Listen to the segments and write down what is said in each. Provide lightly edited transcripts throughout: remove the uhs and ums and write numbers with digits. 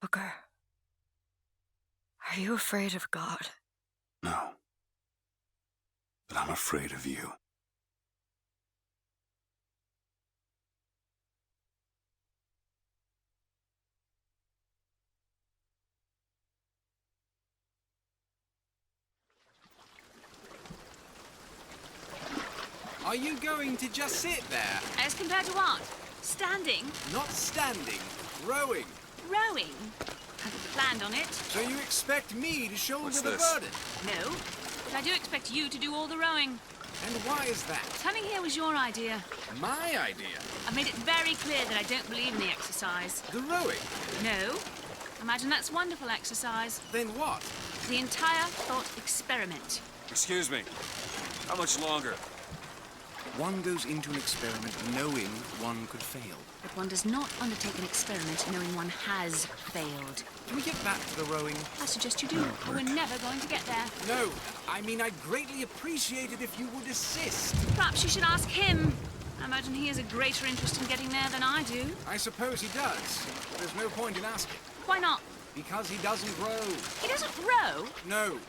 Booker, are you afraid of God? No. But I'm afraid of you. Are you going to just sit there? As compared to what? Standing? Not standing, rowing. Rowing? Hadn't planned on it. So you expect me to shoulder What's the this? burden? No. But I do expect you to do all the rowing. And why is that? Coming here was your idea. My idea? I've made it very clear that I don't believe in the exercise. The rowing? No. Imagine that's wonderful exercise. Then what? The entire thought experiment. Excuse me. How much longer? One goes into an experiment knowing one could fail. But one does not undertake an experiment knowing one has failed. Can we get back to the rowing? I suggest you do, or we're never going to get there. No, I mean I'd greatly appreciate it if you would assist. Perhaps you should ask him. I imagine he has a greater interest in getting there than I do. I suppose he does. There's no point in asking. Why not? Because he doesn't row. He doesn't row? No,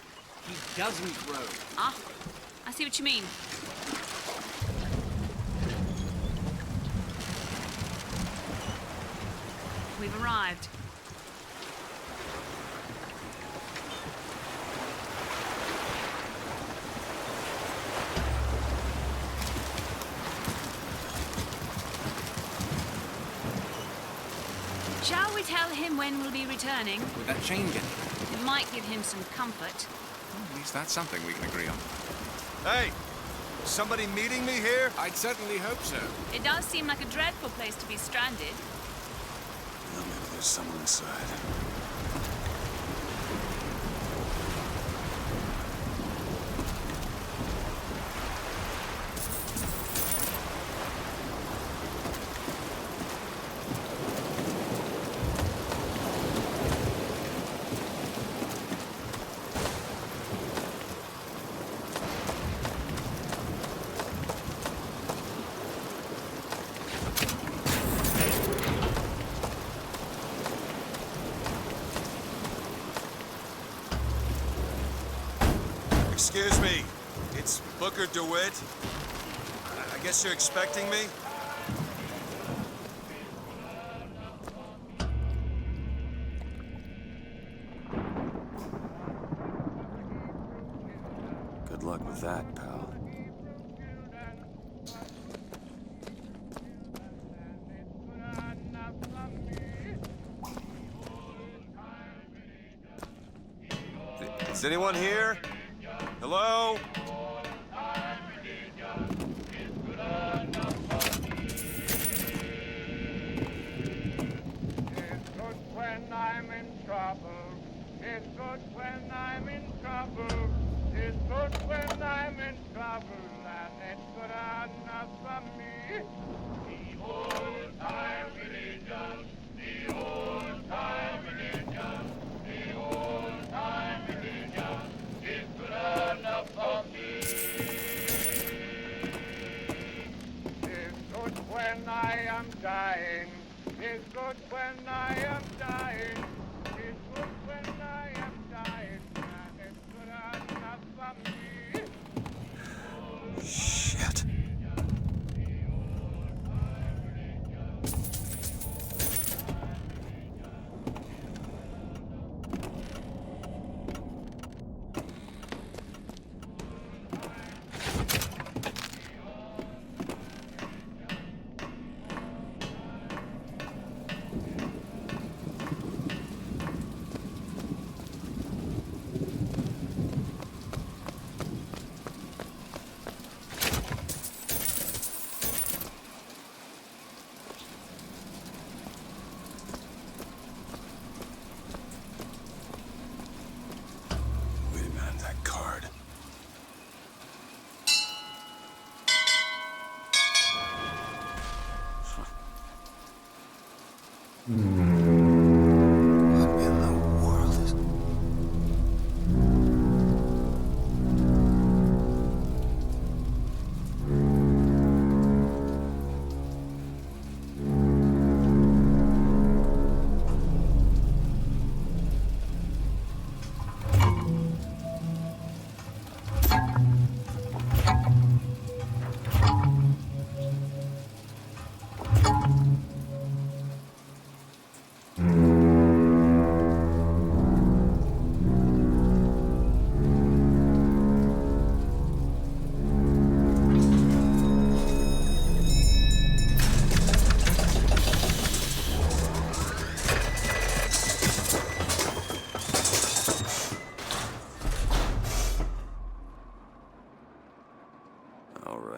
he doesn't row. Ah, I see what you mean. We've arrived. Shall we tell him when we'll be returning? Would that change anything? It might give him some comfort. Well, at least that's something we can agree on. Hey! Somebody meeting me here? I'd certainly hope so. It does seem like a dreadful place to be stranded. Well, maybe there's someone inside. Excuse me, it's Booker Dewitt. I guess you're expecting me? Good luck with that, pal. Is anyone here? Hello? It's good when I'm in trouble. It's good when I'm in trouble. It's good when I'm in trouble, and it's good enough for me. The old-time religion, the old-time religion, the old-time religion is good enough for me. It's good when I am dying. It's good when I am dying. It's good when I am dying, and it's good enough for me. Shit. Wait a minute, that card. What in the world is...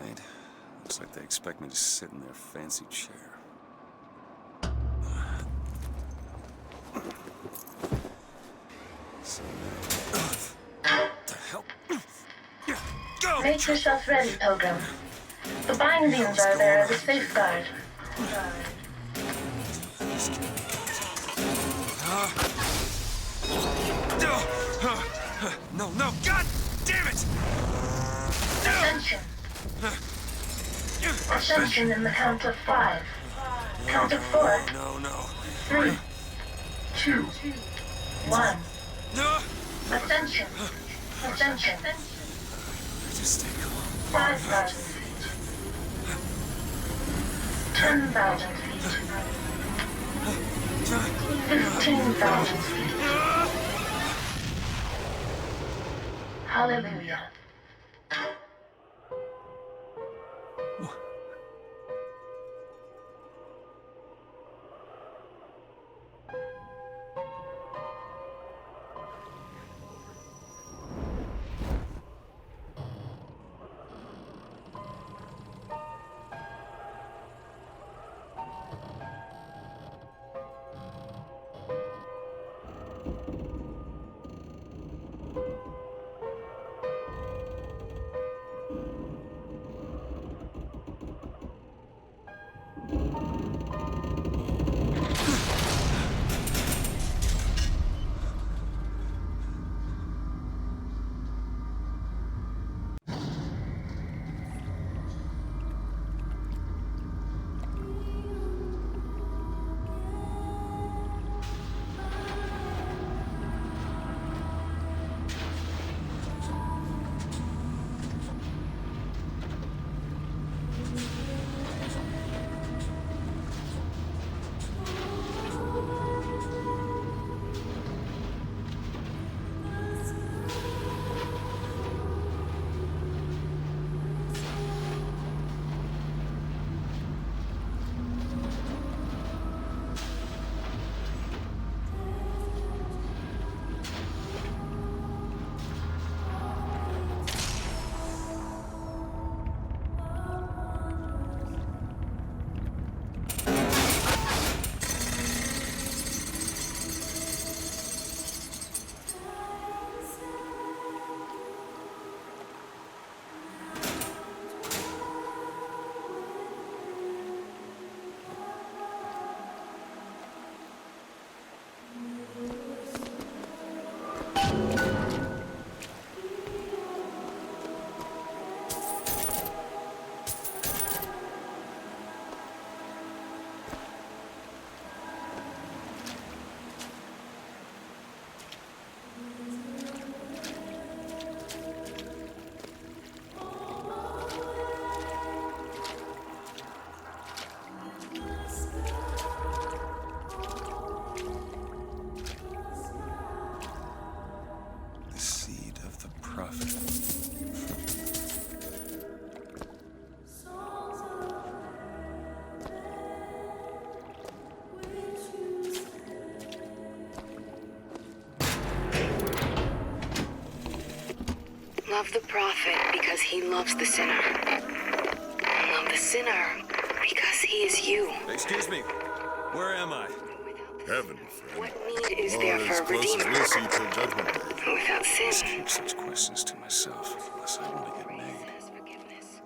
right. Looks like they expect me to sit in their fancy chair. So now... the hell? Go! Make yourself ready, Pilgrim. The bindings are there as a safeguard. No, no, God damn it! Ascension. Ascension in the count of 5. Count of 4. No. 3, 2, 1. No! Ascension. Ascension. Just stay calm. 5,000 feet. 10,000 feet. 15,000 feet. Hallelujah. Love the prophet because he loves the sinner. Love the sinner because he is you. Excuse me. Where am I? Heaven, friend. What need is Or there as for a close as redeemer? we'll see till judgment day. Without sin, Keep such questions to myself, unless I want to get made. there's forgiveness.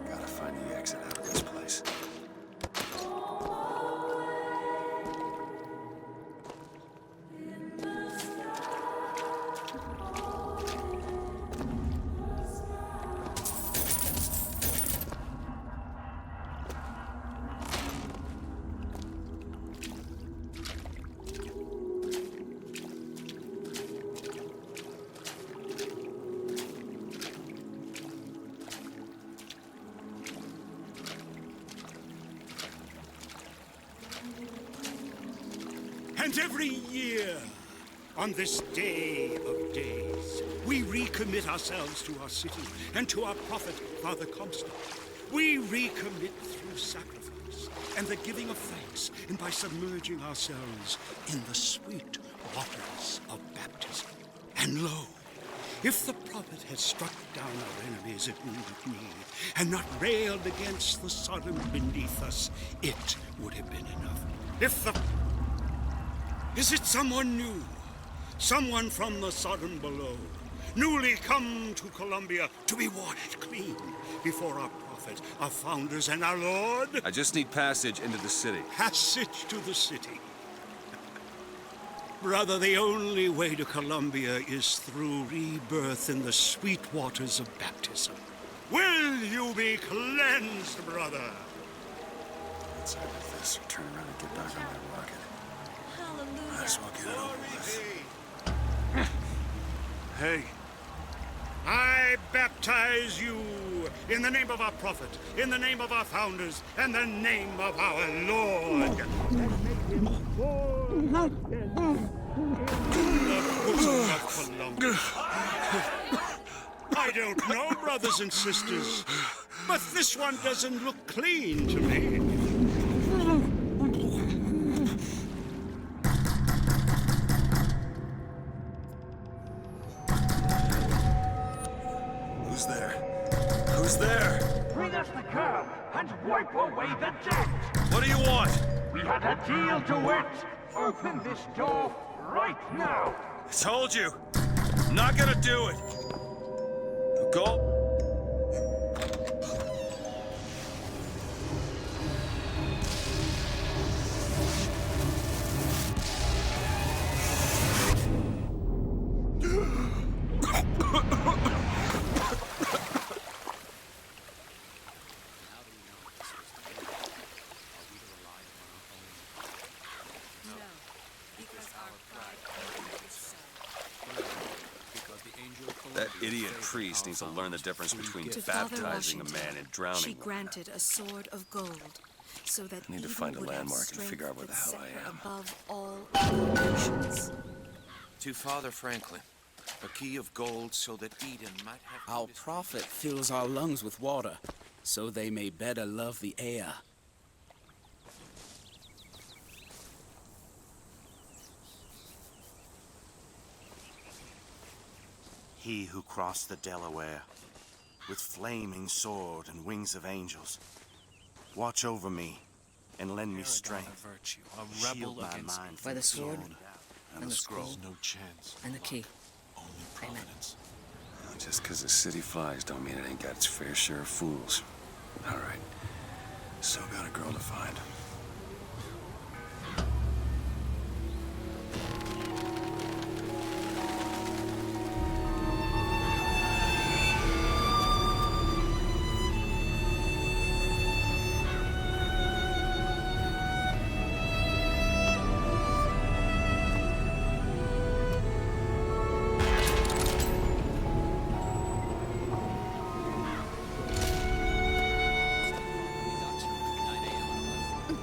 Gotta find the exit out of this place. And every year, on this day of days, We recommit ourselves to our city and to our prophet, Father Comstock. We recommit through sacrifice and the giving of thanks, and by submerging ourselves in the sweet waters of baptism. And lo, if the prophet had struck down our enemies at wounded knee and not railed against the Sodom beneath us, it would have been enough. Is it someone new? Someone from the Sodom below, newly come to Columbia to be washed clean before our prophet, our founders, and our Lord? I just need passage into the city. Passage to the city. Brother, the only way to Columbia is through rebirth in the sweet waters of baptism. Will you be cleansed, brother? Let's either this or turn around and get back on my rocket. Hallelujah. Might as well get it over with. Hey. I baptize you in the name of our prophet, in the name of our founders, and the name of our Lord. I don't know, brothers and sisters, but this one doesn't look clean to me. Who's there? Who's there? Bring us the curb and wipe away the debt. What do you want? We had a deal to it. Open this door right now. I told you. I'm not gonna do it. Go. That idiot priest needs to learn the difference between To Father baptizing a Washington, man and drowning she one. granted a sword of gold, so that I need to Eden find a would have landmark and strength figure out where that the hell set I her am. above all other nations. To Father Franklin, a key of gold so that Eden might have... Our prophet fills our lungs with water, so they may better love the air. He who crossed the Delaware, with flaming sword and wings of angels, watch over me and lend me strength. Virtue, a Shield rebel my against mind By from the sword and and the scroll No chance. and the key. Only Providence. Just because the city flies don't mean it ain't got its fair share of fools. All right. Still got a girl to find.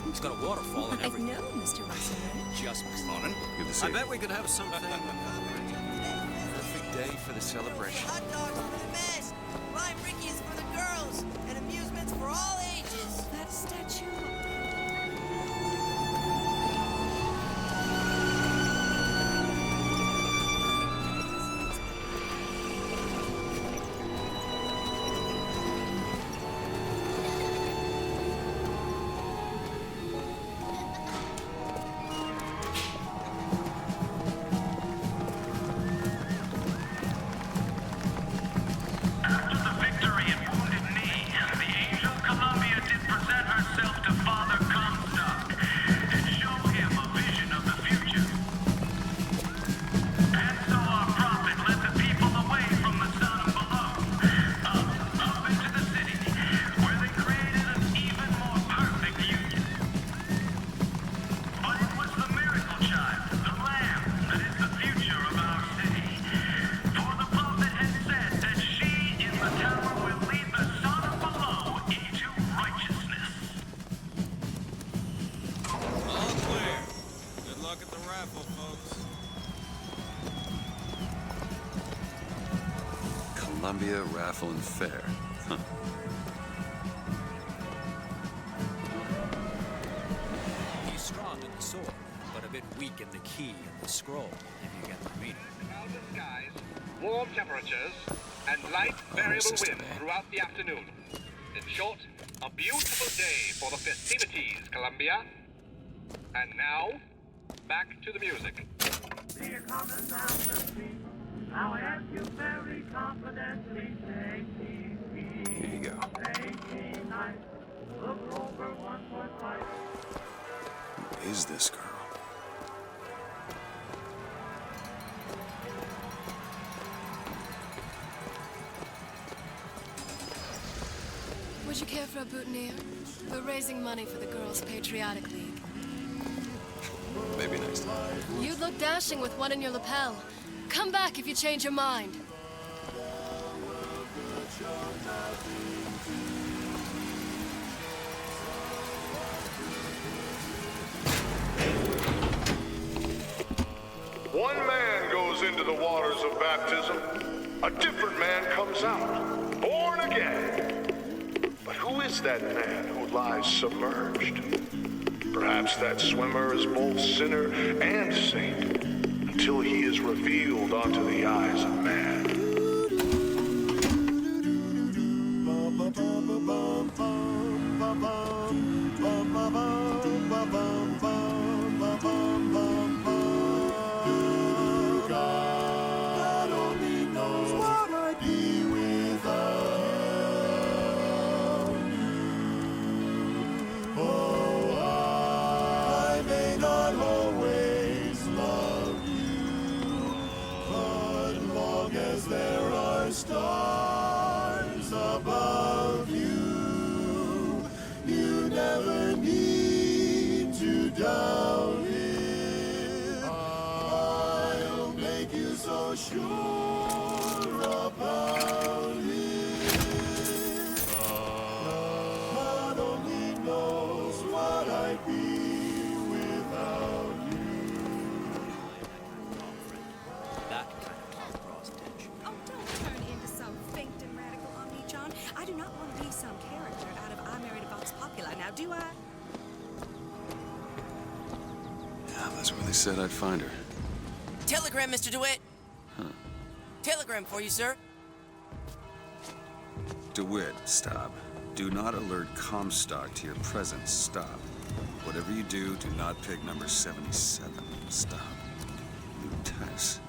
It's got a waterfall and I everything. know, Mr. Russell. Just morning. Good to I see you. bet we could have something. Perfect day for the celebration. Hot dogs for the mess, lime rickies for the girls, and amusements for all ages. That statue. After the victory at Wounded Knee, the Angel Columbia did present herself to Father Columbia Raffle and Fair. Huh. He's strong in the sword, but a bit weak in the key and the scroll, if you get my meaning. Cloudless skies, warm temperatures, and light variable wind throughout the afternoon. In short, a beautiful day for the festivities, Columbia. And now, back to the music. Here comes the sound of the street. Now I ask you very confidently, take me, Here you go. take me nice. Look over once or twice. Who is this girl? Would you care for a boutonniere? We're raising money for the Girls' Patriotic League. Maybe next time. You'd look dashing with one in your lapel. Come back if you change your mind. One man goes into the waters of baptism. A different man comes out, born again. But who is that man who lies submerged? Perhaps that swimmer is both sinner and saint, until he is revealed onto the eyes of man. God only knows what I'd be without you. Oh, I may not always love you, but long as there are stars above you, you never need to doubt it. I'll make you so sure about it. God only knows what I'd be without you. That kind of talk draws attention. Oh, don't turn into some faint and radical Omni-John. I do not want to be some character out of I Married a Vox Populi, now do I? Yeah, that's where they said I'd find her. Telegram, Mr. DeWitt. Huh. Telegram for you, sir. DeWitt, stop. Do not alert Comstock to your presence. Stop. Whatever you do, do not pick number 77. Stop. Lutess.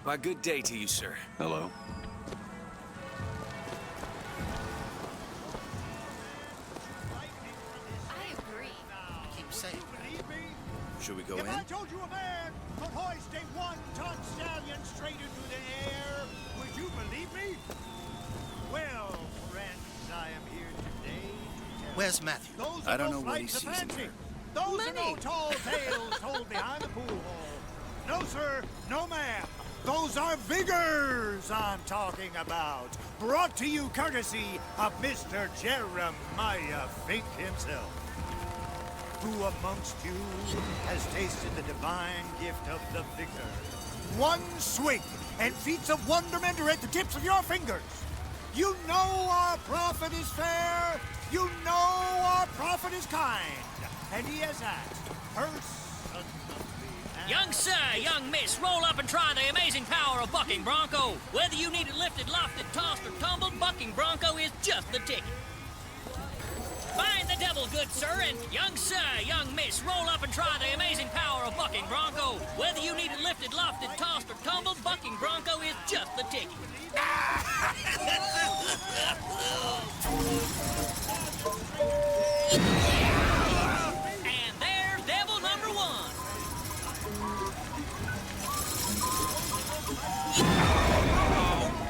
Why, good day to you, sir. Hello. I agree. Keep saying. Should we go If in? I told you a man could hoist a 1-ton stallion straight into the air, would you believe me? Well, friends, I am here today to tell Where's Matthew? those I are don't no know what he flights of sees in fancy. her. Those Money. are no tall tales told behind the pool hall. No, sir. No, ma'am. Those are vigors I'm talking about. Brought to you courtesy of Mr. Jeremiah Fink himself. Who amongst you has tasted the divine gift of the victor? One swing, and feats of wonderment are at the tips of your fingers. You know our prophet is fair. You know our prophet is kind. And he has asked personally. Young sir, young miss, roll up and try the amazing power of Bucking Bronco. Whether you need it lifted, lofted, tossed, or tumbled, Bucking Bronco is just the ticket. Find the devil, good sir, and young sir, young miss, roll up and try the amazing power of Bucking Bronco. Whether you need it lifted, lofted, tossed, or tumbled, Bucking Bronco is just the ticket. And there's devil number one.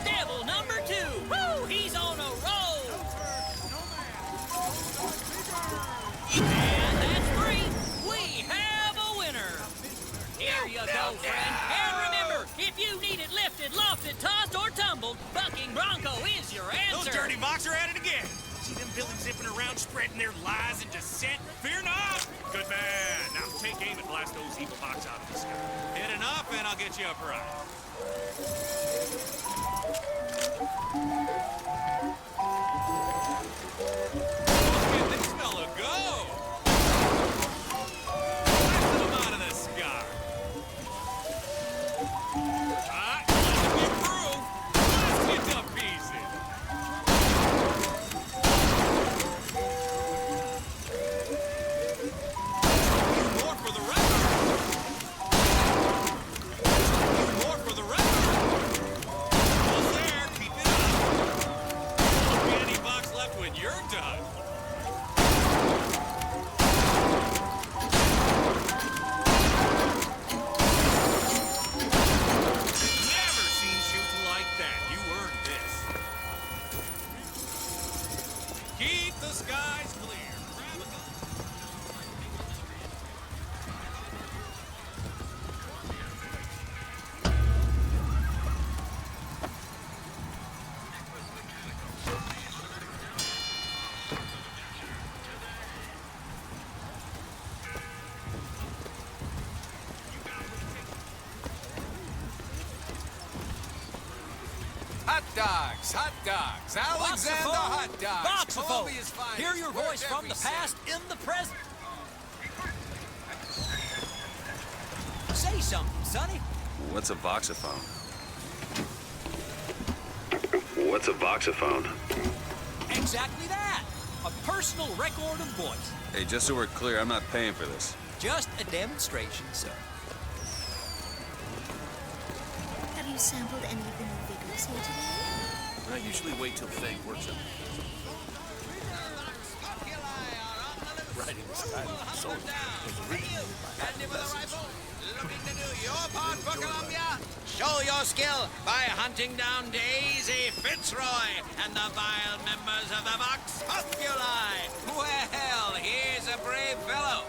Devil number two. Woo, he's on a roll. Vox are at it again. See them villains zipping around, spreading their lies and dissent? Fear not! Good man. Now take aim and blast those evil Vox out of the sky. Hit enough and I'll get you a prize. Look at this fella go! Blast him out of the sky. Let him get through. Blast it to pieces. More for the record. More for the record. Almost there. Keep it up. Won't be any box left when you're done. Never seen shooting like that. You earned this. Keep the skies clear. Grab a gun. Hot dogs, hot dogs. Alexander Hot Dogs. Voxophone! Columbia's finest. Hear your Worth voice from every the cent. past in the present. Say something, Sonny. What's a voxophone? What's a voxophone? Exactly that. A personal record of voice. Hey, just so we're clear, I'm not paying for this. Just a demonstration, sir. Have you sampled any of the new vigors here today? I usually wait till Fang works up. Writing this title of the song was originated by Handy with a rifle? Looking to do your part for Columbia? Show your skill by hunting down Daisy Fitzroy and the vile members of the Vox Populi. Well, here's a brave fellow.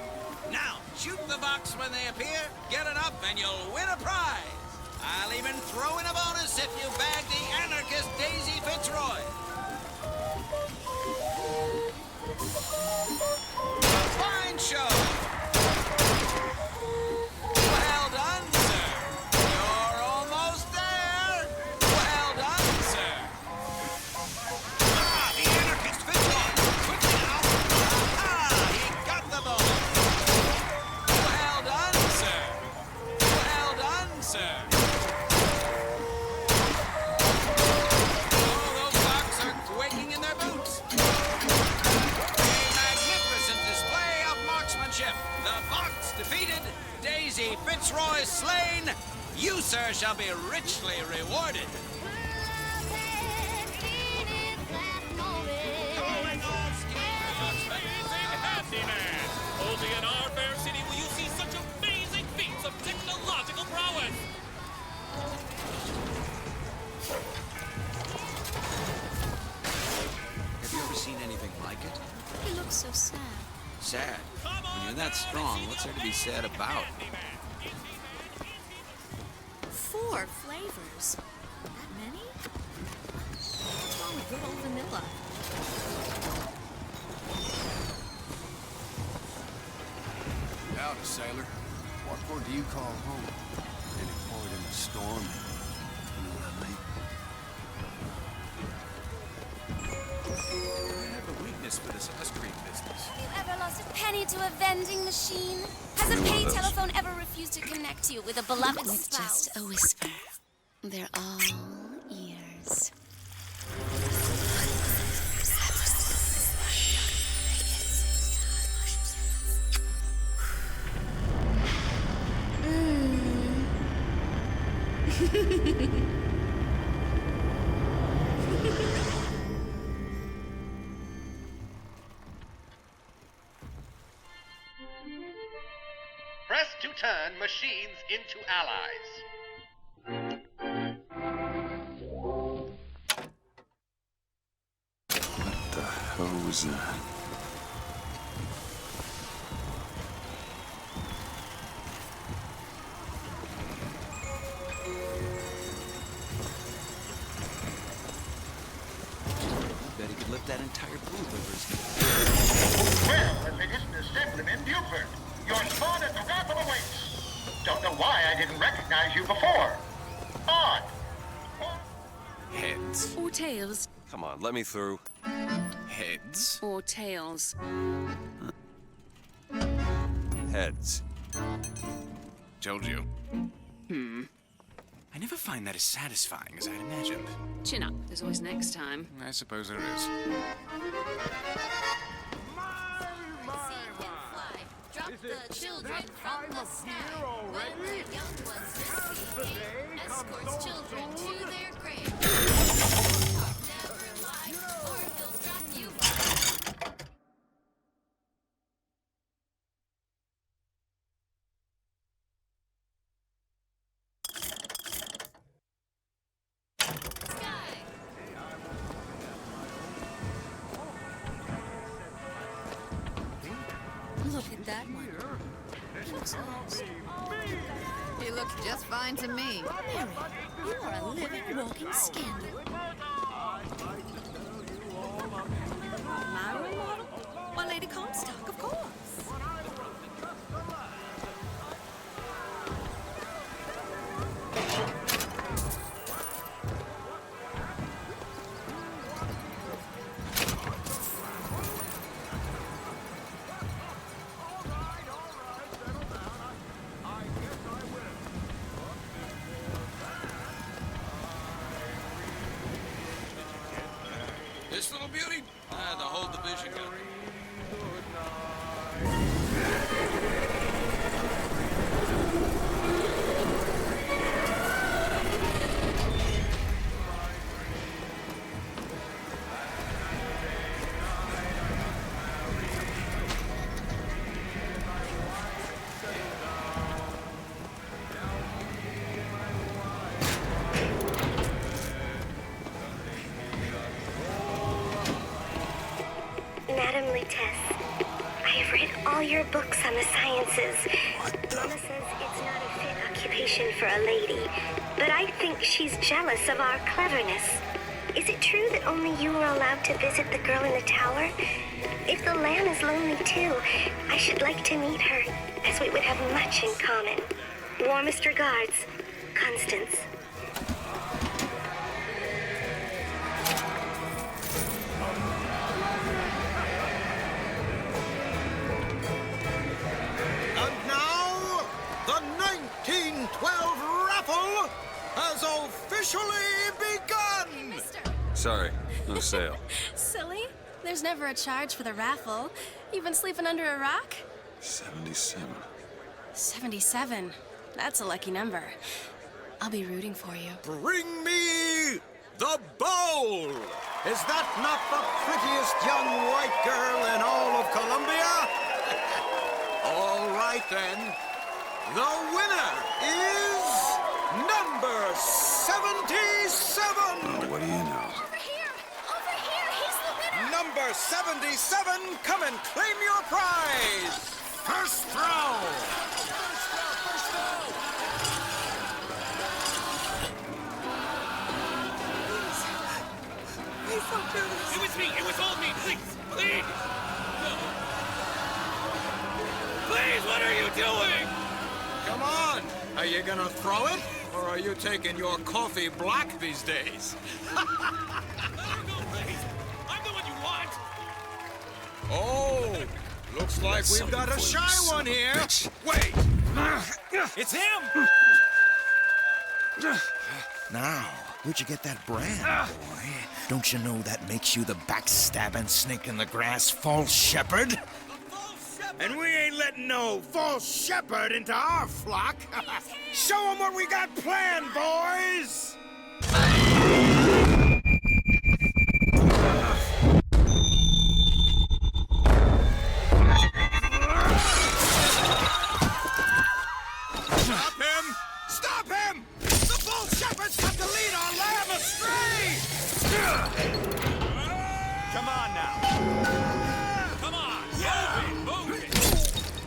Now, shoot the Vox when they appear, get it up, and you'll win a prize. I'll even throw in a bonus if you bag the anarchist Daisy Fitzroy. Fine show. Well done, sir. You're almost there. Well done, sir. Ah, the anarchist Fitzroy. Quickly now. Ah, he got the ball. Well done, sir. Well done, sir. Oh, those Vox are quaking in their boots. A magnificent display of marksmanship. The Vox defeated, Daisy Fitzroy slain. You, sir, shall be richly rewarded. Calling all skills, amazing handyman. Only in our fair city will you see such amazing feats of technological prowess. Have you ever seen anything like it? He looks so sad. Sad. When you're that strong, what's there to be sad about? 4 flavors. That many? What's wrong with good old vanilla? Howdy, sailor. What port do you call home? Any port in the storm? You know what I mean? I have a weakness for this ice cream business. Have you ever lost a penny to a vending machine? Has a pay telephone ever refused to connect you with a beloved With spouse? just a whisper, they're all ears. Press to turn machines into allies. What the hell was that? bet he could lift that entire blue river's. Well, as it isn't Assemblyman Buford, your spawn at the raffle awaits. Don't know why I didn't recognize you before. Odd. Heads. Or tails. Come on, let me through. Heads. Or tails. Heads. Told you. I never find that as satisfying as I'd imagined. Chin up. There's always next time. I suppose there is. Drop the children from the sky. When the young ones misbehave, escorts children to their grave. Never lie, or he'll drop you. Look at that one. He looks nice. He looks just fine to me. Mary, you are a living, walking scandal. My role model? Why, Lady Comstock, of course. This little beauty? The whole division got me. Madam Lutece, I have read all your books on the sciences. Mama says it's not a fit occupation for a lady, but I think she's jealous of our cleverness. Is it true that only you are allowed to visit the girl in the tower? If the lamb is lonely too, I should like to meet her, as we would have much in common. Warmest regards, Constance. And now, the 1912 raffle has officially begun! Sorry, no sale. Silly. There's never a charge for the raffle. You've been sleeping under a rock? 77. 77. That's a lucky number. I'll be rooting for you. Bring me the bowl! Is that not the prettiest young white girl in all of Columbia? All right then. The winner is number 77! Oh, what do you know? Number 77, come and claim your prize! First throw! Please don't do this. It was me. It was all me. Please. Please. Please, what are you doing? Come on! Are you gonna throw it? Or are you taking your coffee black these days? Oh, looks like we've got a shy one here. Wait! It's him! Now, where'd you get that brand, boy? Don't you know that makes you the backstabbing snake in the grass false shepherd? And we ain't letting no false shepherd into our flock. Show them what we got planned, boys! Stop him! Stop him! The false shepherds come to lead our lamb astray! Come on now. Come on. Move it.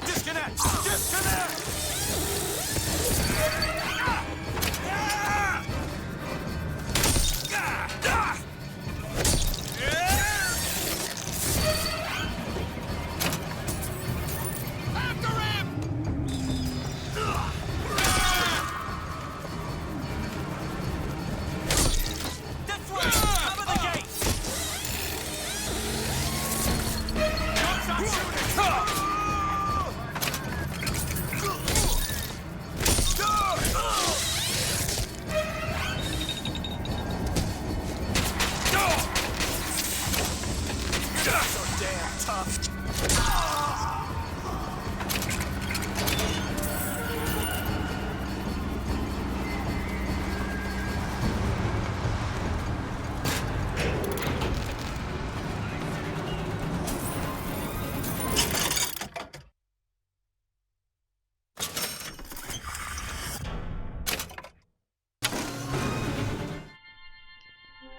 Disconnect! Disconnect!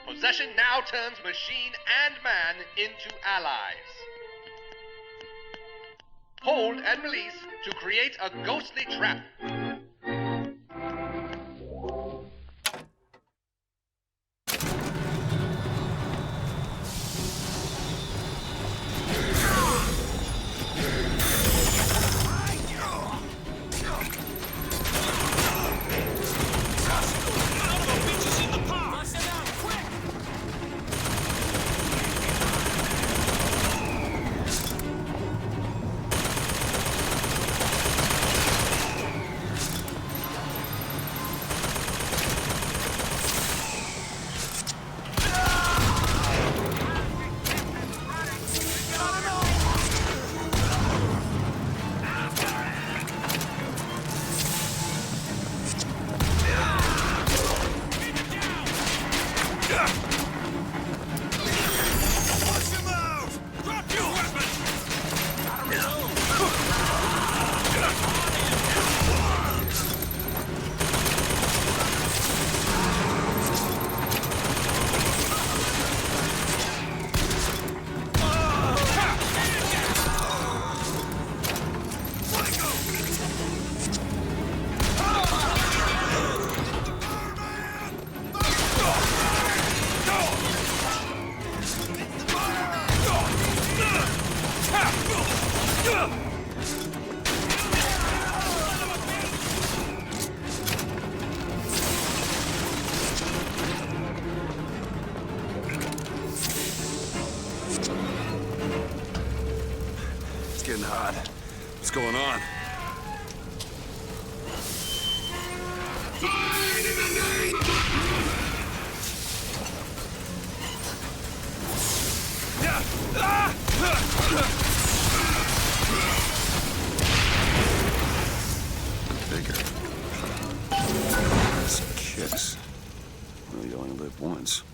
Possession now turns machine and man into allies. Hold and release to create a ghostly trap. Getting hot. What's going on? Bigger. Some kicks. Well, you only live once.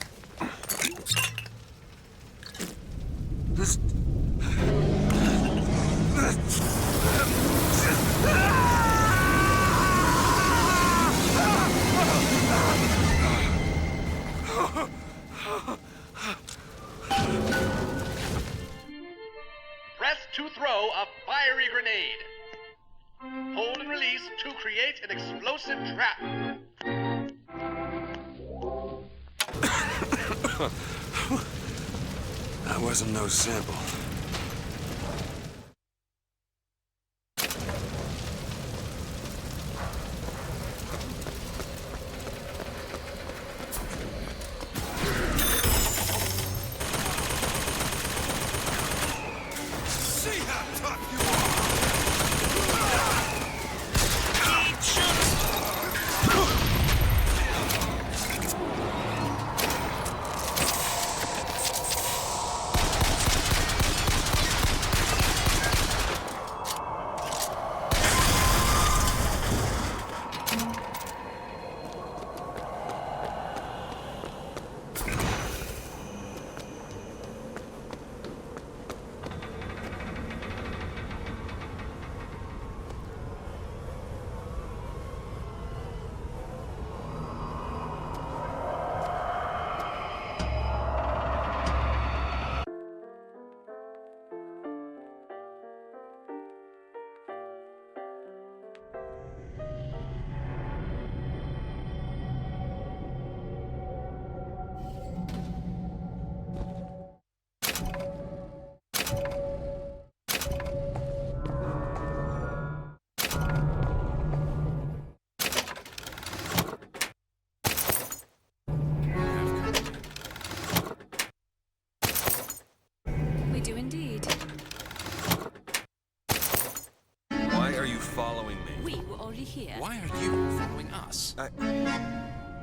This. Press to throw a fiery grenade. Hold and release to create an explosive trap. That wasn't no sample. Do indeed. Why are you following me? We were already here. Why are you following us?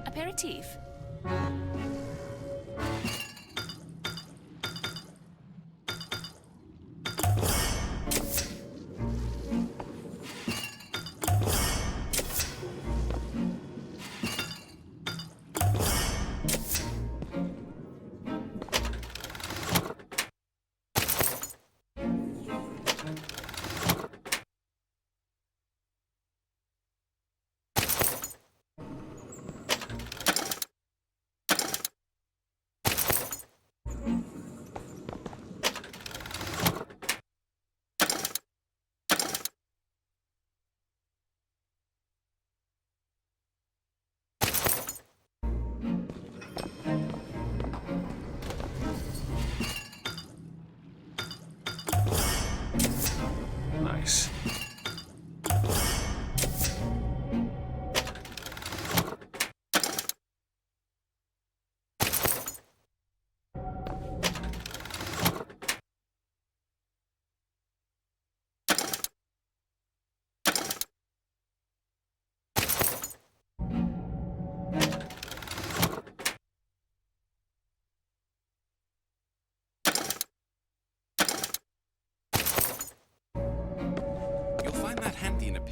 Aperitif.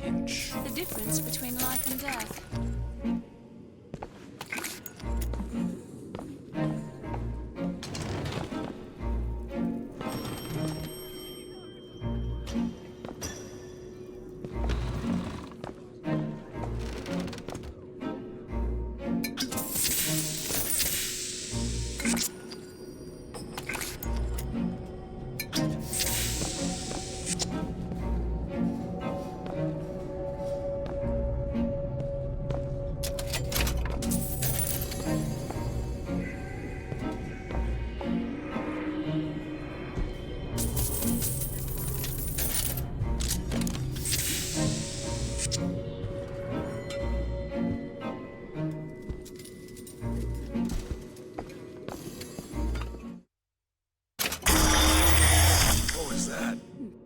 inch. The difference between life and death.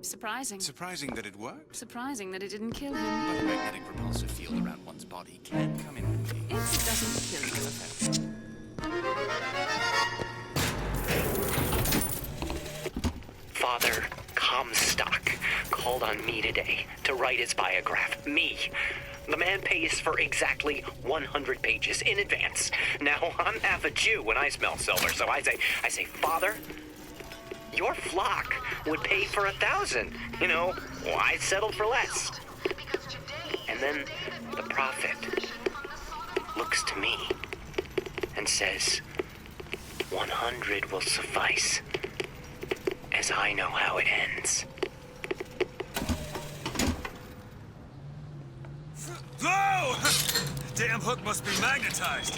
Surprising. Surprising that it worked? Surprising that it didn't kill him. But a magnetic repulsive field around one's body can come in handy. It doesn't kill you. Father Comstock called on me today to write his biograph. Me. The man pays for exactly 100 pages in advance. Now, I'm half a Jew when I smell silver, so I say, Father, your flock would pay for 1,000. You know, why settle for less? And then the prophet looks to me and says, 100 will suffice, as I know how it ends. Whoa! Damn hook must be magnetized.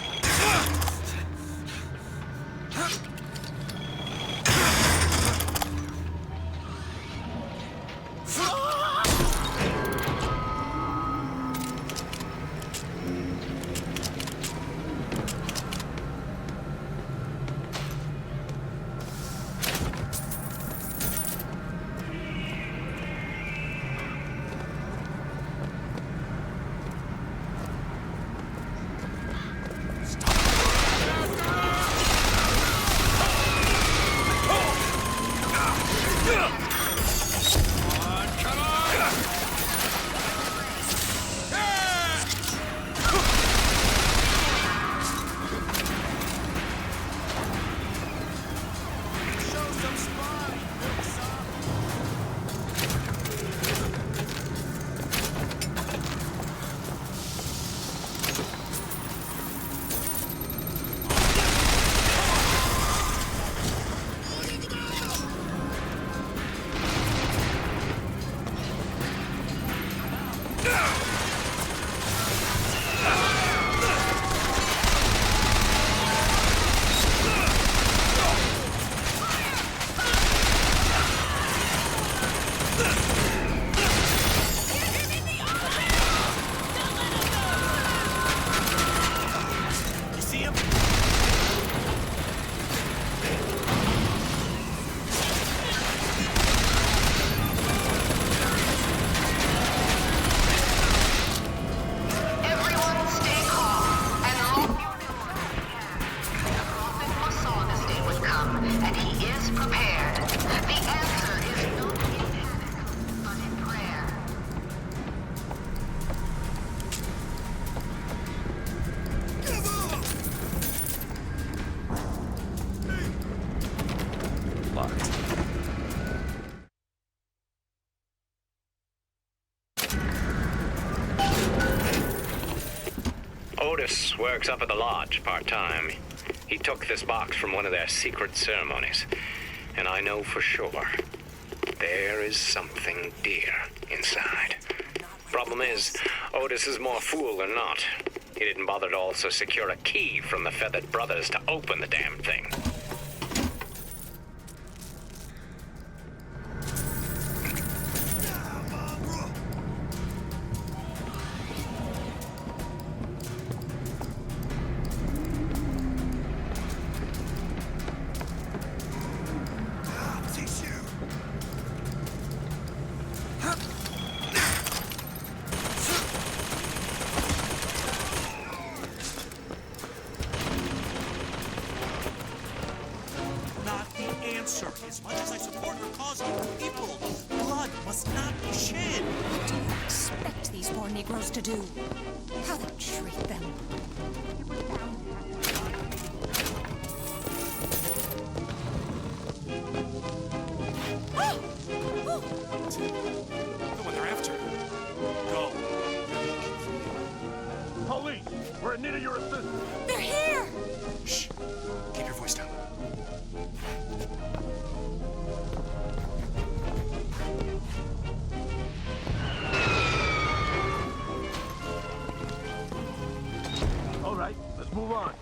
Otis works up at the lodge part-time. He took this box from one of their secret ceremonies. And I know for sure there is something dear inside. Problem is, Otis is more fool than not. He didn't bother to also secure a key from the Feathered Brothers to open the damn thing. answer. As much as I support her cause of her people, blood must not be shed. What do you expect these poor Negroes to do? How they treat them? The one they're after. Go. Police! We're in need of your assistance. They're here! Shh. Keep your voice down. All right, let's move on.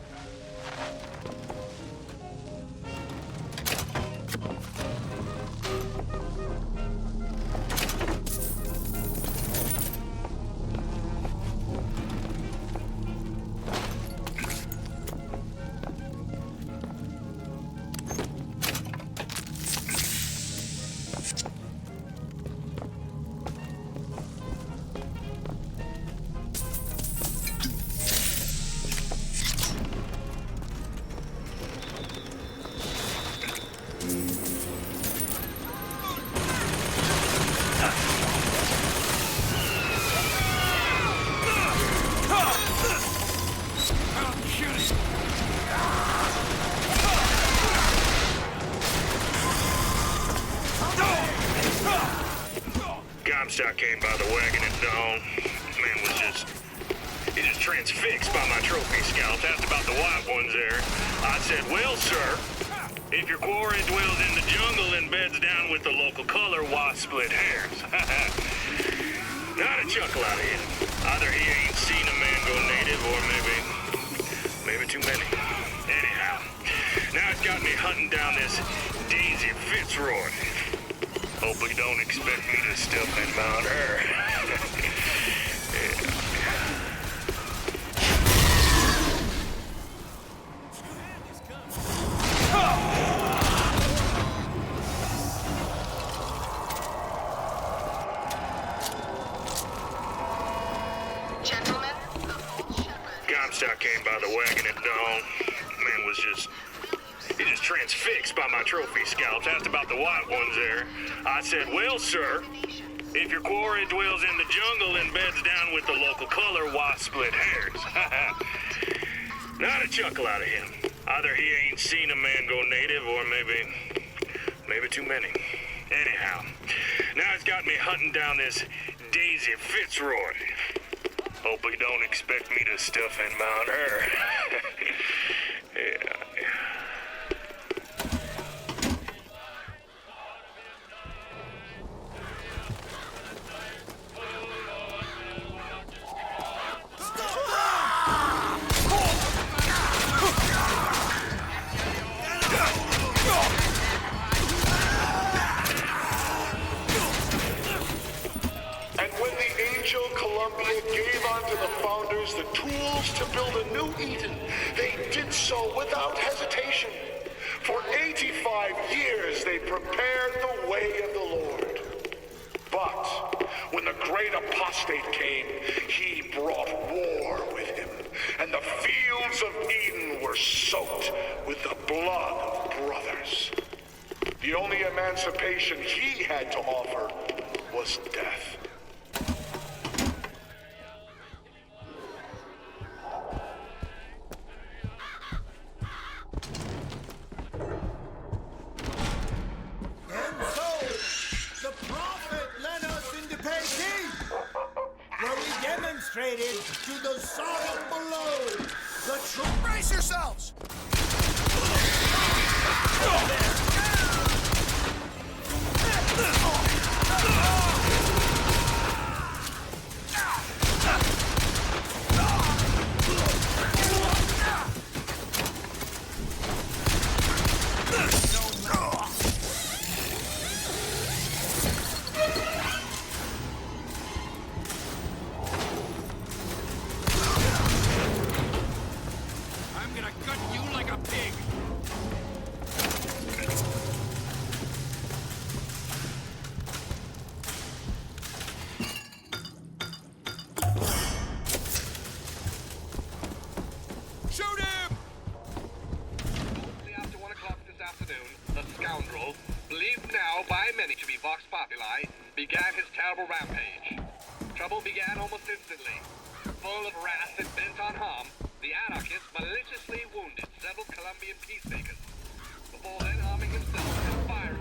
Comstock came by the wagon at dawn. Man was just transfixed by my trophy scalps. Asked about the white ones there. I said, well, sir, if your quarry dwells in the jungle and beds down with the local color, why split hairs? Not a chuckle out of him. Either he ain't seen a man go native or maybe too many. Anyhow, now it's got me hunting down this Daisy Fitzroy. Hope you don't expect me to stuff and mount her. Yeah. Gentlemen, Comstock came by the wagon at dawn. Man was just transfixed by my trophy scalps. Asked about the white ones there. I said, well, sir, if your quarry dwells in the jungle and beds down with the local color, why split hairs? Not a chuckle out of him. Either he ain't seen a man go native or maybe too many. Anyhow, now it's got me hunting down this Daisy Fitzroy. Hope you don't expect me to stuff and mount her. Yeah. Gave unto the founders the tools to build a new Eden. They did so without hesitation. For 85 years they prepared the way of the Lord. But when the great apostate came, he brought war with him, and the fields of Eden were soaked with the blood of brothers. The only emancipation he had to offer was death. To the solid below. The truth. Brace yourselves. Gut afternoon, the scoundrel, believed now by many to be Vox Populi, began his terrible rampage. Trouble began almost instantly. Full of wrath and bent on harm, the anarchist maliciously wounded several Colombian peacemakers, before then arming himself and firing.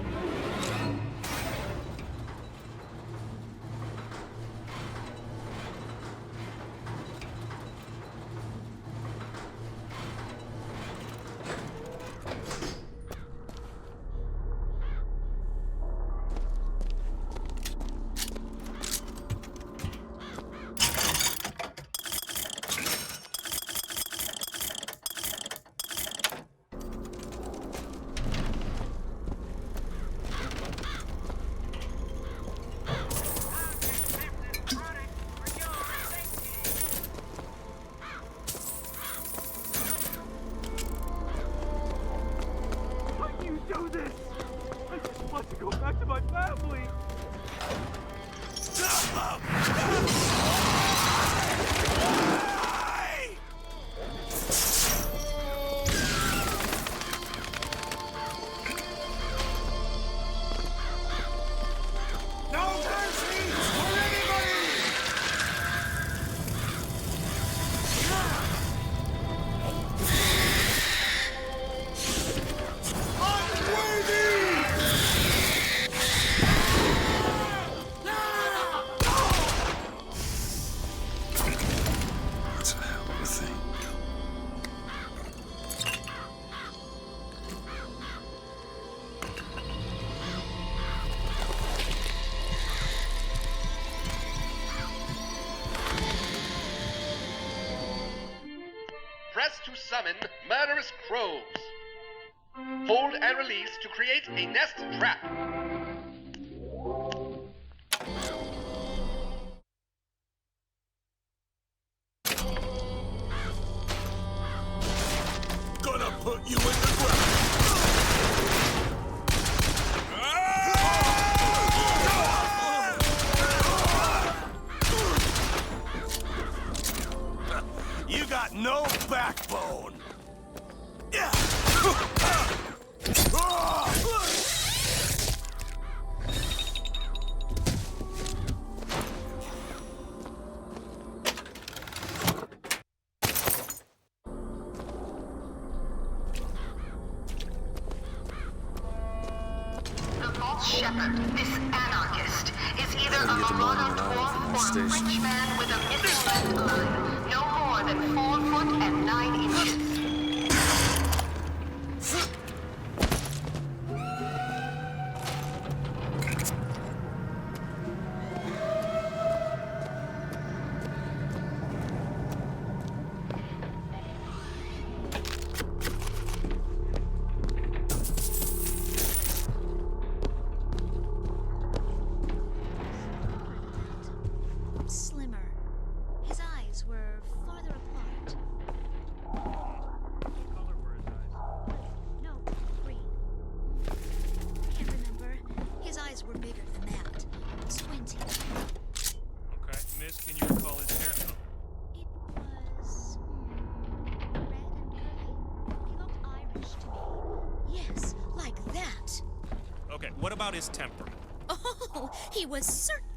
To summon murderous crows. Hold and release to create a nest trap. Gonna put you in the ground. You got no backbone. The false shepherd, this anarchist, is either a marauder dwarf or a French man with a missing left eye. No more than 4 foot and 9 inches. Slimmer. His eyes were farther apart. What color were his eyes? No, green. Can't remember. His eyes were bigger than that. Squinty. Okay, miss, can you recall his hair color? It was red and curly. He looked Irish to me. Yes, like that. Okay, what about his temper? Oh, he was certain.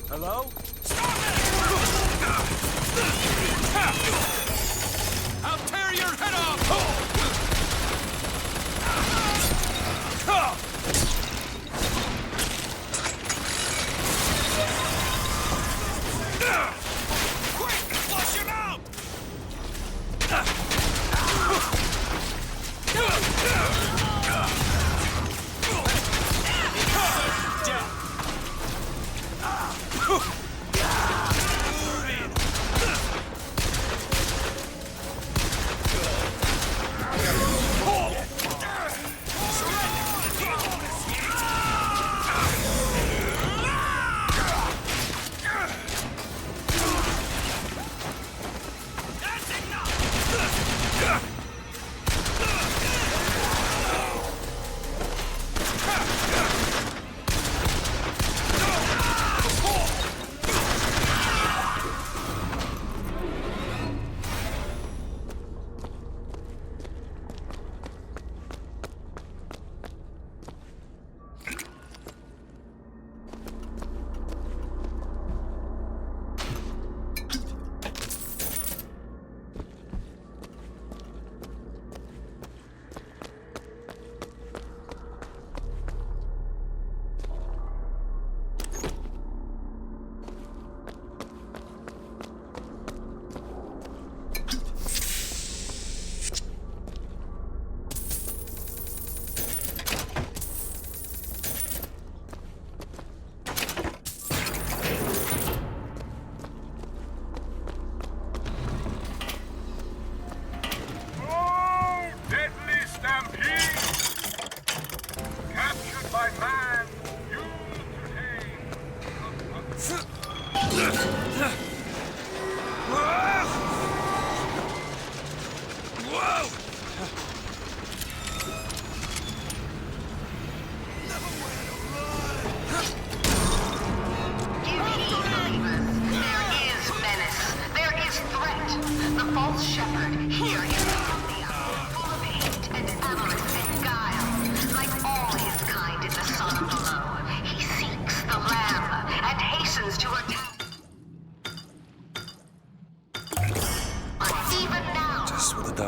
Hello? I'll tear your head off! Quick! Flush him out!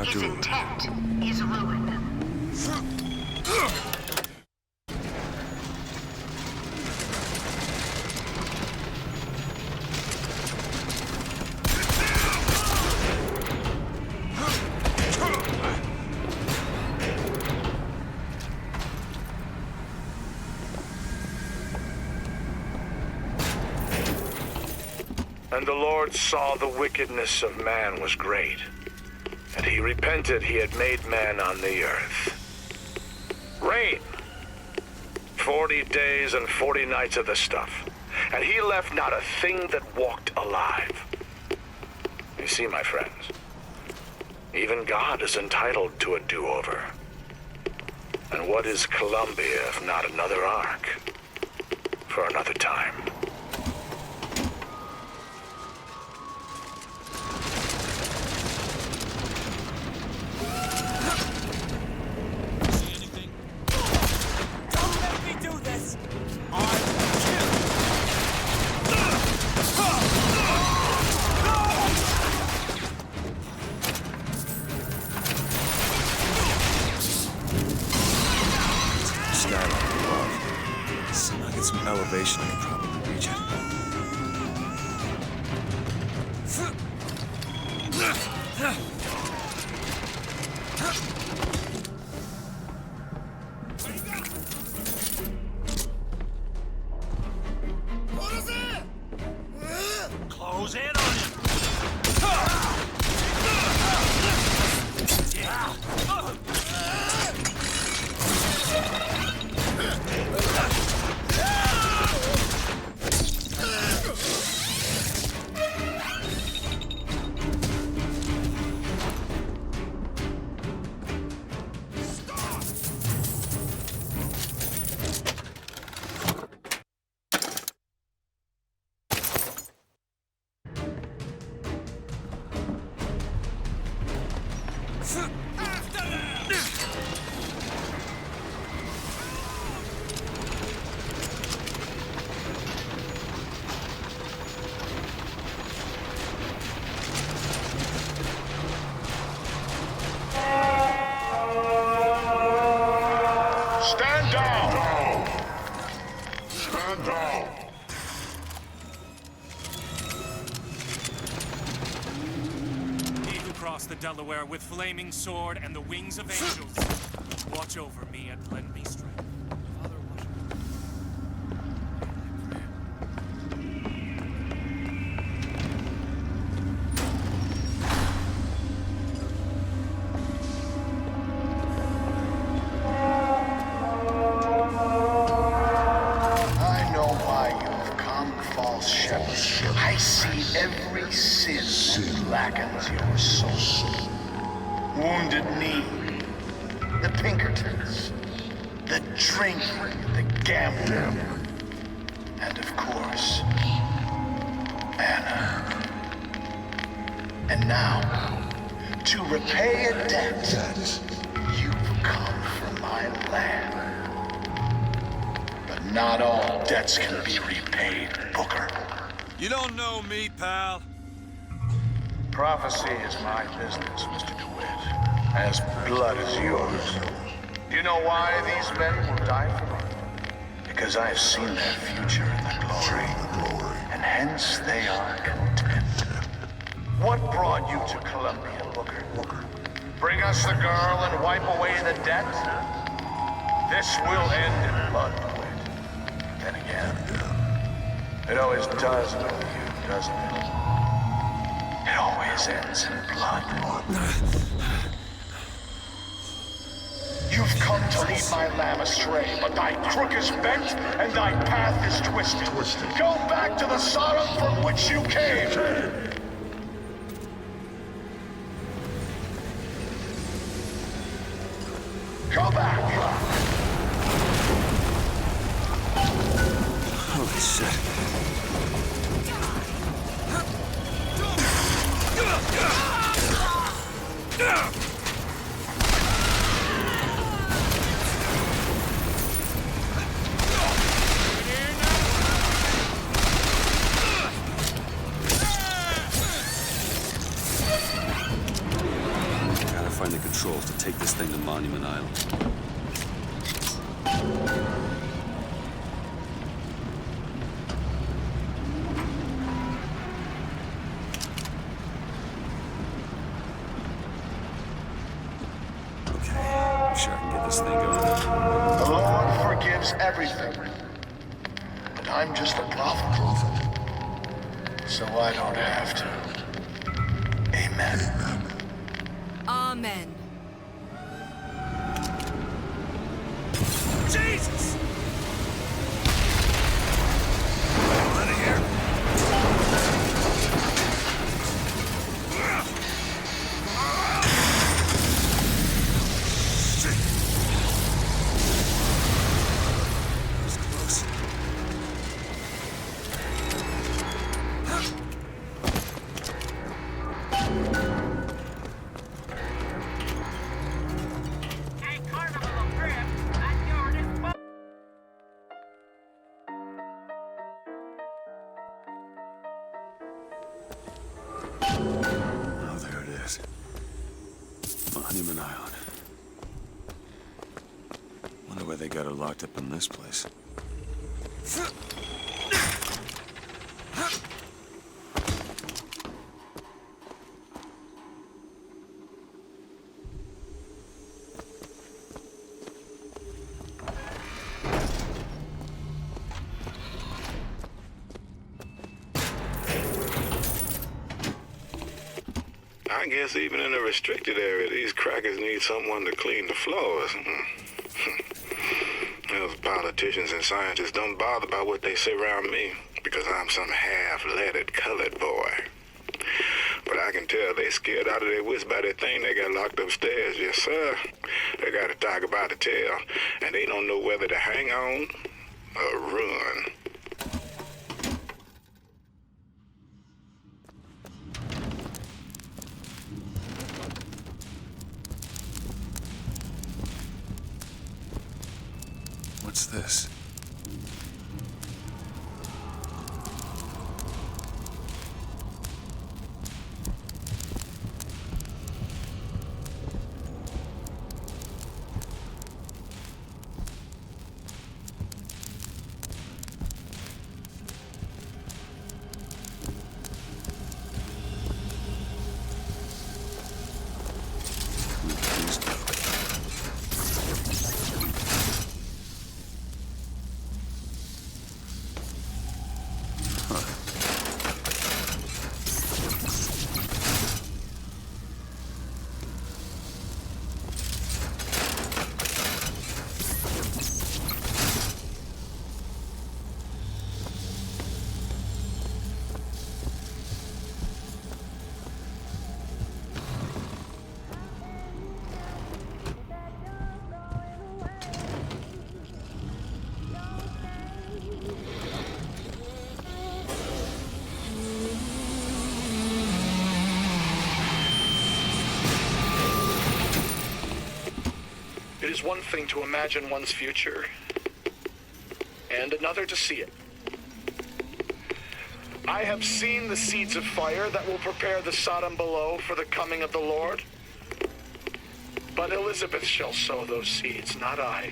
His intent is ruin. And the Lord saw the wickedness of man was great, and he repented he had made man on the earth. Rain. 40 days and 40 nights of the stuff, and he left not a thing that walked alive. You see, my friends, even God is entitled to a do-over. And what is Columbia if not another ark for another time? Elevation, I can probably reach it. Close in on him! across the Delaware with flaming sword and the wings of angels. Watch over me and lend me strength. I know why you've come, false shepherd. I see every sin that blackens your soul. Wounded knee, the Pinkertons, the drinking, the gambling, and of course, Anna. And now, to repay a debt, you've come from my land. But not all debts can be repaid, Booker. You don't know me, pal. Prophecy is my business, Mr. Dewitt. As blood is yours. Do you know why these men will die for me? Because I have seen their future in the glory, and hence they are content. What brought you to Columbia, Booker? Bring us the girl and wipe away the debt? This will end in blood, Dewitt. Then again, it always does with you, doesn't it? It always ends in blood. You've come to lead my lamb astray, but thy crook is bent and thy path is twisted. Go back to the Sodom from which you came. Go back. Holy shit. Gotta find the controls to take this thing to Monument Island. I'm sure I can get this thing going. The Lord forgives everything. And I'm just a prophet. So I don't have to. Amen. Amen. Jesus! Out of here. That was close. Oh, there it is. Monument Island. Wonder why they got her locked up in this place. I guess even in a restricted area, these crackers need someone to clean the floors. Those politicians and scientists don't bother about what they say around me because I'm some half-leaded colored boy. But I can tell they scared out of their wits by that thing they got locked upstairs. Yes, sir. They got a tiger by the tail, and they don't know whether to hang on or run. What's this? It is one thing to imagine one's future, and another to see it. I have seen the seeds of fire that will prepare the Sodom below for the coming of the Lord. But Elizabeth shall sow those seeds, not I.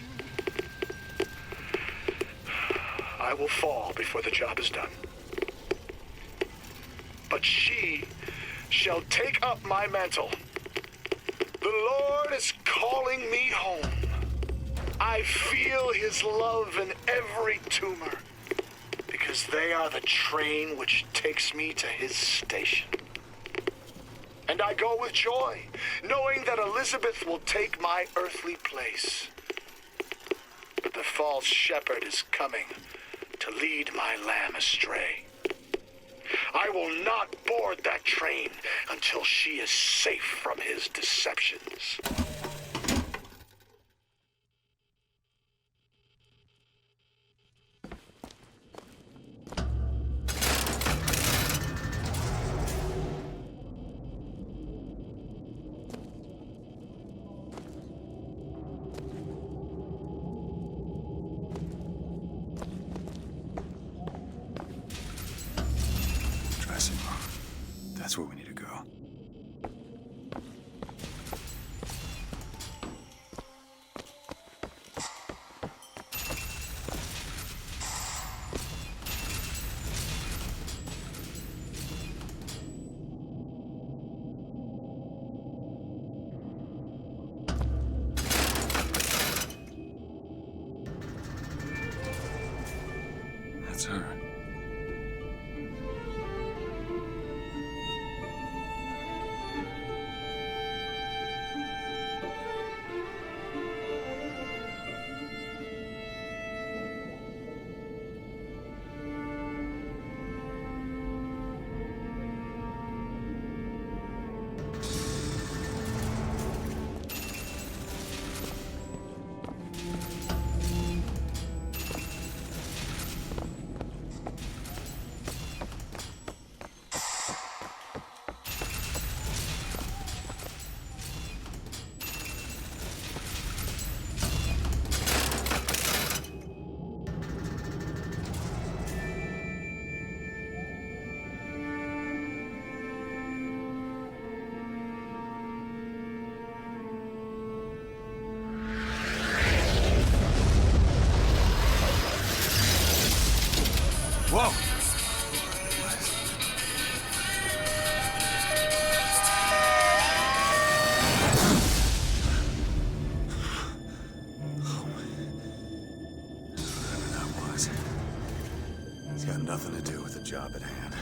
I will fall before the job is done. But she shall take up my mantle. The Lord is calling me home. I feel his love in every tumor, because they are the train which takes me to his station. And I go with joy, knowing that Elizabeth will take my earthly place. But the false shepherd is coming to lead my lamb astray. I will not board that train until she is safe from his deceptions. That's where we need to go. That's her. Whoa! Whatever that was, it's got nothing to do with the job at hand.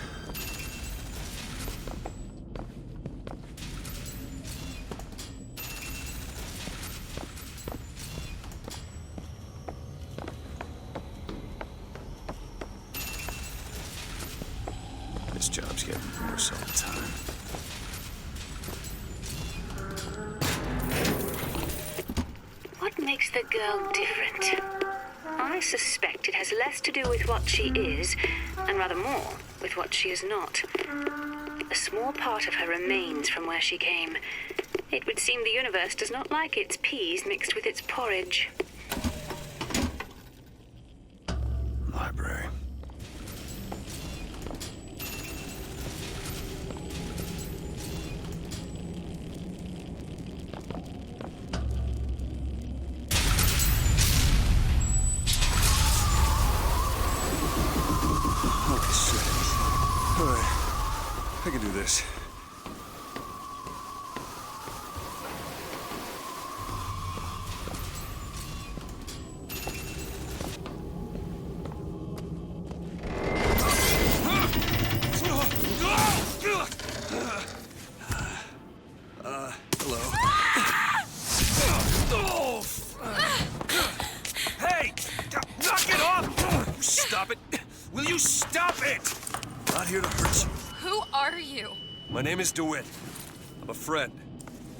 This job's getting worse all the time. What makes the girl different? I suspect it has less to do with what she is, and rather more with what she is not. A small part of her remains from where she came. It would seem the universe does not like its peas mixed with its porridge. Library. Holy shit. Alright. I can do this. not here to hurt you. Who are you? My name is Dewitt. I'm a friend.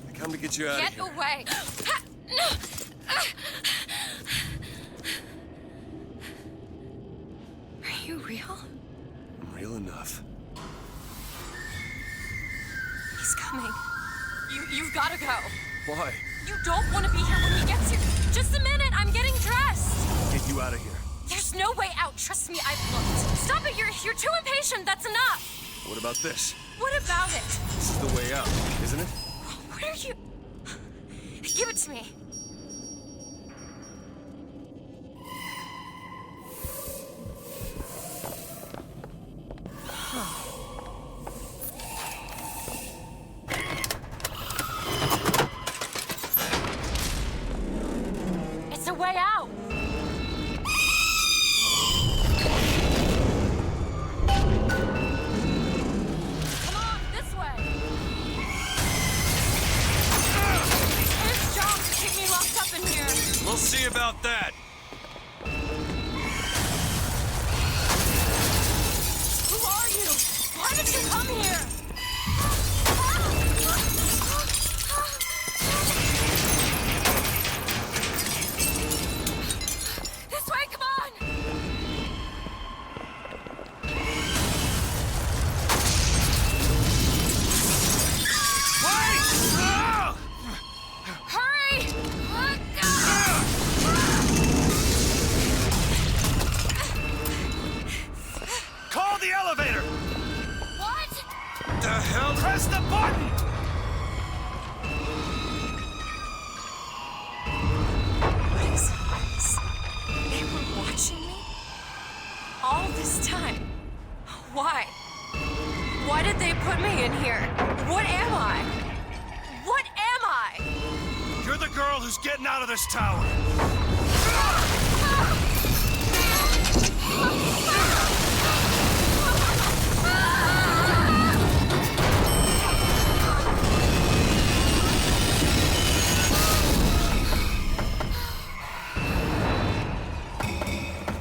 I come to get you out of here. Get away! Are you real? I'm real enough. He's coming. You've gotta go. Why? You don't want to be here when he gets here. Just a minute, I'm getting dressed. Get you out of here. There's no way out. Trust me, I've looked. Stop it, you're too impatient. That's enough. What about this? What about it? This is the way out, isn't it? What are you... Give it to me. It's a way out. Come on, this way. His job to keep me locked up in here. We'll see about that. Who are you? Why did you come here? This way, come on! Wait! Hurry! Call the elevator! What? The hell? Press the button! What is this? They were watching me? All this time? Why? Why did they put me in here? What am I? What am I? You're the girl who's getting out of this tower.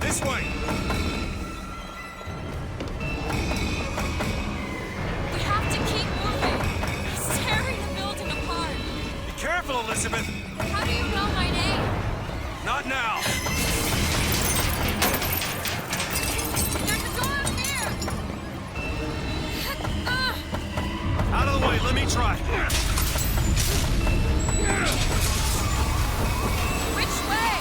This way! We have to keep moving. He's tearing the building apart. Be careful, Elizabeth! How do you know my name? Not now! There's a door up here! Out of the way, let me try. Which way?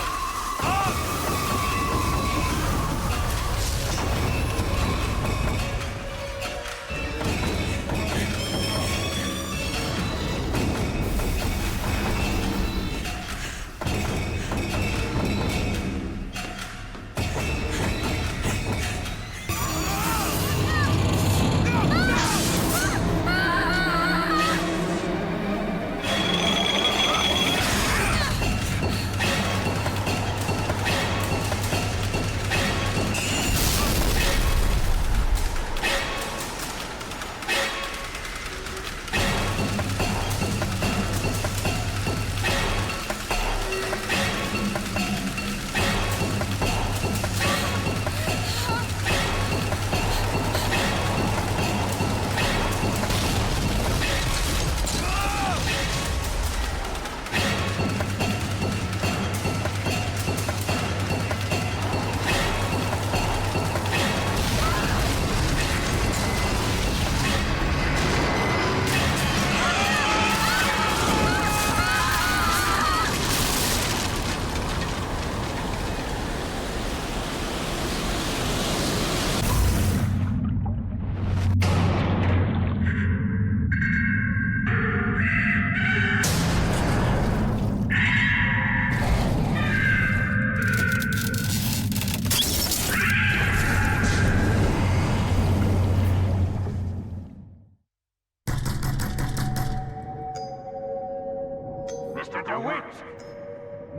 Mr. DeWitt!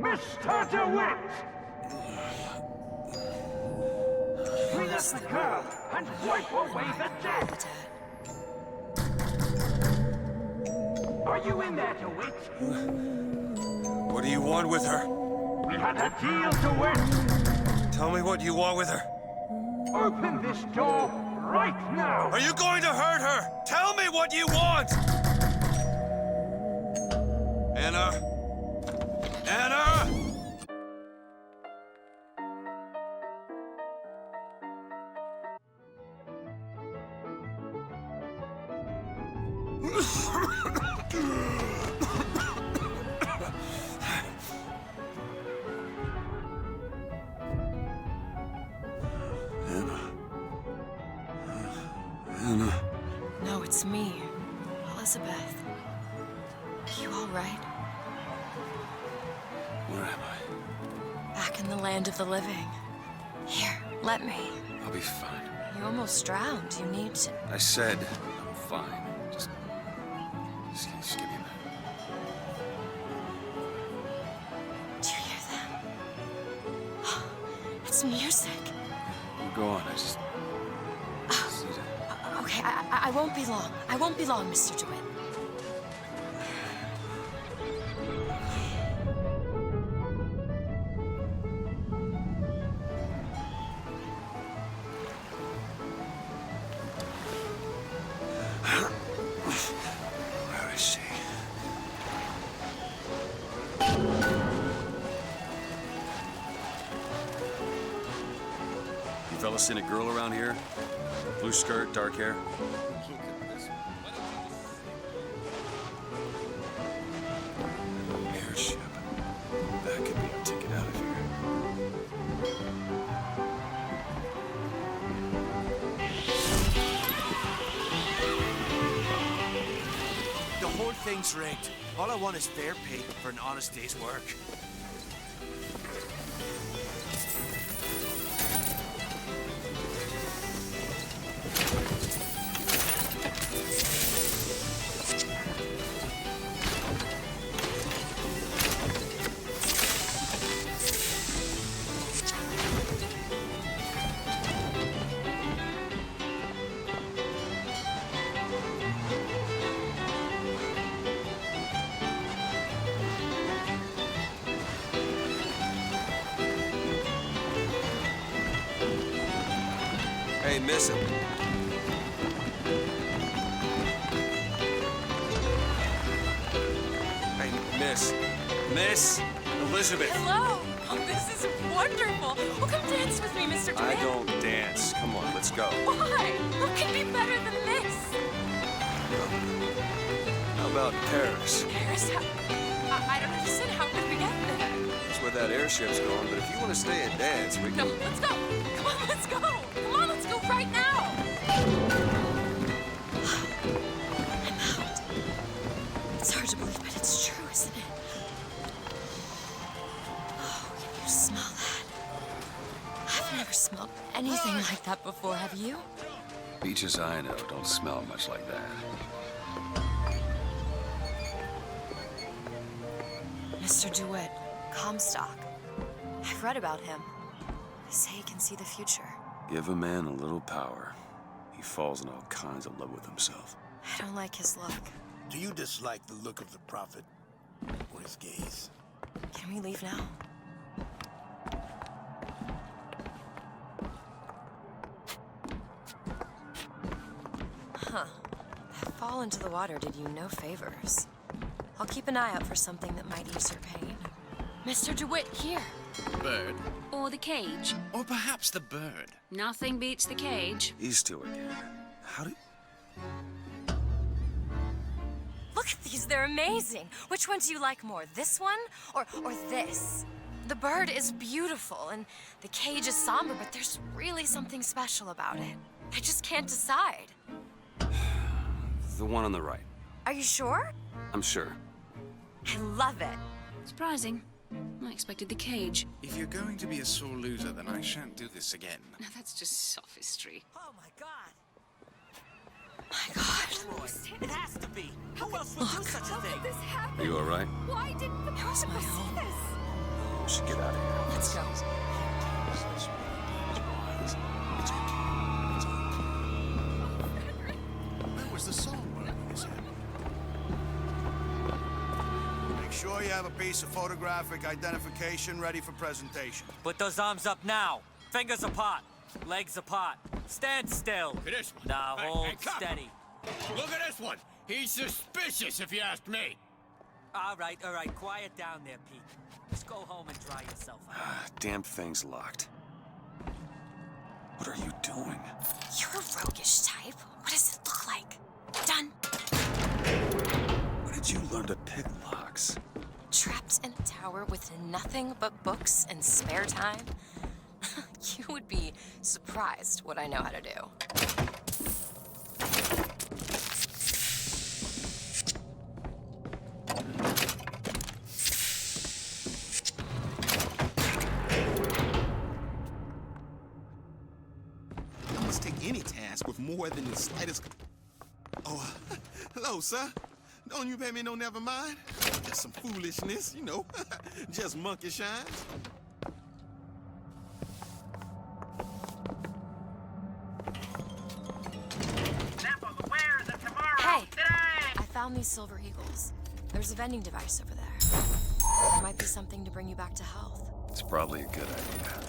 Mr. DeWitt! Clean up the girl and wipe away the debt! Are you in there, DeWitt? What do you want with her? We had a deal, DeWitt! Tell me what you want with her. Open this door right now! Are you going to hurt her? Tell me what you want! Anna? Anna? Anna. No, it's me, Elizabeth. Are you all right? Where am I? Back in the land of the living. Here, let me. I'll be fine. You almost drowned. You need to. I said I'm fine. Just give me a minute. Do you hear that? It's music. Go on, I just need to... Okay, I won't be long. I won't be long, Mr. DeWitt. Where is she? You fellas seen a girl around here? Blue skirt, dark hair? Airship. That could be our ticket out of here. The whole thing's rigged. All I want is fair pay for an honest day's work. Hey, miss him. Hey, miss. Miss Elizabeth. Hello. Oh, this is wonderful. Well, come dance with me, Mr. DeWitt. I don't dance. Come on, let's go. Why? What can be better than this? How about Paris? Paris? I don't understand. How could we get there? That's where that airship's going, but if you want to stay and dance, we can... No, let's go. Come on, let's go. Come on, let's go right now. I'm out. It's hard to believe, but it's true, isn't it? Oh, can you smell that? I've never smelled anything like that before, have you? Beaches I know don't smell much like that. Mr. DeWitt, Comstock. I've read about him. They say he can see the future. Give a man a little power. He falls in all kinds of love with himself. I don't like his look. Do you dislike the look of the prophet or his gaze? Can we leave now? Huh. That fall into the water did you no favors. I'll keep an eye out for something that might ease your pain. Mr. DeWitt, here. Bird. Or the cage. Or perhaps the bird. Nothing beats the cage. These two again. How do... Look at these, they're amazing. Which one do you like more, this one or this? The bird is beautiful and the cage is somber, but there's really something special about it. I just can't decide. The one on the right. Are you sure? I'm sure. I love it. Surprising. I expected the cage. If you're going to be a sore loser, then I shan't do this again. Now that's just sophistry. Oh my God! My God. It has to be. Who else would do such a thing? Are you all right? Why didn't the It was my home. We should get out of here. Let's go. Where was the songbird in his head? Make sure you have a piece of photographic identification ready for presentation. Put those arms up now. Fingers apart. Legs apart. Stand still. This one. Now hold cop. steady. Look at this one. He's suspicious, if you ask me. All right. Quiet down there, Pete. Just go home and dry yourself out. Damn thing's locked. What are you doing? You're a roguish type. What does it look like? Done. Where did you learn to pick locks? Trapped in a tower with nothing but books and spare time? You would be surprised what I know how to do. I must take any task with more than the slightest... Oh, hello, sir. Don't you pay me no never mind? Just some foolishness, you know. Just monkey shines. Hey, I found these silver eagles. There's a vending device over there. There might be something to bring you back to health. It's probably a good idea.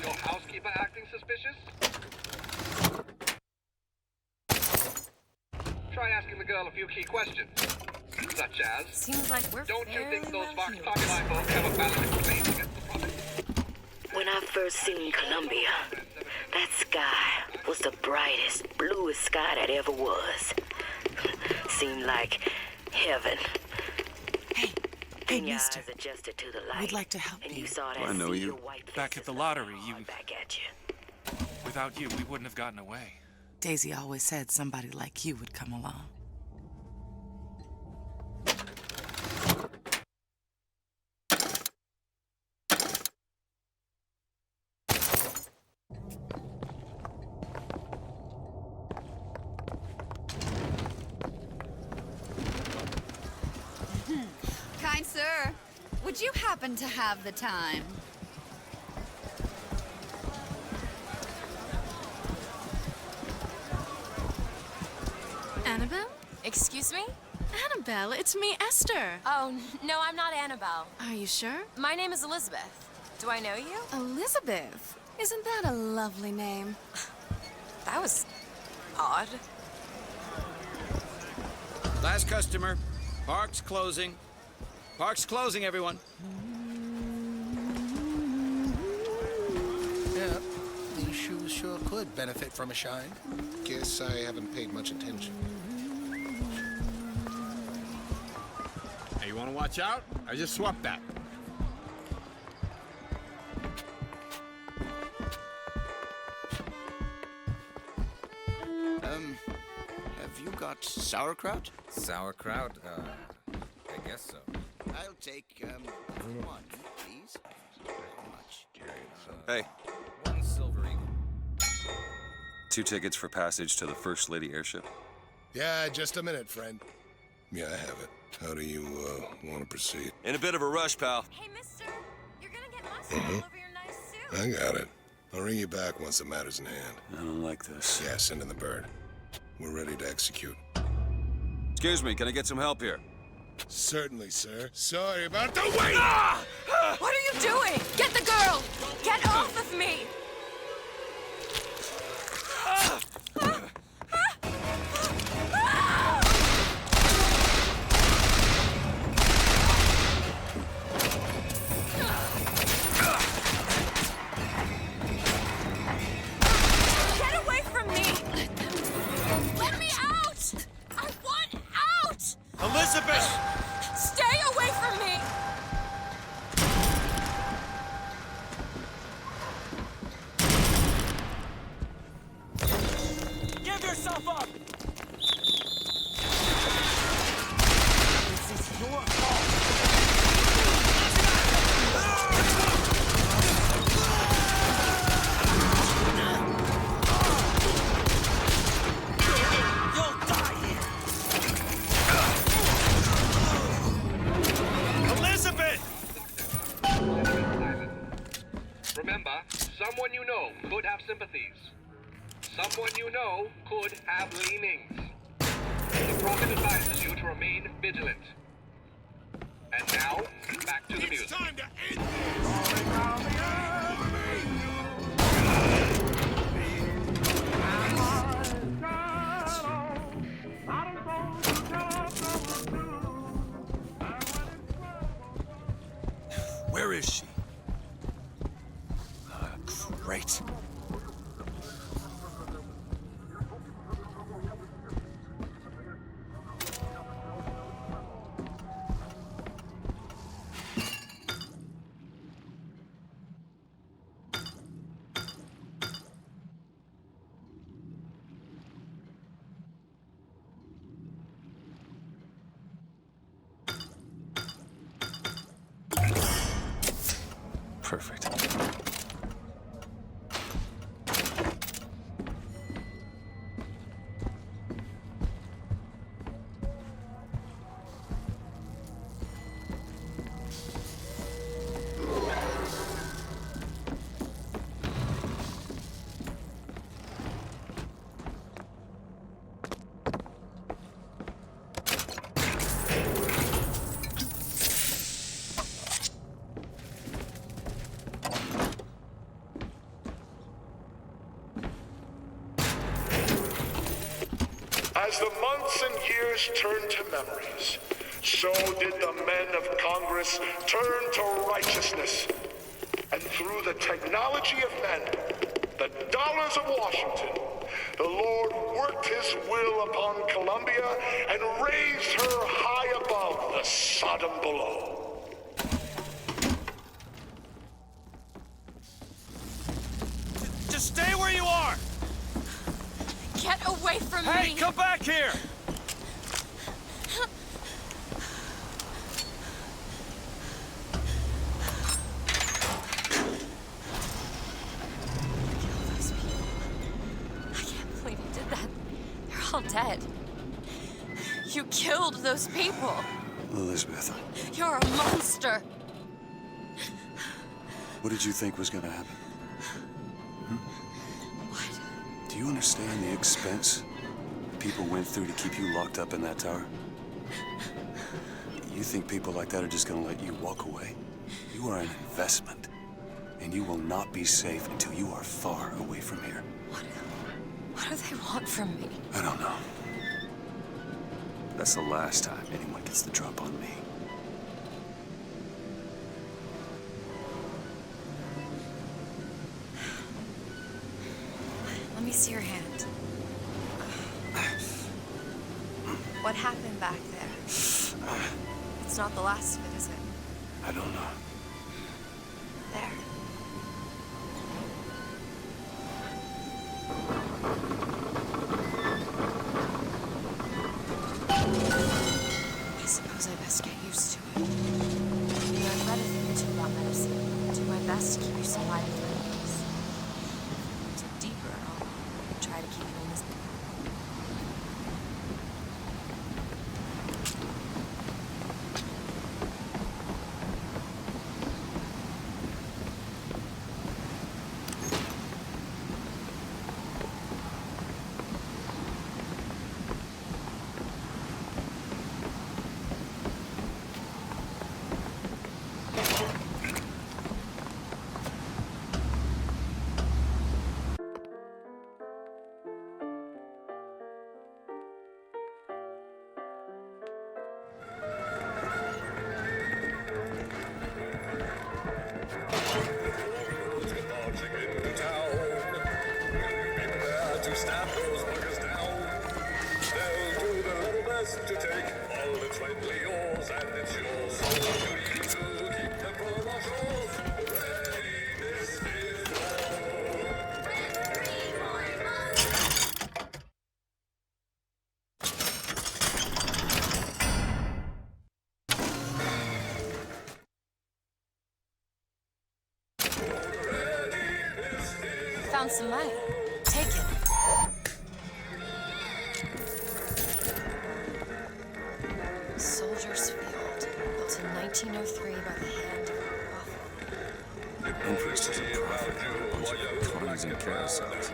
Your housekeeper acting suspicious? Try asking the girl a few key questions, such as... Seems like we're Don't you think fairly those well Vox heeled. Populi folk have a valid claim against the prophet? When I first seen Columbia, that sky was the brightest, bluest sky that ever was. Seemed like heaven. Hey, Then your mister. eyes adjusted to the light. We'd like to help and you. you saw that I know sea you. of white Back at the lottery, you... back at you. Without you, we wouldn't have gotten away. Daisy always said somebody like you would come along. Kind sir, would you happen to have the time? Annabelle? Excuse me? Annabelle, it's me, Esther. Oh, no, I'm not Annabelle. Are you sure? My name is Elizabeth. Do I know you? Elizabeth. Isn't that a lovely name? That was odd. Last customer. Park's closing. Park's closing, everyone. Yeah, these shoes sure could benefit from a shine. Guess I haven't paid much attention. Hey, you want to watch out? I just swapped that. Have you got sauerkraut? Sauerkraut? I guess so. I'll take, one, please. How much? Hey. 1 silver eagle. 2 tickets for passage to the First Lady airship. Yeah, just a minute, friend. Yeah, I have it. How do you, want to proceed? In a bit of a rush, pal. Hey, mister, you're gonna get mustard all over your nice suit. I got it. I'll ring you back once the matter's in hand. I don't like this. Yeah, send in the bird. We're ready to execute. Excuse me, can I get some help here? Certainly, sir. Sorry about the wait! What are you doing? Get the girl! Get off of me! Get away from me! Let me out! I want out! Elizabeth! Stay away from me! Give yourself up! This is your fault. You'll die here! Elizabeth! have sympathies. Someone you know could have leanings. The Prophet advises you to remain vigilant. And now, back to the music. It's time to end this! Where is she? Great. Perfect. As the months and years turned to memories, so did the men of Congress turn to righteousness. And through the technology of men, the dollars of Washington, the Lord worked his will upon Columbia and raised her high above the Sodom below. Just stay where you are! Get away from me! Hey, come back here! Kill those people. I can't believe you did that. They're all dead. You killed those people. Elizabeth, You're a monster. what did you think was gonna happen? What? Do you understand the expense people went through to keep you locked up in that tower? You think people like that are just gonna let you walk away? You are an investment, and you will not be safe until you are far away from here. What do they want from me? I don't know. That's the last time anyone gets the drop on me. Let me see your hand. What happened back there? It's not the last of it, is it? I don't know. There. I suppose I best get used to it. I've read a thing or two about medicine. Do my best to keep you supplied with remedies. If you dig deeper, I'll try to keep you in this. Snap those buggers down. They'll do their little best to take all that's rightly yours, and it's yours. So you need to keep them from our shores. Ready, this is war. Found some money. Take it. Soldiers Field, built in 1903 by the hand of a prophet. Your interest as a prophet, a bunch of economy cars and carousels.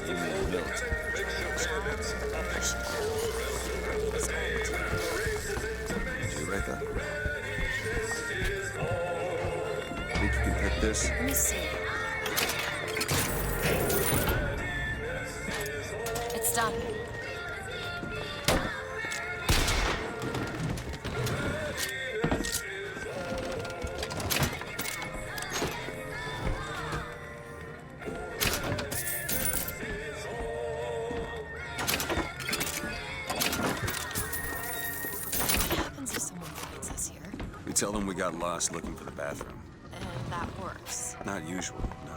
You mean military. Did you write that? Think you can hit this? Let me see. It's done. We tell them we got lost looking for the bathroom. And that works. Not usual, no.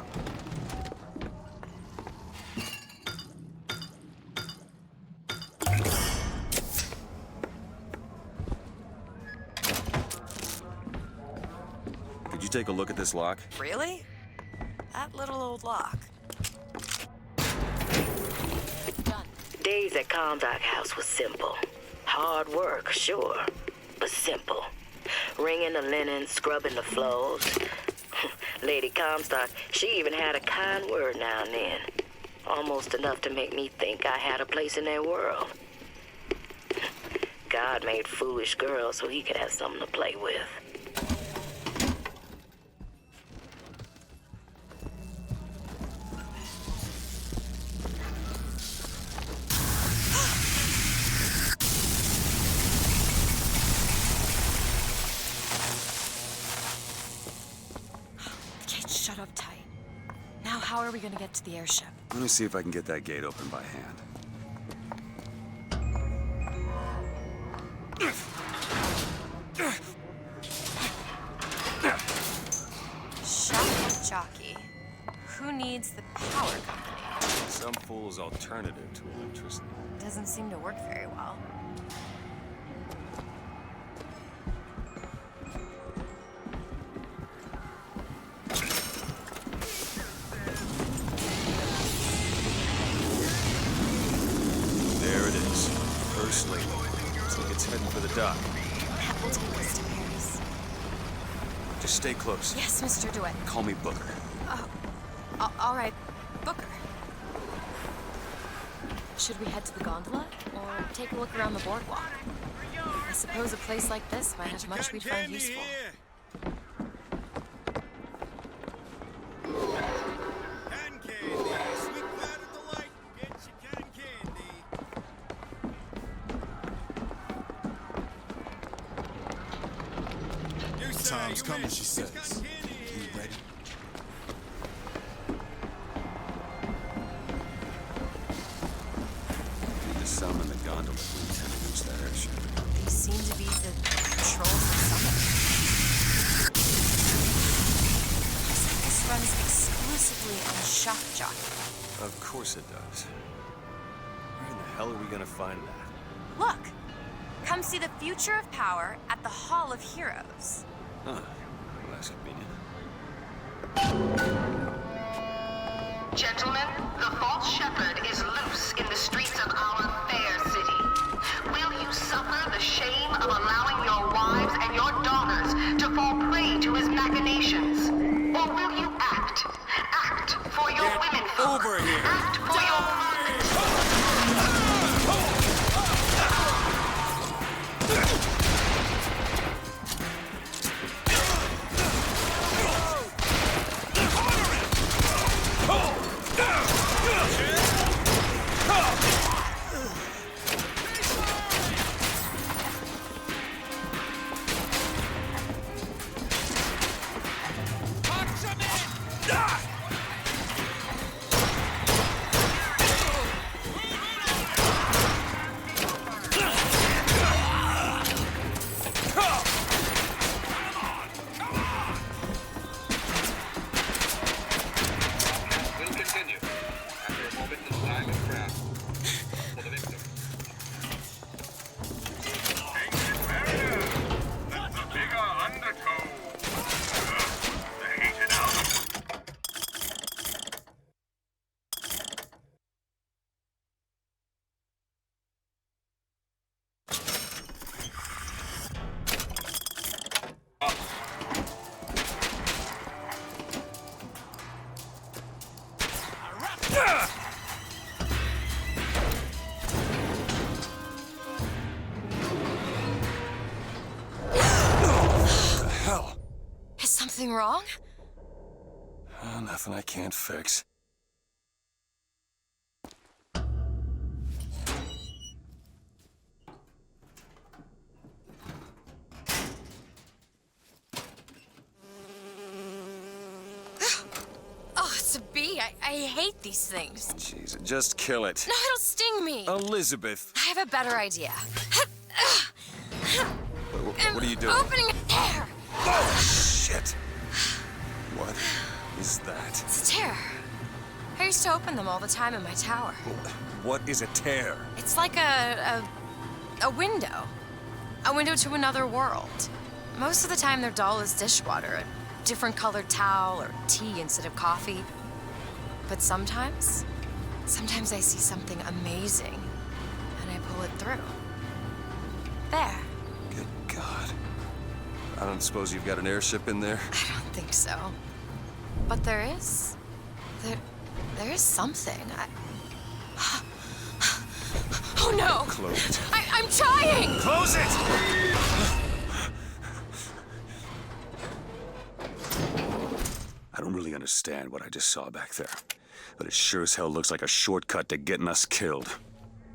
Could you take a look at this lock? Really? That little old lock. Days at Comstock House was simple. Hard work, sure, but simple. Wringing the linen, scrubbing the floors. Lady Comstock, she even had a kind word now and then. Almost enough to make me think I had a place in their world. God made foolish girls so he could have something to play with. Shut up tight. Now how are we gonna get to the airship? Let me see if I can get that gate open by hand. Shock jockey. Who needs the power company? Some fool's alternative to electricity. Doesn't seem to work very well. First lady. Looks like it's heading for the dock. That will take us to Paris. Just stay close. Yes, Mr. Dewitt. Call me Booker. All right, Booker. Should we head to the gondola or take a look around the boardwalk? I suppose a place like this might have much we'd find useful. Time's coming, she says. You ready? Need to summon the gondola if we intend to reach that airship. These seem to be the controls of summon. Looks like this runs exclusively on shock jockey. Of course it does. Where in the hell are we gonna find that? Look! Come see the future of power at the Hall of Heroes. Huh. Well, that's convenient. Gentlemen, the false shepherd is loose in the streets of our fair city. Will you suffer the shame of allowing your wives and your daughters to fall prey to his machinations? Or will you act? Act for your women folk. Over here! Act for your Hell? Is something wrong? Nothing I can't fix. Oh, it's a bee. I hate these things. Jeez, just kill it. No, it'll sting me. Elizabeth. I have a better idea. What are you doing? Opening a tear. Oh, shit. What is that? It's a tear. I used to open them all the time in my tower. What is a tear? It's like a window. A window to another world. Most of the time they're dull as dishwater, a different colored towel or tea instead of coffee. But sometimes I see something amazing and I pull it through. There. Good God. I don't suppose you've got an airship in there? I don't think so. But there is. There is something. Oh no! Close it. I'm trying! Close it! I don't really understand what I just saw back there, but it sure as hell looks like a shortcut to getting us killed.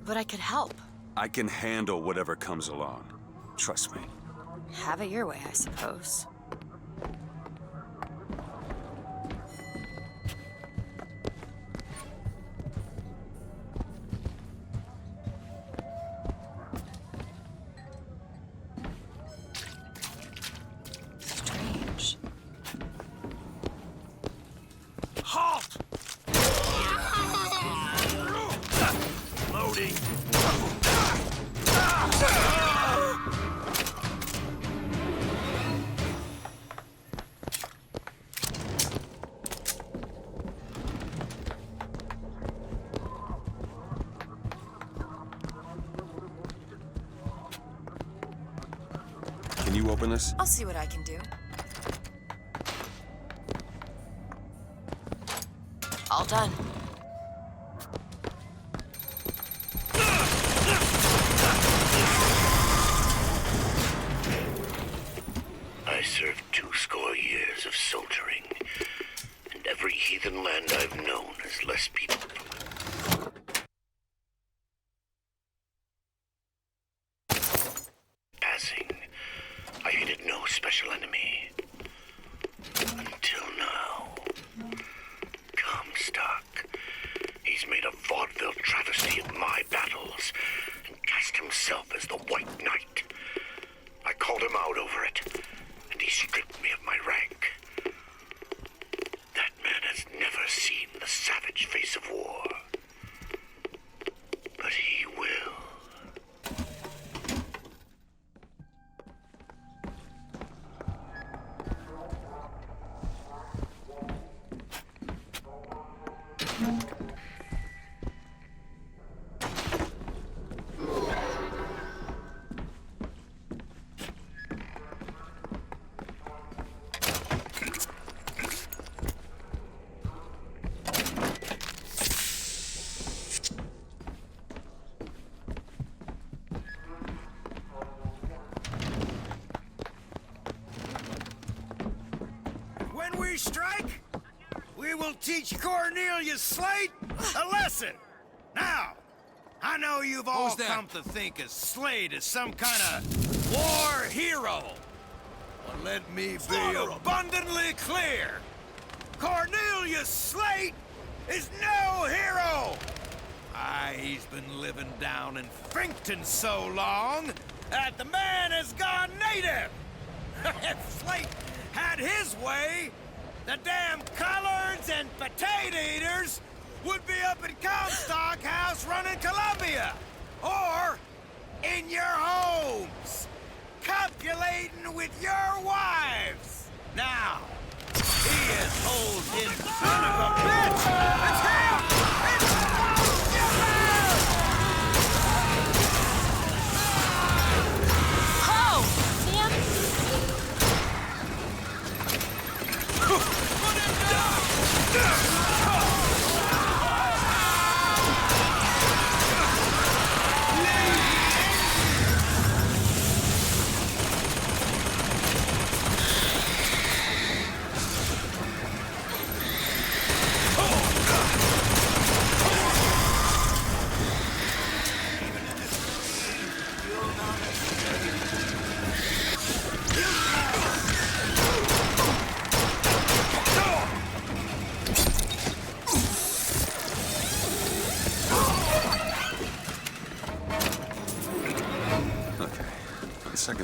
But I could help. I can handle whatever comes along. Trust me. Have it your way, I suppose. Strange. Halt! Loading. Can you open this? I'll see what I can do. All done. I served 20 years of soldiering, and every heathen land I've known has less people from it. Passing, I hated no special enemy. Until now. Comstock. He's made a vaudeville travesty of my battles and cast himself as the White Knight. I called him out over it, and he stripped me of my rank. That man has never seen the savage face of war. But he will. When we strike, we will teach Cornelius Slate a lesson. Now, I know you've all come to think of Slate as some kind of war hero. But let me be abundantly clear. Cornelius Slate is no hero. He's been living down in Frankton so long that the man has gone native. If Slate had his way, the damn collards and potato eaters would be up at Comstock House running Columbia. Or in your homes, copulating with your wives. Now, he is old his son of a bitch. It's him! It's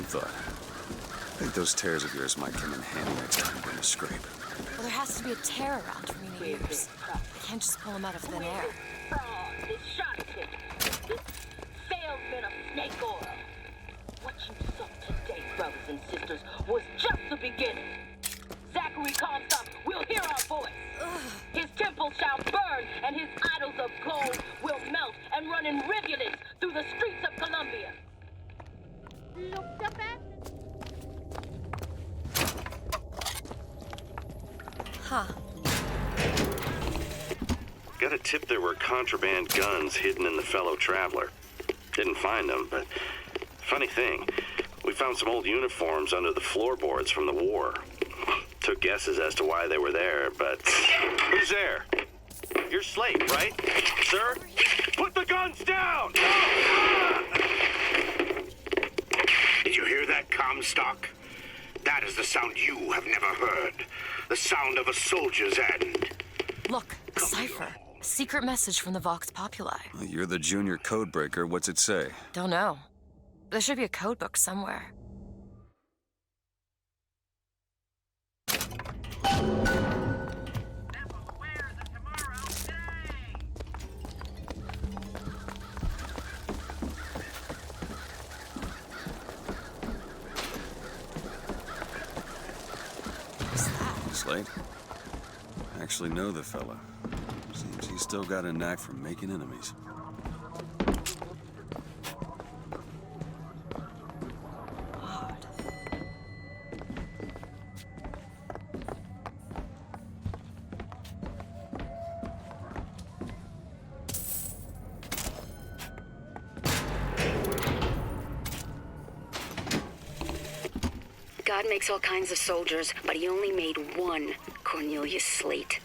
thought. I think those tears of yours might come in handy next time you're in a scrape. Well, there has to be a tear around for me to use. I can't just pull them out of thin air. This shot tip. This salesman of snake oil. What you saw today, brothers and sisters, was just the beginning. Zachary Comstock will hear our voice. His temple shall burn, and his idols of gold will melt and run in rivulets through the streets of Columbia. Look up at. Huh. Got a tip there were contraband guns hidden in the fellow traveler. Didn't find them, but funny thing, we found some old uniforms under the floorboards from the war. Took guesses as to why they were there, but who's there? You're Slate, right? Sir? Put the guns down! Did you hear that, Comstock? That is the sound you have never heard. The sound of a soldier's end. Look, a cipher. A secret message from the Vox Populi. Well, you're the junior codebreaker. What's it say? Don't know. There should be a code book somewhere. Slate? I actually know the fella. Seems he's still got a knack for making enemies. God makes all kinds of soldiers, but he only made one Cornelius Slate.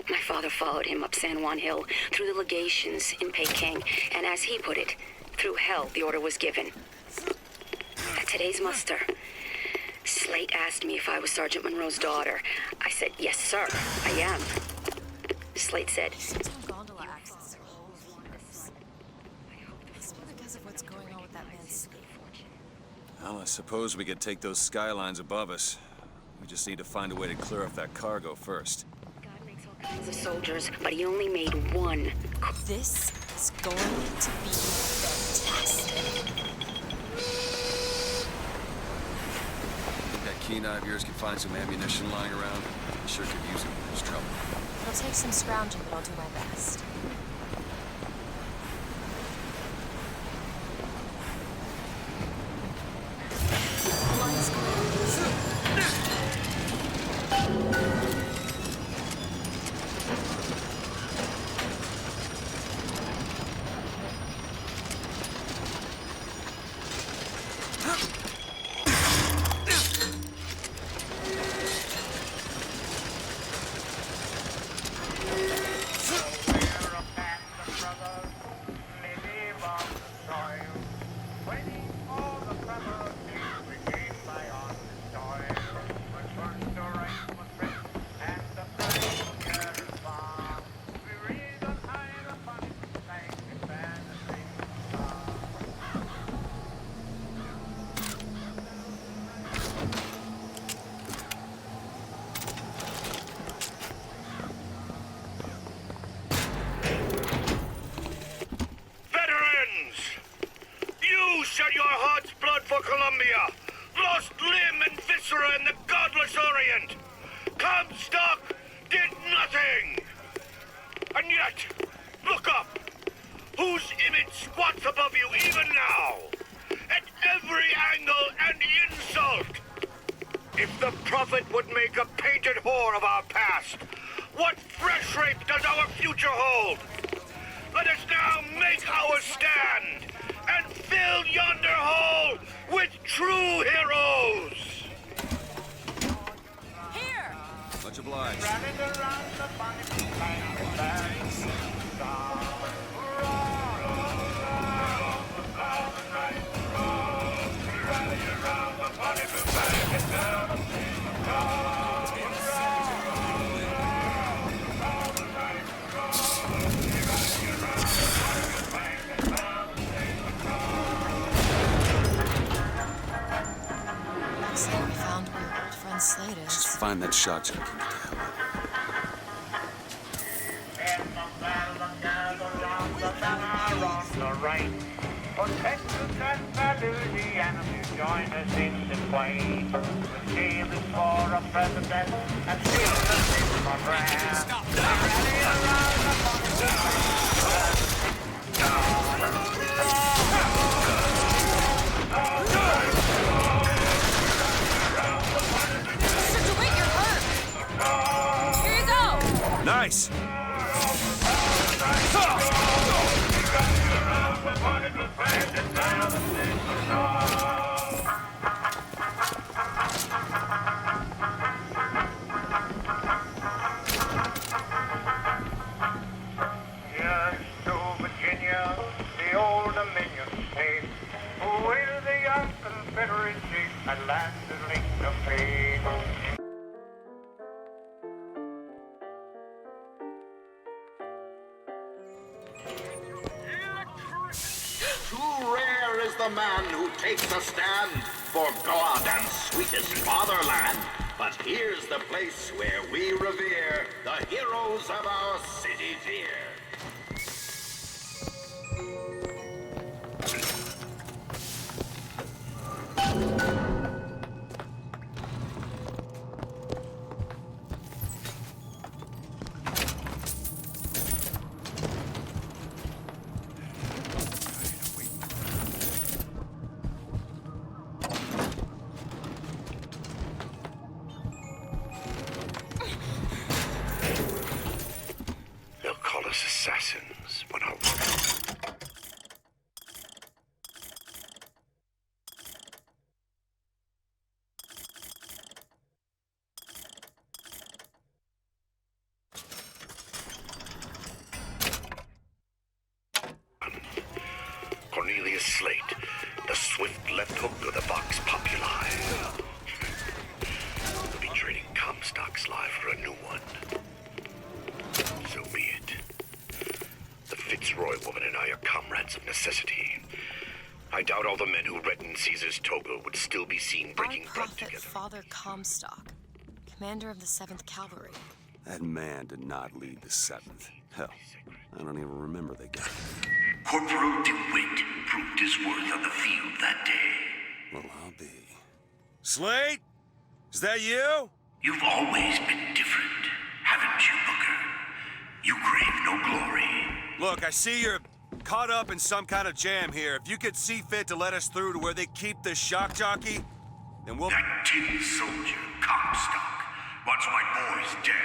My father followed him up San Juan Hill, through the legations in Peking, and as he put it, through hell the order was given. At today's muster, Slate asked me if I was Sergeant Monroe's daughter. I said, yes, sir, I am. Slate said, Gondola access to the whole of Phoenix. Must be because of what's going on with that man's sleep. Well, I suppose we could take those skylines above us. We just need to find a way to clear off that cargo first. kinds of soldiers, but he only made one. This is going to be fantastic. That keen eye of yours can find some ammunition lying around. I sure could use it when there's trouble. It'll take some scrounging, but I'll do my best. Shed your heart's blood for Columbia, lost limb and viscera in the godless Orient. Comstock did nothing. And yet, look up. Whose image squats above you even now? At every angle and insult. If the prophet would make a painted whore of our past, what fresh rape does our future hold? Let us now make our stand and fill yonder hole with true heroes! Here! Much obliged. find that shock jockey. What the hell? For Texas and Louisiana to join us in the play. The team is for a president and Stevens is for Brown. Stop! Rally around the Mr. DeWitt, you're hurt. Here you go. Nice! Here's to Virginia, the old Dominion state, with the young Confederacy at last has linked of fate. Too rare is the man who takes a stand for God and sweetest fatherland. But here's the place where we revere the heroes of our city dear. They'll call us assassins, but I'll Cornelius Slate, the swift left hook of the Vox Populi. We'll be trading Comstock's life for a new one. So be it. The Fitzroy woman and I are comrades of necessity. I doubt all the men who reddened Caesar's toga would still be seen breaking Our bread prophet, together. Father Comstock, commander of the 7th Cavalry. That man did not lead the 7th. Hell, I don't even remember the guy. Corporal DeWitt proved his worth on the field that day. Well, I'll be. Slate? Is that you? You've always been different, haven't you, Booker? You crave no glory. Look, I see you're caught up in some kind of jam here. If you could see fit to let us through to where they keep the shock jockey, then we'll... That tin soldier, Comstock, once my boy's dead.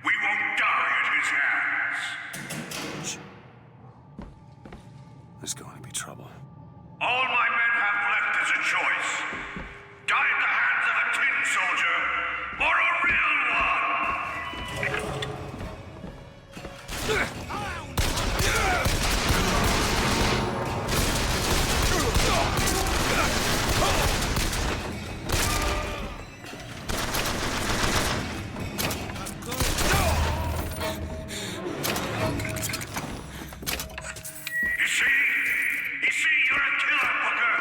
We won't die at his hands. There's going to be trouble. All my men have left is a choice. Die at the hands of a tin soldier, or a real one! You see, you're a killer, Booker.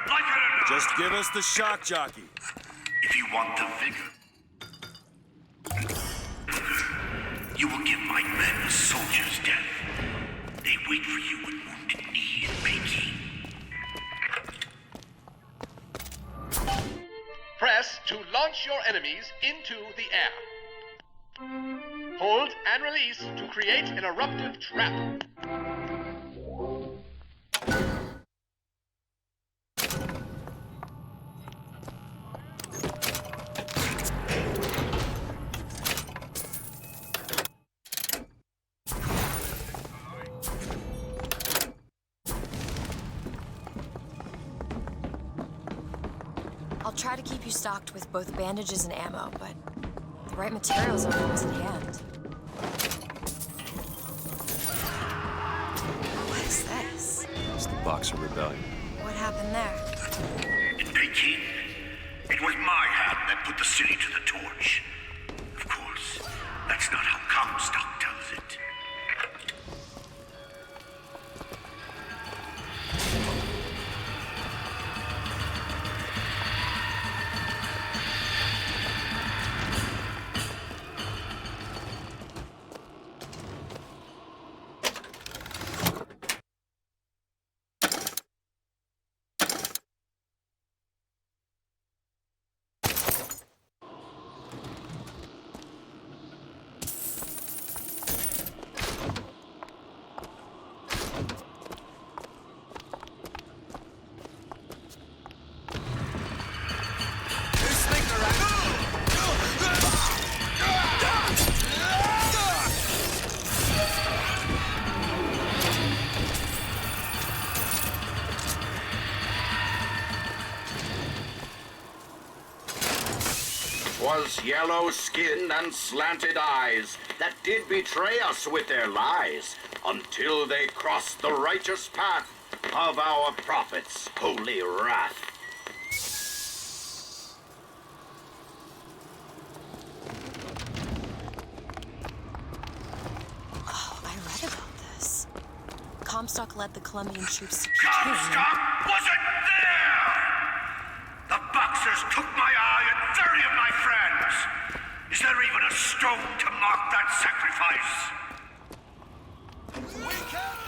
Like it or not. Just give us the shock jockey. If you want the vigor, you will give my men a soldier's death. They wait for you with wounded knee in Peking. Press to launch your enemies into the air. Hold and release to create an eruptive trap. I'll try to keep you stocked with both bandages and ammo, but the right materials aren't always in hand. What is this? It's the Boxer Rebellion. What happened there? In Peking, it was my hand that put the city to the torch. Of course, that's not how Comstock tells it. This yellow skin and slanted eyes that did betray us with their lies until they crossed the righteous path of our prophet's holy wrath. Oh, I read about this. Comstock led the Colombian troops to Comstock wasn't there! The Boxers took my eye and 30 of my friends! Is there even a stone to mark that sacrifice? We can't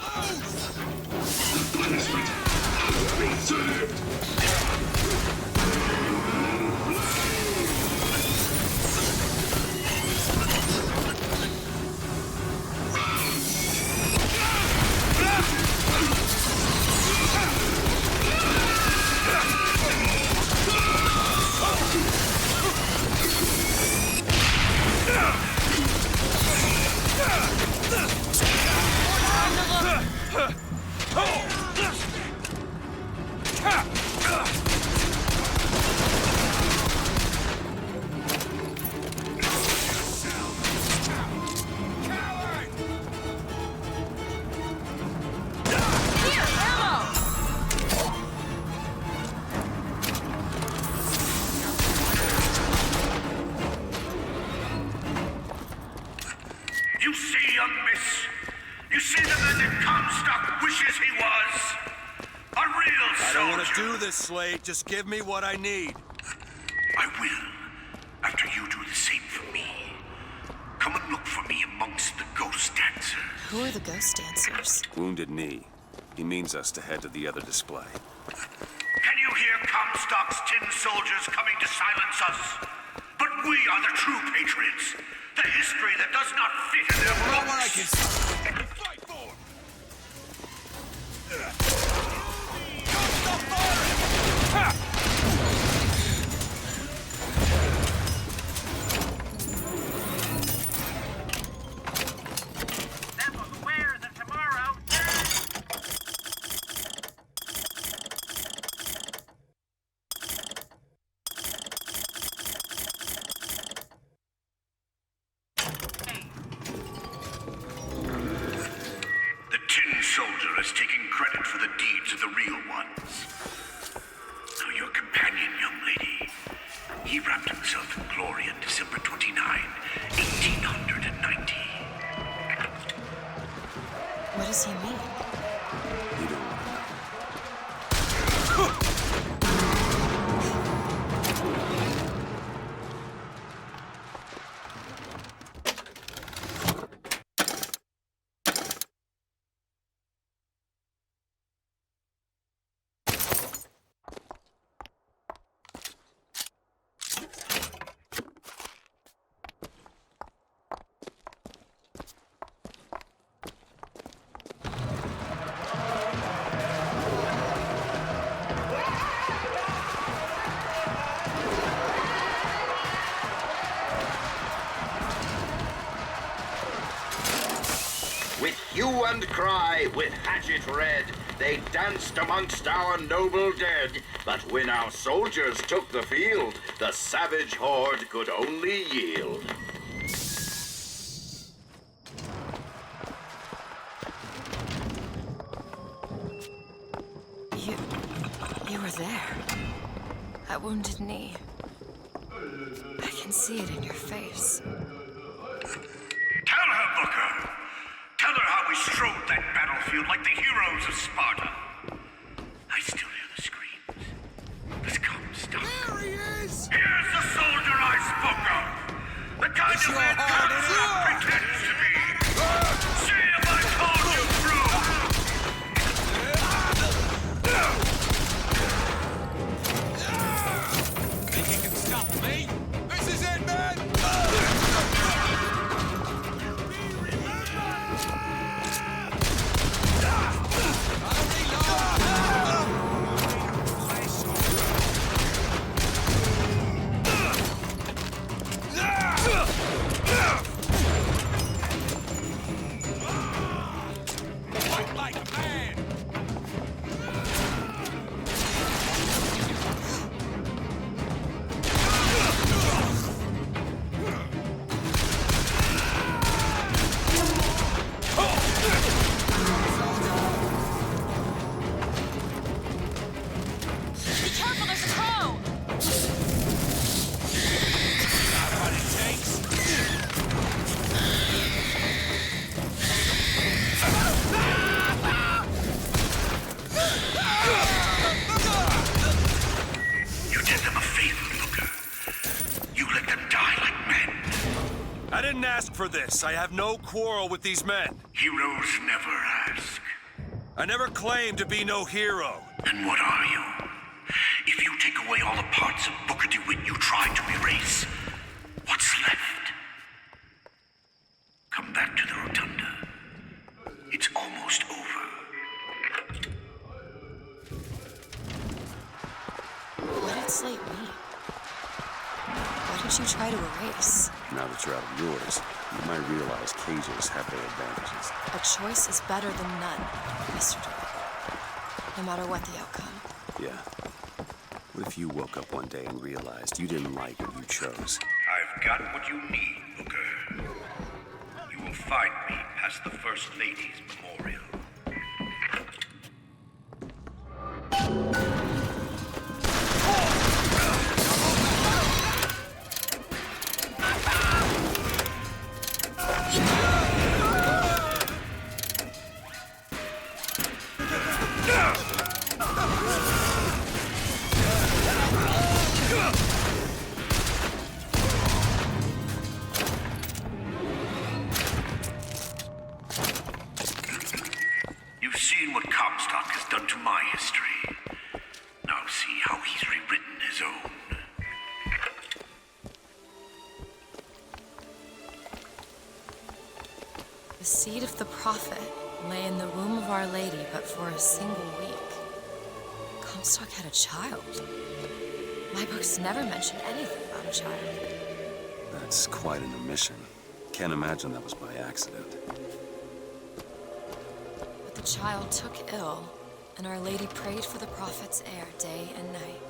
You see, young miss? You see the man that Comstock wishes he was? A real soldier! I don't want to do this, Slade. Just give me what I need. I will, after you do the same for me. Come and look for me amongst the ghost dancers. Who are the ghost dancers? Wounded Knee. He means us to head to the other display. Can you hear Comstock's tin soldiers coming to silence us? But we are the true patriots. The history that does not fit in their books. fight for! That was the wares of tomorrow. The tin soldier is taking credit for the deeds of the real ones. Now your companion, young lady, he wrapped himself in glory on December 29, 1890. What does he mean? You don't want to know. With hue and cry, with hatchet red, they danced amongst our noble dead. But when our soldiers took the field, the savage horde could only yield. You were there. At Wounded Knee. I can see it in your face. Tell her, Booker. Tell her how we strode that battlefield like the heroes of Sparta. I still hear the screams. This Comstock. There he is! Here's the soldier I spoke of. The kind of man Comstock pretends to be. See if I told you through. Think you can stop me? This is it, man! ask for this. I have no quarrel with these men. Heroes never ask. I never claimed to be no hero. Then what are you? If you take away all the parts of Booker Dewitt you tried to erase, what's left? Come back to the Rotunda. It's almost over. What did Slate mean? What did you try to erase? Now that you're out of yours, you might realize cages have their advantages. A choice is better than none, Mr. Dewitt. No matter what the outcome. Yeah. What if you woke up one day and realized you didn't like what you chose? I've got what you need, Booker. You will find me past the First Lady's memorial. You've seen what Comstock has done to my history. Now see how he's rewritten his own. The seed of the prophet lay in the womb of Our Lady, but for a single week. Comstock had a child. My books never mention anything about a child. That's quite an omission. Can't imagine that was by accident. But the child took ill, and Our Lady prayed for the prophet's heir day and night.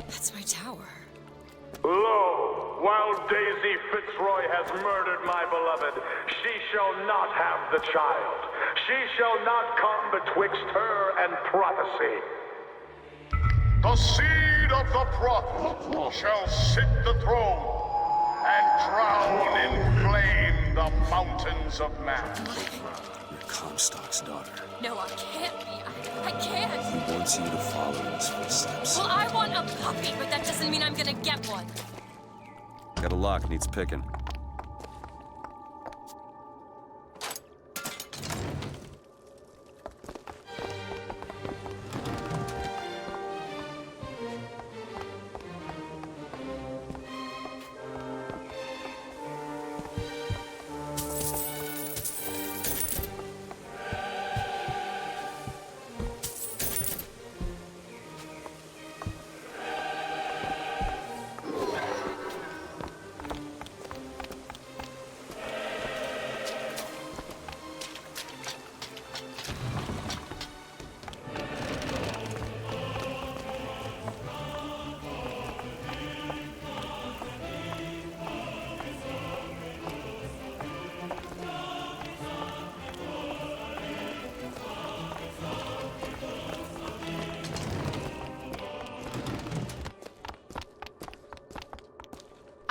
That's my tower. Lo, while Daisy Fitzroy has murdered my beloved, she shall not have the child. She shall not come betwixt her and prophecy. The seed of the prophet shall sit the throne and drown in flame the mountains of man. You're Comstock's daughter. No, I can't be. I can't. He wants you to follow in his footsteps. Well, I want a puppy, but that doesn't mean I'm gonna get one. Got a lock, needs picking.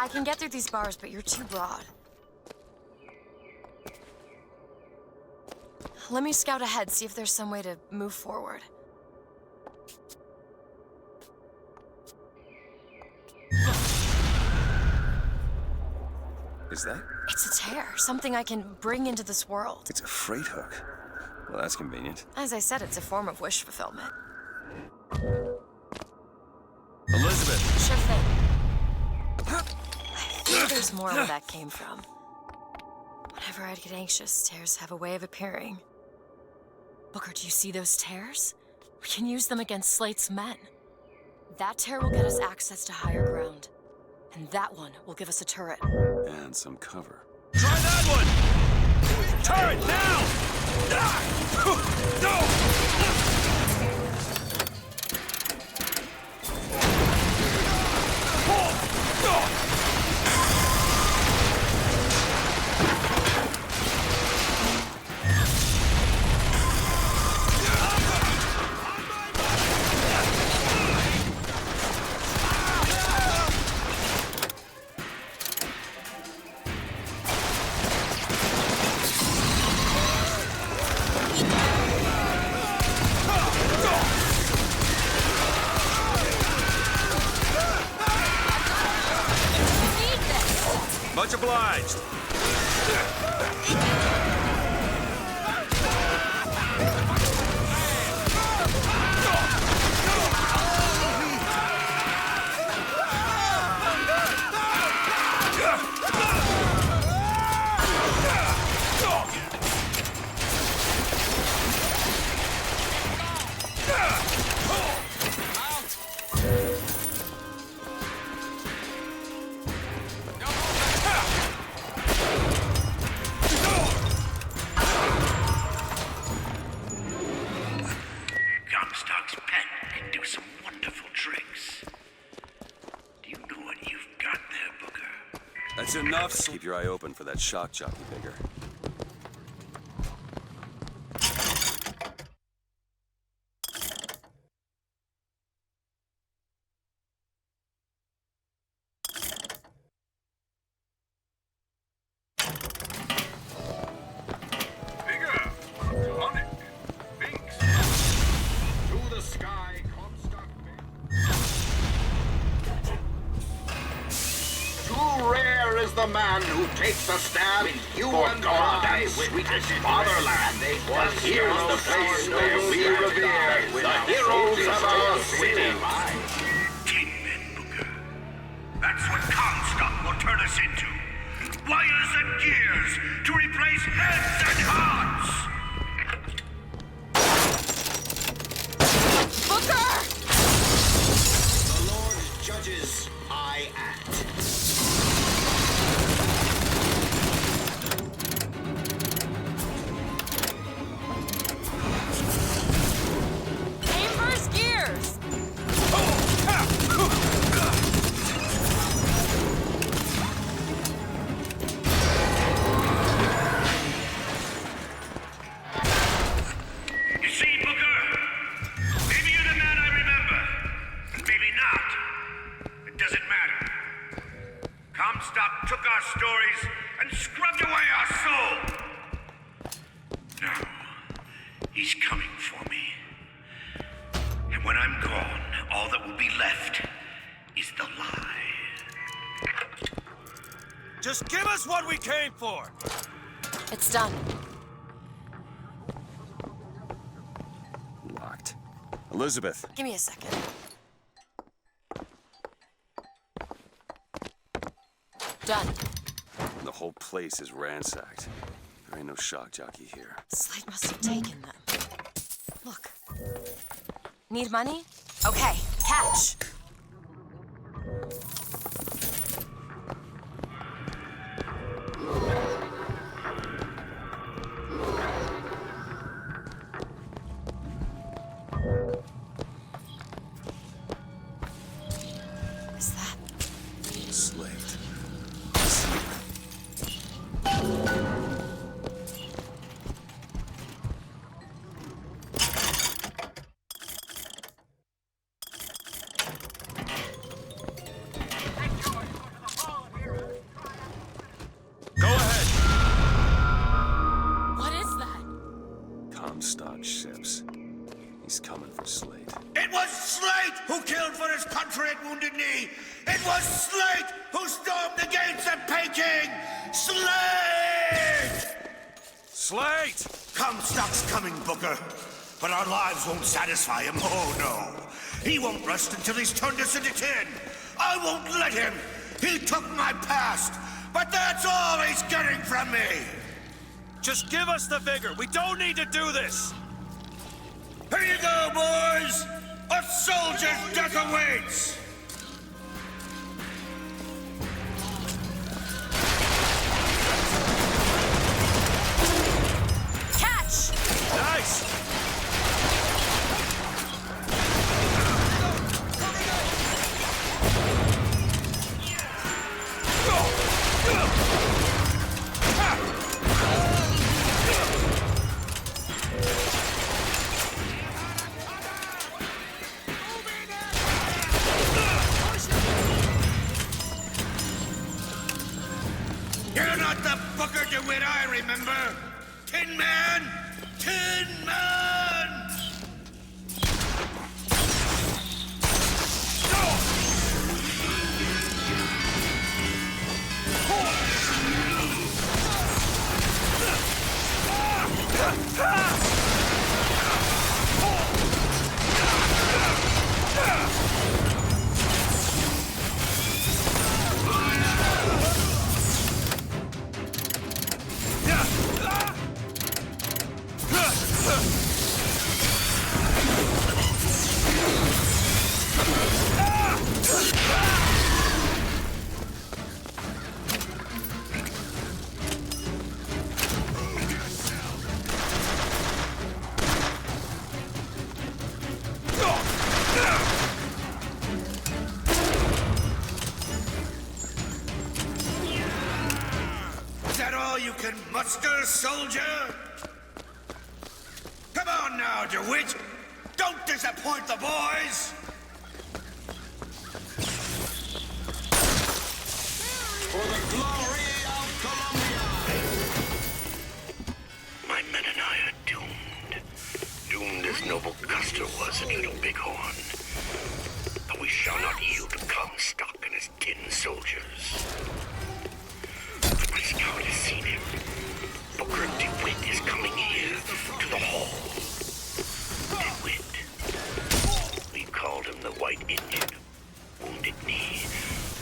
I can get through these bars, but you're too broad. Let me scout ahead, see if there's some way to move forward. Is that? It's a tear, something I can bring into this world. It's a freight hook. Well, that's convenient. As I said, it's a form of wish fulfillment. Elizabeth! Sure thing. I think there's more where that came from. Whenever I'd get anxious, tears have a way of appearing. Booker, do you see those tears? We can use them against Slate's men. That tear will get us access to higher ground. And that one will give us a turret. And some cover. Try that one! Turret now! obliged. Comstock's pen can do some wonderful tricks. Do you know what you've got there, Booker? That's enough. Keep your eye open for that shock jockey, Bigger. To the sky, Comstock. Too rare is the man who takes a stand for God and sweetest fatherland. But here's the place where we revere the heroes of our city. 10 men, Booker. That's what Comstock will turn us into. Wires and gears to replace heads and hearts. Booker! The Lord judges, I act. Aim first gears! You see, Booker? Maybe you're the man I remember. And maybe not. It doesn't matter. Comstock took our stories and scrubbed away our soul. Now, he's coming for me. And when I'm gone, all that will be left is the lie. Just give us what we came for! It's done. Locked. Elizabeth. Give me a second. Done. The whole place is ransacked. There ain't no shock jockey here. Slade must have taken them. Look. Need money? Okay, catch. Is that? Slade. Go ahead! What is that? Comstock ships. He's coming for Slade. It was Slate who killed for his country at Wounded Knee! It was Slate who stormed the gates of Peking! Slate! Slate! Comstock's coming, Booker. But our lives won't satisfy him, oh no. He won't rest until he's turned us into tin. I won't let him. He took my past, but that's all he's getting from me. Just give us the vigor. We don't need to do this. Here you go, boys. A soldier's death awaits. Catch! Nice! You're not the Booker DeWitt I remember. Tin Man! Tin Man! and muscle, soldier? Come on now, DeWitt! Don't disappoint the boys! For the glory of Columbia! My men and I are doomed. Doomed as noble Custer was at Little Bighorn. But we shall not yield to Comstock and his 10 soldiers. But my scout has seen him. Booker Dewitt is coming here to the hall. DeWitt. We called him the White Indian. Wounded Knee.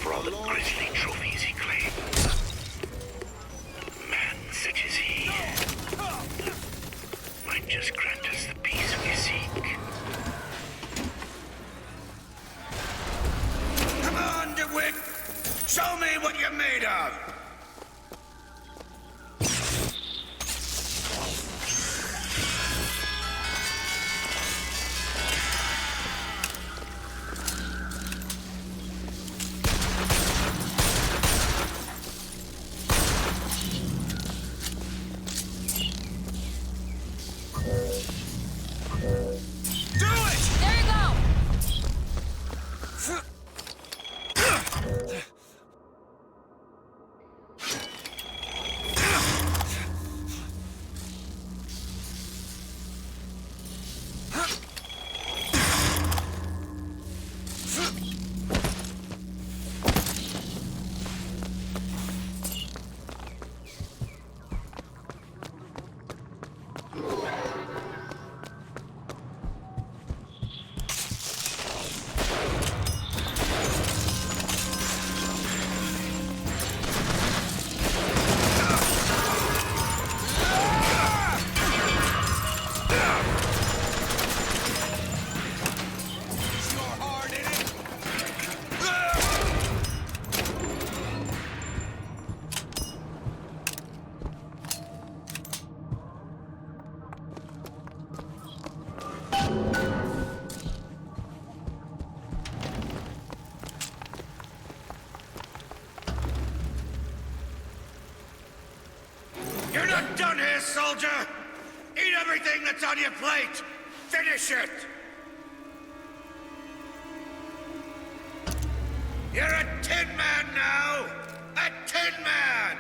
For all the grisly trophies he claimed. A man such as he might just grant us the peace we seek. Come on, DeWitt! Show me what you're made of! You're not done here, soldier! Eat everything that's on your plate! Finish it! You're a tin man now! A tin man!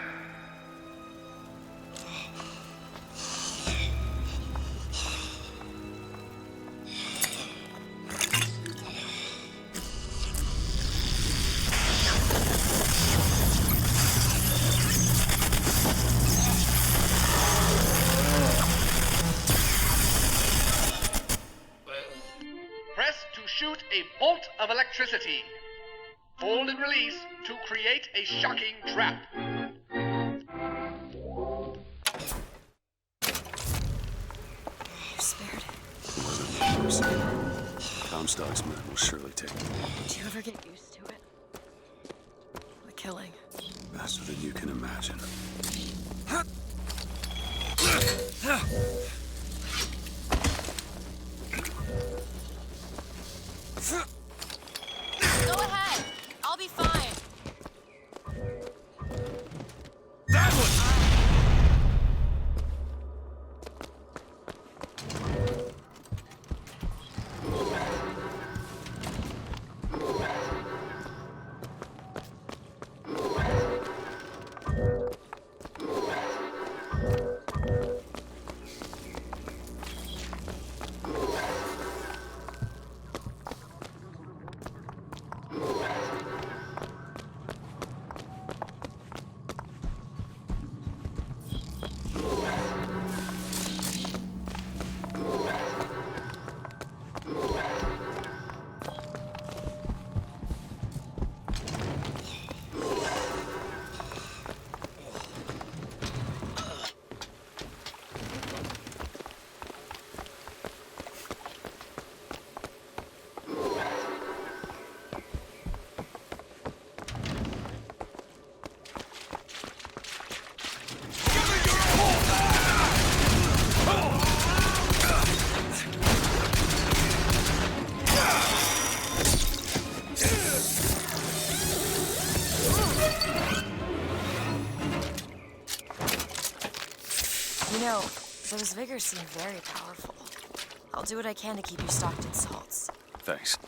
Press to shoot a bolt of electricity. Hold and release to create a shocking trap. You spared it. Comstock's men will surely take it. Did you ever get used to it? The killing. Faster than you can imagine. Go ahead. I'll be fine. That was... vigors seem very powerful. I'll do what I can to keep you stocked in salts. Thanks.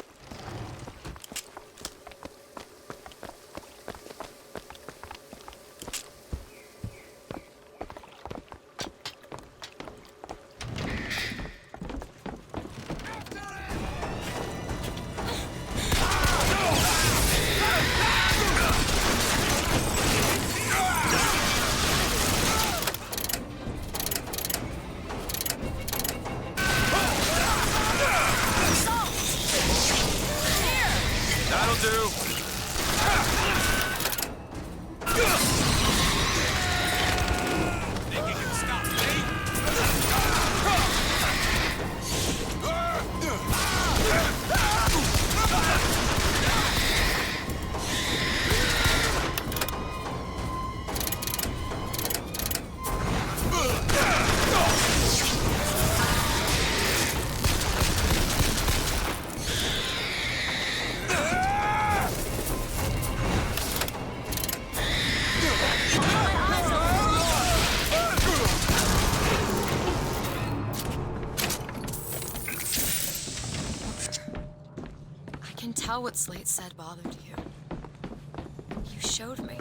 What Slate said bothered you. You showed me.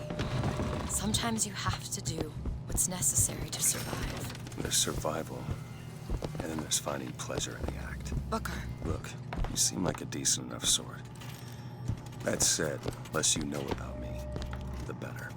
Sometimes you have to do what's necessary to survive. There's survival, and then there's finding pleasure in the act. Booker. Look, you seem like a decent enough sort. That said, the less you know about me, the better.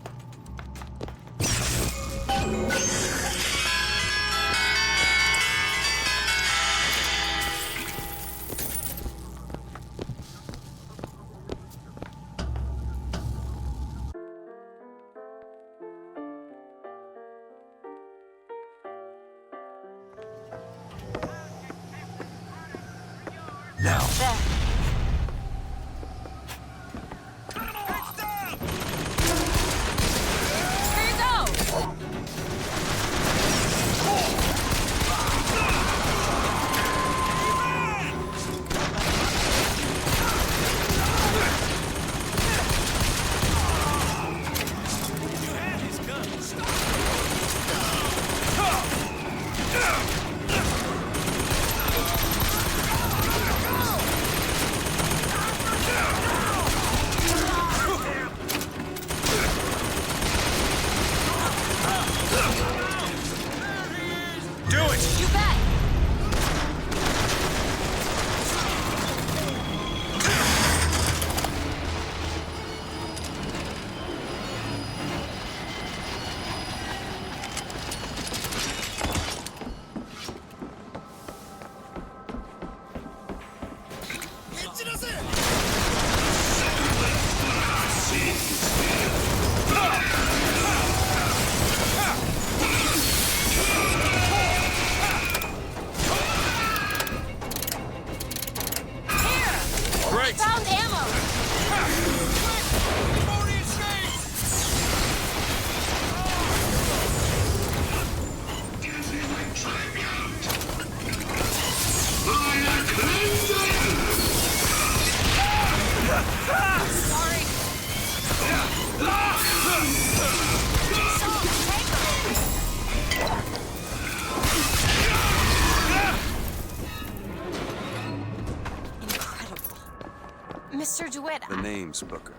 Mr. Dewitt, The name's Booker.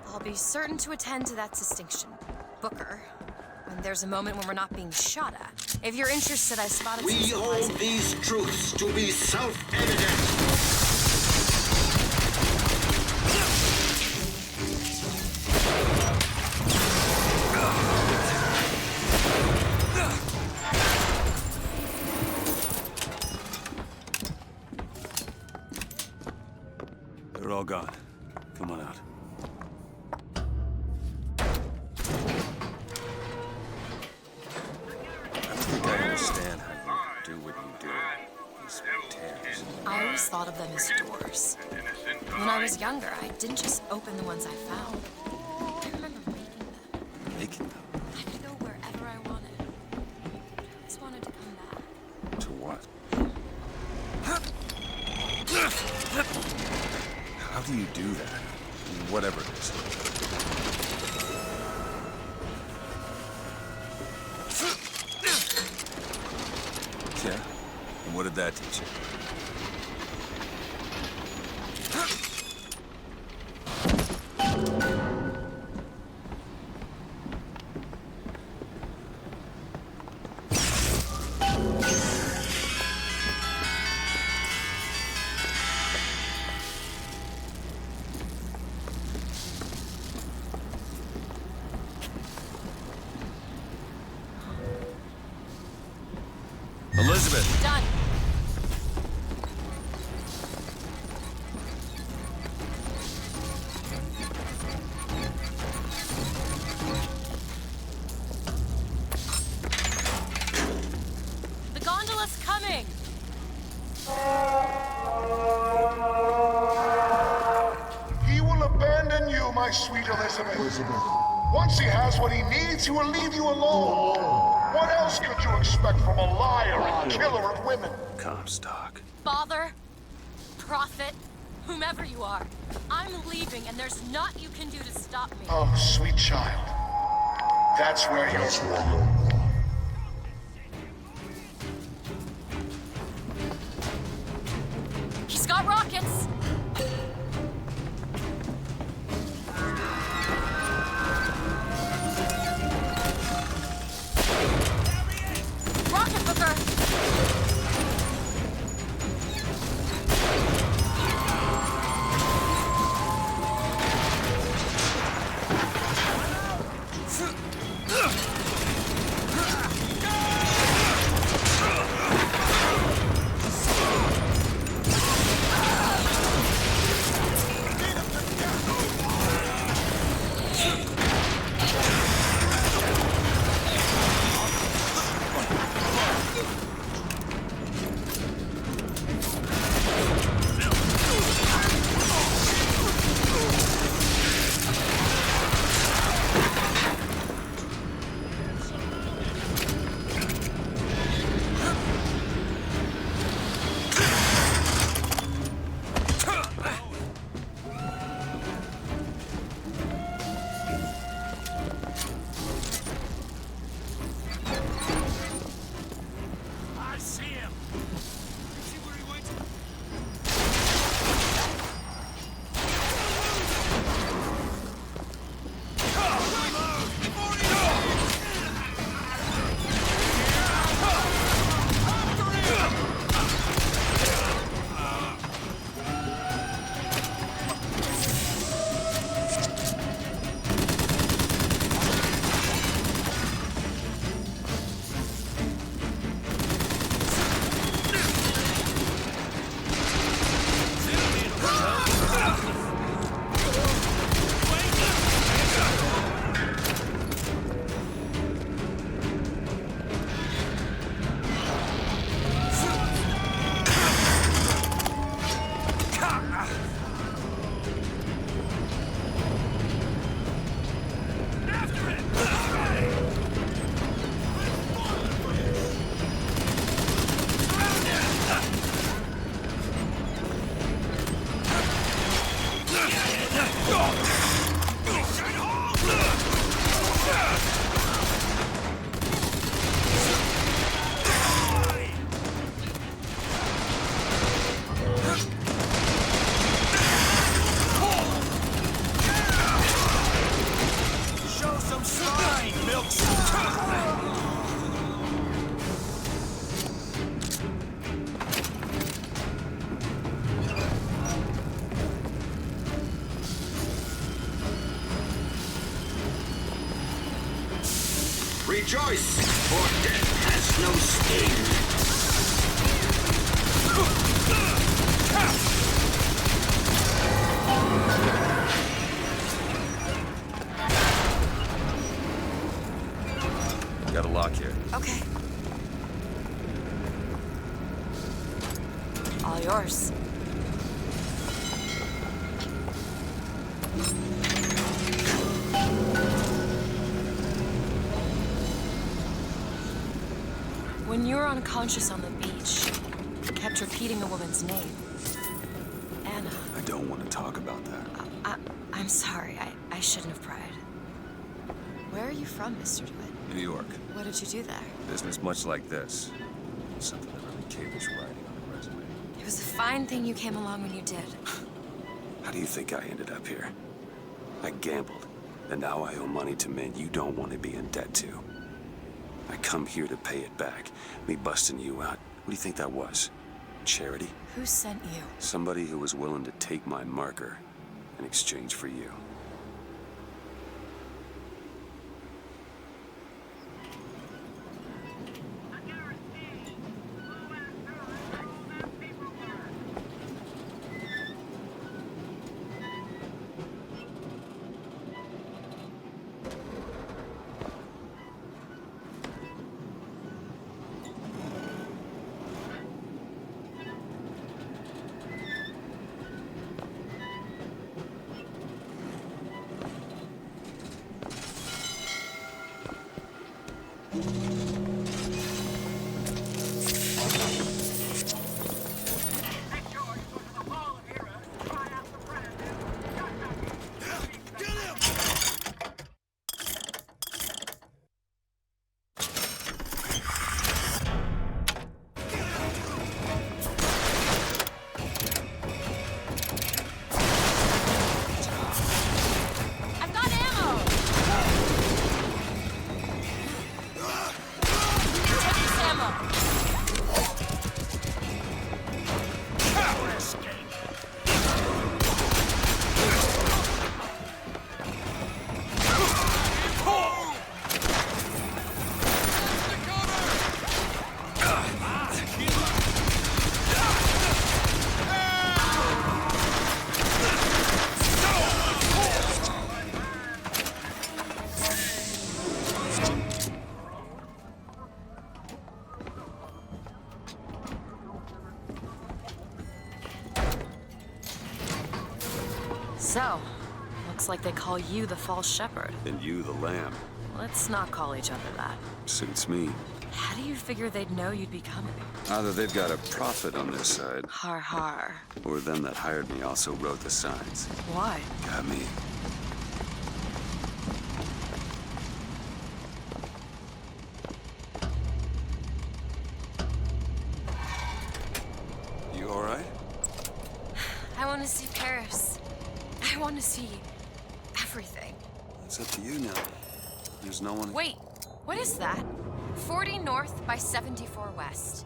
I'll be certain to attend to that distinction. Booker. When there's a moment when we're not being shot at. If you're interested, I spotted We some hold supplies. these truths to be self-evident. They're all gone. Come on out. I don't think I understand how you do what you do. These tears. I always thought of them as doors. When I was younger, I didn't just open the ones I found. I remember making them. Making them? I could go wherever I wanted. I always wanted to come back. To what? How do you do that? Whatever it is. what did that teach you? Elizabeth! Done. The gondola's coming! He will abandon you, my sweet Elizabeth. Once he has what he needs, he will leave you alone. What else could you expect from a liar and killer of women? Comstock. Father, prophet, whomever you are, I'm leaving and there's naught you can do to stop me. Oh, sweet child. That's where you're. He's got rockets! Rocket Booker! Rejoice, for death has no sting. Got a lock here. Okay. All yours. When you were unconscious on the beach, you kept repeating a woman's name. Anna. I don't want to talk about that. I'm sorry. I shouldn't have pried. Where are you from, Mr. Dewitt? New York. What did you do there? Business much like this. Something that really Kayla's writing on a resume. It was a fine thing you came along when you did. How do you think I ended up here? I gambled, and now I owe money to men you don't want to be in debt to. I come here to pay it back. Me busting you out. What do you think that was? Charity? Who sent you? Somebody who was willing to take my marker in exchange for you. So, looks like they call you the false shepherd. And you the lamb. Let's not call each other that. Suits me. How do you figure they'd know you'd be coming? Either they've got a prophet on their side, Har har. or them that hired me also wrote the signs. Why? Got me. You all right? I want to see Paris. I want to see everything. It's up to you now. There's no one... Wait, what is that? 40 north by 74 west.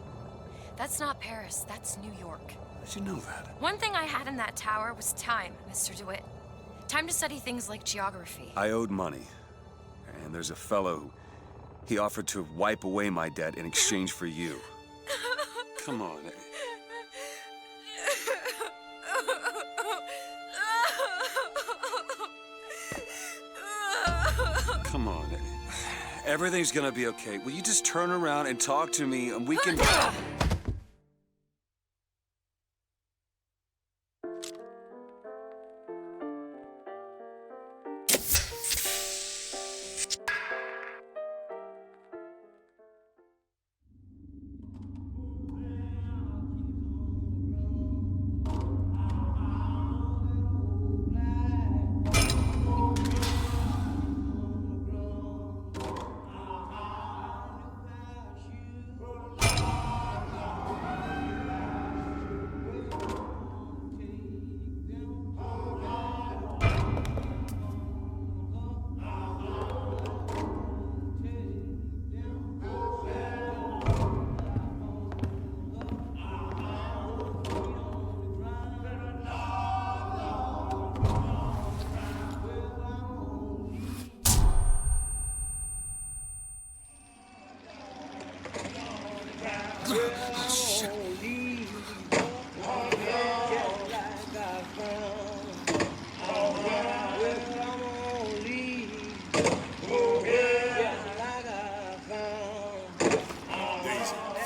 That's not Paris, that's New York. How'd you know that? One thing I had in that tower was time, Mr. DeWitt. Time to study things like geography. I owed money. And there's a fellow who... He offered to wipe away my debt in exchange for you. Come on, Eddie. Come on, Eddie. Everything's gonna be okay. Will you just turn around and talk to me and we can...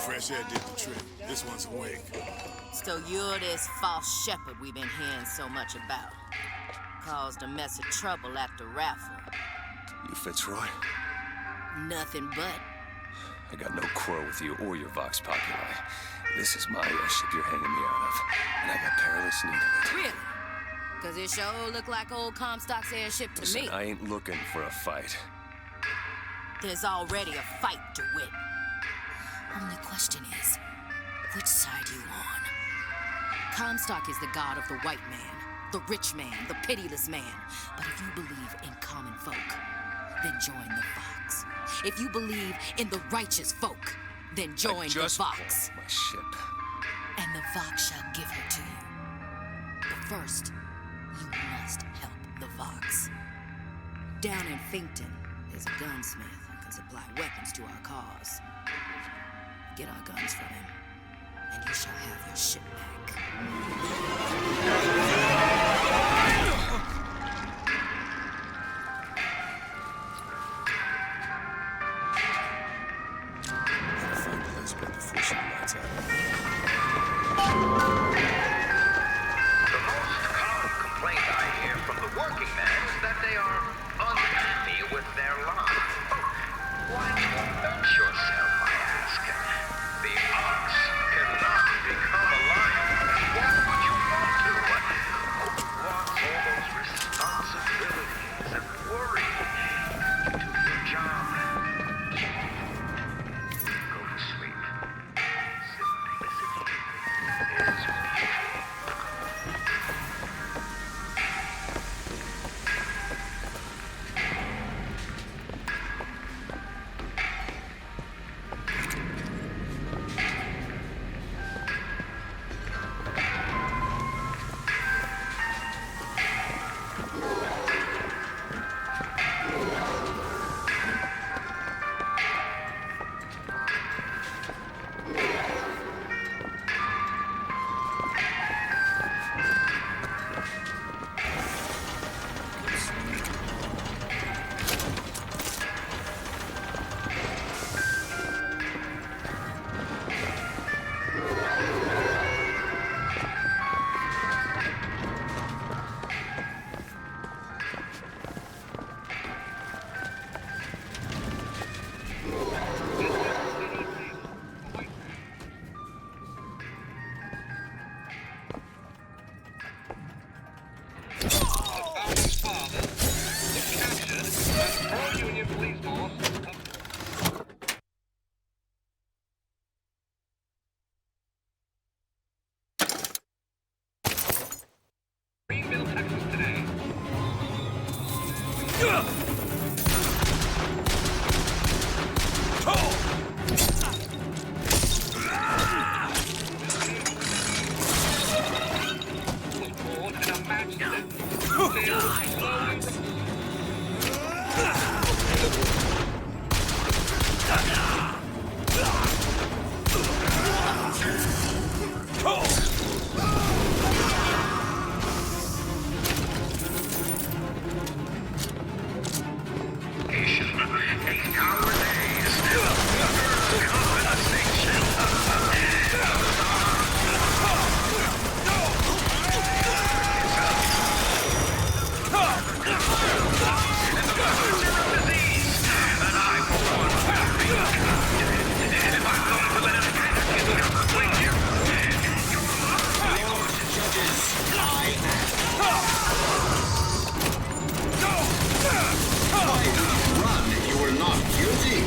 Fresh air did the trick. This one's awake. So you're this false shepherd we've been hearing so much about. Caused a mess of trouble at the raffle. You Fitzroy? Nothing but. I got no quarrel with you or your Vox Populi. This is my airship you're hanging me out of, and I got perilous need of it. Really? Because it sure look like old Comstock's airship to Listen, me. I ain't looking for a fight. There's already a fight to win. Only question is, Which side you on? Comstock is the god of the white man, the rich man, the pitiless man. But if you believe in common folk, then join the Fox. If you believe in the righteous folk, then join the Vox. My ship. And the Vox shall give her to you. But first, you must help the Vox. Down in Finkton, there's a gunsmith who can supply weapons to our cause. Get our guns from him, and you shall have your ship back. I'll find Elizabeth before she lights out. The most common complaint I hear from the working men is that they are unhappy with their lot. Why torment yourself, I ask? The ox cannot become a lion. Why would you want to? Who wants all those responsibilities and worry? You do your job. Go to sleep. Simplicity is beauty. Pro-Union police force. Greenville, Texas today. Was born in a match that slowly Run if you were not guilty.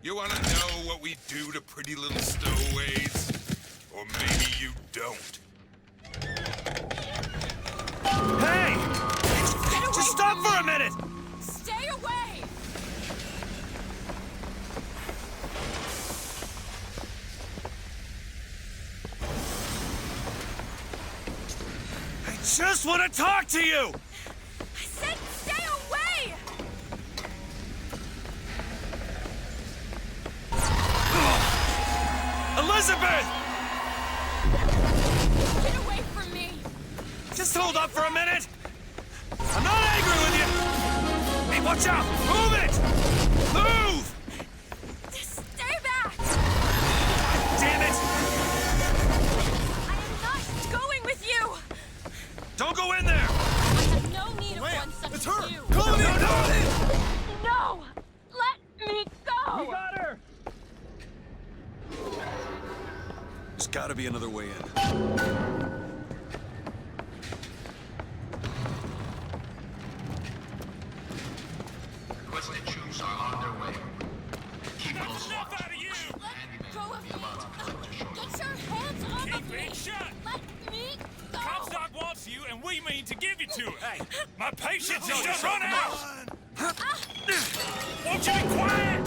You want to know what we do to pretty little stowaways? Or maybe you don't. Hey! Just stop for a minute! Stay away! I just want to talk to you! I said stay away! Elizabeth! Get away from me! Just hold up for a minute! I'm not angry with you! Hey, watch out! Move it! Move! Stay back! Damn it! I am not going with you! Don't go in there! I have no need of one such as you! Call me! No! Let me go! You got her! There's gotta be another way in. Requested troops are on their way. Keep close watch. Let go of me! Get your hands off of me! shut! Let me go! Comstock wants you, and we mean to give it to him. Hey, my patience is just run out! Won't you be quiet?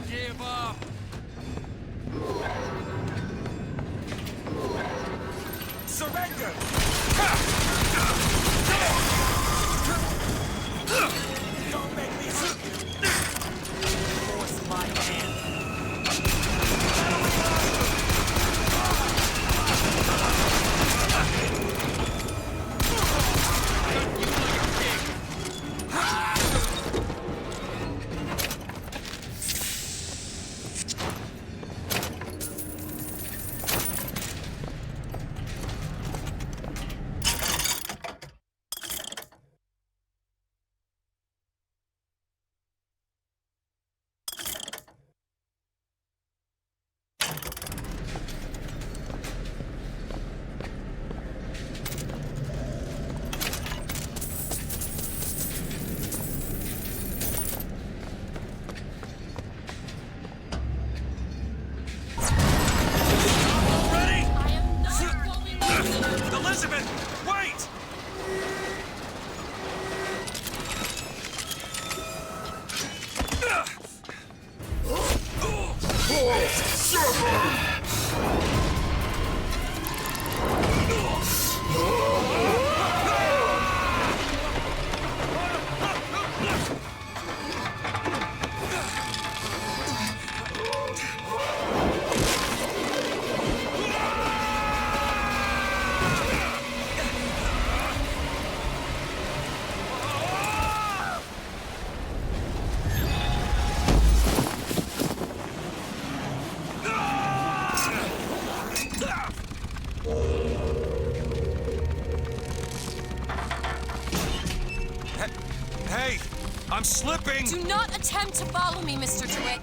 Give up! Surrender! Don't make me force my hand. Elizabeth, wait! Hey, I'm slipping! Do not attempt to follow me, Mr. DeWitt.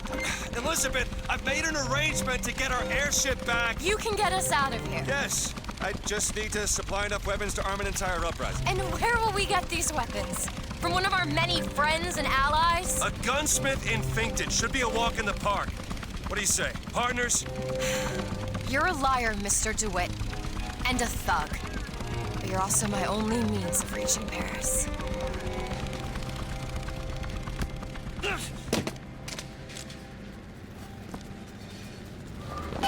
Elizabeth, I've made an arrangement to get our airship back. You can get us out of here. Yes, I just need to supply enough weapons to arm an entire uprising. And where will we get these weapons? From one of our many friends and allies? A gunsmith in Finkton should be a walk in the park. What do you say, partners? You're a liar, Mr. DeWitt. And a thug. But you're also my only means of reaching Paris.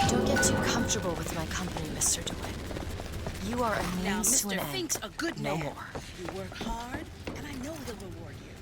Don't get too comfortable with my company, Mr. DeWitt. You are a means Now, to an Mr. end. Fink's a good no man. more. You work hard, and I know he'll reward you.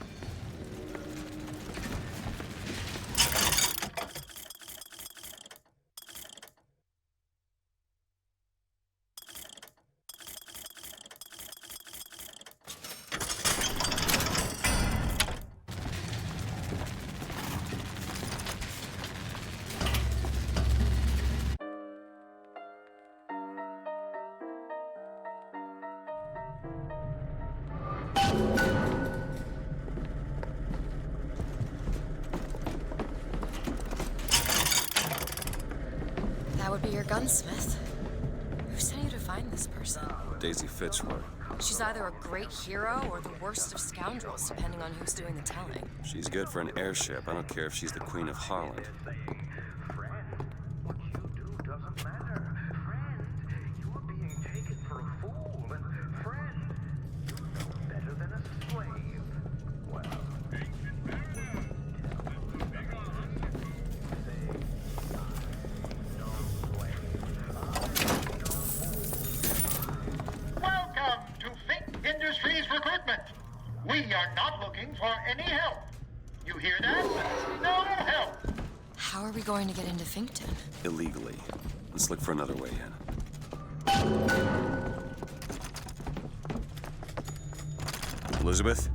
You're gunsmith. Who sent you to find this person? Daisy Fitzroy. She's either a great hero or the worst of scoundrels, depending on who's doing the telling. She's good for an airship. I don't care if she's the Queen of Harland. Welcome to Fink Industries Recruitment. We are not looking for any help. You hear that? No help. How are we going to get into Finkton? Illegally. Let's look for another way in. Elizabeth?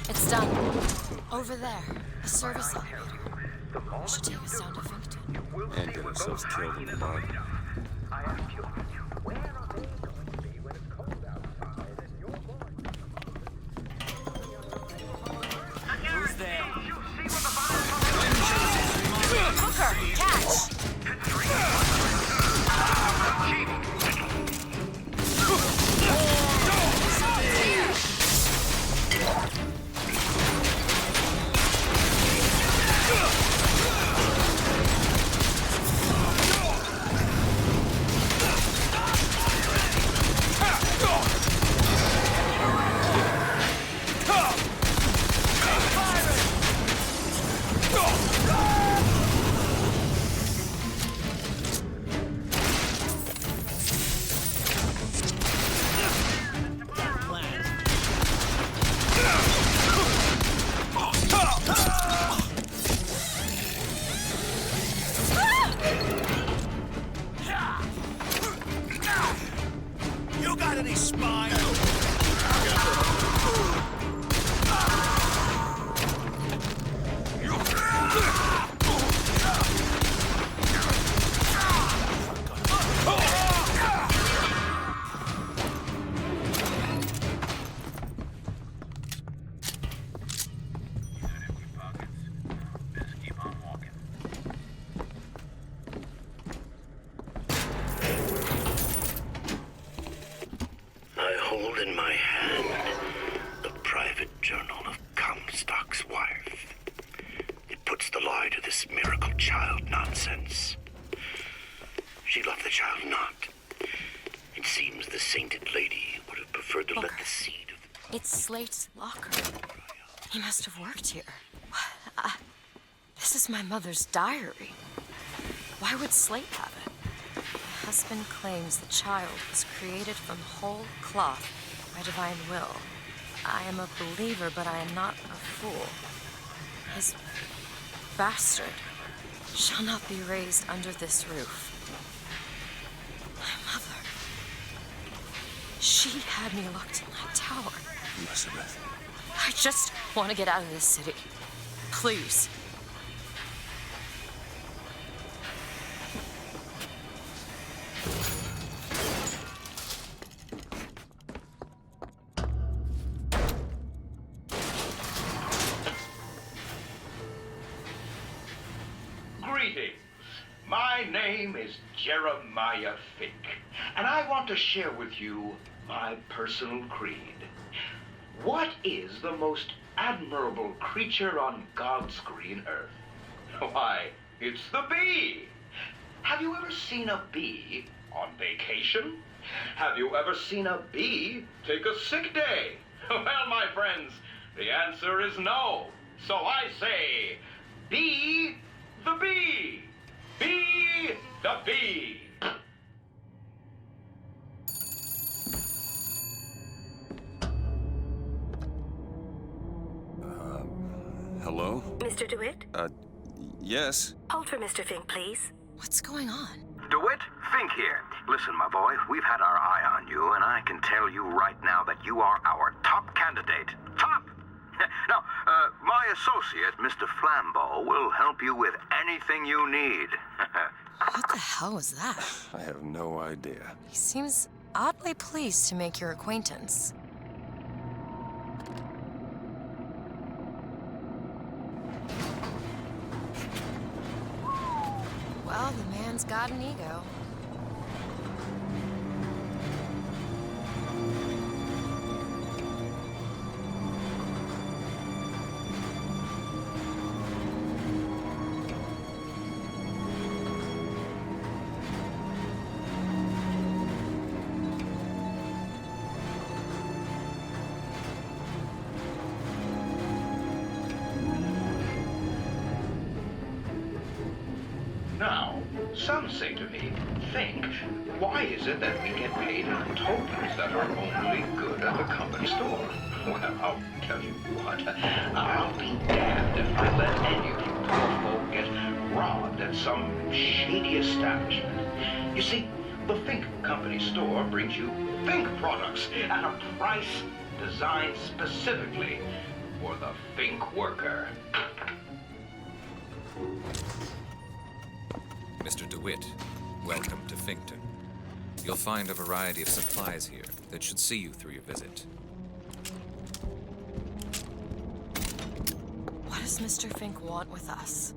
It's done. Over there. A service elevator. Should take us down to Finkton. And get ourselves killed in the mud. Who's there? Booker, catch! You got any spine? I hold in my hand the private journal of Comstock's wife. It puts the lie to this miracle child nonsense. She loved the child not. It seems the sainted lady would have preferred to let the seed of It's Slate's locker. He must have worked here. This is my mother's diary. Why would Slate have it? My husband claims the child was created from whole cloth by divine will. I am a believer, but I am not a fool. His bastard shall not be raised under this roof. My mother, she had me locked in my tower. Elizabeth. I just want to get out of this city. Please. Greetings. My name is Jeremiah Fink, and I want to share with you my personal creed. What is the most admirable creature on God's green earth? Why, it's the bee. Have you ever seen a bee on vacation? Have you ever seen a bee take a sick day? Well, my friends, the answer is no. So I say, be the bee. Be the bee. Hello? Mr. Dewitt? Yes? Hold for Mr. Fink, please. What's going on? DeWitt, Fink here. Listen, my boy, we've had our eye on you, and I can tell you right now that you are our top candidate. Top! Now, my associate, Mr. Flambeau, will help you with anything you need. What the hell was that? I have no idea. He seems oddly pleased to make your acquaintance. Well, the man's got an ego. Now, some say to me, think, why is it that we get paid in tokens that are only good at the company store? Well, I'll tell you what, I'll be damned if I let any of you poor folk get robbed at some shady establishment. You see, the Fink Company store brings you Fink products at a price designed specifically for the Fink worker. Mr. Dewitt, welcome to Finkton. You'll find a variety of supplies here that should see you through your visit. What does Mr. Fink want with us?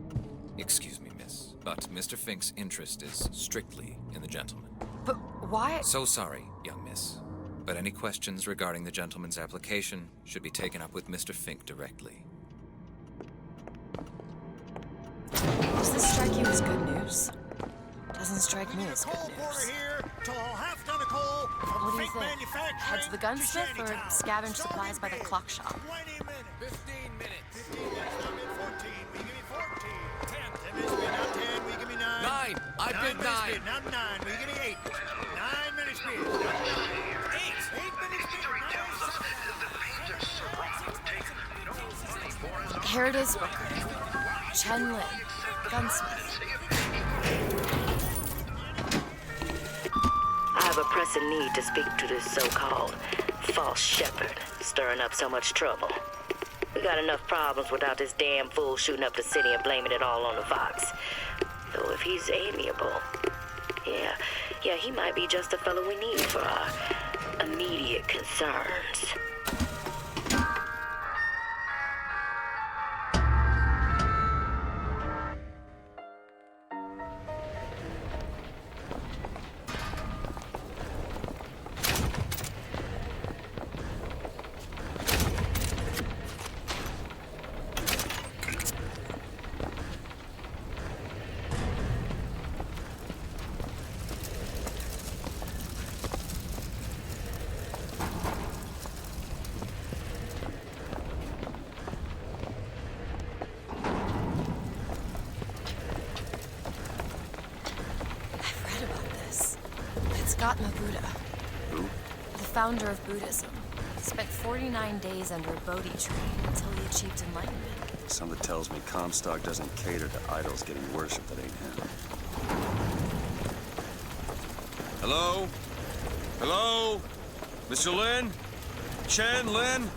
Excuse me, miss, but Mr. Fink's interest is strictly in the gentleman. But why? So sorry, young miss, but any questions regarding the gentleman's application should be taken up with Mr. Fink directly. Does this strike you as good news? Doesn't strike me as good news. What do you think? Head to the gunsmith or scavenge supplies by the clock shop? 15 minutes. 15 minutes, now bid 14. Will you give me 14? 10. 10 minutes bid, now 10. Will you give me 9? 9. I bid 9. Minutes bid, now 9. Will you give me 8? 9 minutes bid, now 9. 8. 8 minutes bid, now 7. Here it is, Booker. Chen Lin, gunsmith. I have a pressing need to speak to this so-called false shepherd, stirring up so much trouble. We got enough problems without this damn fool shooting up the city and blaming it all on the Fox. Though if he's amiable, yeah, he might be just the fellow we need for our immediate concerns. Gautama Buddha. Who? The founder of Buddhism. Spent 49 days under a Bodhi tree until he achieved enlightenment. Something tells me Comstock doesn't cater to idols getting worshipped that ain't him. Hello? Hello? Mr. Lin? Chen Lin?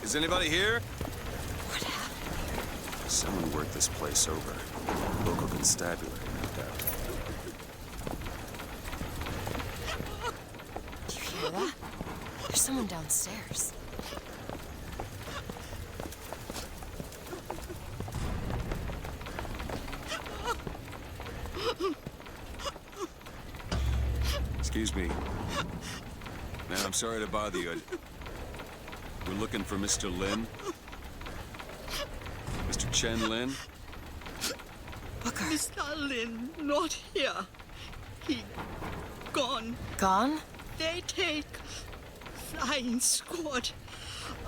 Is anybody here? What happened here? Someone worked this place over. Local constabulary, no doubt. Do you hear that? There's someone downstairs. Excuse me. Man, I'm sorry to bother you. We're looking for Mr. Lin. Mr. Chen Lin. Booker. Mr. Lin, not here. He gone. Gone? They take flying squad.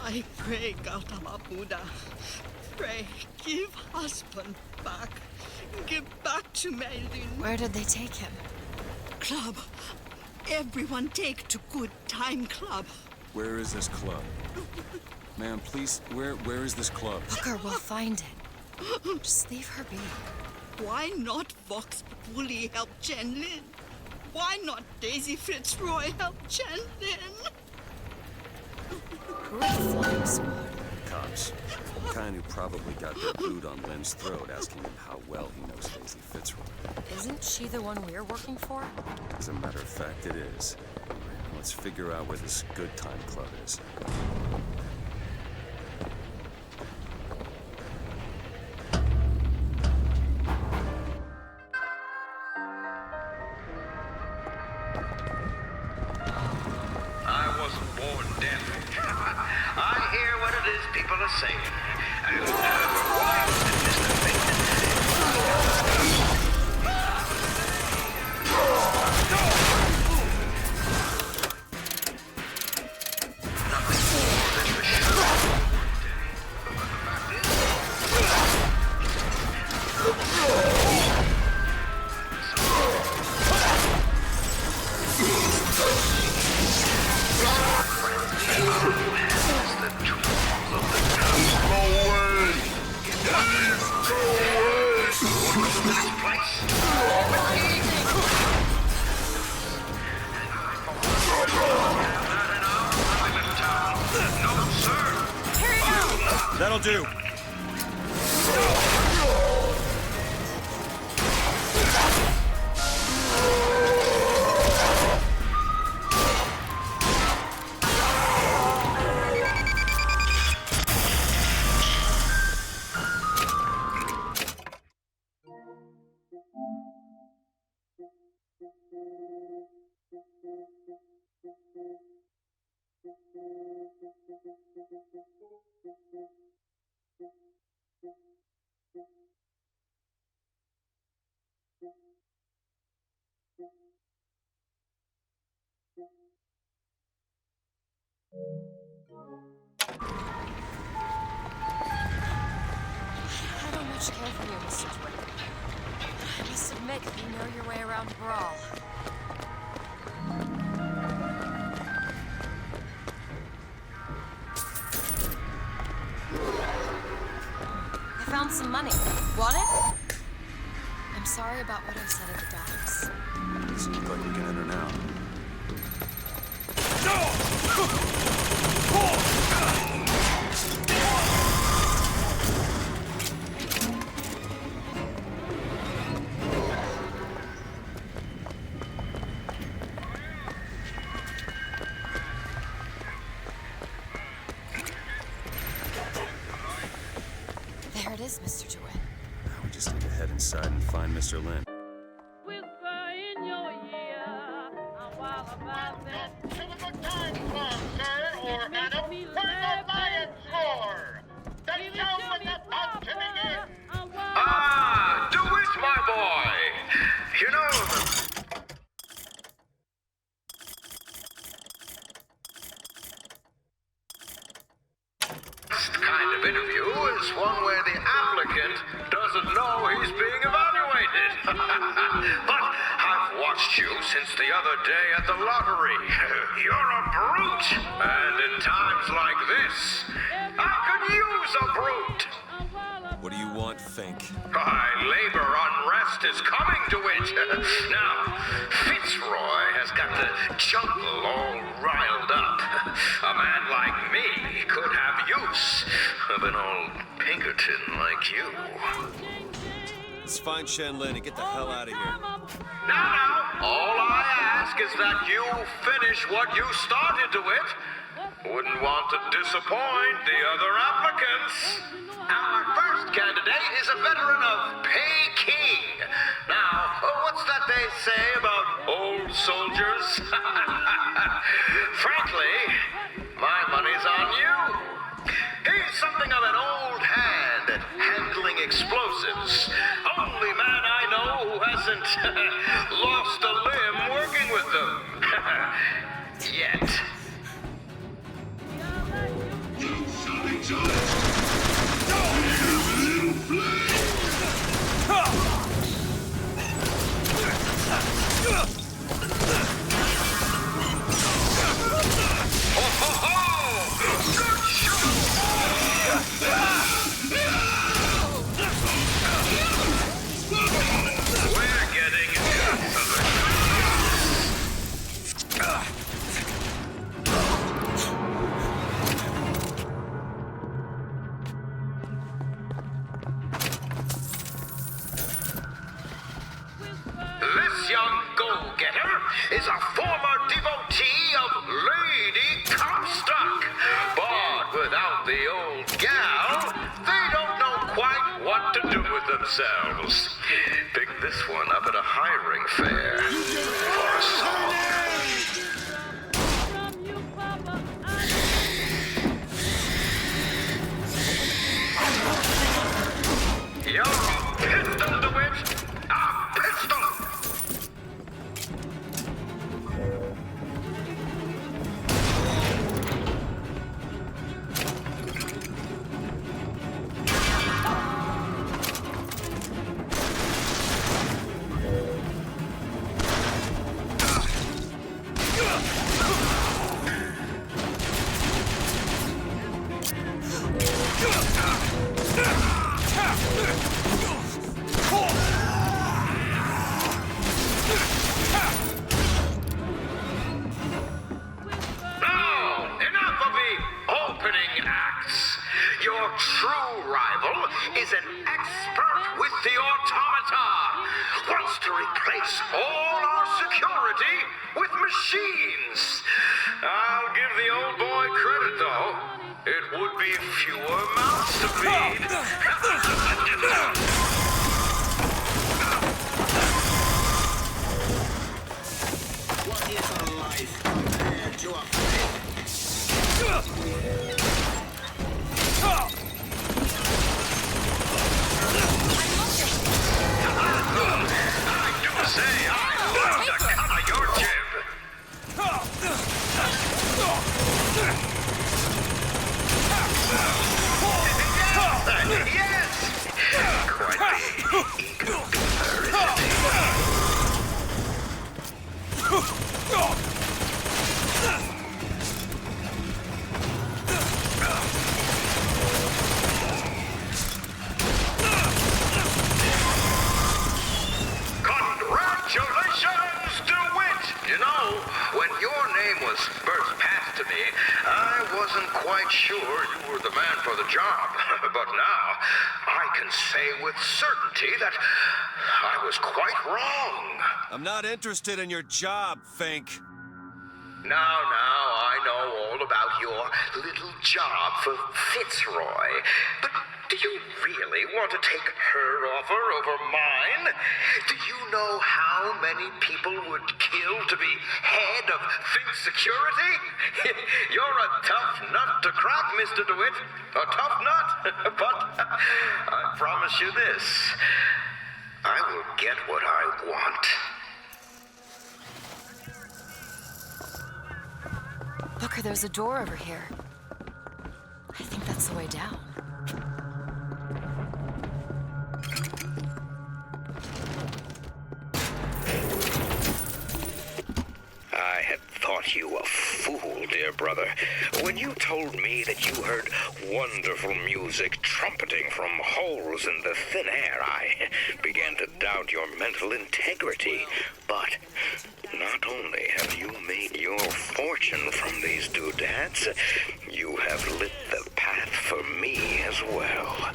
I pray, Gautama Buddha. Pray, give husband back. Give back to Melin. Where did they take him? Club. Everyone take to Good Time Club. Where is this club? Ma'am, please, where is this club? Booker, we'll find it. Just leave her be. Why not Vox Populi help Chen Lin? Why not Daisy Fitzroy help Chen Lin? Who are the flying squad? Cops. The kind who probably got their boot on Lin's throat asking him how well he knows Daisy Fitzroy. Isn't she the one we're working for? As a matter of fact, it is. Let's figure out where this Good Time Club is. or death. I hear what it is people are saying. And, why is it, Mr. Finkton? Nothing more than for sure. But the fact is... That'll do. I don't much care for you, Mr. Dewitt. I must admit, you know your way around Brawl. I found some money. Want it? I'm sorry about what I said at the docks. Seems like we can enter now. There it is, Mr. Dewitt. Now we just need to head inside and find Mr. Lin. Ah, Dewitt, my boy! You know, this kind of interview is one where the applicant doesn't know he's being evaluated. But I've watched you since the other day at the lottery. You're a brute! And in times like this, I could use a brute! What do you want, Fink? Labor unrest is coming to it. Now, Fitzroy has got the jungle all riled up. A man like me could have use of an old Pinkerton like you. Let's find Shen Lin and get the hell out of here. Now, all I ask is that you finish what you started to it. Wouldn't want to disappoint the other applicants. Our first candidate is a veteran of Peking. Now, what's that they say about old soldiers? Frankly, my money's on you. He's something of an old hand at handling explosives. Only man I know who hasn't lost a limb working with them. Yet. This young go-getter is a former devotee of Lady Comstock. But without the old gal, they don't know quite what to do with themselves. Picked this one up at a hiring fair for a song. replace all our security with machines. I'll give the old boy credit, though. It would be fewer mouths to feed. What is a life compared to a faith? Say, I love the cut of your jib. Yes! Quite the ego booster, isn't Congratulations, DeWitt! You know, when your name was first passed to me, I wasn't quite sure you were the man for the job. But now, I can say with certainty that I was quite wrong. I'm not interested in your job, Fink. Now, I know all about your little job for Fitzroy. But do you really want to take her offer over mine? Do you know how many people would kill to be head of Fink's security? You're a tough nut to crack, Mr. DeWitt. A tough nut. But I promise you this. I will get what I want. Booker, there's a door over here. I think that's the way down. I had thought you a fool, dear brother, when you told me that you heard wonderful music trumpeting from holes in the thin air. I began to doubt your mental integrity. But not only have you made your fortune from these doodads, you have lit the path for me as well.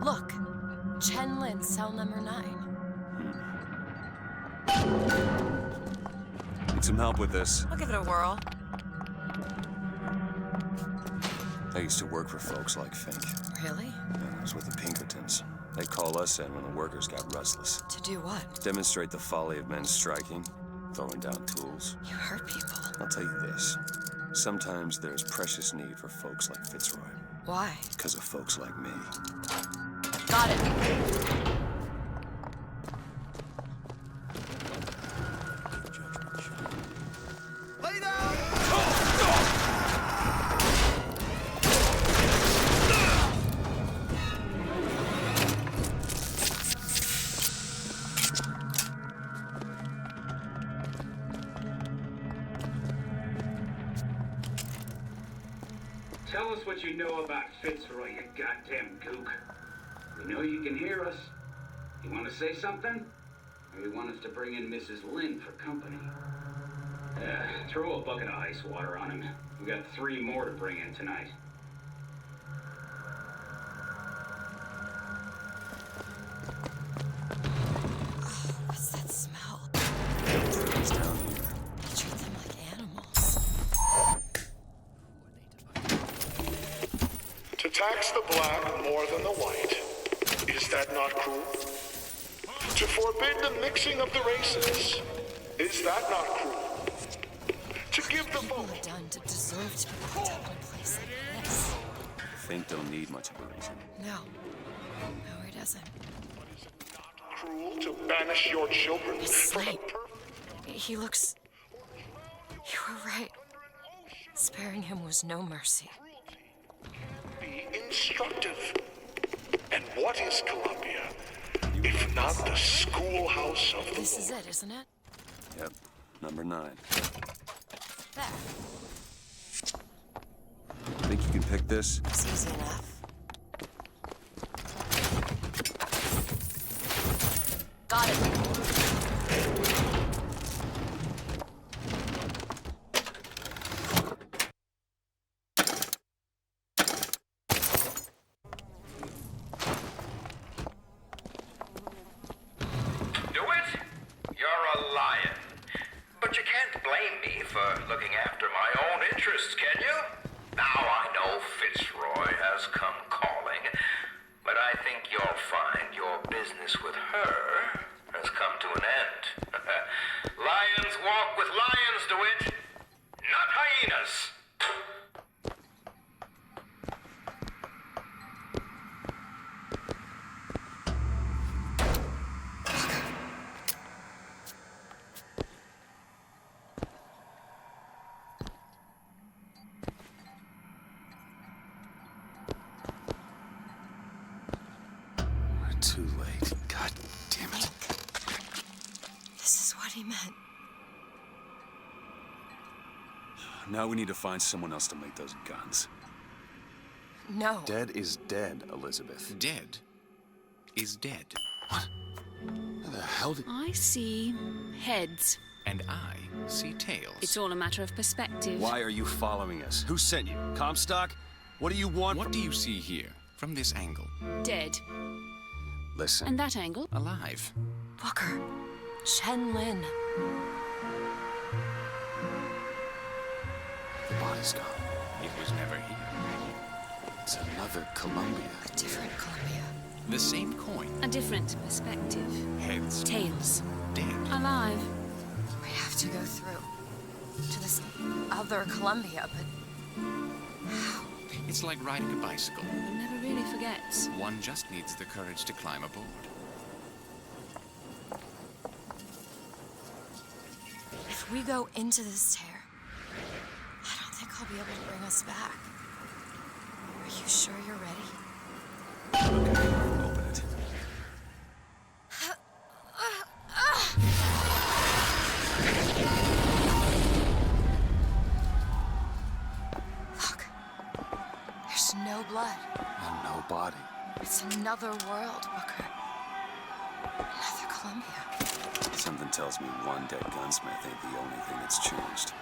Look, Chen-Lin, cell number 9. Need some help with this. I'll give it a whirl. I used to work for folks like Fink. Really? Yeah, I was with the Pinkertons. They call us in when the workers got restless. To do what? Demonstrate the folly of men striking, throwing down tools. You hurt people. I'll tell you this. Sometimes there's precious need for folks like Fitzroy. Why? Because of folks like me. Got it. Lay down! Tell us what you know about Fitzroy, you goddamn gook. We know you can hear us. You want to say something? Or you want us to bring in Mrs. Lin for company? Throw a bucket of ice water on him. We got 3 more to bring in tonight. What's that smell? It's down here. Treat them like animals. To tax the black more than the white, is that not cruel? To forbid the mixing of the races, is that not cruel? To give the vote. What done to deserve to be put up in a place like this? Fink don't need much of a reason. No. No, he doesn't. Cruel to banish your children from Sleep. He looks... You were right. Sparing him was no mercy. Be instructive. And what is Columbia, if not the schoolhouse of the This is it, isn't it? Yep, number 9. There. Think you can pick this? It's easy enough. Got it. looking after my own interests, can you? Now I know Fitzroy has come calling, but I think you'll find your business with her has come to an end. Lions walk with lions, DeWitt, not hyenas. Too late. God damn it. This is what he meant. Now we need to find someone else to make those guns. No. Dead is dead, Elizabeth. Dead is dead. What? How the hell did... I see heads. And I see tails. It's all a matter of perspective. Why are you following us? Who sent you? Comstock? What do you want? What do you see here, from this angle? Dead. Listen. And that angle? Alive. Booker. Chen Lin. The body's gone. It was never here. It's another Columbia. A different Columbia. The same coin. A different perspective. Heads. Tails. Dead. Alive. We have to go through to this other Columbia, but how? It's like riding a bicycle. One never really forgets. One just needs the courage to climb aboard. If we go into this tear, I don't think I'll be able to bring us back. Are you sure you're ready? Okay, open it. Look. There's no blood. And no body. It's another world, Booker. Another Columbia. Something tells me one dead gunsmith ain't the only thing that's changed.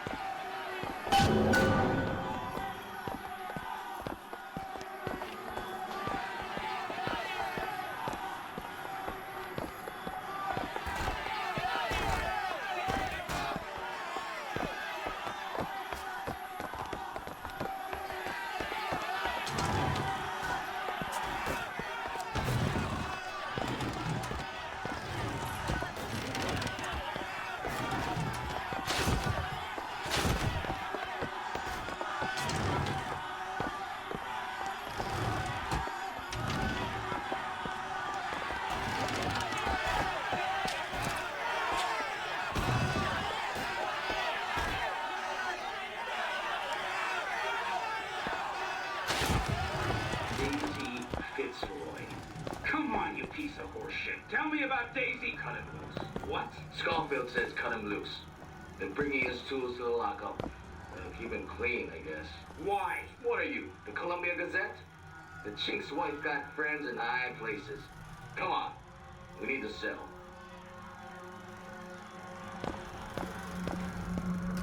Tell me about Daisy. Cut him loose. What? Schofield says cut him loose. They're bringing his tools to the lockup. Keep him clean, I guess. Why? What are you, the Columbia Gazette? The chink's wife got friends in high places. Come on. We need to settle.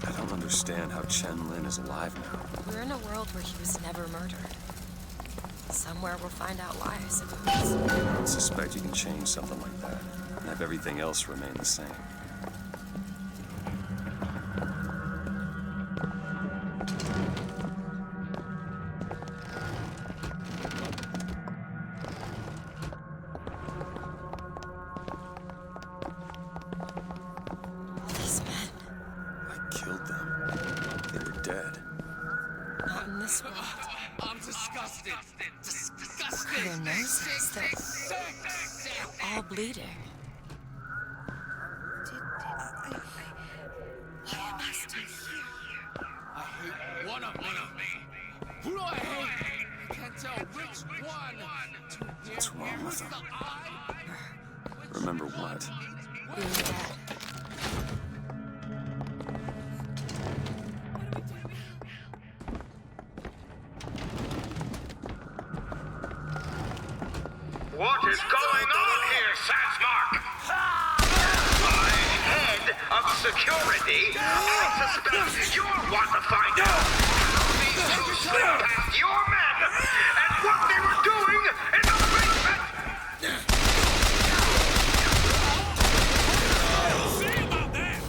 I don't understand how Chen Lin is alive now. We're in a world where he was never murdered. Somewhere we'll find out why, I suppose. I don't suspect you can change something like that and have everything else remain the same. These men. I killed them. They were dead. Not in this world. I'm disgusted. Look at their noses. They're all bleeding. Why am I still here? I hate one of me. Who do I hate? Can't tell which one. What's wrong with them? Remember what? Being dead. What is going on here, Sansmark? By head of security, I suspect you're one to find out how these two slipped past your men and what they were doing in the basement. See about that.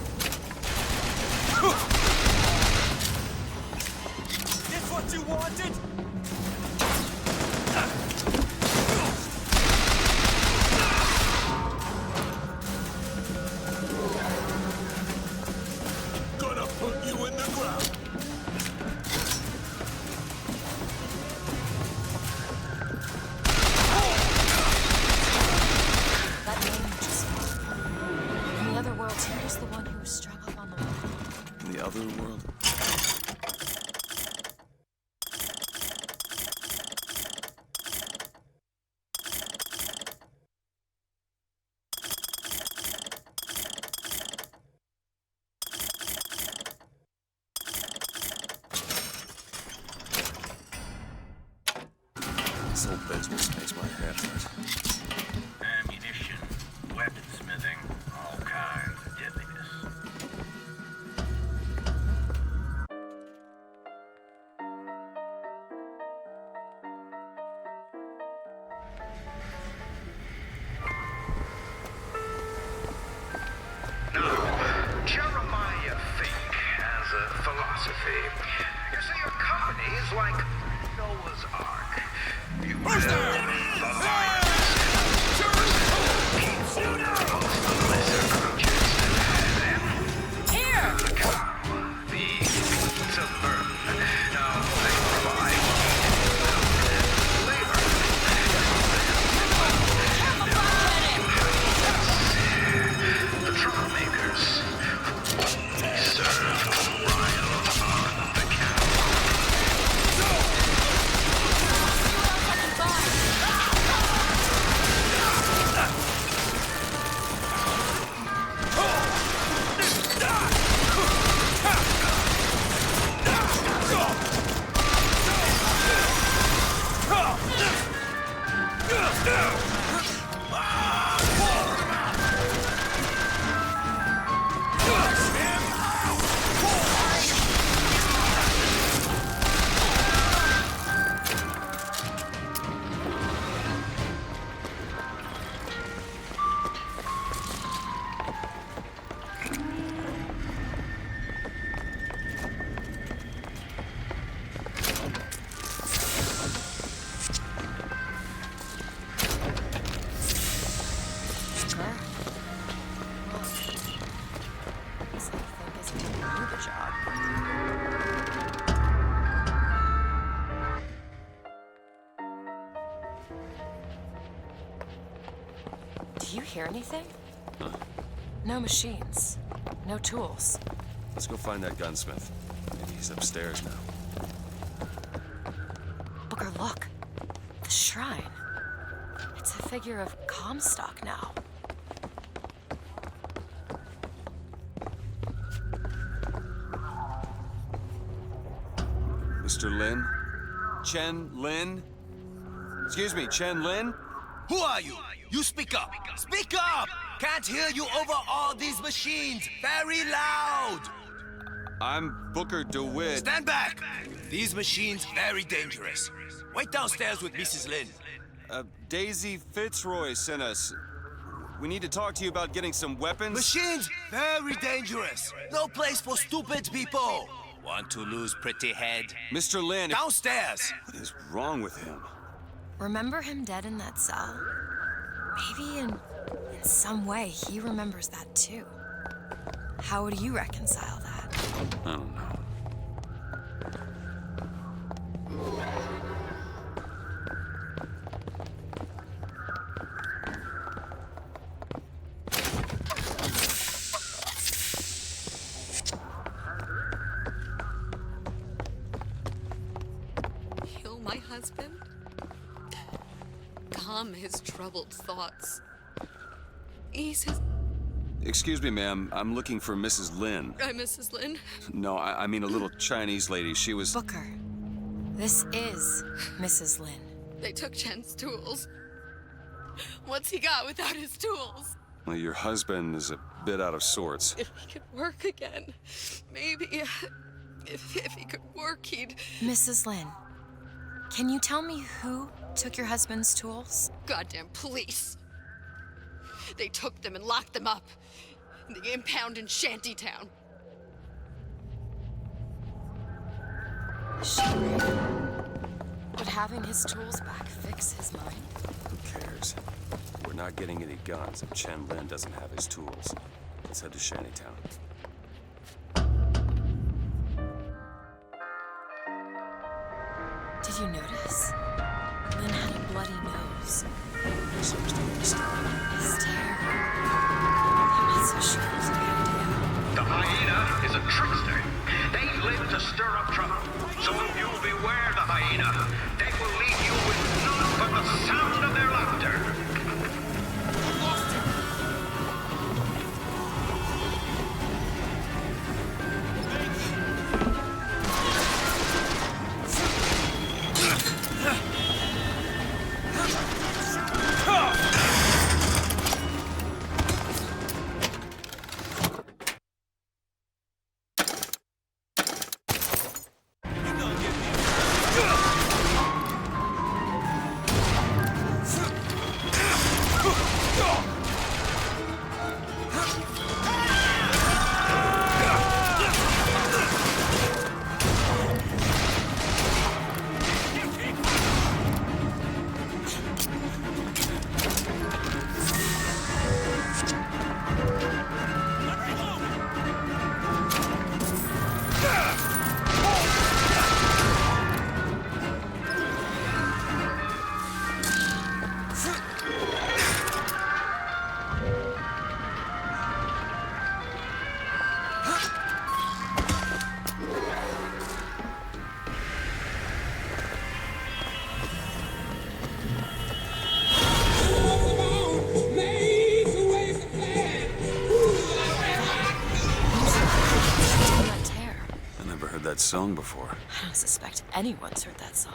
the other world? This whole business makes my head hurt. Ammunition, weaponsmithing, all kinds of deadliness. Now, Jeremiah Fink has a philosophy. You see, your company is like Noah's Ark. You have the lioness, the lesser creatures, then Here! the cow, the beasts of burden. Now, they provide labor. The troublemakers only serve to rile on the cow. Do you hear anything? Huh? No machines. No tools. Let's go find that gunsmith. Maybe he's upstairs now. Booker, look. The shrine. It's a figure of Comstock now. Mr. Lin? Chen Lin? Excuse me, Chen Lin? Who are you? You speak up. Speak up! Can't hear you over all these machines. Very loud. I'm Booker Dewitt. Stand back! These machines very dangerous. Wait downstairs with Mrs. Lin. Daisy Fitzroy sent us. We need to talk to you about getting some weapons. Machines very dangerous. No place for stupid people. Want to lose pretty head? Mr. Lin. Downstairs. What is wrong with him? Remember him dead in that cell? Maybe in some way he remembers that too. How would you reconcile that? I don't know. Kill my husband? Calm his troubled thoughts. Ease his... Excuse me, ma'am. I'm looking for Mrs. Lin. I'm Mrs. Lin. No, I mean a little Chinese lady. She was... Booker, this is Mrs. Lin. They took Chen's tools. What's he got without his tools? Well, your husband is a bit out of sorts. If he could work again, maybe... If he could work, he'd... Mrs. Lin, can you tell me who took your husband's tools? Goddamn police. They took them and locked them up in the impound in Shantytown. Would having his tools back fix his mind? Who cares? We're not getting any guns if Chen Lin doesn't have his tools. Let's head to Shantytown. Did you notice? Lin had a bloody nose. So he's doing this Stare. I'm not so sure it was a good idea. The hyena is a trickster. arena, they will leave you with naught but the sound of their laughter. That song before. I don't suspect anyone's heard that song.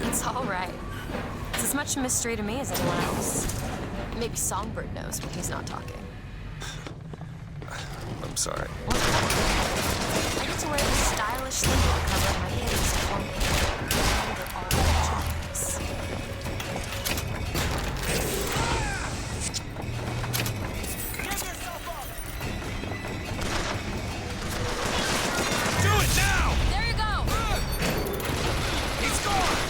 It's all right. It's as much a mystery to me as anyone else. Maybe Songbird knows when he's not talking. I'm sorry. I get to wear this stylish thing to cover my hips for me. They're all legends. Do it now! There you go! He's gone!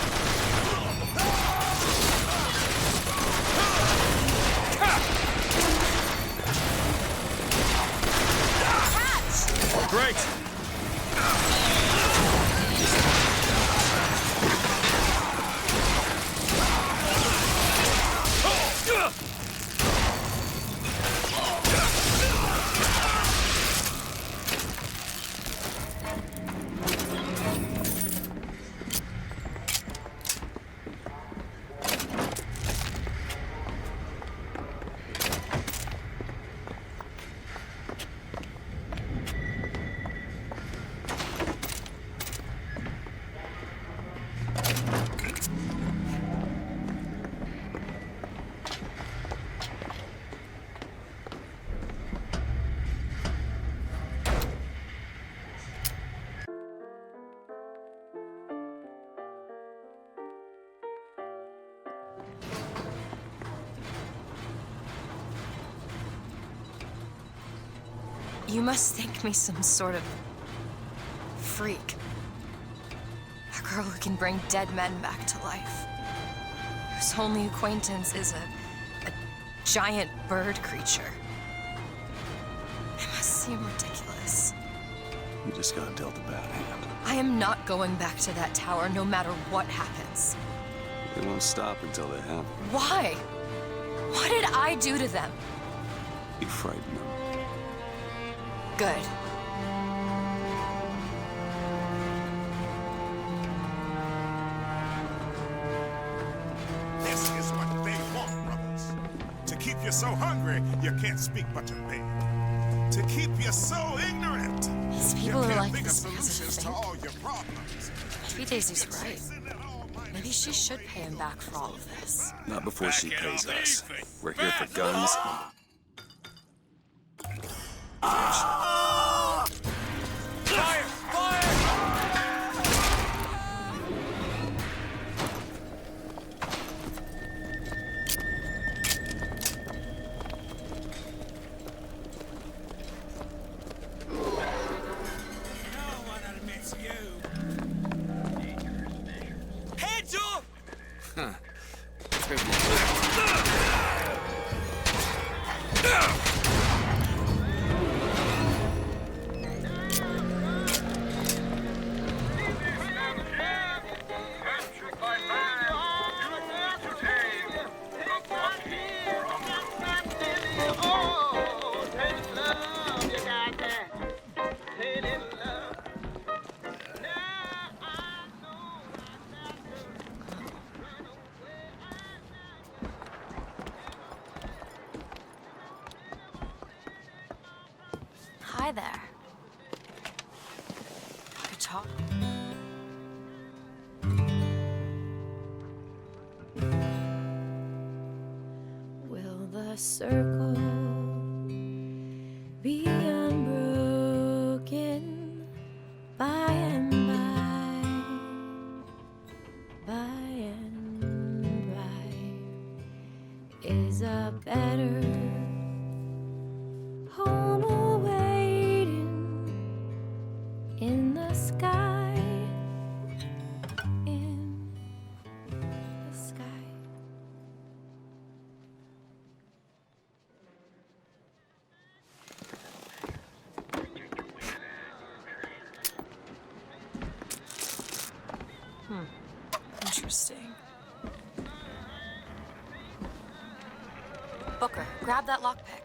Great! You must think me some sort of freak. A girl who can bring dead men back to life. Whose only acquaintance is a giant bird creature. It must seem ridiculous. You just got dealt a bad hand. I am not going back to that tower no matter what happens. They won't stop until they have. Why? What did I do to them? You frightened them. Good. This is what they want, brothers. To keep you so hungry you can't speak but to beg. To keep you so ignorant. These You people are can't like think of this because solutions of to fate. all your problems. Maybe Daisy's right. Maybe she should pay him back for all of this. Not before she pays us. We're here for guns. Fire! Fire! Hands up! Huh. Hi there. Good talk. Will the circle be unbroken by and by? By and by is a better home awaiting in the sky. In the sky. Interesting. Booker, grab that lockpick.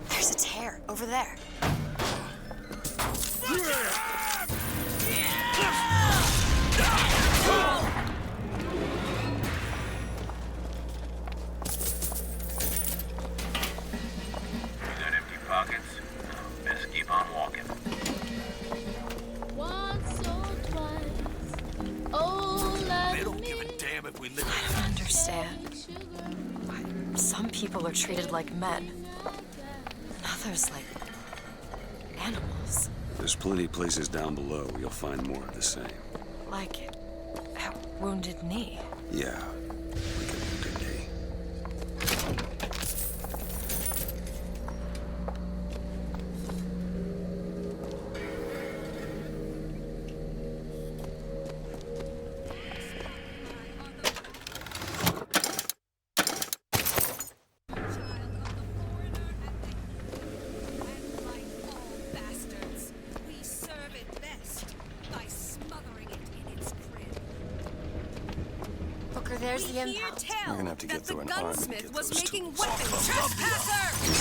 There's a tear over there. Got empty pockets? Best keep on walking. Once or twice. Oh, They don't give a damn if we live. I don't understand. Why some people are treated like men, and others like animals. There's plenty of places down below where you'll find more of the same. Like a wounded knee. Yeah, like a wounded knee. Booker, there's the impound. We're gonna have to get through an arm and get was those making tools. weapons. Trespasser!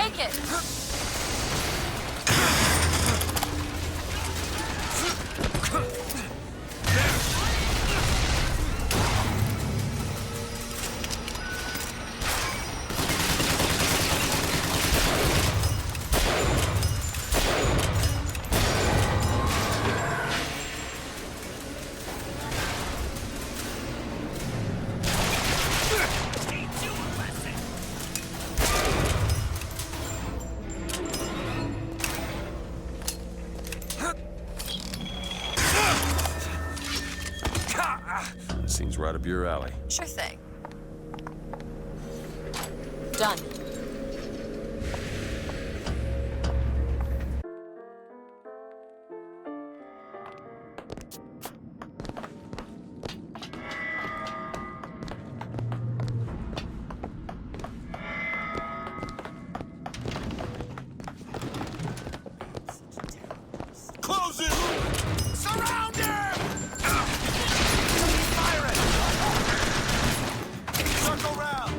take it. Seems right up your alley. Sure thing. Done. Close it! Surround him! Circle round!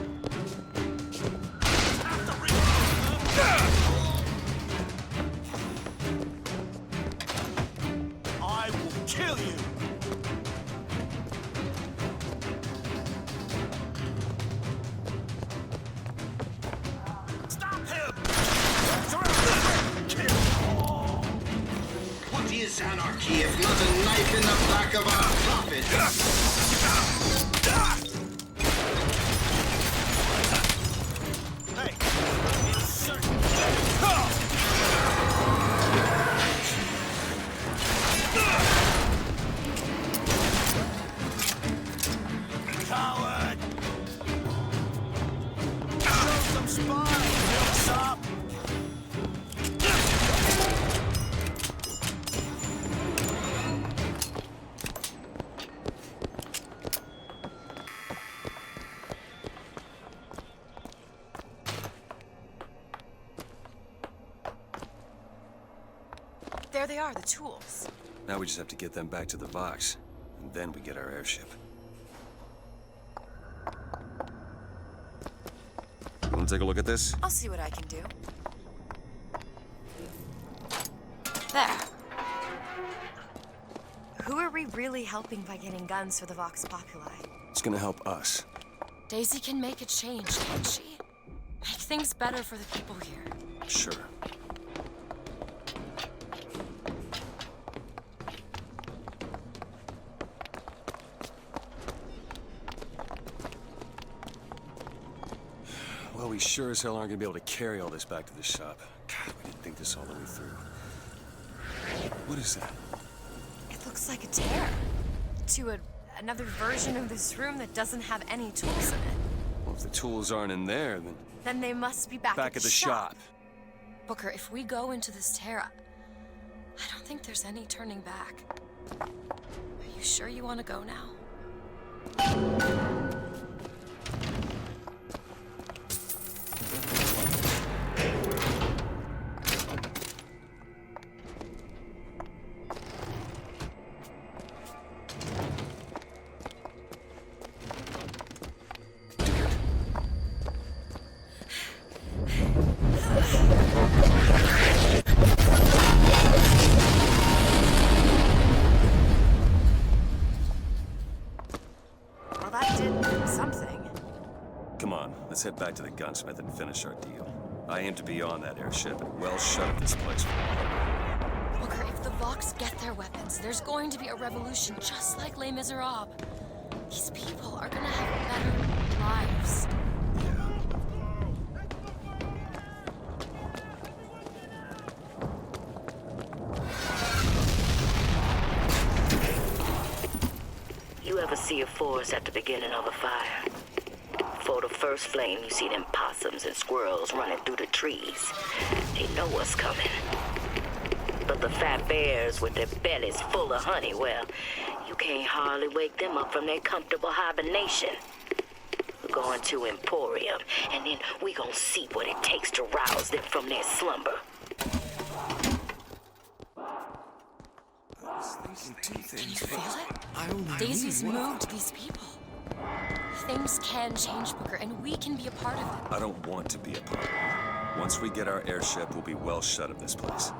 I will kill you! Stop him! What is anarchy if not a knife in the back of our prophet? Coward! Show some spine, Hillsop! There they are, the tools. Now we just have to get them back to the Vox, and then we get our airship. You want to take a look at this? I'll see what I can do. There. Who are we really helping by getting guns for the Vox Populi? It's gonna help us. Daisy can make a change, can't she? Make things better for the people here. Sure. Well, we sure as hell aren't gonna be able to carry all this back to the shop. God, we didn't think this all the way through. What is that? It looks like a tear to another version of this room that doesn't have any tools in it. Well, if the tools aren't in there, Then they must be back back at the shop. Booker, if we go into this tear, I don't think there's any turning back. Are you sure you want to go now? Well, that did something. Come on, let's head back to the gunsmith and finish our deal. I aim to be on that airship and well shut up this place. Booker, if the Vox get their weapons, there's going to be a revolution just like Les Miserables. These people are gonna have better lives. You ever see a forest at the beginning of a fire? For the first flame, you see them possums and squirrels running through the trees. They know what's coming. But the fat bears with their bellies full of honey, well, you can't hardly wake them up from their comfortable hibernation. We're going to Emporium, and then we gonna see what it takes to rouse them from their slumber. Can you feel it? Daisy's moved these people. Things can change, Booker, and we can be a part of it. I don't want to be a part of it. Once we get our airship, we'll be well shut of this place.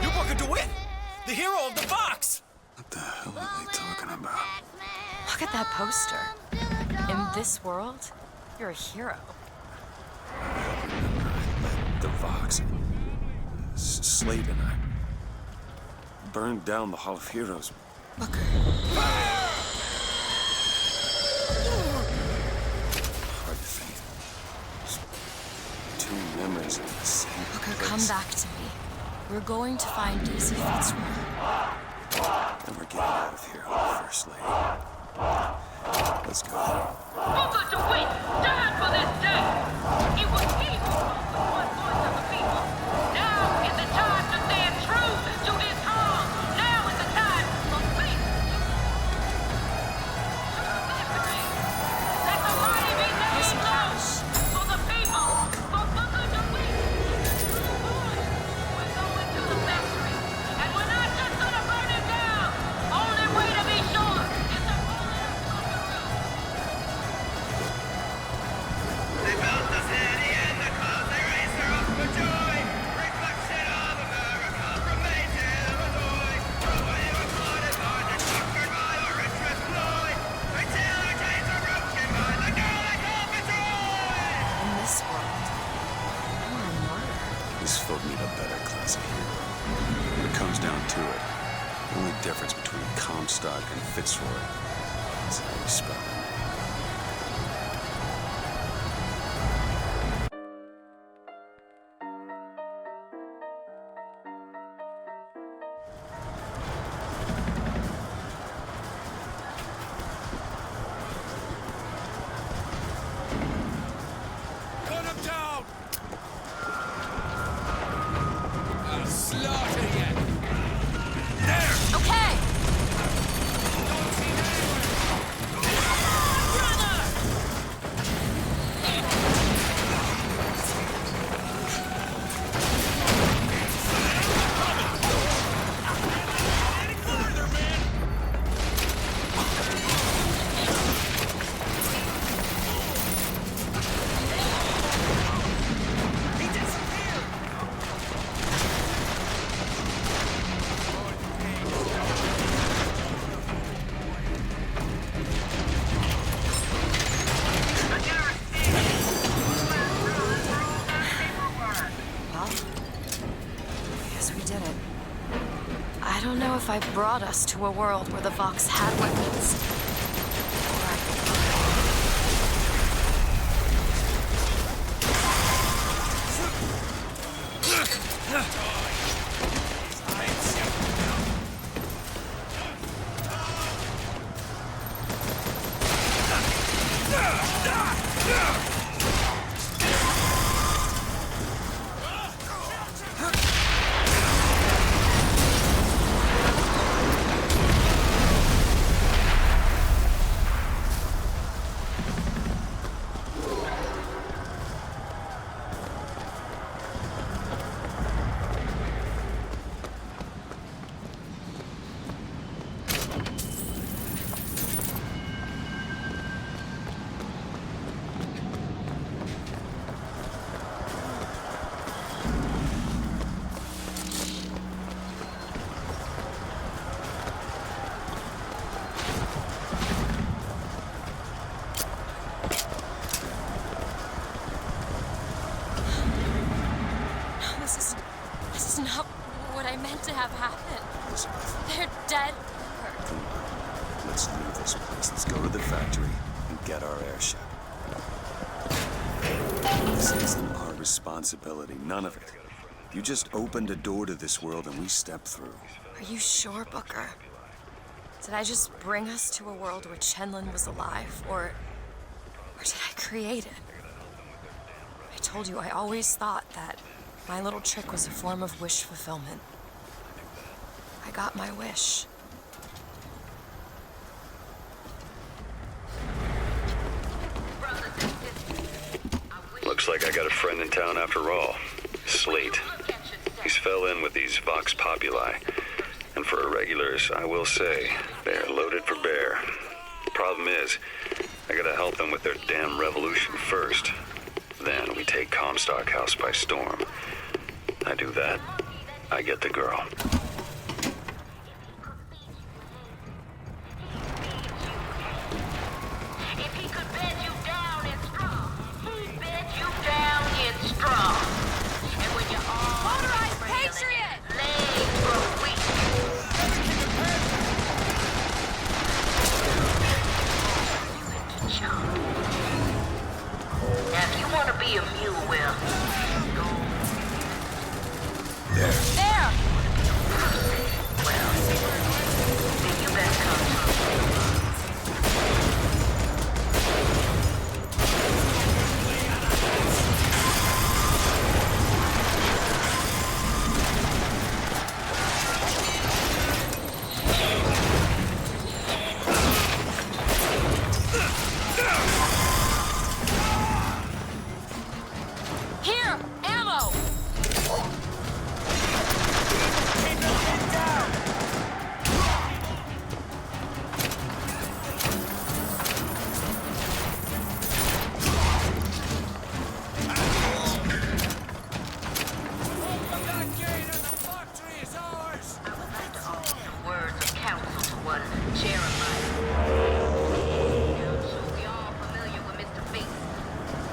You Booker Dewitt! The hero of the box! What the hell are they talking about? Look at that poster. In this world, you're a hero. The Vox. Slade and I burned down the Hall of Heroes. Booker. Hard to think. Two memories in the same Booker, place. come back to me. We're going to find Daisy Fitzroy. And we're getting out of here, First Lady. Let's go. Booker Dewitt died for this day. It was he who was the one voice of the people. Now is the time to stand true to his cause. Now is the time for faith. Let the mighty be made known for the people. For Booker Dewitt. We're going to the factory, and we're not just gonna burn it down. Only way to be sure is to pull it up from the roof. They built the city and the clouds they raised her up for joy. Reflection of America from Maine to Illinois. From where you were caught and hard and conquered by our interest Floyd. Until our chains are broken by the girl they call Fitzroy. In this world, you're a martyr. These folk need a better class of hero. When it comes down to it, the only difference between Comstock and Fitzroy is how you spell their name. Gun him down! I'll slaughter you! There! Okay! Don't see anywhere! Well, I guess we did it. I don't know if I brought us to a world where the Vox had weapons. Let's leave this place. Let's go to the factory and get our airship. This isn't our responsibility, none of it. You just opened a door to this world and we stepped through. Are you sure, Booker? Did I just bring us to a world where Chenlin was alive, or did I create it? I told you I always thought that my little trick was a form of wish fulfillment. I got my wish. Looks like I got a friend in town after all. Slate. He's fell in with these Vox Populi. And for irregulars, I will say, they're loaded for bear. Problem is, I gotta help them with their damn revolution first. Then we take Comstock House by storm. I do that, I get the girl. If he could bed you down in straw, he'd bed you down in straw. And when you're all Motorized Patriot! legs grow weak. Now, if you want to be a mule, well, There. There! well, then you better come to me. Here! Ammo! Words of counsel to one Jeremiah. I'm sure we all familiar with Mr. Fate's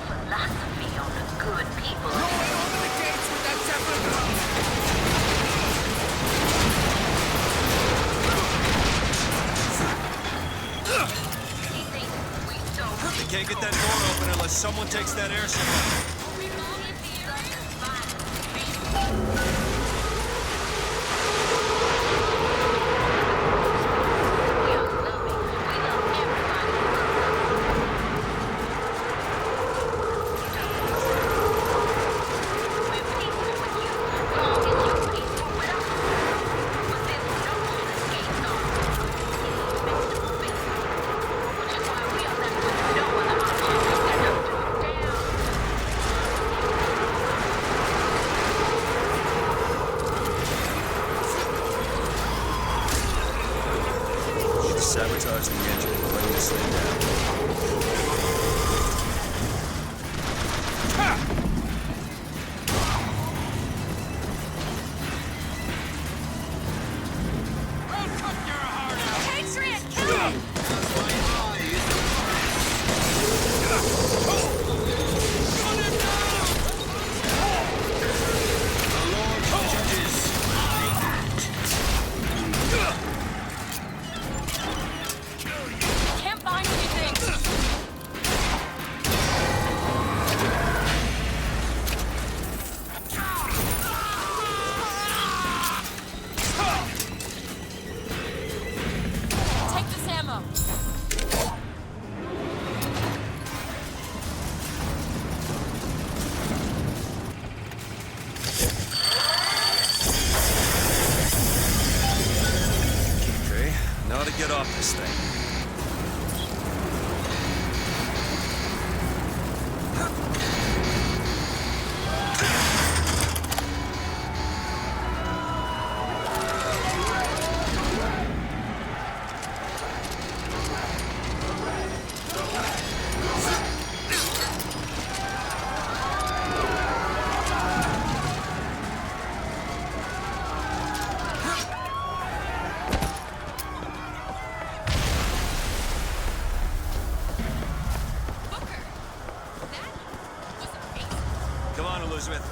philosophy on the good people. Open the gates with that Zeppelin! He thinks we so They can't get that door open unless someone takes that airship out. Sabotage the engine and bring this thing down. Patriot, kill him! Can't find anything! Take this ammo. Okay, now to get off this thing. Come on, Elizabeth.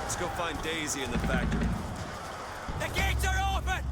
Let's go find Daisy in the factory. The gates are open!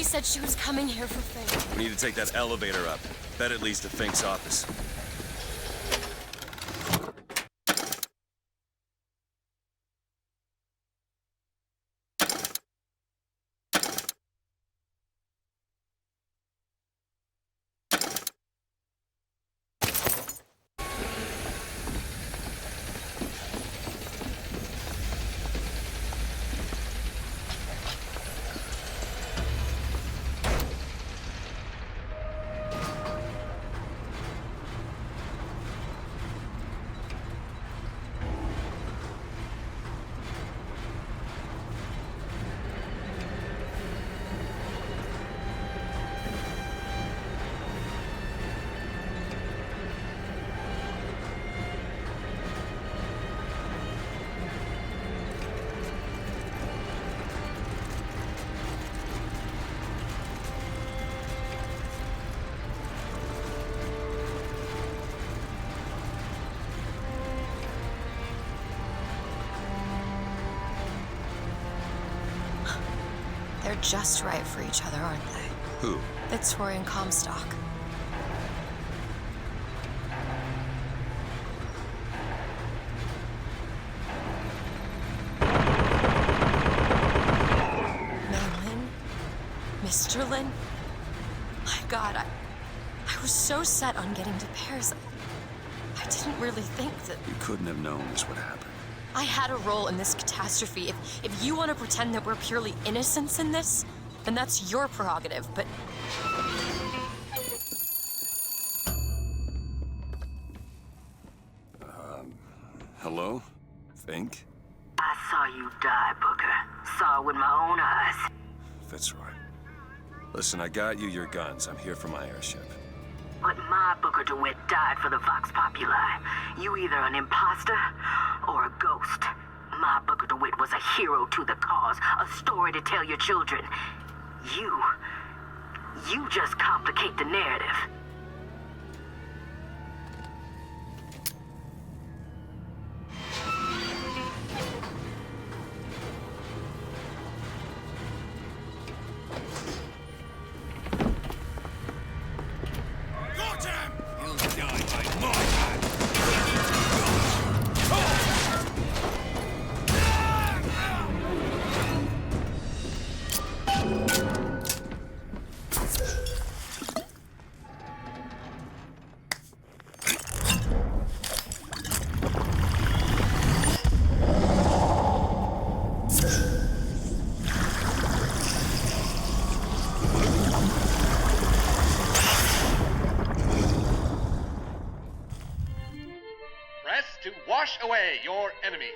said she was coming here for Fink. We need to take that elevator up. Bet it leads to Fink's office. They're just right for each other, aren't they? Who? Fitzroy and Comstock. Lin? Mr. Lin? My God, I was so set on getting to Pears. I didn't really think that... You couldn't have known this would happen. I had a role in this catastrophe. If you want to pretend that we're purely innocents in this, then that's your prerogative, but... Hello? Fink? I saw you die, Booker. Saw it with my own eyes. Fitzroy. Listen, I got you your guns. I'm here for my airship. But my Booker Dewitt died for the Vox Populi. You either an imposter or a ghost. My Booker DeWitt was a hero to the cause, a story to tell your children. You just complicate the narrative. Wash away your enemies.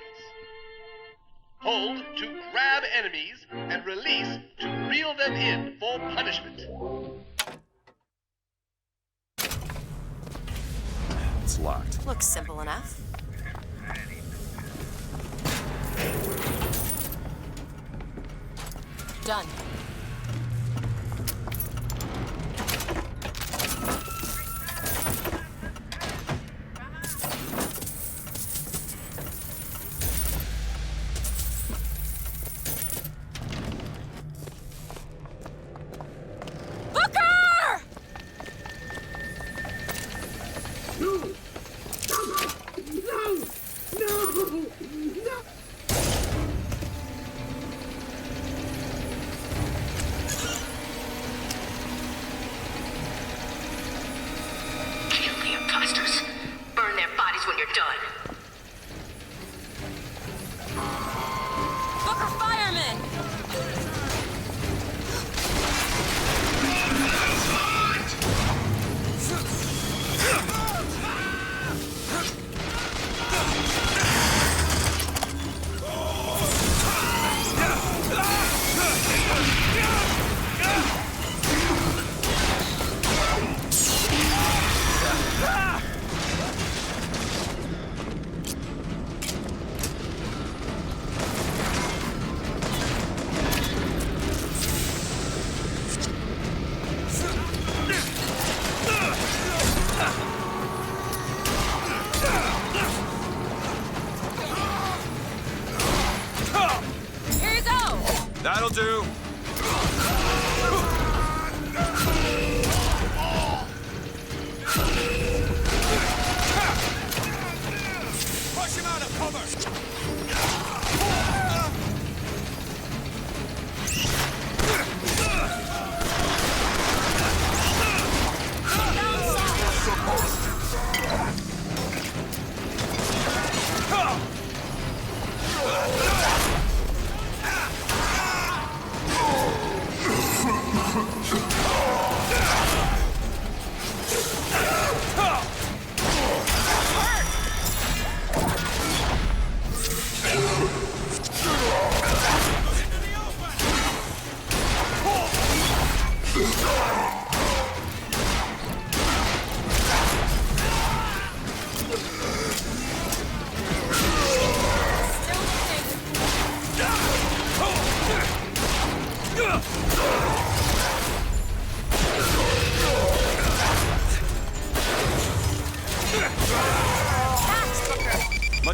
Hold to grab enemies and release to reel them in for punishment. It's locked. Looks simple enough. Done.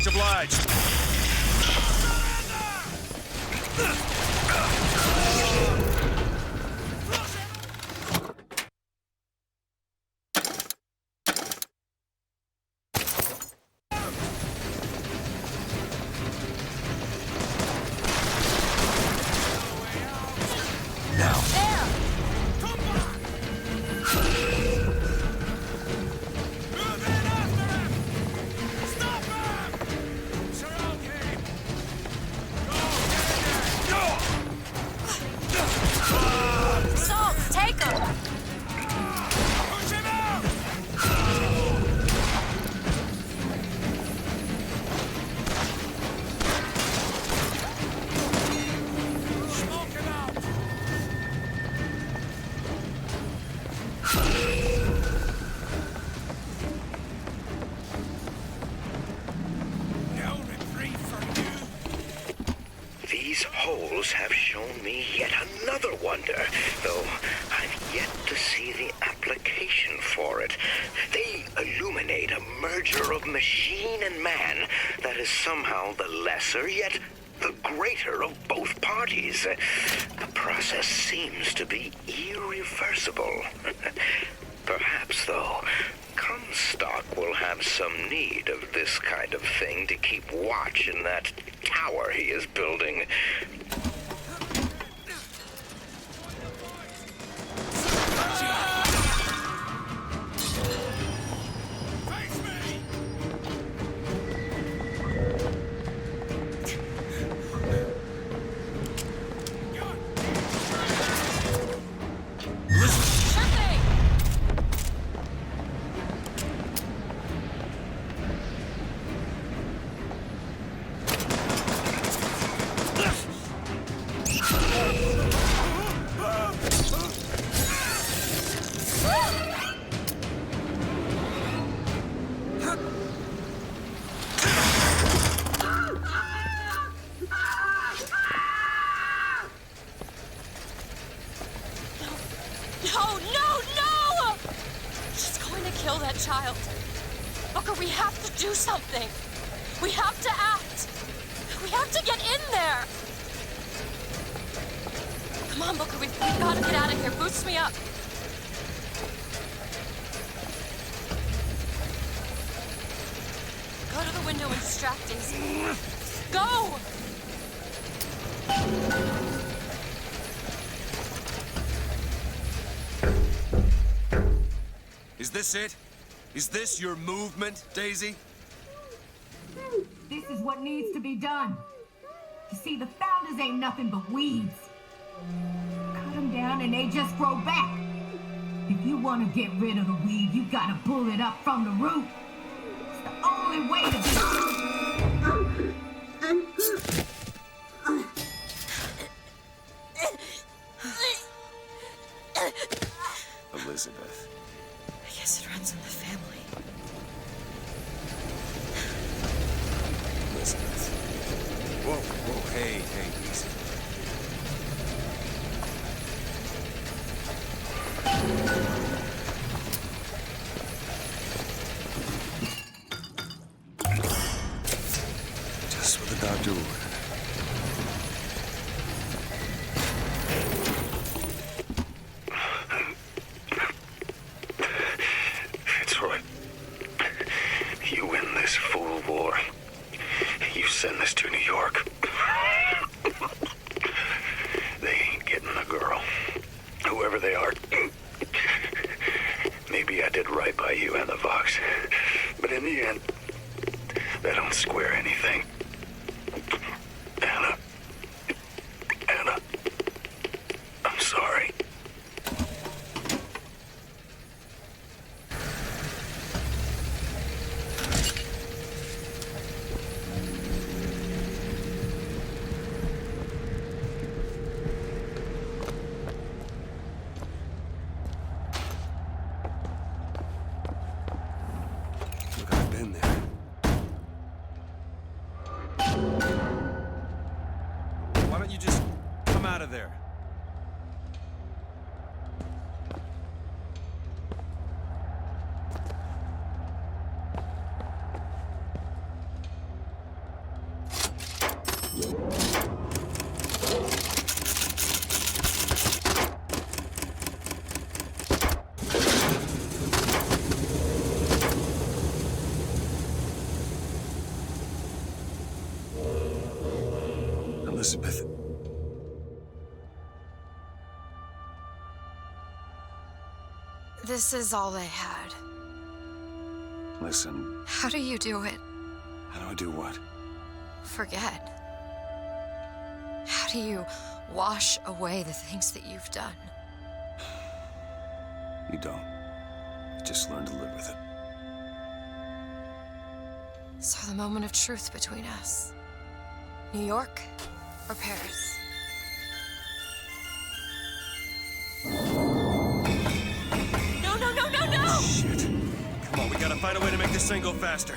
Much obliged. These holes have shown me yet another wonder, though I've yet to see the application for it. They illuminate a merger of machine and man that is somehow the lesser yet the greater of both parties. The process seems to be irreversible. Perhaps, though, Comstock will have some need of this kind of thing to keep watch in that tower he is building. Booker, we have to do something. We have to act. We have to get in there. Come on, Booker, we've got to get out of here. Boost me up. Go to the window and distract Daisy. Go! Is this it? Is this your movement, Daisy? This is what needs to be done. You see, the founders ain't nothing but weeds. Cut them down and they just grow back. If you want to get rid of the weed, you gotta pull it up from the root. It's the only way to be... Elizabeth. I guess it runs in the family. Elizabeth. Whoa, hey, easy. Just what the doctor ordered. Fitzroy, you win this fool war. You send this to New York. They ain't getting the girl. Whoever they are. Maybe I did right by you and the Vox. But in the end, that don't square anything. Anna, I'm sorry. Look, I've been there. Why don't you just come out of there? Elizabeth. This is all they had. Listen, How do you do it? how do I do what? Forget. How do you wash away the things that you've done? You don't. You just learn to live with it. So the moment of truth between us. New York or Paris? No, no, no, no, no! Shit. Come on, we gotta find a way to make this thing go faster.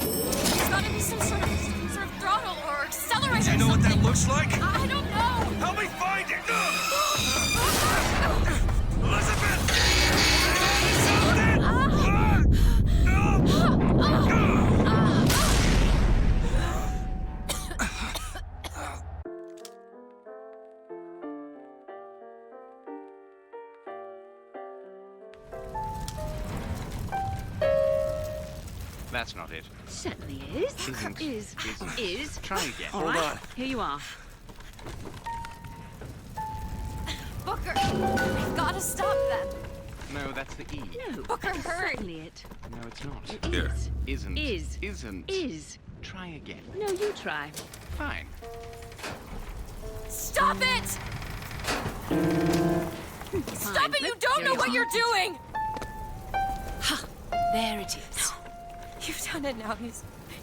There's gotta be some sort of throttle or accelerator. Do you know what that looks like? I don't know. Help me find it! Elizabeth! That's not it. Certainly is. Isn't. Is. Try again. All Hold right, on. Here you are. Booker, we've gotta stop them. No, that's the E. No. Booker, that's hurry. certainly it. No, it's not. It is. Isn't. Is. Isn't. Is. Try again. No, you try. Fine. Stop it! Stop it! You Look, don't there know you what are. you're doing! Ha! There it is. You've done it now.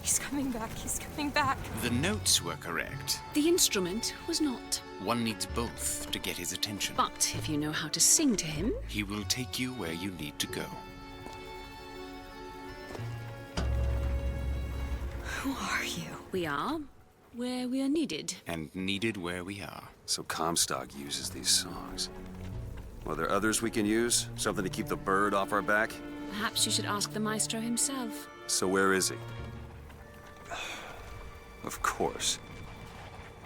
He's coming back. He's coming back. The notes were correct. The instrument was not. One needs both to get his attention. But if you know how to sing to him, He will take you where you need to go. Who are you? we are where we are needed. And needed where we are. So Comstock uses these songs. Well, there others we can use? Something to keep the bird off our back? Perhaps you should ask the maestro himself. So where is he? Of course.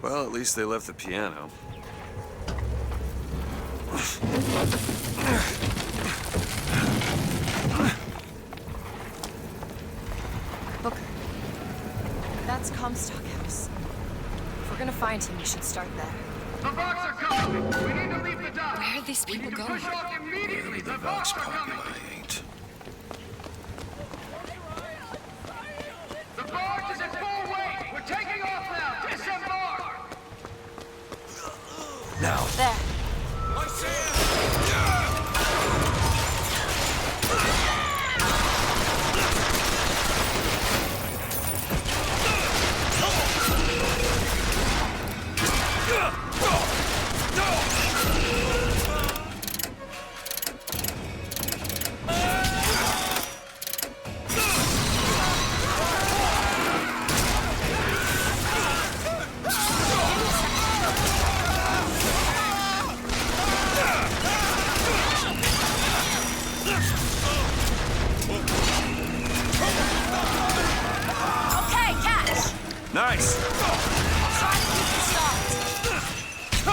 Well, at least they left the piano. Booker. That's Comstock House. If we're gonna find him, we should start there. The Vox are coming! We need to leave the dock! Where are these people going? Push off immediately! The Vox are coming! The barge is at full weight! We're taking off now! Disembark! Now. There. Okay, catch! Nice! Try to keep it stopped.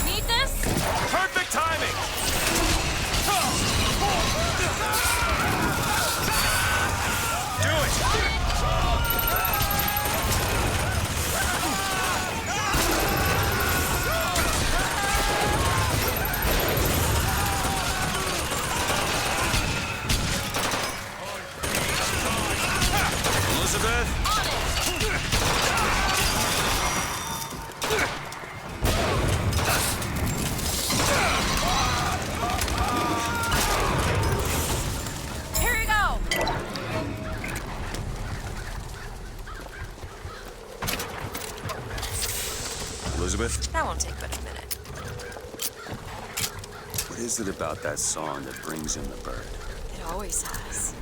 Need this? Perfect timing! Do it! Elizabeth? Here you go! Elizabeth? That won't take but a minute. What is it about that song that brings in the bird? It always has.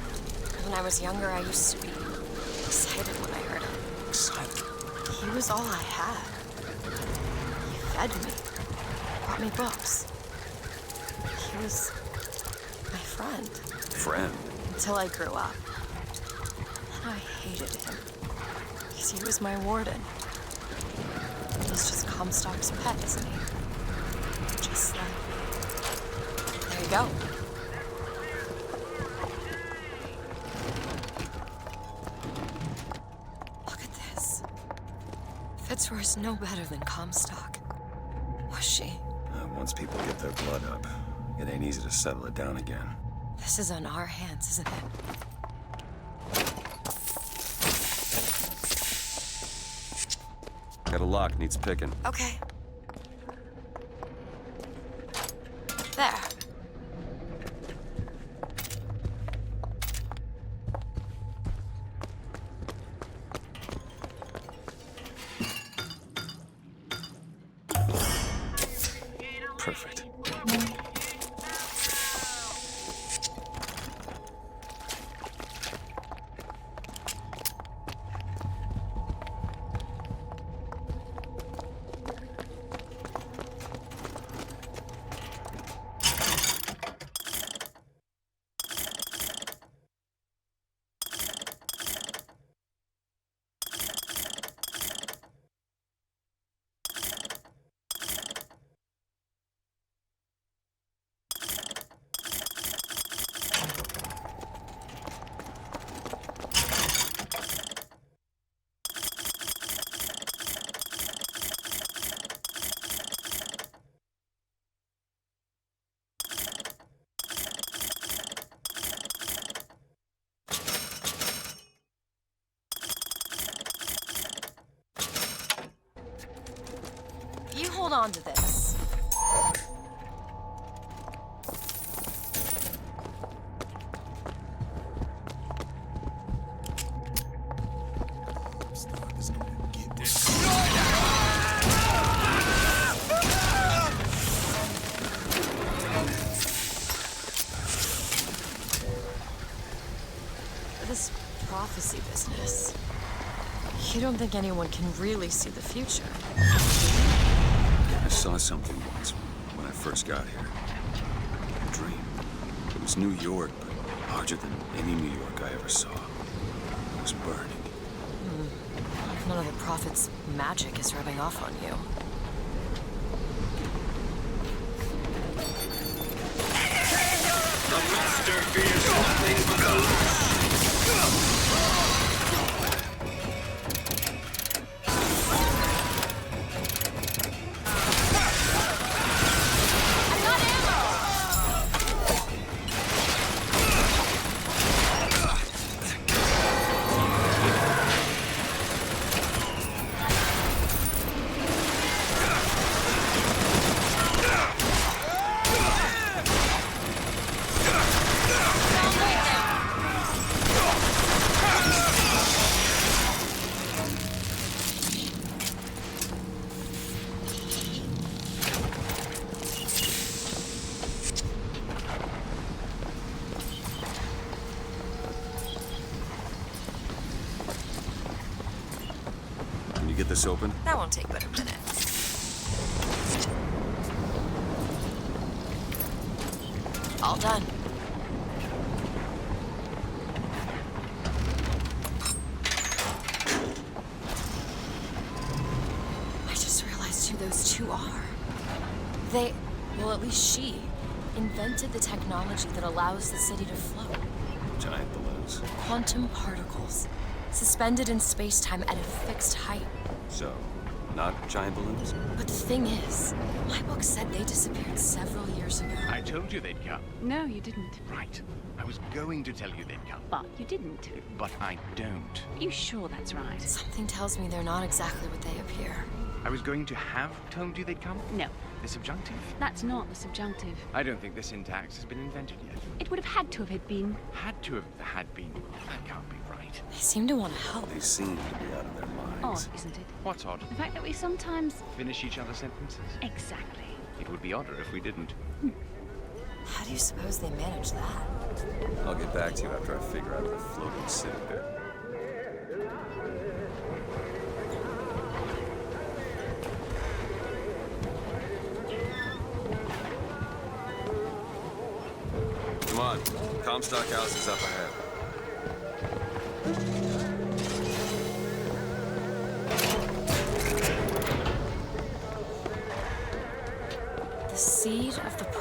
When I was younger, I used to be excited when I heard him. Excited? He was all I had. He fed me, brought me books. He was my friend. Friend? Until I grew up. And I hated him. Because he was my warden. He's just Comstock's pet, isn't he? Just like... There you go. Look at this. Fitzroy's no better than Comstock. Was she? Once people get their blood up, it ain't easy to settle it down again. This is on our hands, isn't it? Got a lock, needs picking. Okay. There. Perfect. You hold on to this. This prophecy business. You don't think anyone can really see the future? I saw something once when I first got here. A dream. It was New York, but larger than any New York I ever saw. It was burning. None of the prophet's magic is rubbing off on you. The master fears nothing but the lash. Get this open? That won't take but a minute. All done. I just realized who those two are. They, well, at least she, invented the technology that allows the city to float. Giant balloons. Quantum particles, suspended in space-time at a fixed height. So, not giant balloons? But the thing is, my book said they disappeared several years ago. I told you they'd come. No, you didn't. Right. I was going to tell you they'd come. But you didn't. But I don't. Are you sure that's right? Something tells me they're not exactly what they appear. I was going to have told you they'd come? No. The subjunctive? That's not the subjunctive. I don't think the syntax has been invented yet. It would have had to have been. Had to have had been. That can't be right. They seem to want to help. They seem to be out of their minds. Odd, isn't it? What's odd? The fact that we sometimes... Finish each other's sentences? Exactly. It would be odder if we didn't. How do you suppose they manage that? I'll get back to you after I figure out the floating city bit. Come on, Comstock House is up ahead.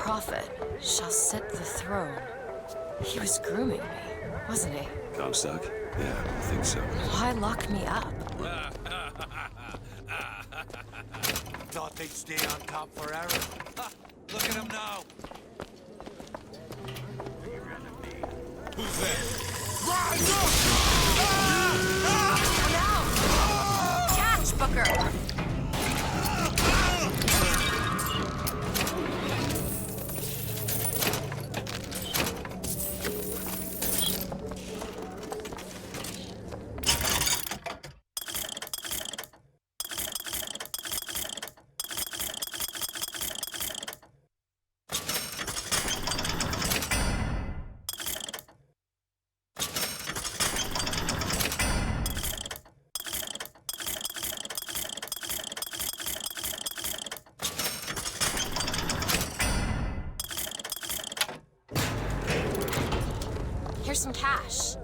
prophet shall sit the throne. He was grooming me, wasn't he? Comstock? Yeah, I think so. Why lock me up? Thought they'd stay on top forever. Ha, look at them now. Who's that? Rise up! Catch, Booker! Here's some cash.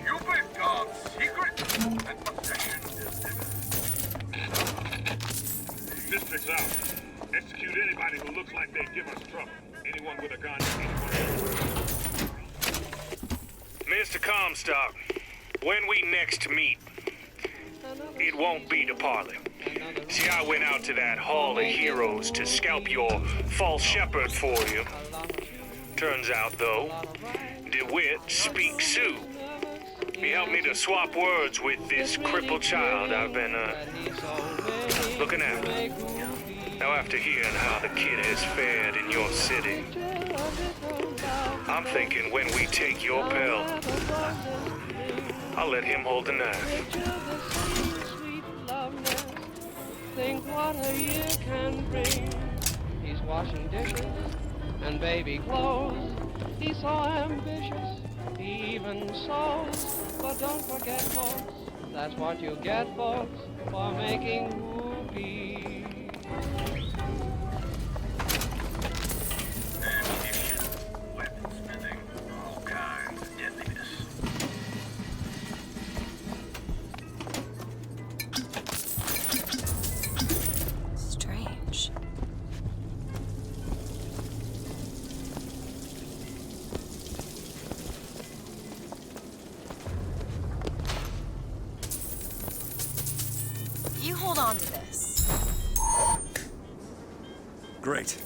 You big God's secret and possession. District's out. Execute anybody who looks like they'd give us trouble. Anyone with a gun, anyone. Mr. Comstock, when we next meet, it won't be to parley. See, I went out to that Hall of Heroes to scalp your false shepherd for you. Turns out, though, DeWitt speaks Sioux. He helped me to swap words with this crippled child I've been, looking after. Now, after hearing how the kid has fared in your city, I'm thinking when we take your pill, I'll let him hold the knife. Think what a year can bring. He's washing dishes and baby clothes. He's so ambitious, he even sews. But don't forget, folks, that's what you get, folks, for making whoopee. Ammunition, weaponsmithing, all kinds of deadliness. Strange. You hold on to this. Great.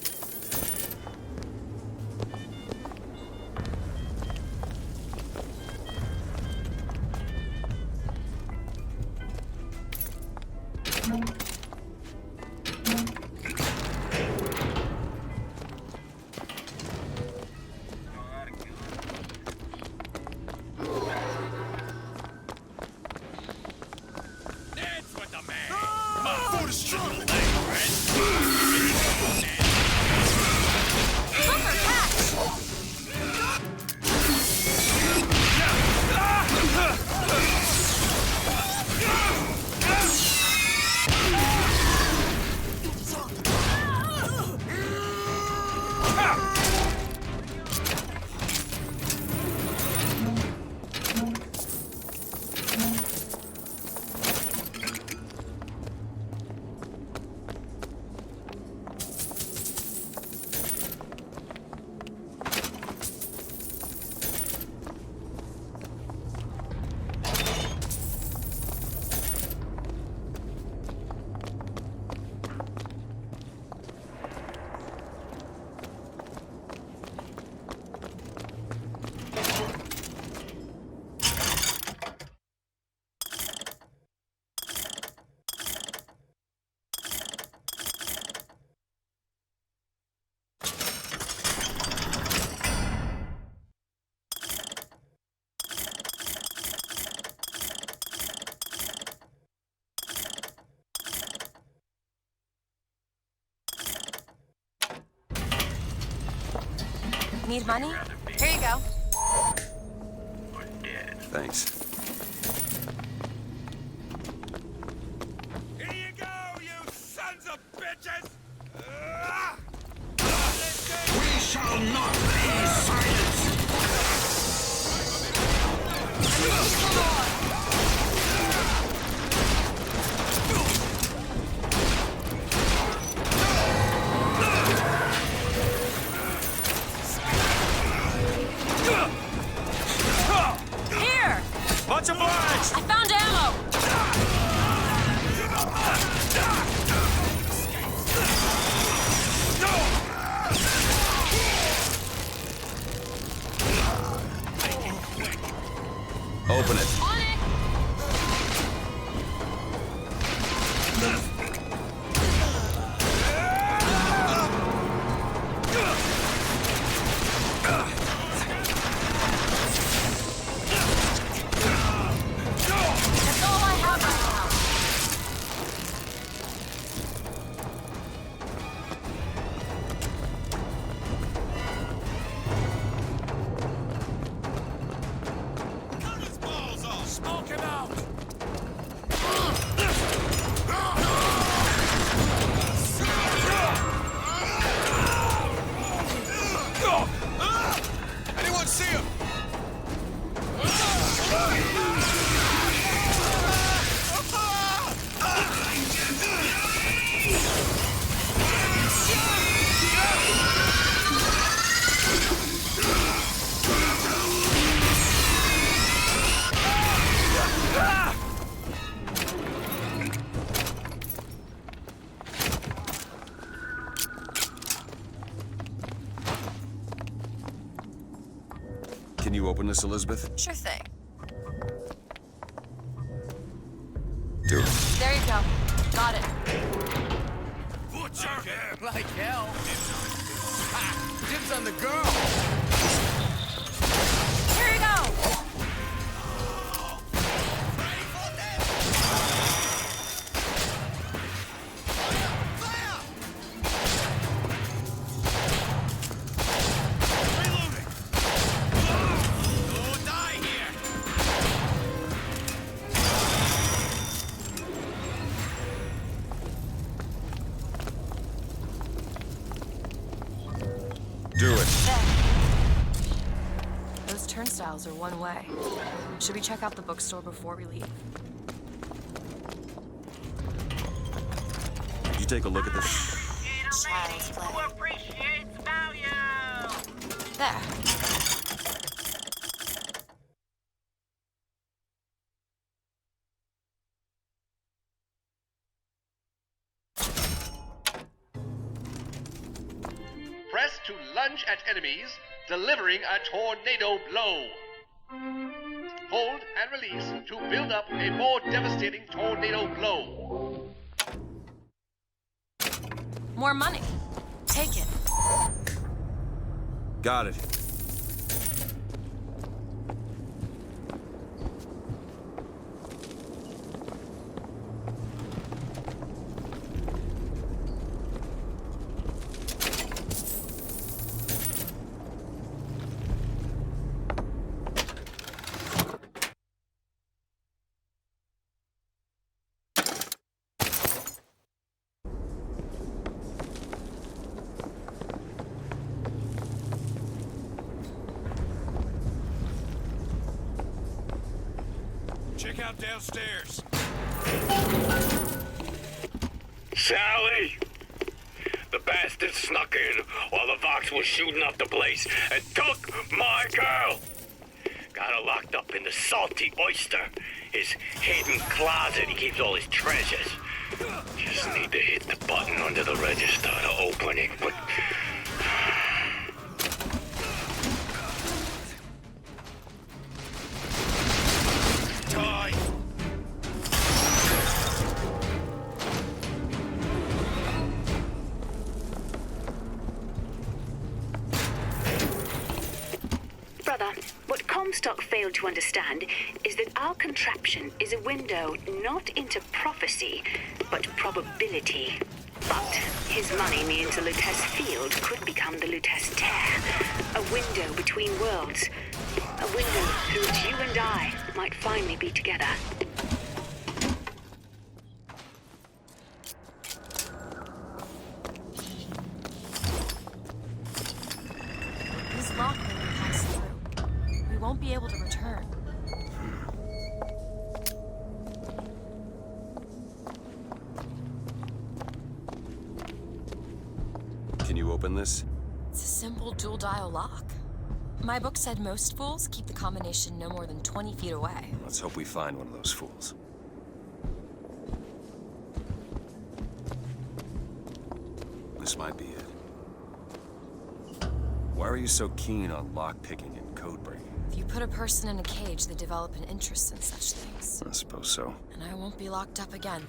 Dance with the man. My foot is triple A, Booker, catch! Need money? Here you go. Thanks. bitches! We shall not be silenced! Here! Much obliged! I found ammo! Open it. On it! That's all I have right now. Cut his balls off! Smoke him out! Anyone see him? Can you open this, Elizabeth? Sure thing. Do it. There you go. Got it. Butcher him like hell! Ha! Dibs on the girl! Here you go! Reloading! Oh, die here! Do it. Those turnstiles are one way. Should we check out the bookstore before we leave? Did you take a look at this? Child's play. Who appreciates value? There. Press to lunge at enemies, delivering a tornado blow. Hold and release to build up a more devastating tornado blow. More money. Take it. Got it. Check out downstairs. Sally! The bastard snuck in while the Vox was shooting up the place and took my girl! Got her locked up in the salty oyster, his hidden closet he keeps all his treasures. Just need to hit the button under the register to open it, but... Die! Brother, what Comstock failed to understand is that our contraption is a window not into prophecy, but probability. But his money means the Lutece field could become the Lutece tear, a window between worlds, a window through which you and I might finally be together. be able to return. Can you open this? It's a simple dual-dial lock. My book said most fools keep the combination no more than 20 feet away. Let's hope we find one of those fools. This might be it. Why are you so keen on lock-picking and code-breaking? If you put a person in a cage, they develop an interest in such things. I suppose so. And I won't be locked up again.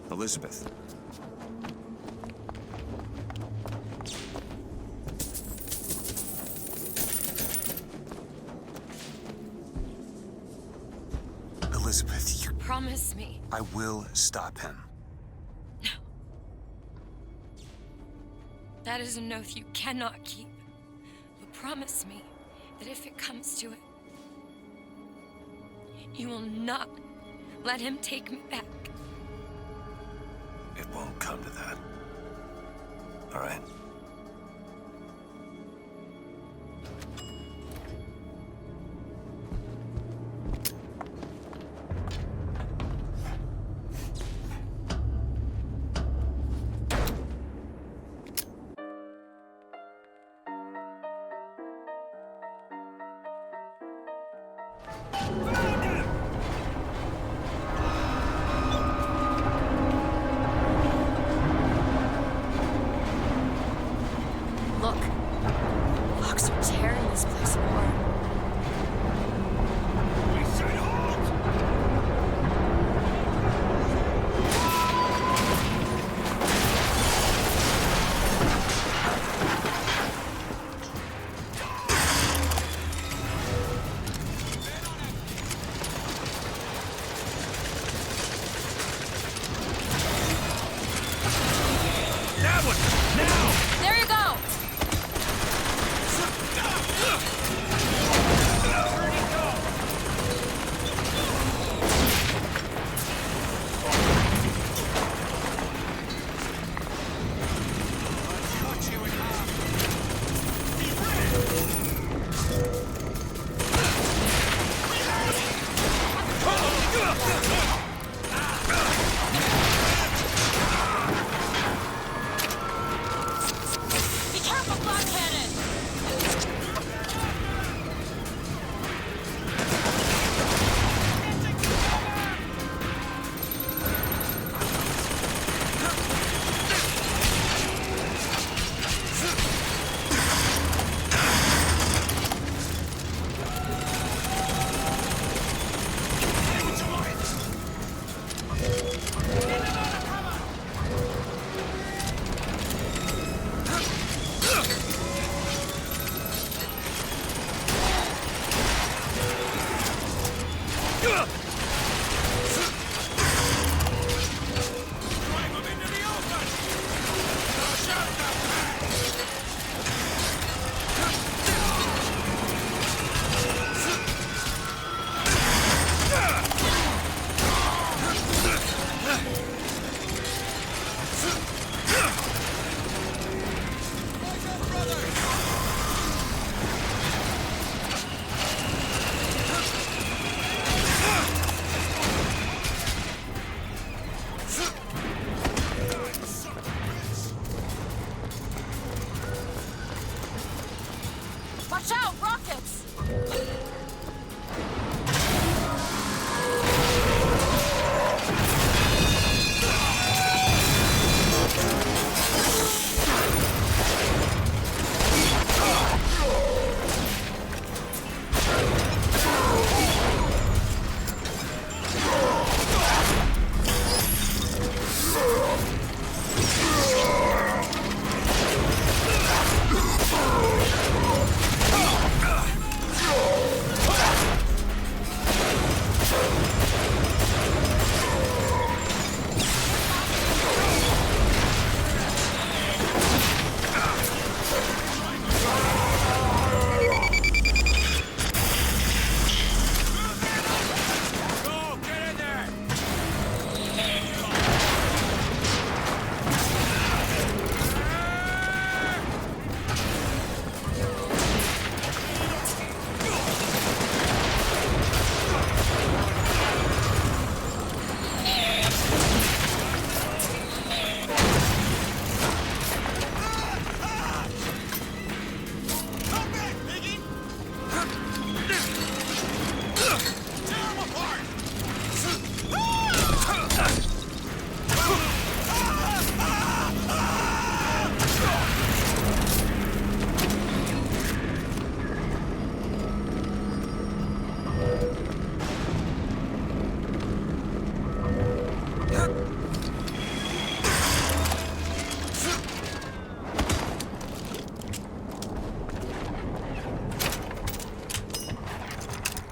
Elizabeth. Elizabeth, you... Promise me. I will stop him. That is an oath you cannot keep. But promise me that if it comes to it, you will not let him take me back. It won't come to that. All right? Look, Fox are tearing this place apart. We say halt! That one! Now! There you go!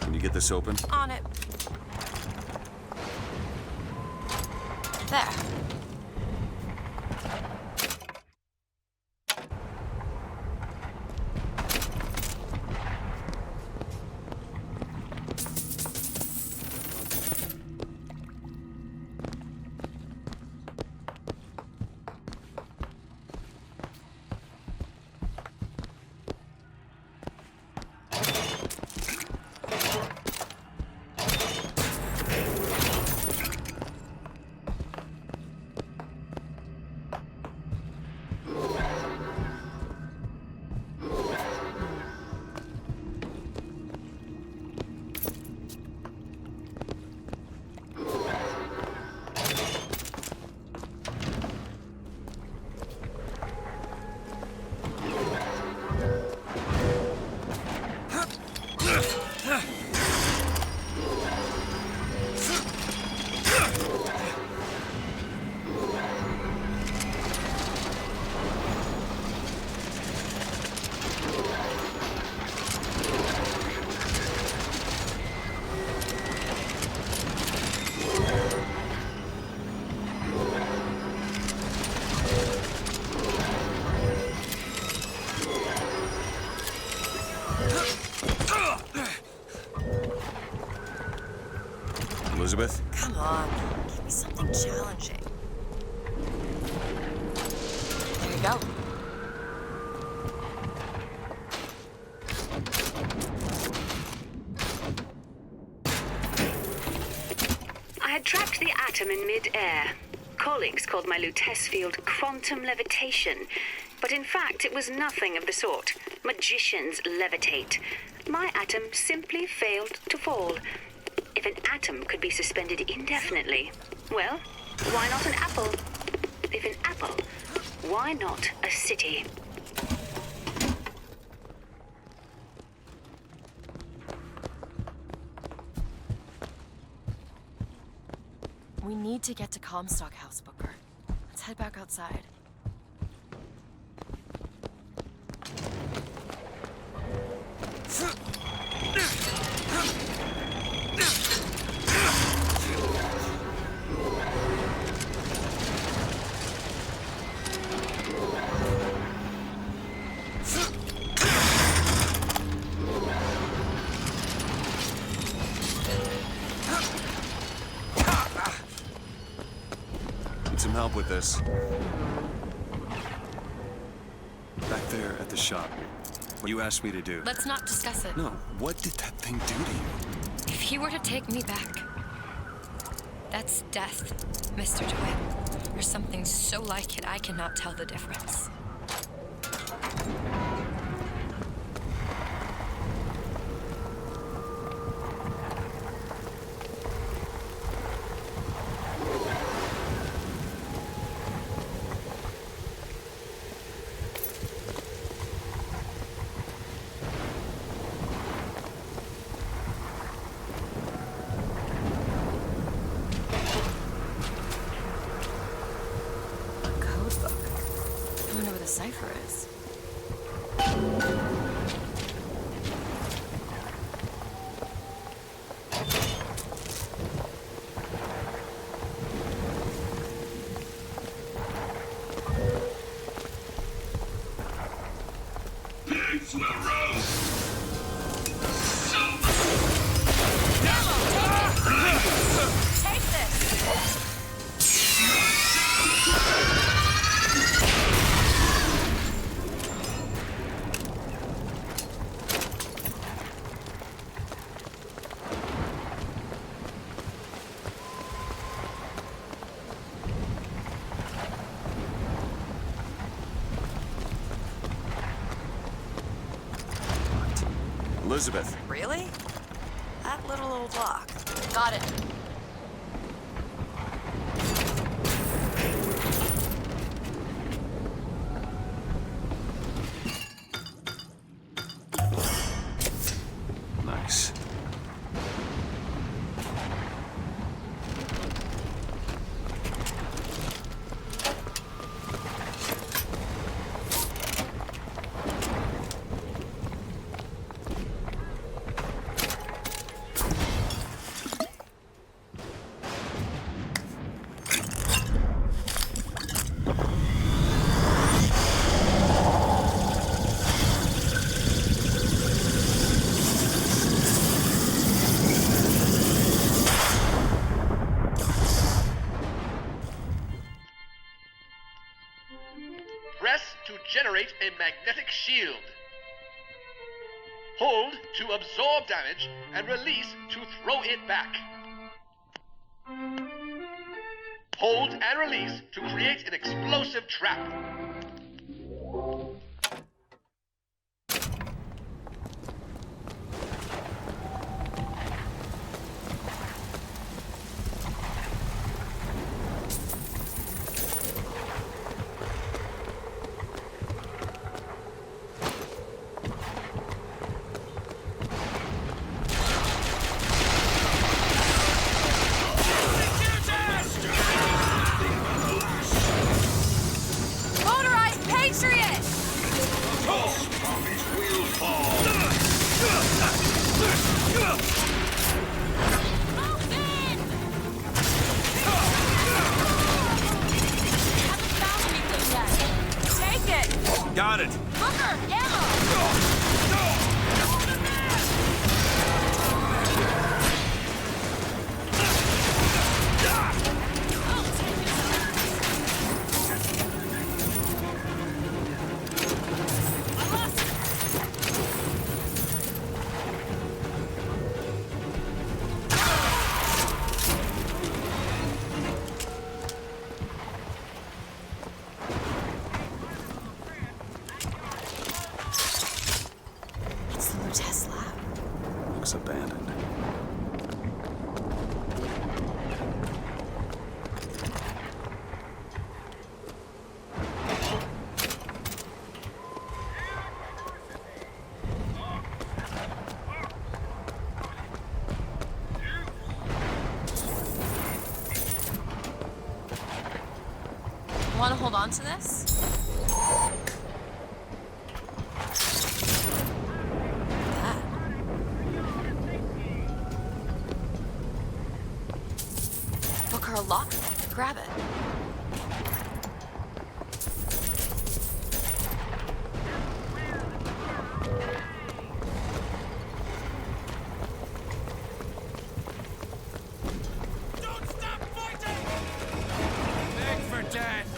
Can you get this open? On it. There. Elizabeth? Come on, give me something challenging. There you go. I had trapped the atom in mid-air. Colleagues called my Lutece field quantum levitation, but in fact it was nothing of the sort. Magicians levitate. My atom simply failed to fall. If an atom could be suspended indefinitely, well, why not an apple? If an apple, why not a city? We need to get to Comstock House, Booker. Let's head back outside. Need some help with this. Back there at the shop. What you asked me to do. Let's not discuss it. No, what did that thing do to you? If he were to take me back, that's death, Mr. Dewitt. Or something so like it I cannot tell the difference. The cipher is. Pigs will roast. Take this! Elizabeth. Really? That little old lock. Got it. Nice. generate a magnetic shield. Hold to absorb damage and release to throw it back. Hold and release to create an explosive trap. Motorized Patriot! Those puppies will fall. Take it! Got it. Booker, ammo! It's the Lutece lab. Looks abandoned. Want to hold on to this? Booker, lock. Grab it. Beg for death.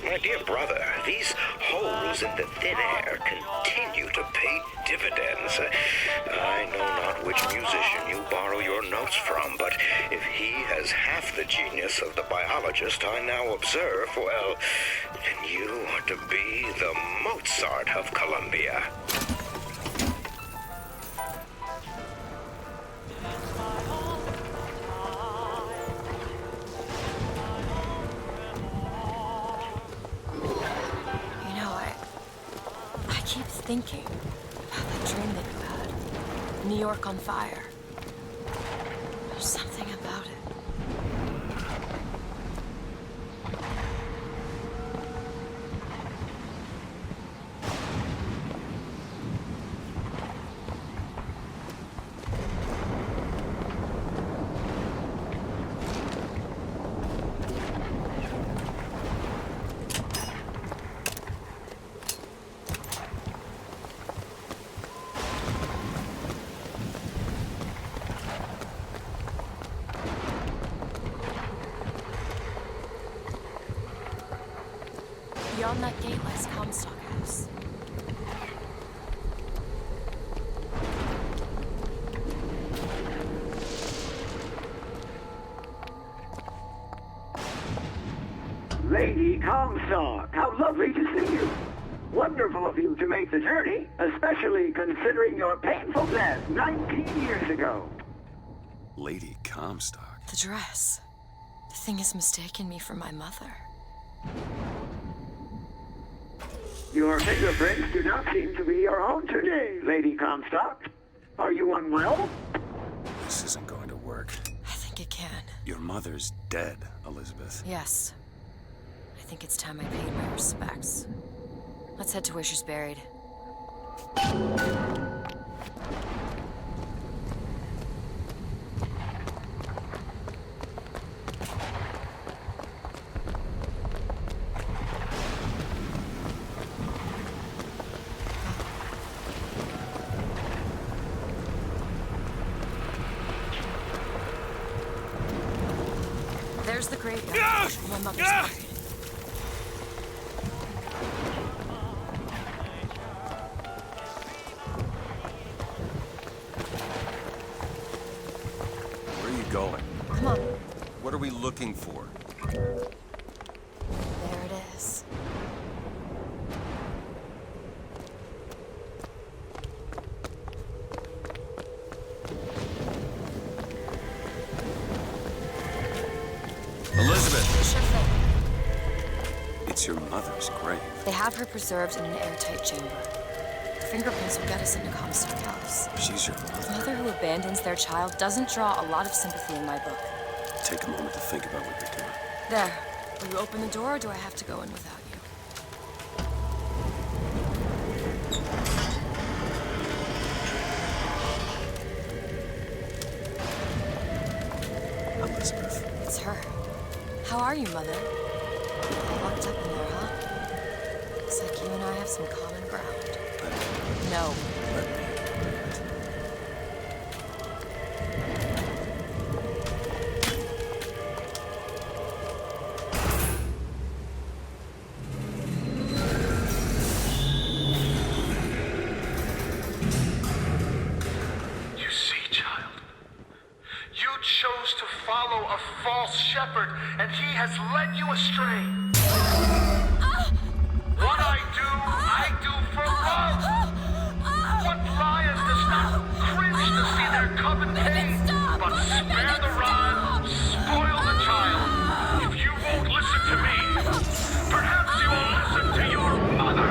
My dear brother, these holes in the thin air continue to pay dividends. I know not which musician you borrow your notes from, but if he has half the genius of the biologist I now observe, well, then you are to be the Mozart of Columbia. I keep thinking about that dream that you had. New York on fire. There's something about it. Beyond that gate lies Comstock House. Lady Comstock, how lovely to see you. Wonderful of you to make the journey, especially considering your painful death 19 years ago. Lady Comstock? The dress. The thing has mistaken me for my mother. Your fingerprints do not seem to be your own today, Lady Comstock. Are you unwell? This isn't going to work. I think it can. Your mother's dead, Elizabeth. Yes. I think it's time I paid my respects. Let's head to where she's buried. There's the graveyard. My mother's buried. Where are you going? Come on. What are we looking for? There it is. Elizabeth! Sure thing. It's your mother's grave. They have her preserved in an airtight chamber. Her fingerprints will get us into Comstock House. She's your A mother. mother who abandons their child doesn't draw a lot of sympathy in my book. Take a moment to think about what you're doing. There. Will you open the door, or do I have to go in without you? Elizabeth. It's her. How are you, Mother? Locked up in there, huh? Looks like you and I have some common ground. No. You see, child, you chose to follow a false shepherd, and he has led you astray. What I do for love. What lion does not cringe to see their cub in pain, but spare the rod, spoil the child? If you won't listen to me, perhaps you will listen to your mother.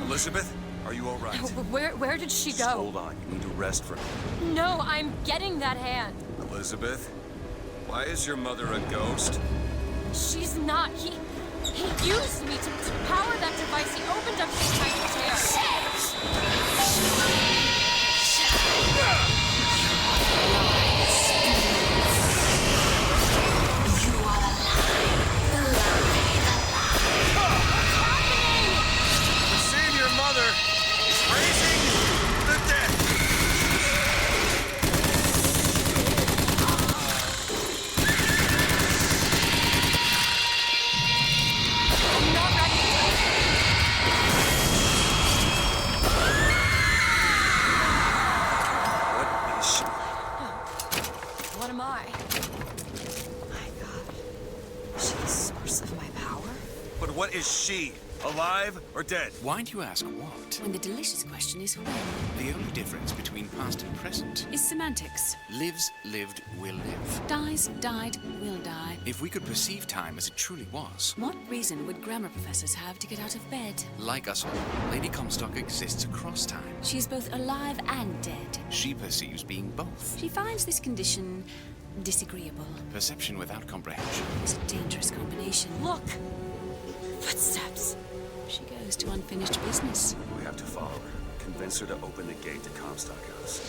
Elizabeth, are you all right? Where did she Just go? hold on. You need to rest for... No, I'm getting that hand. Elizabeth, why is your mother a ghost? She's not. He used me to power that device. He opened up this tiny Seeing your mother is raising the dead. I'm not ready. What is she? What am I? My God. Is she the source of my power? But what is she? Alive or dead? Why do you ask what? When the delicious question is when. The only difference between past and present Is semantics. lives, lived, will live. Dies, died, will die. If we could perceive time as it truly was, What reason would grammar professors have to get out of bed? like us all, Lady Comstock exists across time. She's both alive and dead. She perceives being both. She finds this condition disagreeable. Perception without comprehension. It's a dangerous combination. Look! Footsteps. She goes to unfinished business. We have to follow her. Convince her to open the gate to Comstock House.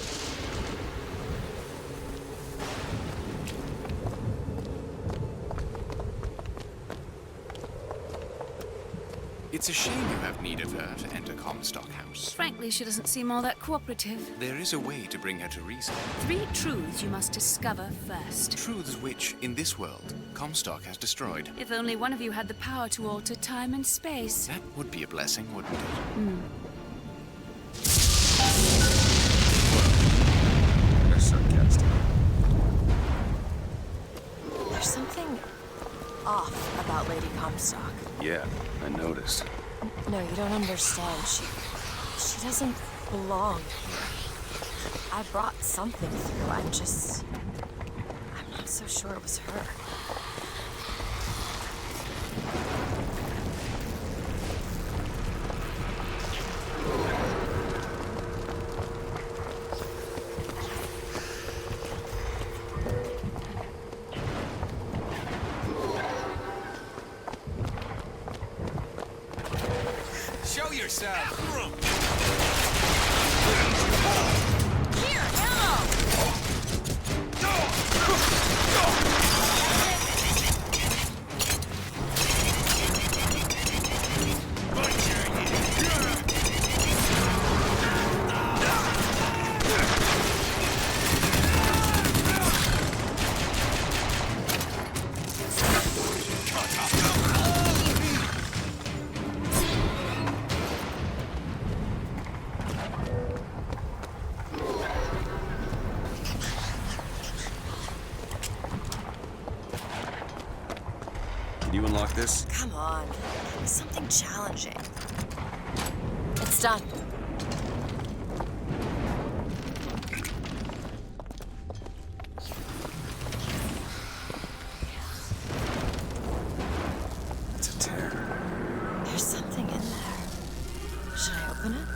It's a shame you have need of her to enter Comstock House. Frankly, she doesn't seem all that cooperative. There is a way to bring her to reason. 3 truths you must discover first. Truths which, in this world, Comstock has destroyed. If only one of you had the power to alter time and space. That would be a blessing, wouldn't it? They're sarcastic. There's something off about Lady Comstock. Yeah, I noticed. No, you don't understand. She doesn't belong here. I brought something through. I'm not so sure it was her. Show yourself! Here, ammo! Can you unlock this? Come on, give me something challenging. It's done. It's a tear. There's something in there. Should I open it?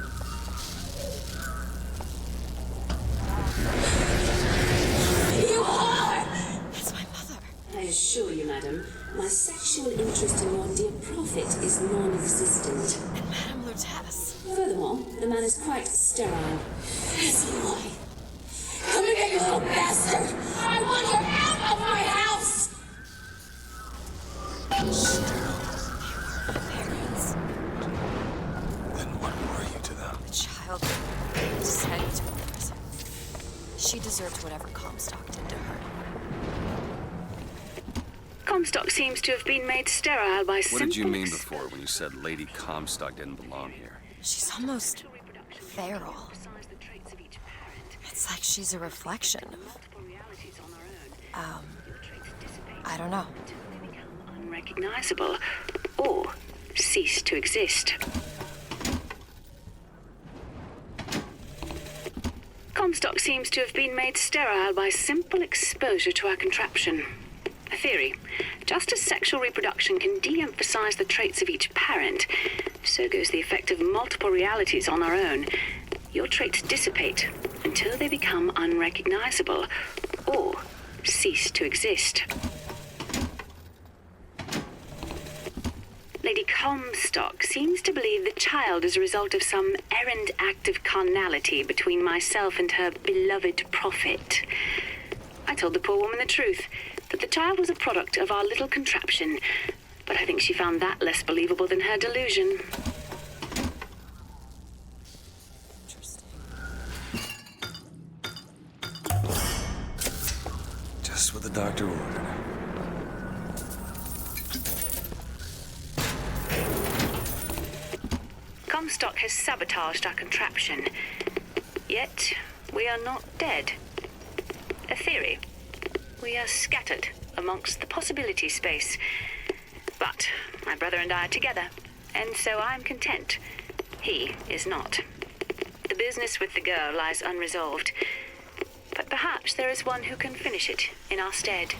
You are! It's my mother. I assure you, madam, my sexual interest in your dear prophet is non-existent. And Madame Lutess. Furthermore, the man is quite sterile. As am I. Come here, you little bastard! I want you out of my house! Parents. Then what were you to them? The child sent to prison. She deserved whatever Comstock did to her. Comstock seems to have been made sterile by simple... What did you mean before when you said Lady Comstock didn't belong here? She's almost feral. It's like she's a reflection of... I don't know. Unrecognizable or cease to exist. Comstock seems to have been made sterile by simple exposure to our contraption. A theory. Just as sexual reproduction can de-emphasize the traits of each parent, so goes the effect of multiple realities on our own. Your traits dissipate until they become unrecognizable or cease to exist. Lady Comstock seems to believe the child is a result of some errant act of carnality between myself and her beloved prophet. I told the poor woman the truth, that the child was a product of our little contraption, but I think she found that less believable than her delusion. Just what the doctor ordered. Comstock has sabotaged our contraption, yet we are not dead. A theory. We are scattered amongst the possibility space. But my brother and I are together, and so I'm content. He is not. The business with the girl lies unresolved, but perhaps there is one who can finish it in our stead.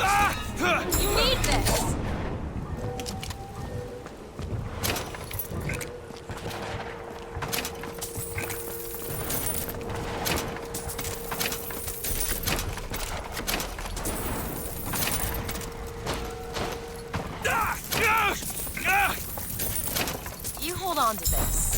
You need this! You hold on to this.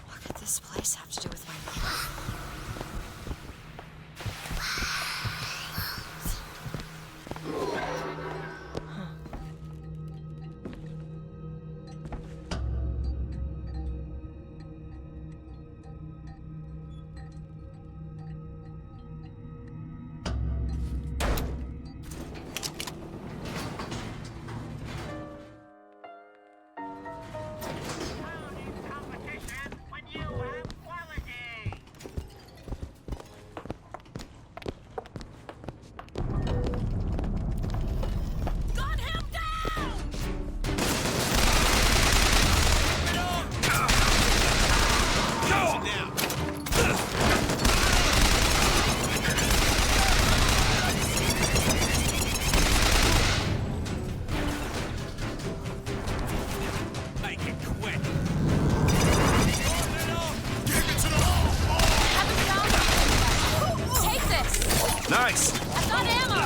What could this place have to do with my mother? Nice! I've got ammo!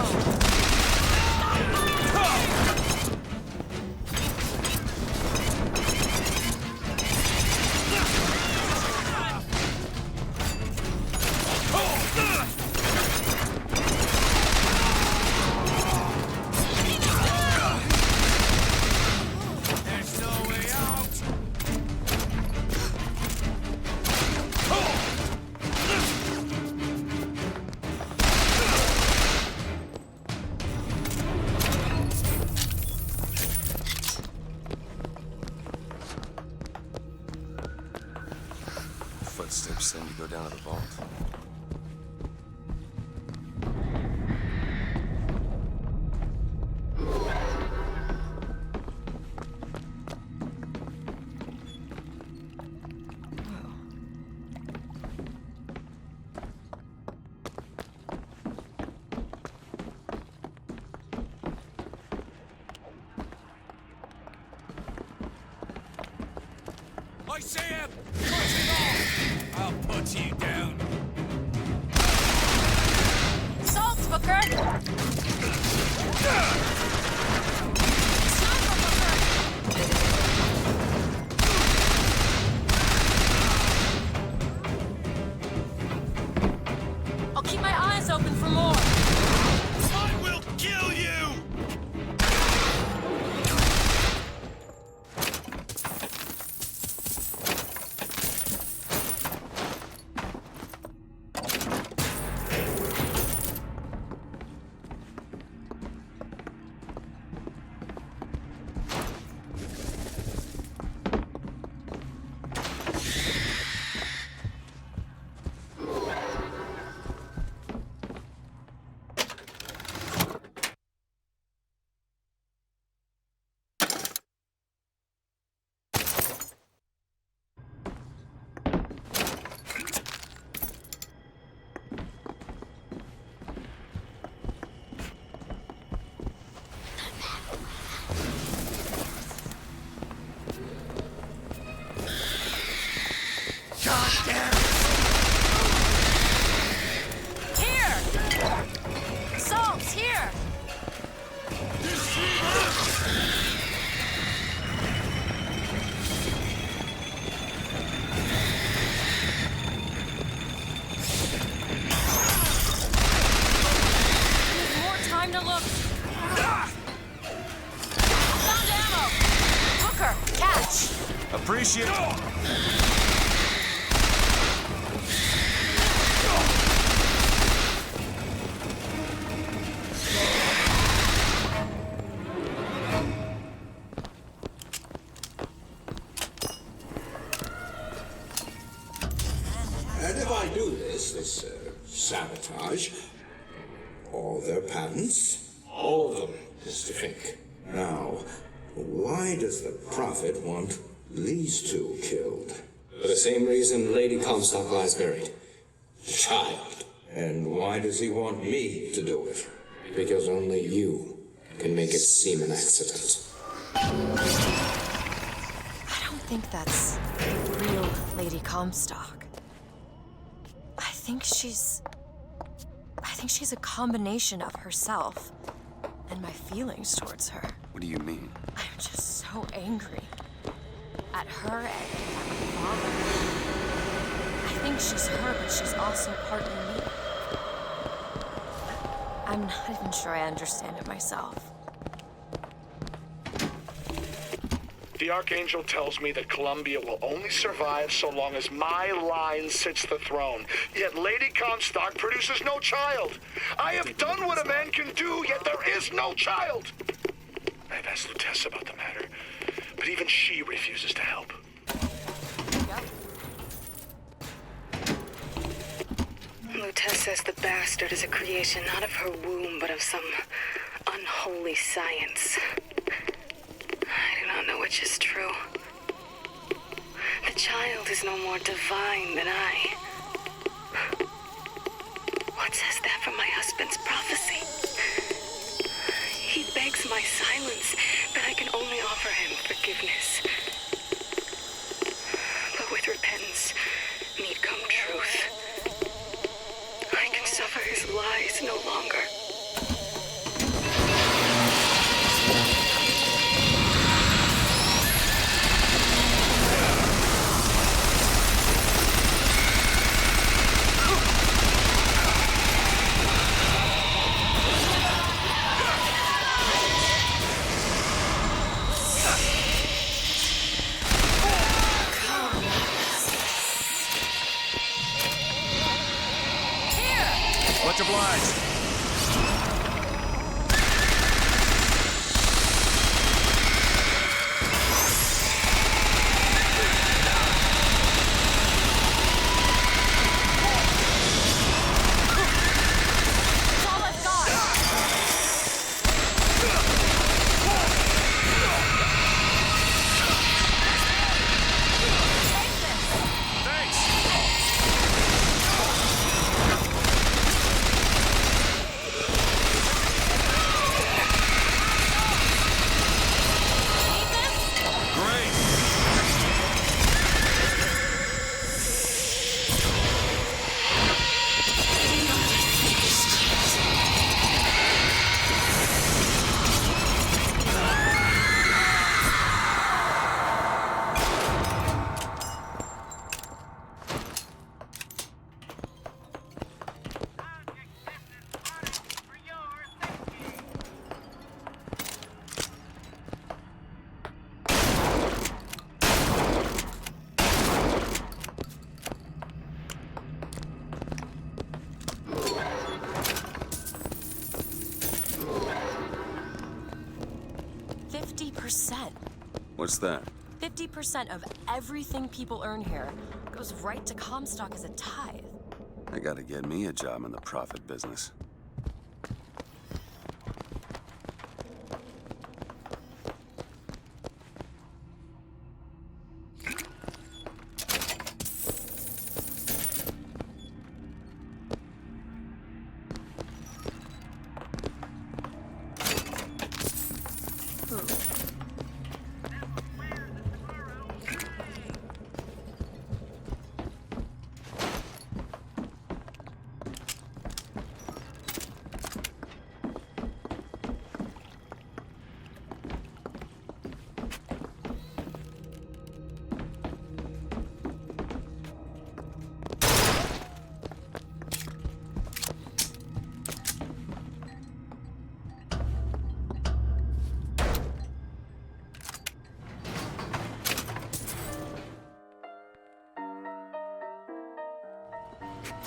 There's no way out. Footsteps seem to go down to the vault. I say him! Push him off! I'll put you down. Salt, Booker! I'll keep my eyes open for more. I will kill you! Here! Salt's here! Need more time to look. Found ammo! Booker, catch! Appreciate And if I do this sabotage, all their patents, all of them, Mr. Fink. Now, why Why does the Prophet want these two killed? For the same reason Lady Comstock lies buried. The child. And why does he want me to do it? Because only you can make it seem an accident. I don't think that's real Lady Comstock. I think she's a combination of herself and my feelings towards her. What do you mean? I'm just so angry at her and at my father. I think she's her, but she's also partly me. I'm not even sure I understand it myself. The Archangel tells me that Columbia will only survive so long as my line sits the throne. Yet Lady Comstock produces no child. I have done what a man can do, yet there is no child. I've asked Lutece about the matter, but even she refuses to help. Lutece says the bastard is a creation not of her womb, but of some unholy science. I do not know which is true. The child is no more divine than I. What says that for my husband's prophecy? He begs my silence, but I can only offer him forgiveness. But with repentance, need come truth. I can suffer his lies no longer. Much obliged. What's that? 50% of everything people earn here goes right to Comstock as a tithe. I gotta get me a job in the profit business.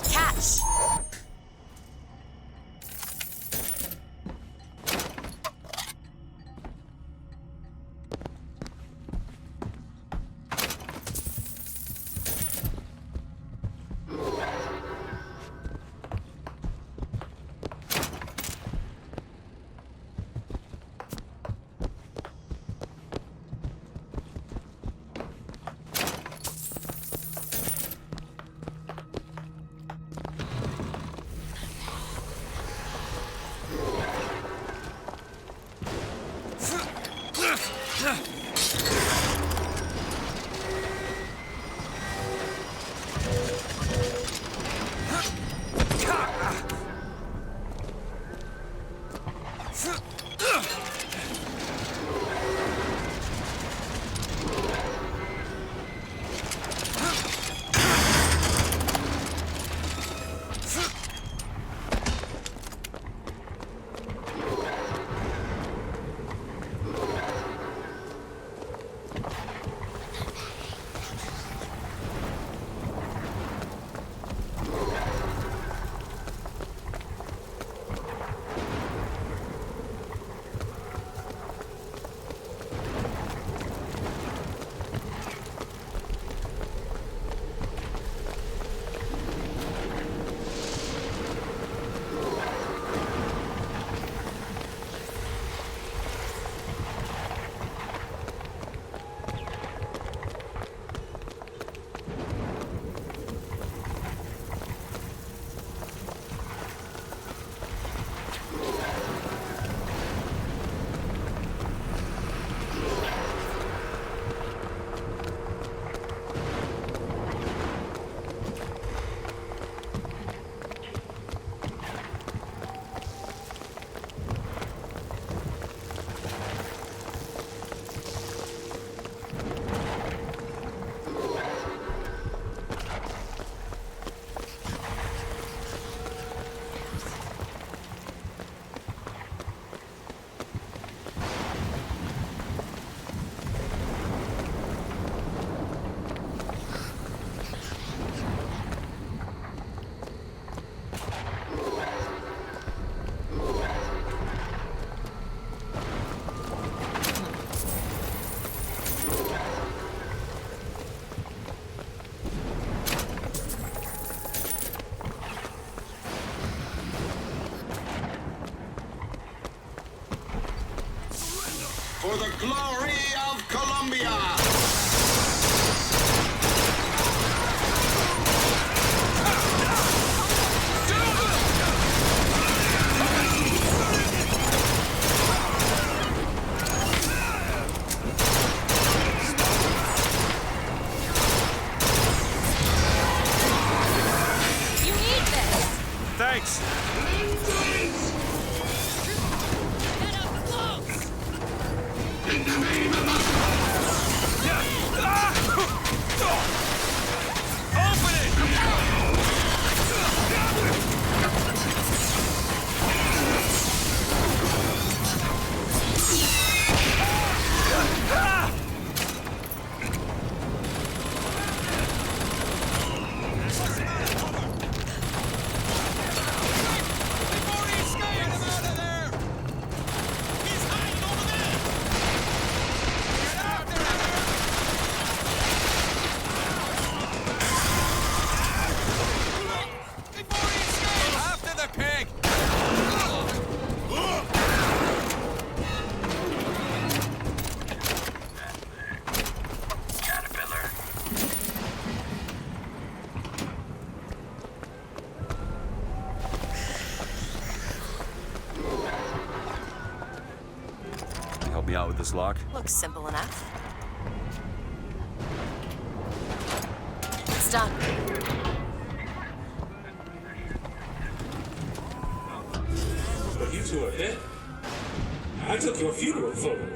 Catch! For the glory of Columbia! You need this! Thanks! Help me out with this lock? Looks simple enough. It's done. But you two are dead. I took your funeral photo.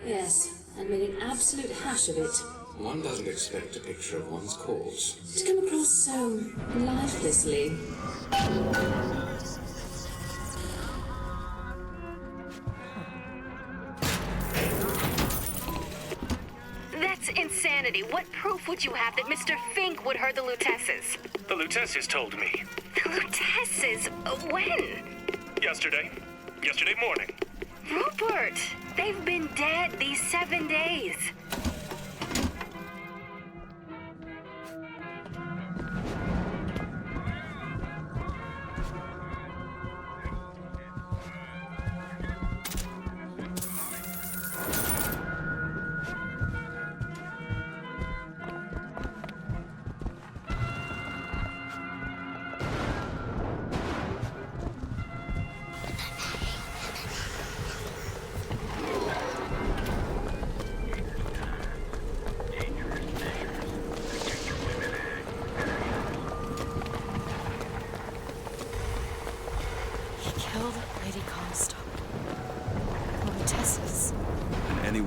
Yes, and made an absolute hash of it. One doesn't expect a picture of one's corpse. To come across so lifelessly. That's insanity. What proof would you have that Mr. Fink would hurt the Lutesses? The Lutesses told me. The Lutesses? When? Yesterday. Yesterday morning. Rupert! They've been dead these 7 days.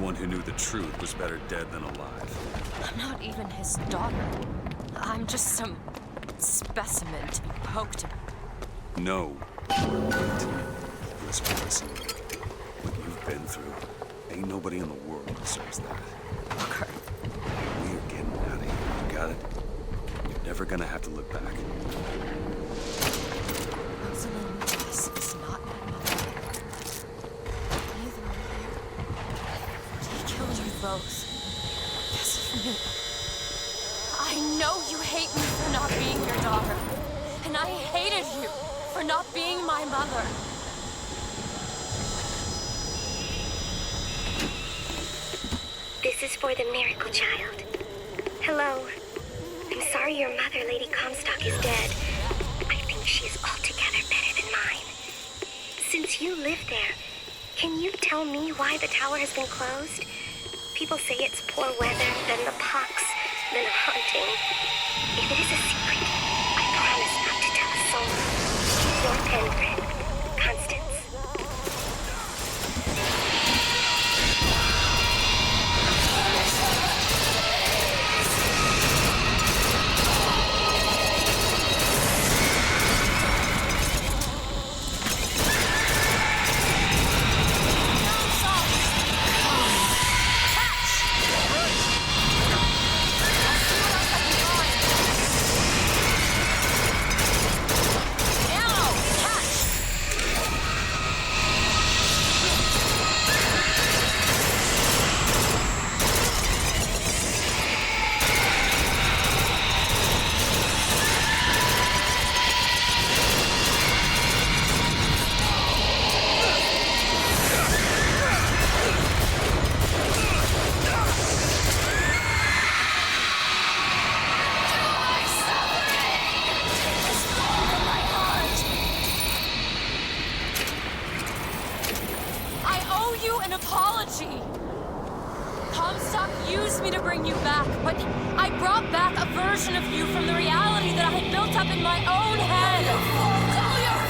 Anyone who knew the truth was better dead than alive. I'm not even his daughter. I'm just some specimen to be poked about. No, you are right. Listen. What you've been through, ain't nobody in the world deserves that. Booker. We are getting out of here, you got it? You're never gonna have to look back. Rosalind Ross is not my mother. Neither are you. He killed you both. Because of me. I know you hate me for not being your daughter. And I hated you for not being my mother. This is for the miracle child. Hello. I'm sorry your mother, Lady Comstock, is dead. I think she is altogether better than mine. Since you live there, can you tell me why the tower has been closed? People say it's poor weather, then the pox, then a haunting. If it is a secret, I promise not to tell a soul. Your pen friend, Constance. Comstock used me to bring you back, but I brought back a version of you from the reality that I had built up in my own head.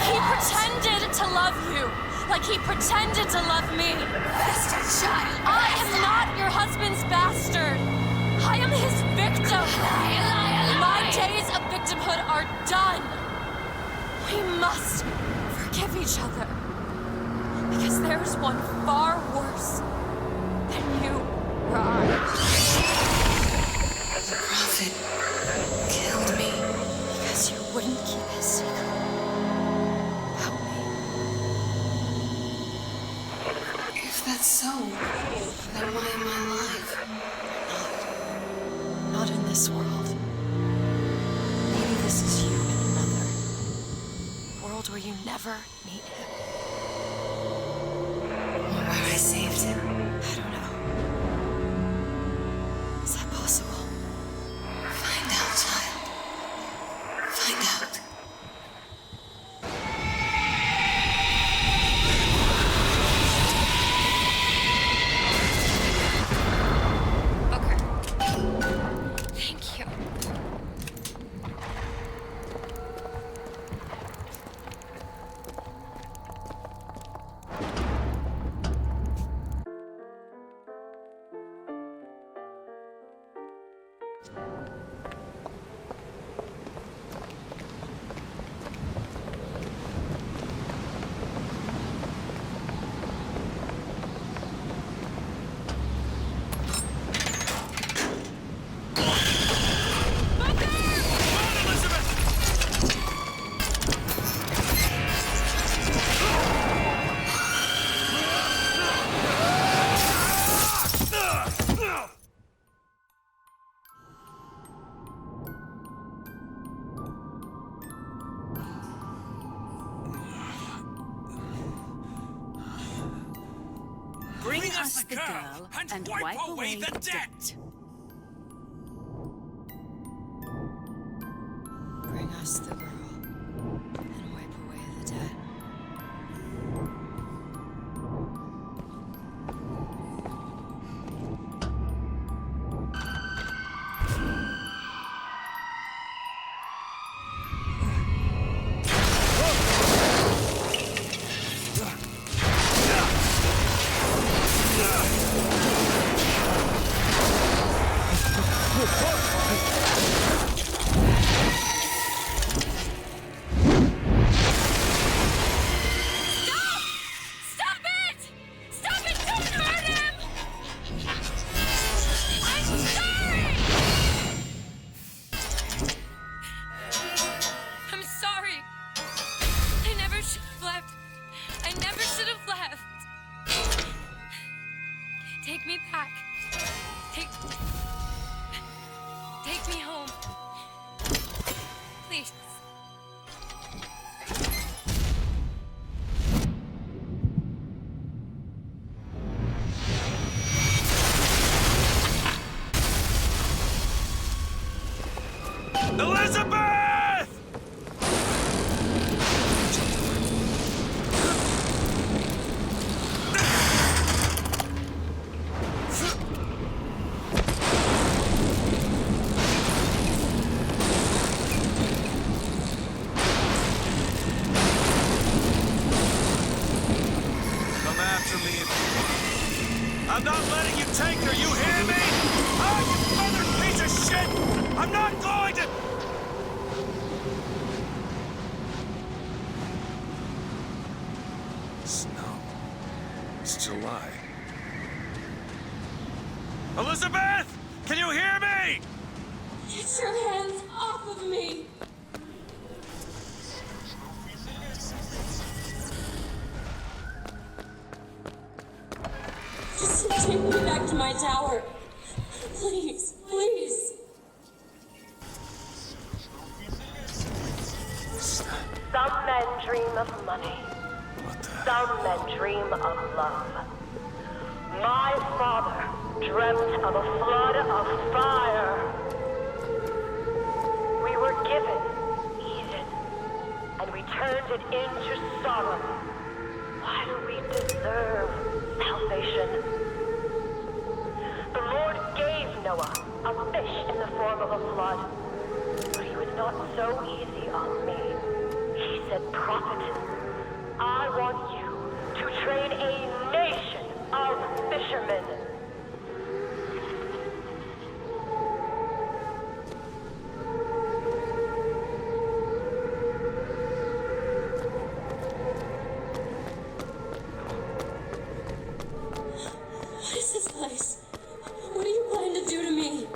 He pretended to love you, like he pretended to love me. Bastard child! I am not your husband's bastard. I am his victim. My days of victimhood are done. We must forgive each other, because there's one far worse than you or I. The prophet killed me because you wouldn't keep his secret about me. If that's so, then why am I alive? Not in this world. Maybe this is you in another world where you never meet him. Or where I saved him. I don't know. Is that possible? Find out, child. Find out. Thank you. Bring us the girl and wipe away the debt. Bring us the girl and wipe away the debt. Take me back. Take me home. Please. Elizabeth! Come after me if you want. I'm not letting you take her, you hear me? Oh, you mother piece of shit! I'm not going to... Snow. It's July. Elizabeth! Can you hear me? Get your hands off of me! Just take me back to my tower. Please, please. Some men dream of money. Some men dream of love. My father dreamt of a flood of fire. We were given Eden, and we turned it into Sodom. Why do we deserve salvation? The Lord gave Noah a fish in the form of a flood, but he was not so easy on me. He said, "Prophet, I want you to train a nation of fishermen." What is this place? What are you planning to do to me?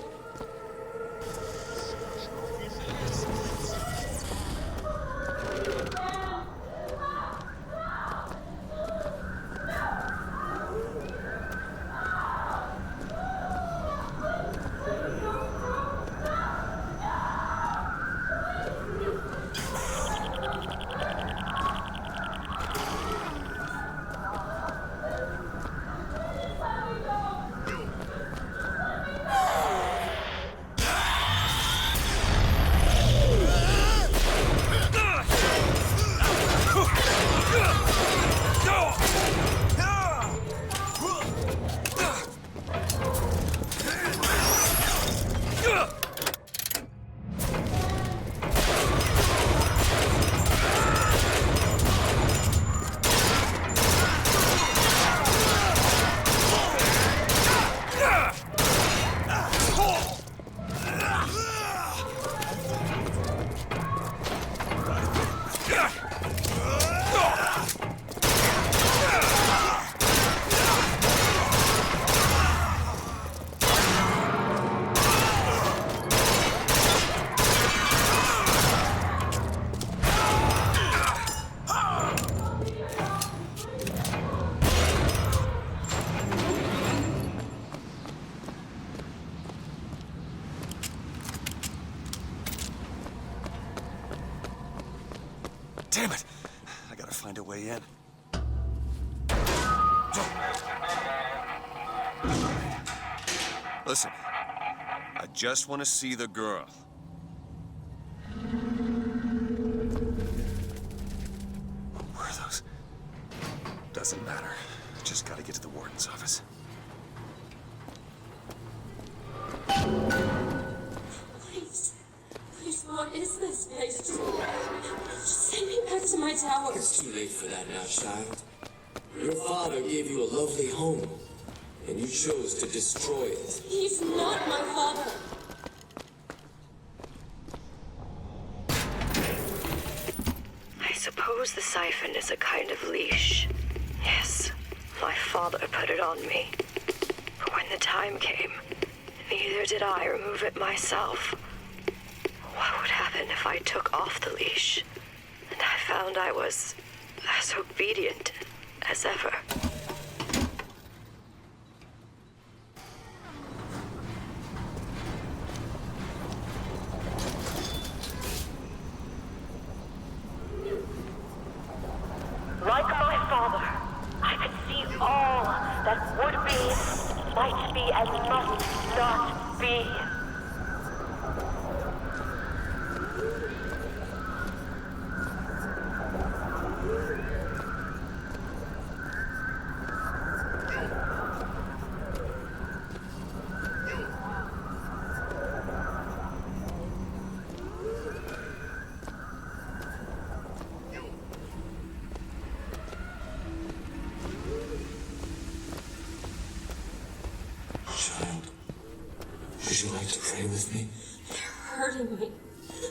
Damn it! I gotta find a way in. Listen, I just want to see the girl. Where are those? Doesn't matter. Just gotta get to the warden's office. Please. Please, what is this place? Just take me back to my tower. It's too late for that now, child. Your father gave you a lovely home, and you chose to destroy it. He's not my father. I suppose the siphon is a kind of leash. Yes, my father put it on me. But when the time came, neither did I remove it myself. What would happen if I took off the leash, and I found I was as obedient as ever? that would be, might be, and must not be. Child, would you like to pray with me? You're hurting me.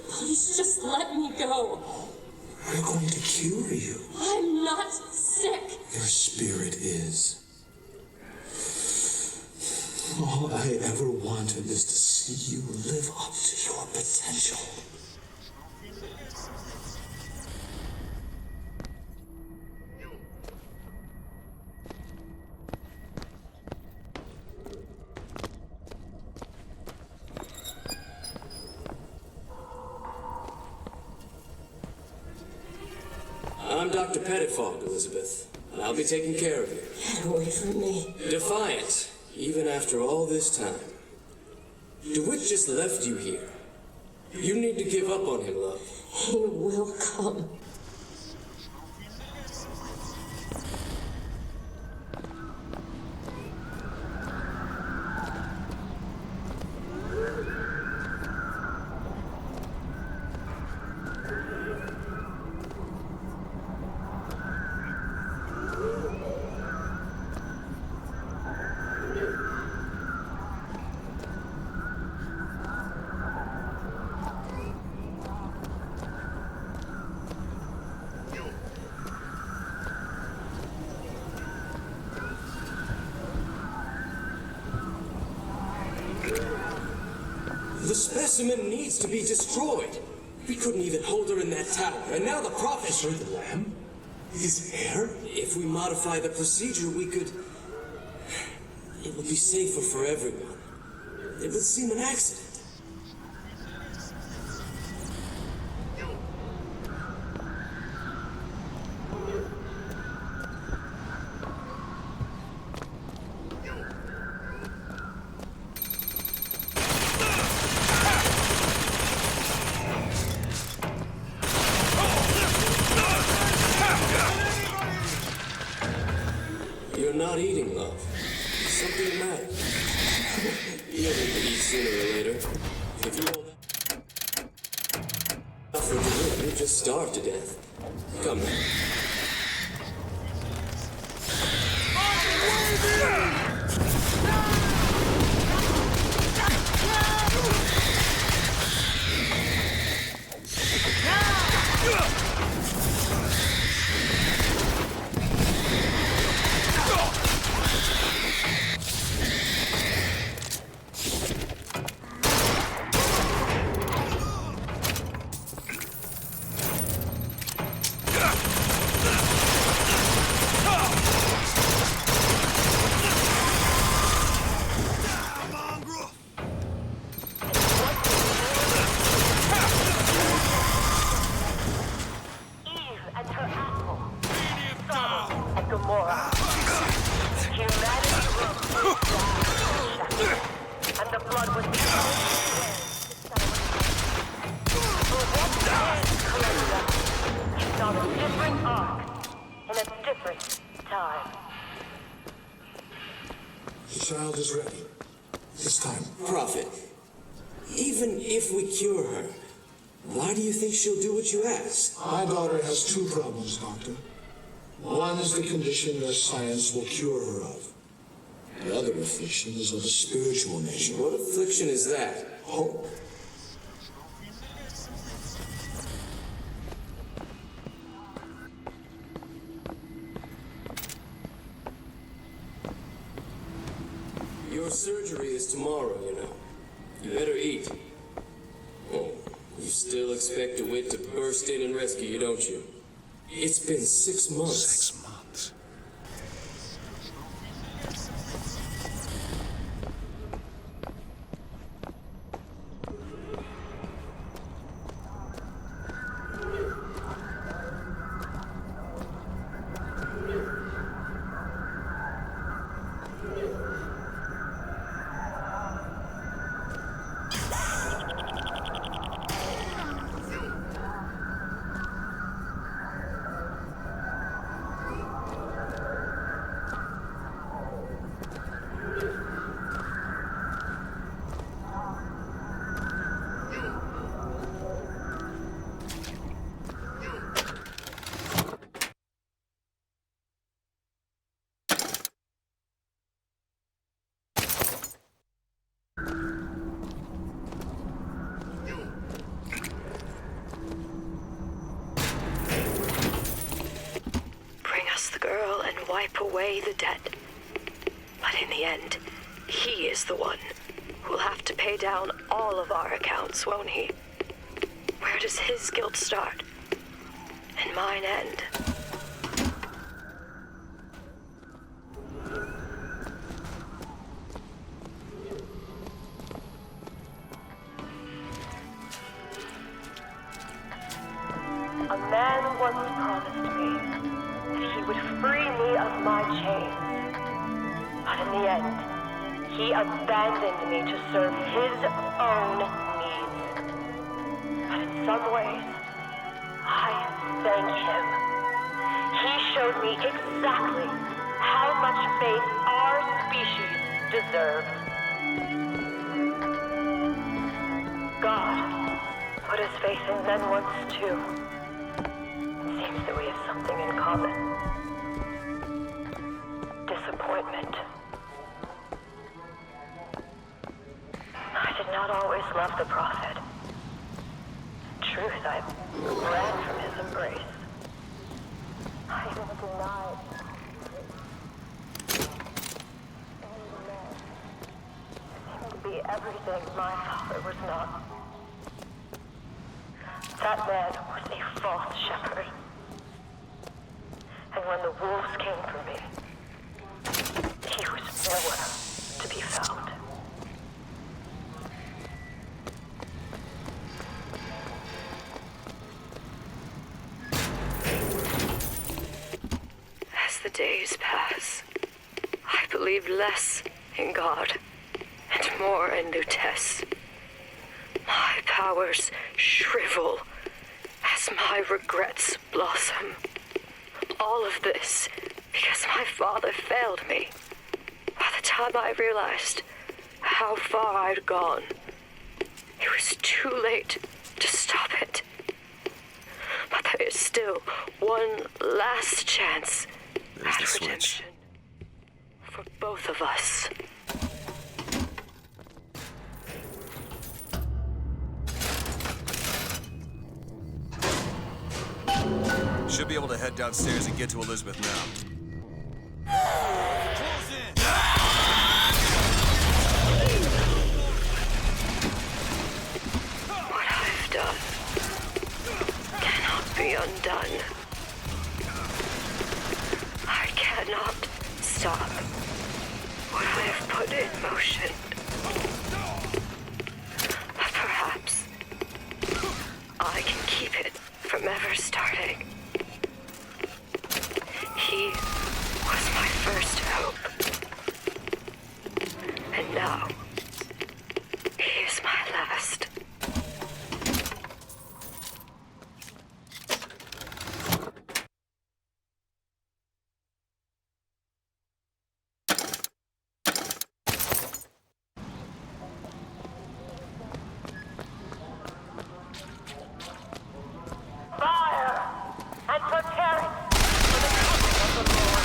Please just let me go. We're going to cure you. I'm not sick. Your spirit is. All I ever wanted is to see you live up to your potential. I'm Dr. Pettifog, Elizabeth, and I'll be taking care of you. Get away from me. Defiant, even after all this time. DeWitt just left you here. You need to give up on him, love. He will come. The specimen needs to be destroyed. We couldn't even hold her in that tower, and now the Prophet... Sir, the Lamb? His heir? If we modify the procedure, we could... It would be safer for everyone. It would seem an accident. You're not eating, love. Something the matter. You'll need to eat sooner or later. If you hold out for dinner, you'll just starve to death. Come now. The child is ready. This time. Prophet, even if we cure her, why do you think she'll do what you ask? My daughter has two problems, Doctor. One is the condition that science will cure her of. The other affliction is of a spiritual nature. What affliction is that? Hope. Your surgery is tomorrow, you know. You better eat. Oh, you still expect DeWitt to burst in and rescue you, don't you? It's been 6 months. 6 months. wipe away the debt. But in the end, he is the one who'll have to pay down all of our accounts, won't he? Where does his guilt start and mine end? A man once promised me that he would free me of my chains. But in the end, he abandoned me to serve his own needs. But in some ways, I thank him. He showed me exactly how much faith our species deserved. God put his faith in men once too. Seems that we have something in common. Disappointment. I did not always love the prophet. Truth, I ran from his embrace. I even denied. Seemed to be everything my father was not. That man was a false shepherd. And when the wolves came for me, he was nowhere to be found. As the days pass, I believe less in God and more in Lutece. My powers shrivel as my regrets blossom. All of this because my father failed me. By the time I realized how far I'd gone, it was too late to stop it. But there is still one last chance at redemption for both of us. Should be able to head downstairs and get to Elizabeth now. What I've done cannot be undone. I cannot stop what I have put in motion. But perhaps I can keep it from ever starting. He was my first hope. And now, he is my last. Fire! And prepare it for the coming of the Lord.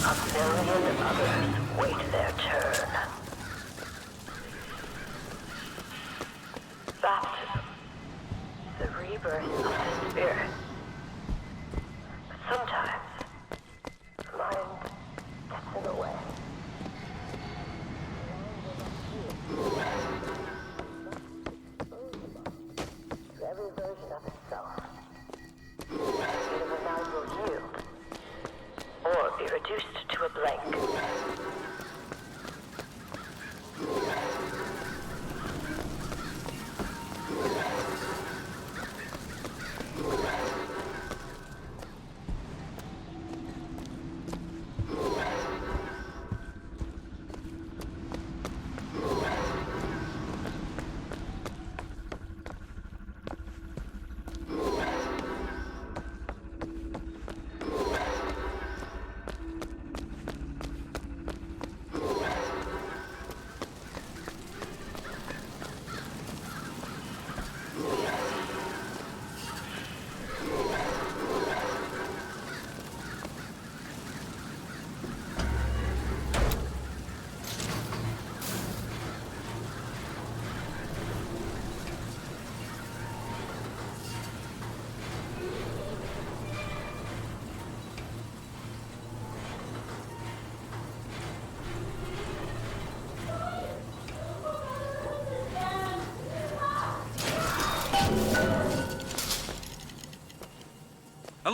A million others wait their turn. Baptism, the rebirth of the Spirit. But sometimes, the mind gets in the way. To every version of itself. Either the mind will yield, or be reduced to a blank.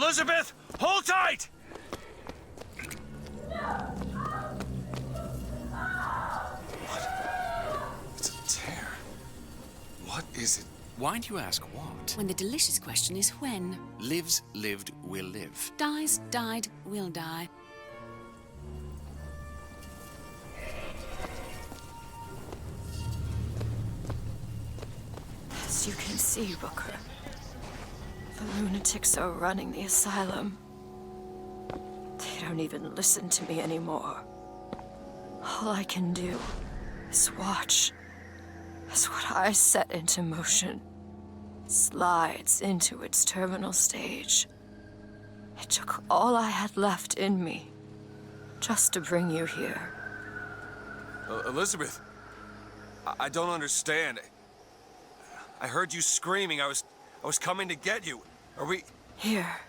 Elizabeth, hold tight! It's a tear. What is it? Why do you ask what? When the delicious question is when. Lives, lived, will live. Dies, died, will die. As you can see, Booker, the lunatics are running the asylum. They don't even listen to me anymore. All I can do is watch as what I set into motion slides into its terminal stage. It took all I had left in me just to bring you here. Elizabeth, I don't understand. I heard you screaming. I was coming to get you. Are we... Here.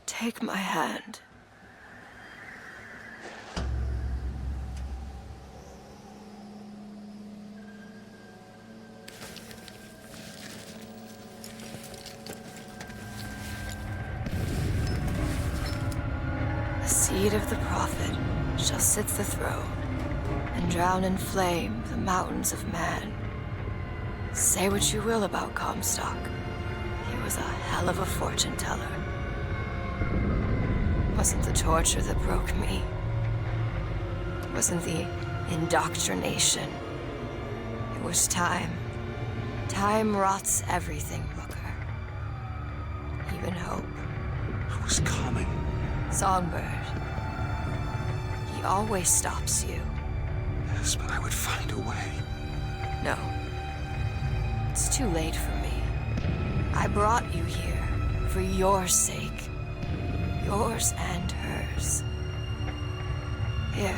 Take my hand. The seed of the prophet shall sit the throne and drown in flame the mountains of man. Say what you will about Comstock. He was a hell of a fortune teller. It wasn't the torture that broke me. It wasn't the indoctrination. It was time. Time rots everything, Booker. Even hope. I was coming. Songbird. He always stops you. Yes, but I would find a way. No. It's too late for me. I brought you here for your sake. Yours and hers. Here.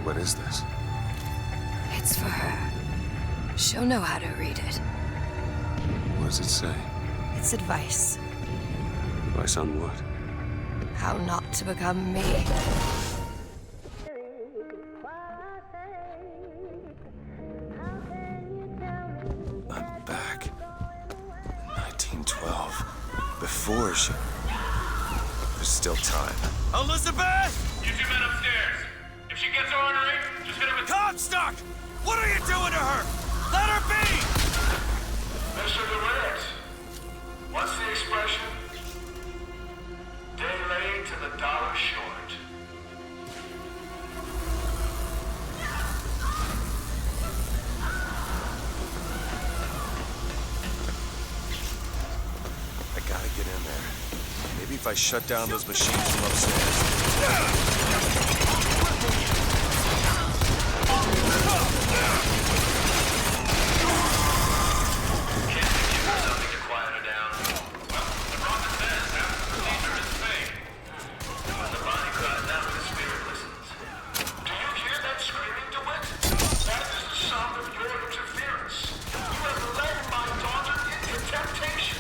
What is this? It's for her. She'll know how to read it. What does it say? It's advice. Advice on what? How not to become me. I'm back. 1912. Before she... There's still time. Elizabeth! You two men upstairs. If she gets ornery, just hit her with... Comstock! What are you doing to her? Let her be! Mr. DeWitt, what's the expression? Day late to the dollar short. I gotta get in there. Maybe if I shut down those machines from upstairs.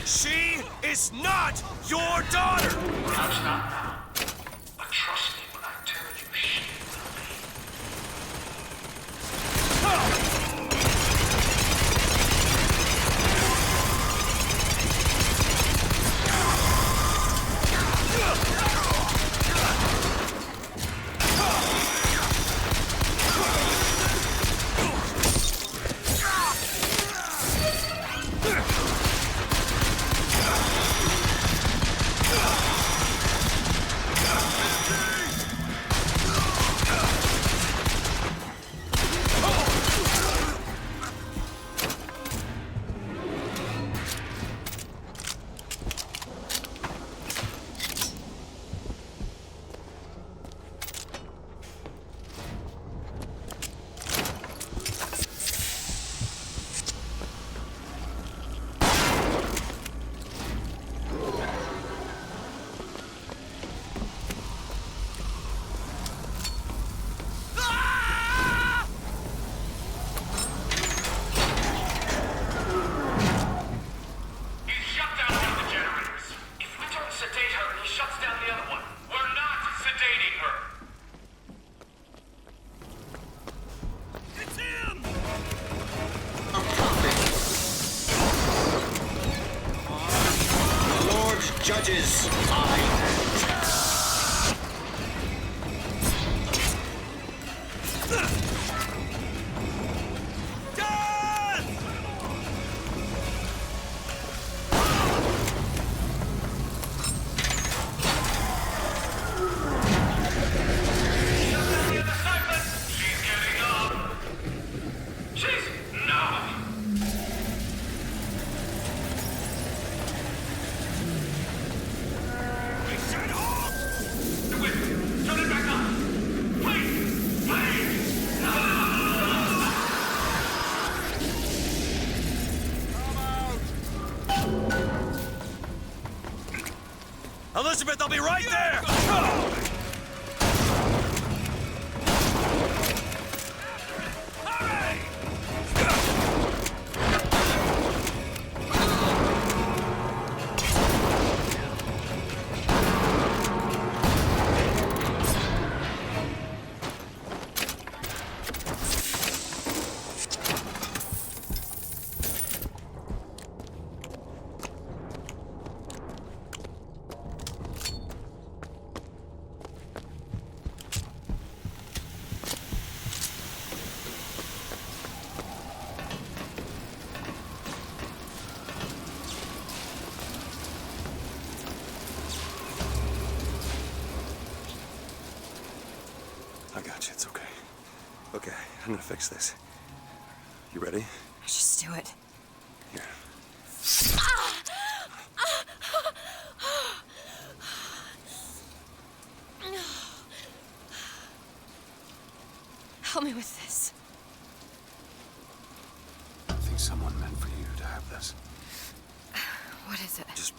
She is not your daughter! Perhaps not now. But trust me when I tell you she will judges, mine. Elizabeth, I'll be right there! I got you, it's okay. Okay, I'm gonna fix this. You ready? Just do it. Here. Help me with this. I think someone meant for you to have this. What is it? Just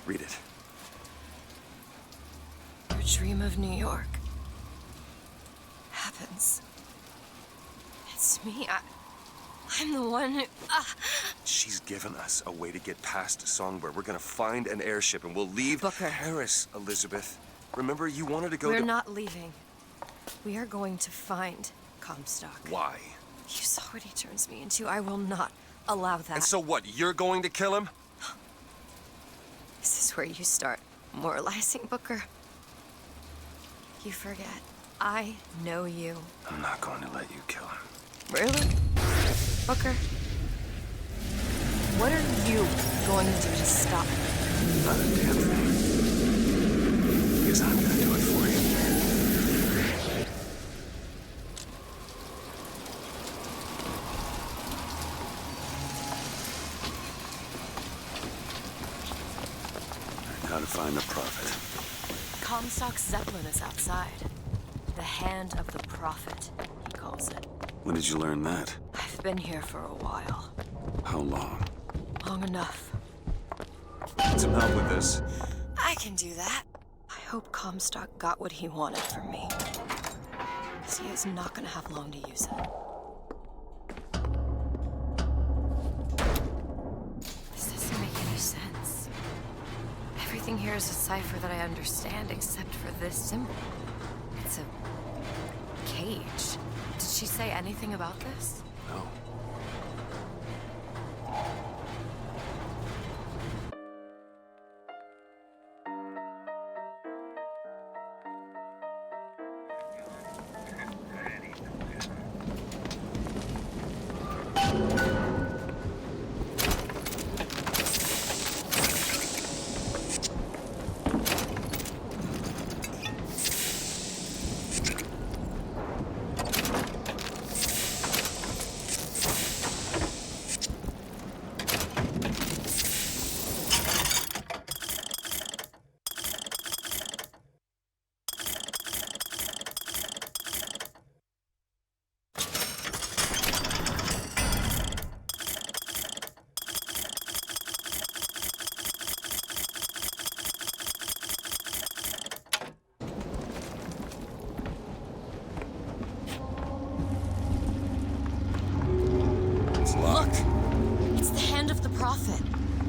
read it. Your dream of New York happens. It's me. I'm the one who... She's given us a way to get past Songbird. We're gonna find an airship and we'll leave Booker. Paris, Elizabeth. Remember, you wanted to go We're to... not leaving. We are going to find Comstock. Why? You saw what he turns me into. I will not allow that. And so what, you're going to kill him? This is where you start moralizing, Booker. You forget. I know you. I'm not going to let you kill him. Really? Booker? What are you going to do to stop me? Not a damn thing. Because I'm gonna do it for you. How to find the prophet. Comstock's Zeppelin is outside. The hand of the prophet, he calls it. When did you learn that? I've been here for a while. How long? Long enough. Need some help with this? I can do that. I hope Comstock got what he wanted from me. Because he is not going to have long to use it. This doesn't make any sense. Everything here is a cipher that I understand except for this symbol. It's a cage. Did she say anything about this? No.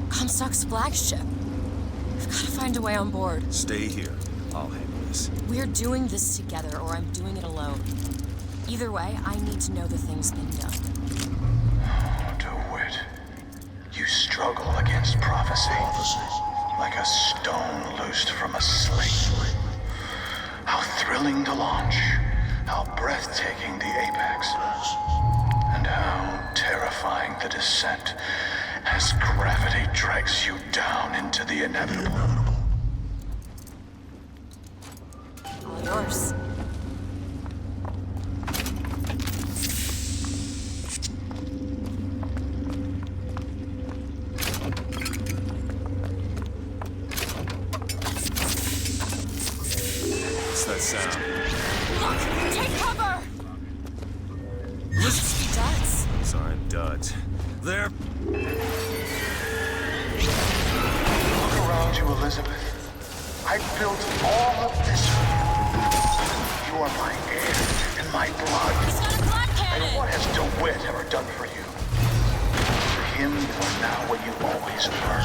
Comstock's flagship. We've got to find a way on board. Stay here. I'll handle this. We're doing this together, or I'm doing it alone. Either way, I need to know the thing's been done. DeWitt, you struggle against prophecy. like a stone loosed from a sling. How thrilling the launch, how breathtaking the apex, and how terrifying the descent as gravity drags you down into the inevitable. All yours. What's that sound? Look! Take cover! Listen. He does. These aren't duds. They're... Look around you, Elizabeth. I built all of this for you. You are my heir and my blood. He's got a blood cannon! And what has DeWitt ever done for you? For him, you are now what you always were.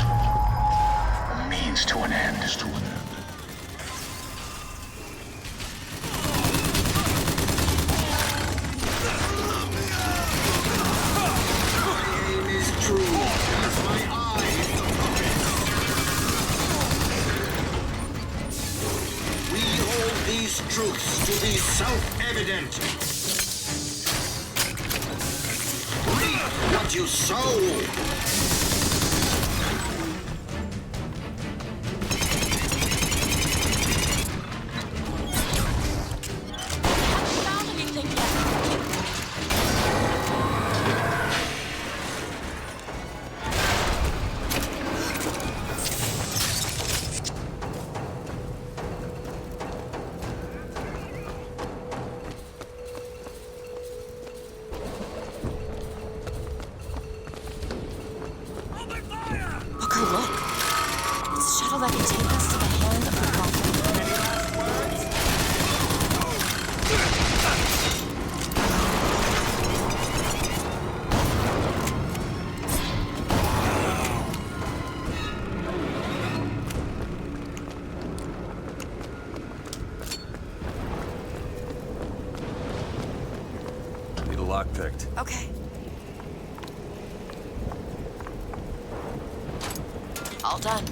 A means to an end. Truths to be self-evident. Reap what you sow. Picked. Okay. All done.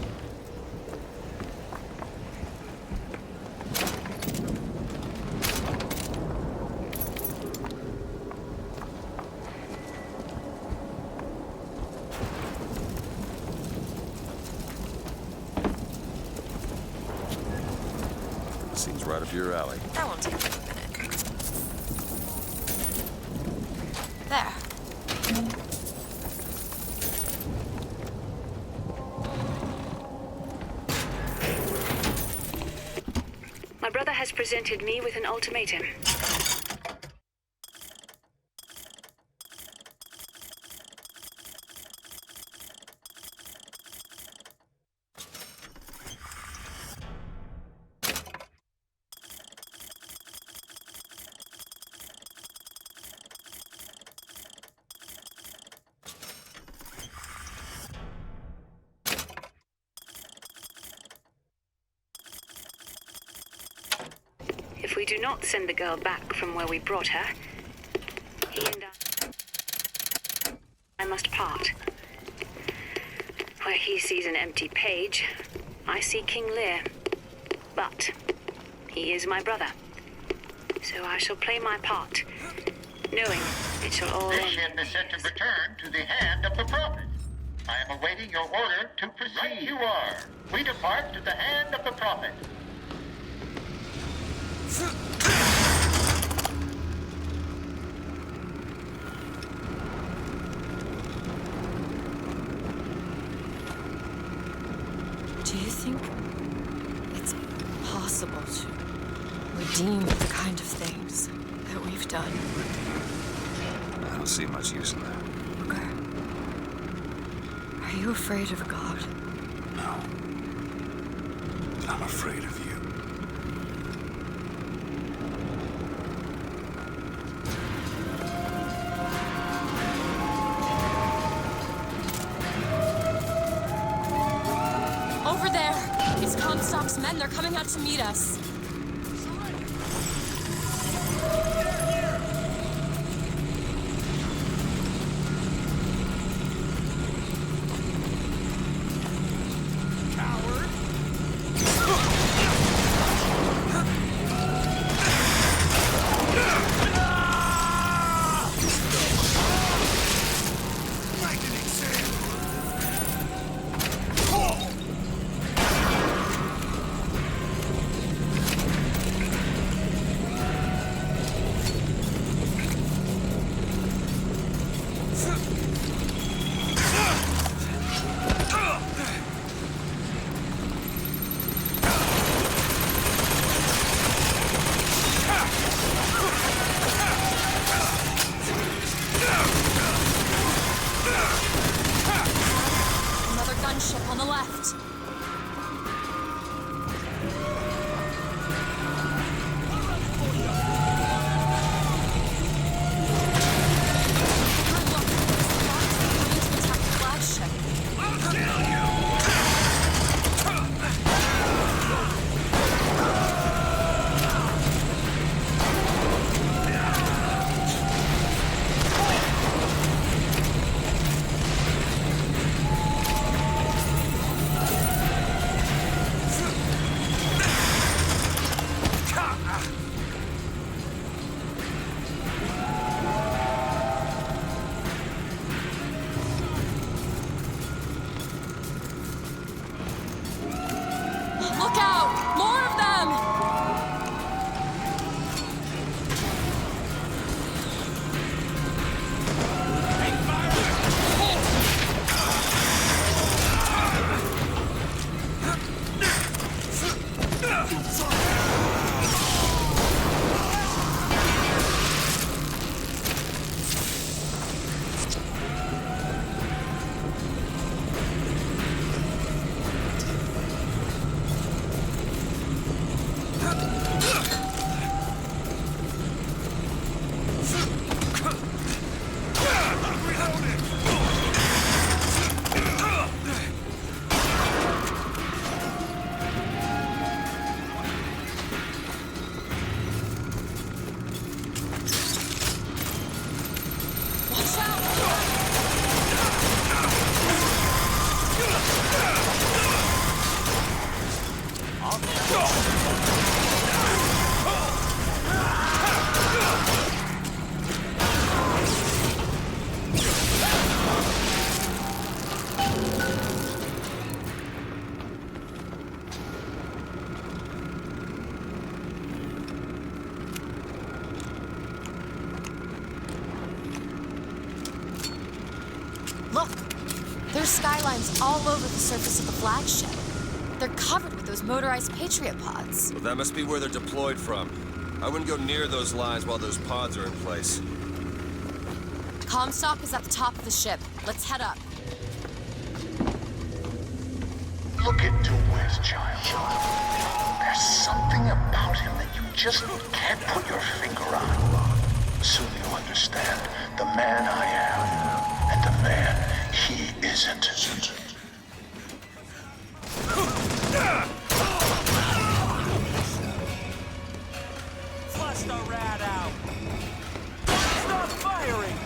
Seems right up your alley. That won't take me a minute. There. My brother has presented me with an ultimatum. If we do not send the girl back from where we brought her, he and I must part. Where he sees an empty page, I see King Lear. But he is my brother, so I shall play my part, knowing it shall all end. This ship is set to return to the hand of the prophet. I am awaiting your order to proceed. Right you are. We depart to the hand of the prophet. Do you think it's possible to redeem the kind of things that we've done? I don't see much use in that. Booker, are you afraid of God? No. But I'm afraid of you. Over there! It's Comstock's men. They're coming out to meet us. Coward! There's skylines all over the surface of the flagship. They're covered with those motorized Patriot pods. Well, that must be where they're deployed from. I wouldn't go near those lines while those pods are in place. Comstock is at the top of the ship. Let's head up. Look at Dewitt, child. There's something about him that you just can't put your finger on. Soon you'll understand the man I am and the man he isn't. Flush the rat out! Stop firing!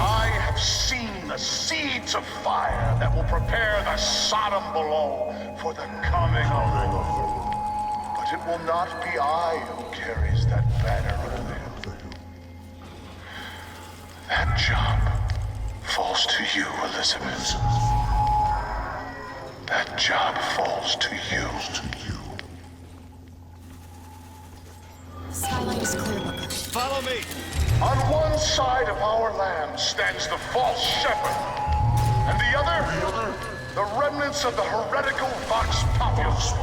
I have seen the seeds of fire that will prepare the Sodom below for the coming of the Lord. But it will not be I who carries that banner over them. That job falls to you, Elizabeth. That job falls to you. Skyline is clear, Booker. Follow me. On one side of our land stands the false shepherd, and the other, the remnants of the heretical Vox Populus.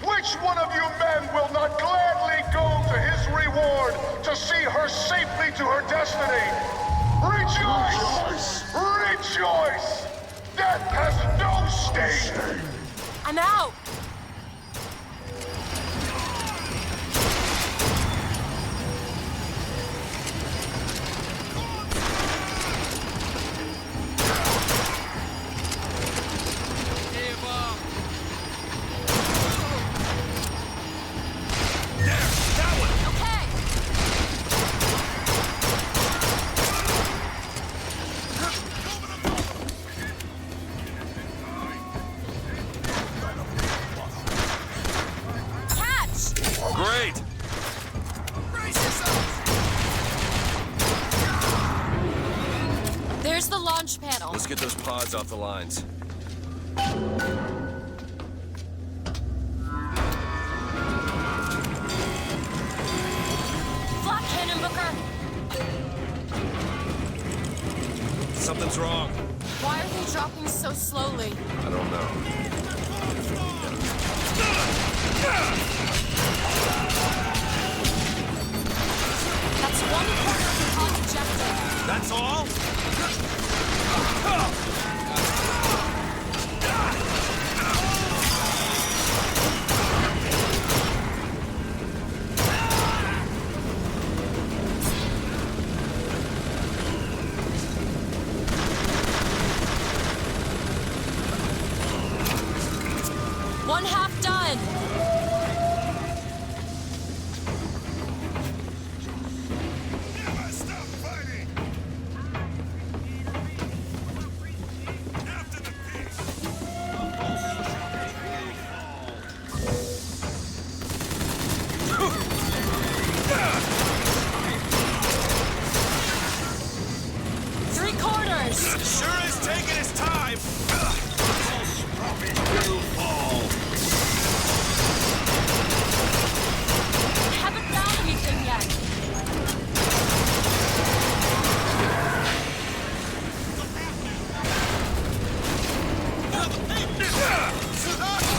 Which one of you men will not gladly go to his reward to see her safely to her destiny? Rejoice! Rejoice! Death has no sting! I'm out! Where's the launch panel? Let's get those pods off the lines. Flak cannon, Booker! Something's wrong. Why are they dropping so slowly? I don't know. That's one quarter of the pod ejected. That's all? One half done. Sure is taking his time. Haven't found anything yet.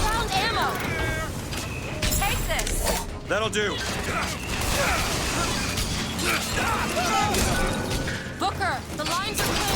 Found ammo. Take this. That'll do. Booker, the lines are clear.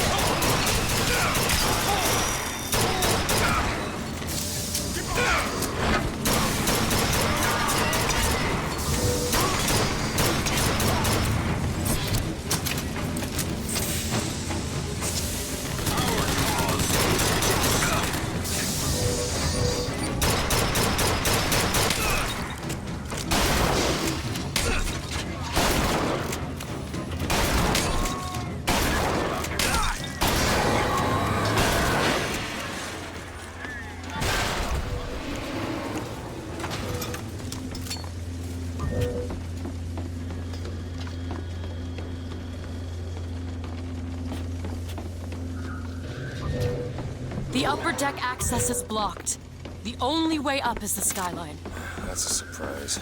The upper deck access is blocked. The only way up is the skyline. That's a surprise.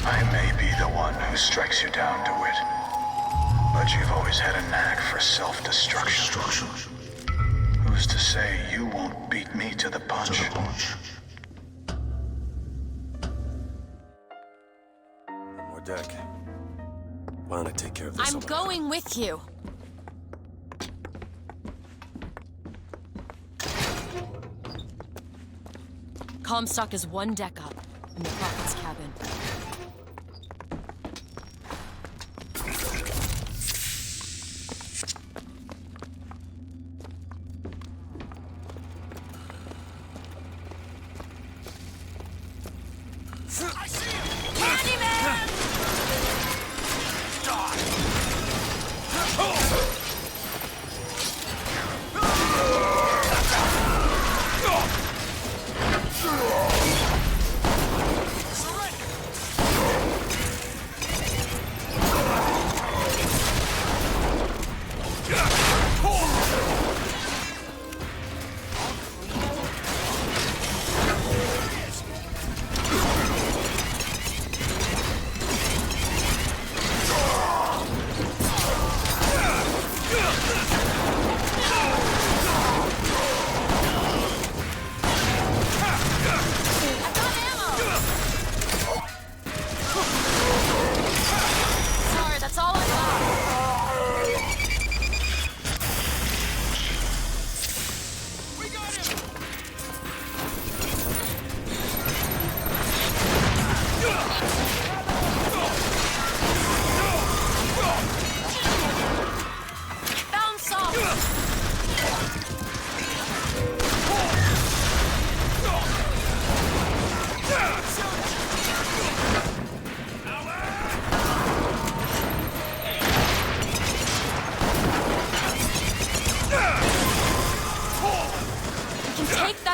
I may be the one who strikes you down, DeWitt. But you've always had a knack for self-destruction. Who's to say you won't beat me to the punch? One more deck. Why don't I take care of this? I'm going with you. Comstock is one deck up in the Prophet's cabin.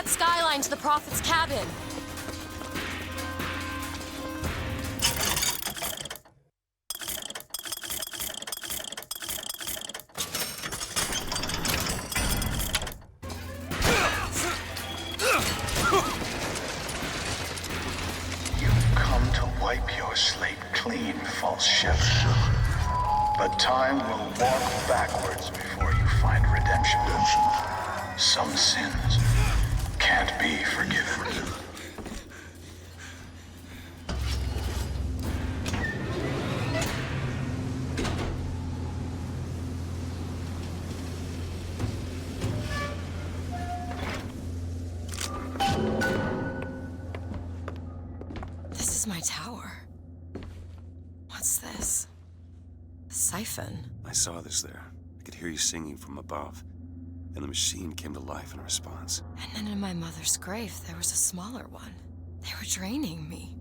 that skyline to the Prophet's cabin. You've come to wipe your slate clean, false shepherd. But time will walk backwards before you find redemption. Some sins can't be forgiven. This is my tower. What's this? A siphon. I saw this there. I could hear you singing from above. And the machine came to life in response. And then in my mother's grave, there was a smaller one. They were draining me.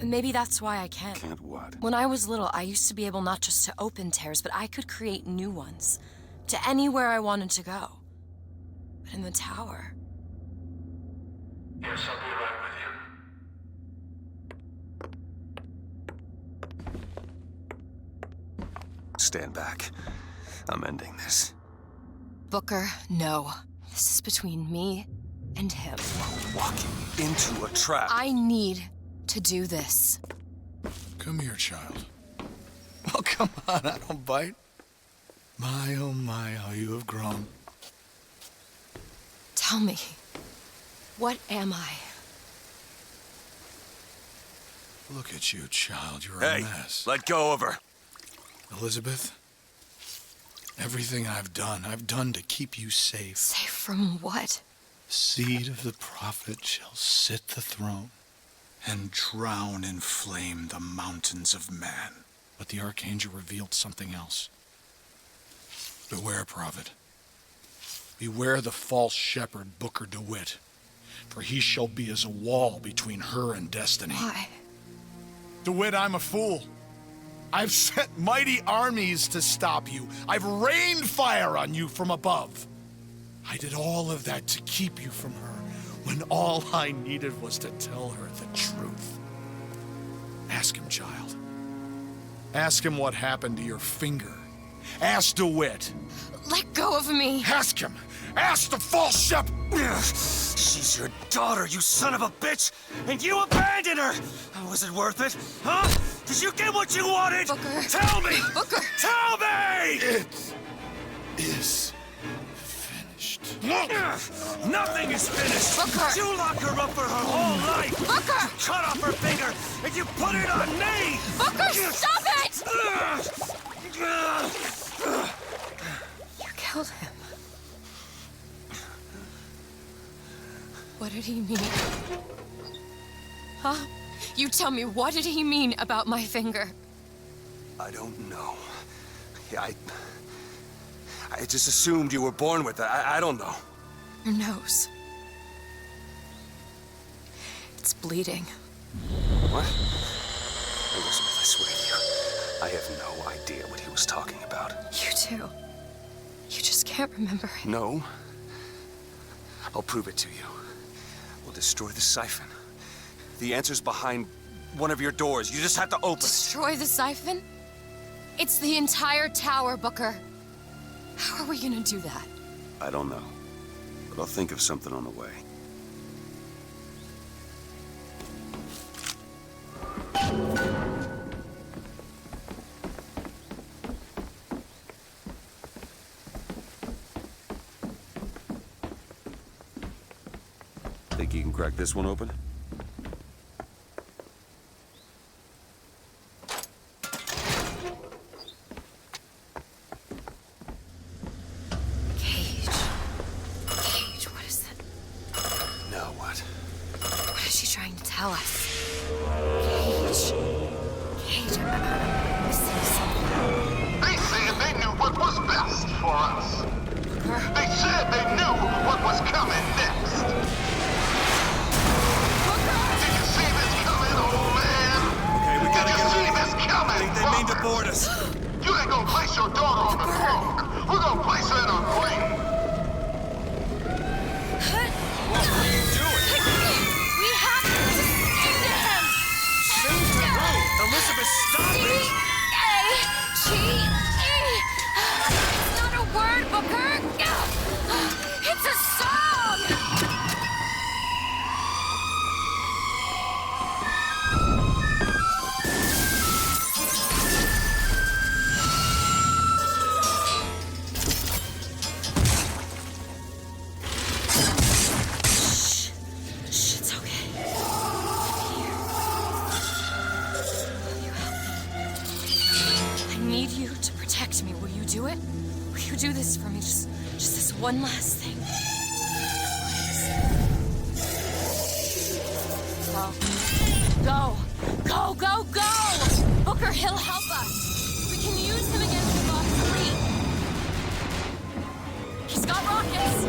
Maybe that's why I can't. Can't what? When I was little, I used to be able not just to open tears, but I could create new ones. To anywhere I wanted to go. But in the tower... Yes, I'll be right with you. Stand back. I'm ending this. Booker, no. This is between me and him. We're walking into a trap. I need to do this. Come here, child. Oh, come on, I don't bite. My, oh my, how you have grown. Tell me, what am I? Look at you, child. You're Hey, a mess. let go of her. Elizabeth, everything I've done to keep you safe. Safe from what? Seed of the prophet shall sit the throne and drown in flame the mountains of man. But the archangel revealed something else. Beware, prophet. Beware the false shepherd, Booker Dewitt, for he shall be as a wall between her and destiny. Why? DeWitt, I'm a fool. I've sent mighty armies to stop you. I've rained fire on you from above. I did all of that to keep you from her, when all I needed was to tell her the truth. Ask him, child. Ask him what happened to your finger. Ask DeWitt. Let go of me. Ask him. Ask the false shepherd. She's your daughter, you son of a bitch! And you abandoned her! Was it worth it? Huh? Did you get what you wanted? Booker. Tell me! Booker! Tell me! It is finished. Nothing is finished! Booker! You locked her up for her whole life! Booker! You cut off her finger, and you put it on me! Booker, stop it! You killed him. What did he mean? Huh? You tell me, what did he mean about my finger? I don't know. Yeah, I just assumed you were born with it. I don't know. Your nose. It's bleeding. What? Elizabeth, I swear to you, I have no idea what he was talking about. You too. You just can't remember it. No. I'll prove it to you. We'll destroy the siphon. The answer's behind one of your doors. You just have to open it. Destroy the siphon? It's the entire tower, Booker. How are we gonna do that? I don't know. But I'll think of something on the way. Think you can crack this one open? Cage, what is that? Now what? What is she trying to tell us? Cage, I'm missing something. They said they knew what was best for us. They said they knew what was coming next. Did you see this coming, old man? Okay, we gotta Did you see this coming, They mean to board us. You ain't gonna place your daughter on the throne. We're gonna place her in a grave. do this for me. Just this one last thing. Go. Go, go, go! Booker, he'll help us. We can use him against the boss fleet. He's got rockets.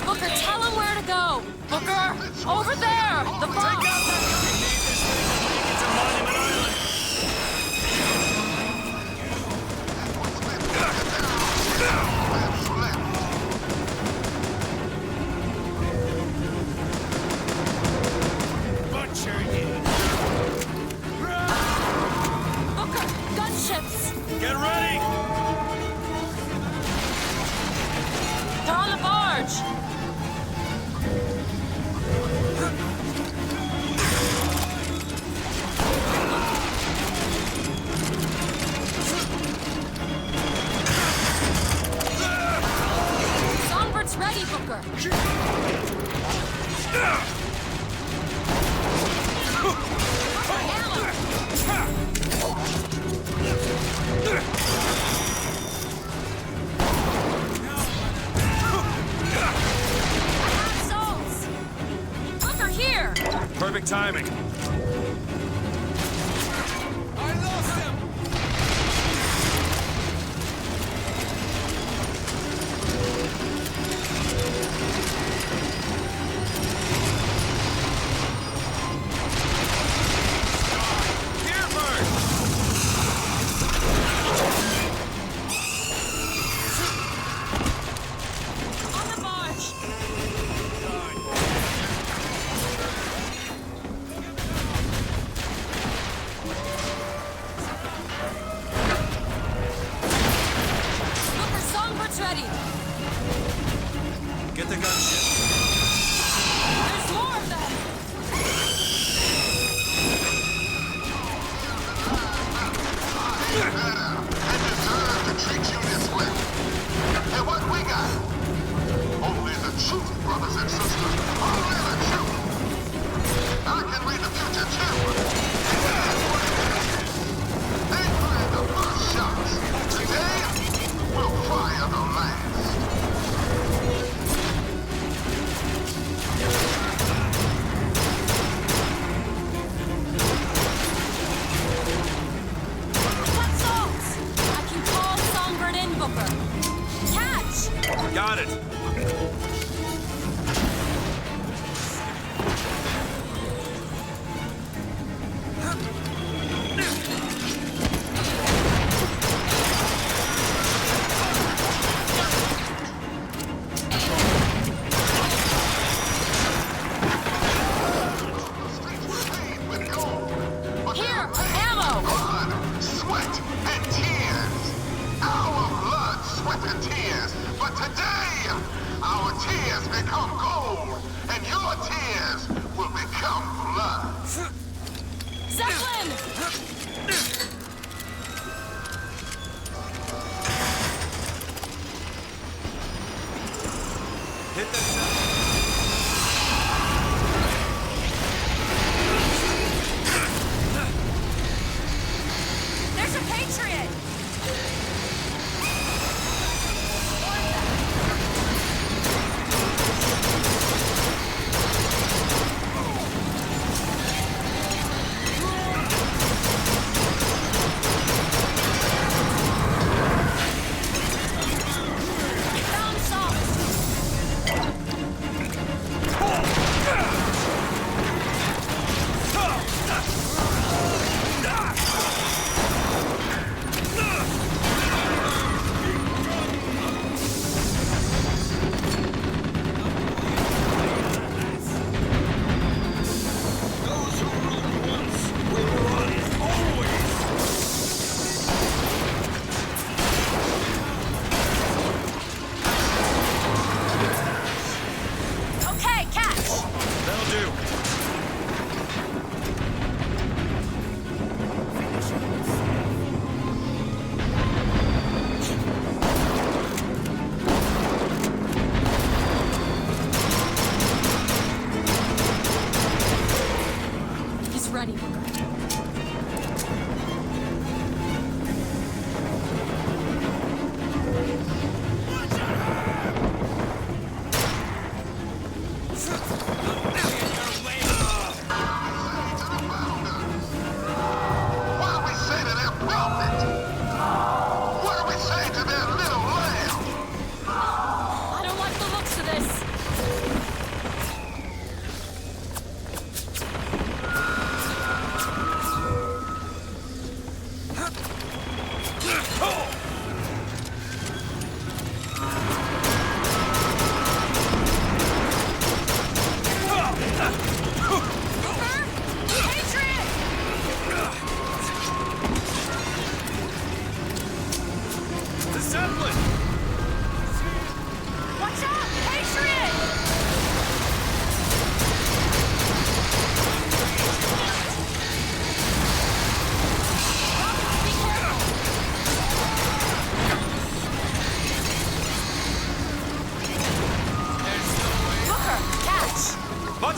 Booker, tell him where to go. Booker, over there. The boss. Get ready! They're on the barge! Songbird's ready, Booker! Perfect timing. I lost him! Here first! On the barge! Ready. Get the gunship. There's more of them. And deserve to treat you this way. And what we got? Only the truth, brothers and sisters. Only the truth. I can read the future too. And that's what it is. They fired the first shots. Today, we'll fire the last. What's else? I can call Songbird in, Booker. Catch! Got it.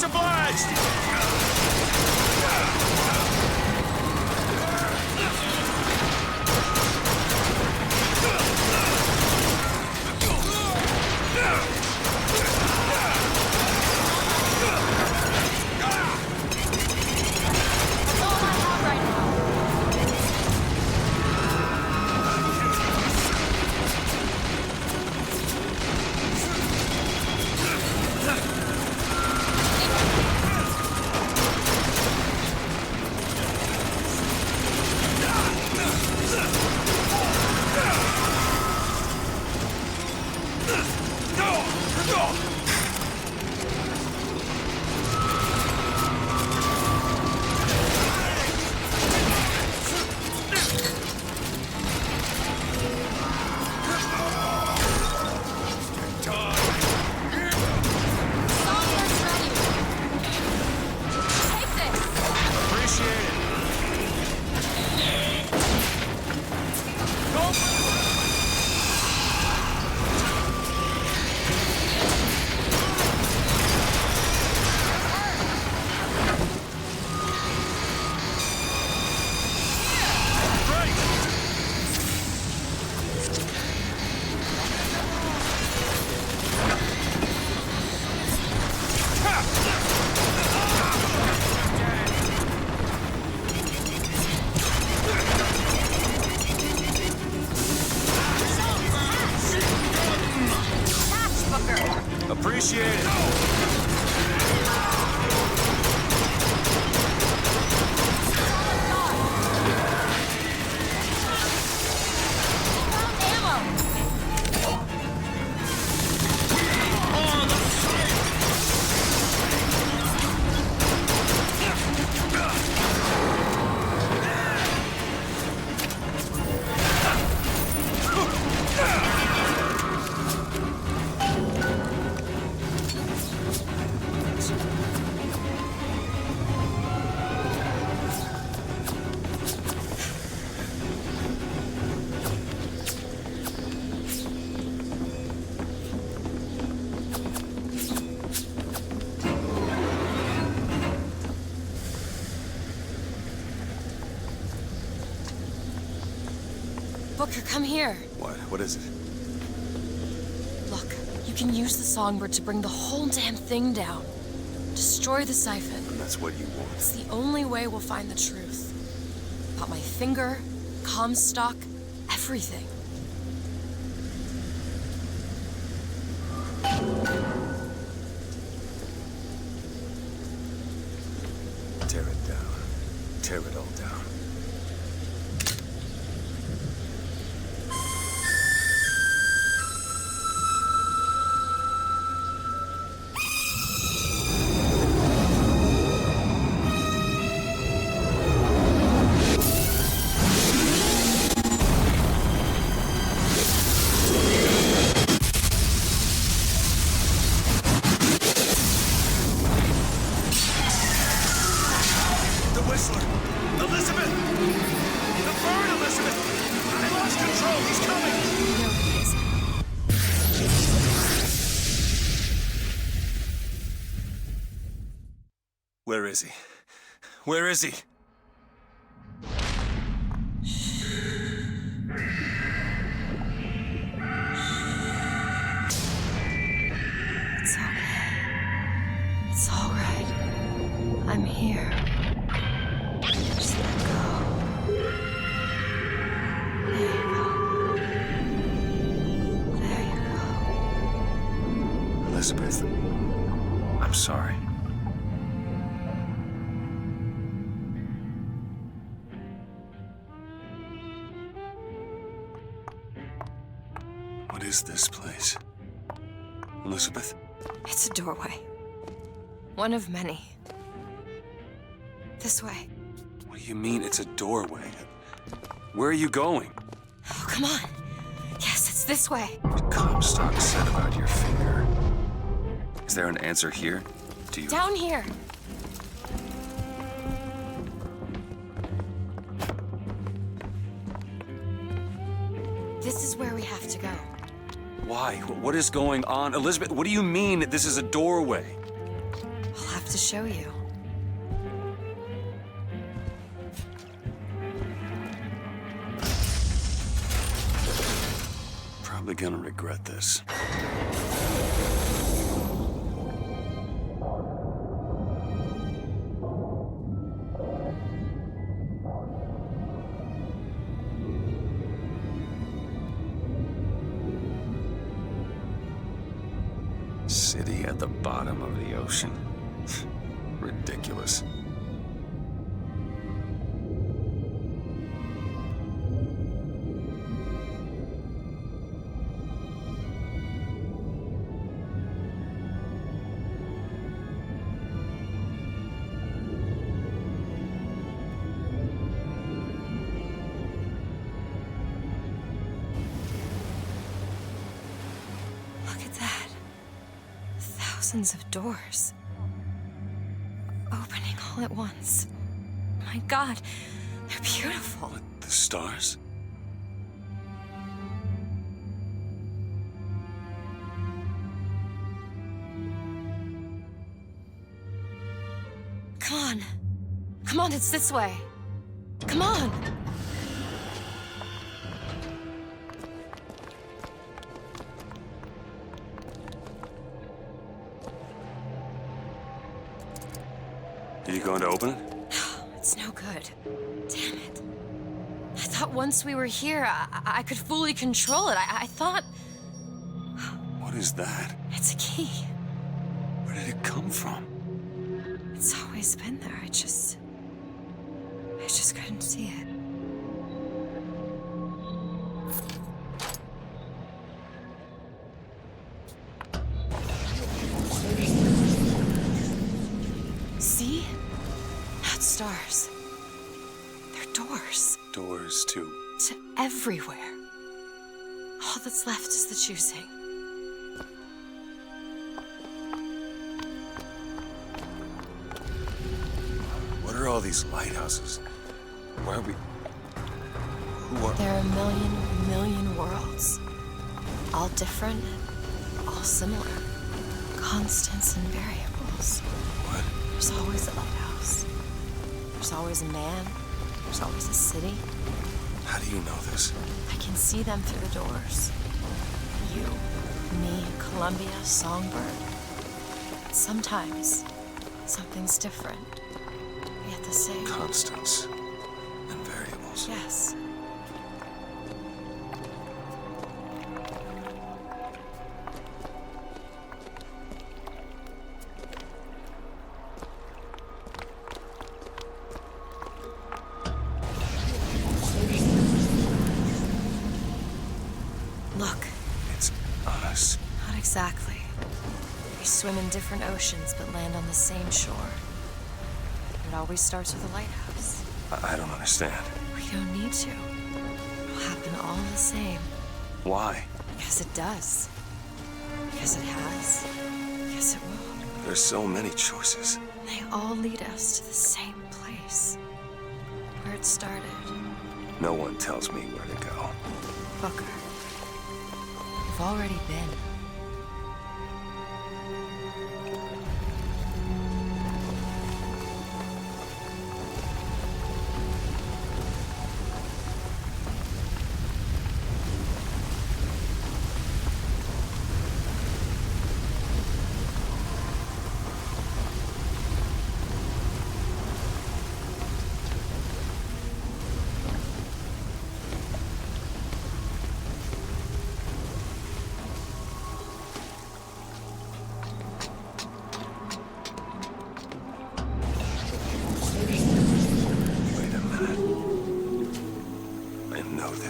Much obliged! Appreciate it. Booker, come here. What? What is it? Look, you can use the songbird to bring the whole damn thing down. Destroy the siphon. And that's what you want. It's the only way we'll find the truth. About my finger, Comstock, everything. Tear it down. Tear it all down. Where is he? Where is he? It's okay. It's all right. I'm here. Just let go. There you go. There you go. Elizabeth, I'm sorry. What is this place? Elizabeth? It's a doorway. One of many. This way. What do you mean it's a doorway? Where are you going? Oh, come on. Yes, it's this way. What Comstock said about your finger. Is there an answer here? Do you... Down here. This is where we have to go. Why? What is going on? Elizabeth, what do you mean this is a doorway? I'll have to show you. Probably gonna regret this. City at the bottom of the ocean. Ridiculous. Look at that. Thousands of doors. Opening all at once. My God, they're beautiful. The stars? Come on. Come on, it's this way. Come on. Are you going to open it? It's no good. Damn it. I thought once we were here, I could fully control it. I thought... What is that? It's a key. Where did it come from? It's always been there. I just couldn't see it. See? Not stars. They're doors. Doors to... To everywhere. All that's left is the choosing. What are all these lighthouses? Why are we... Who are... There are a million worlds. All different, all similar. Constants and variables. What? There's always a lighthouse. There's always a man. There's always a city. How do you know this? I can see them through the doors. You, me, Columbia, Songbird. Sometimes, something's different, yet the same. Constants and variables. Yes. Look. It's us. Not exactly. We swim in different oceans but land on the same shore. It always starts with a lighthouse. I don't understand. We don't need to. It'll happen all the same. Why? Because it does. Because it has. Because it will. There's so many choices. They all lead us to the same place. Where it started. No one tells me where to go. Booker. You've already been.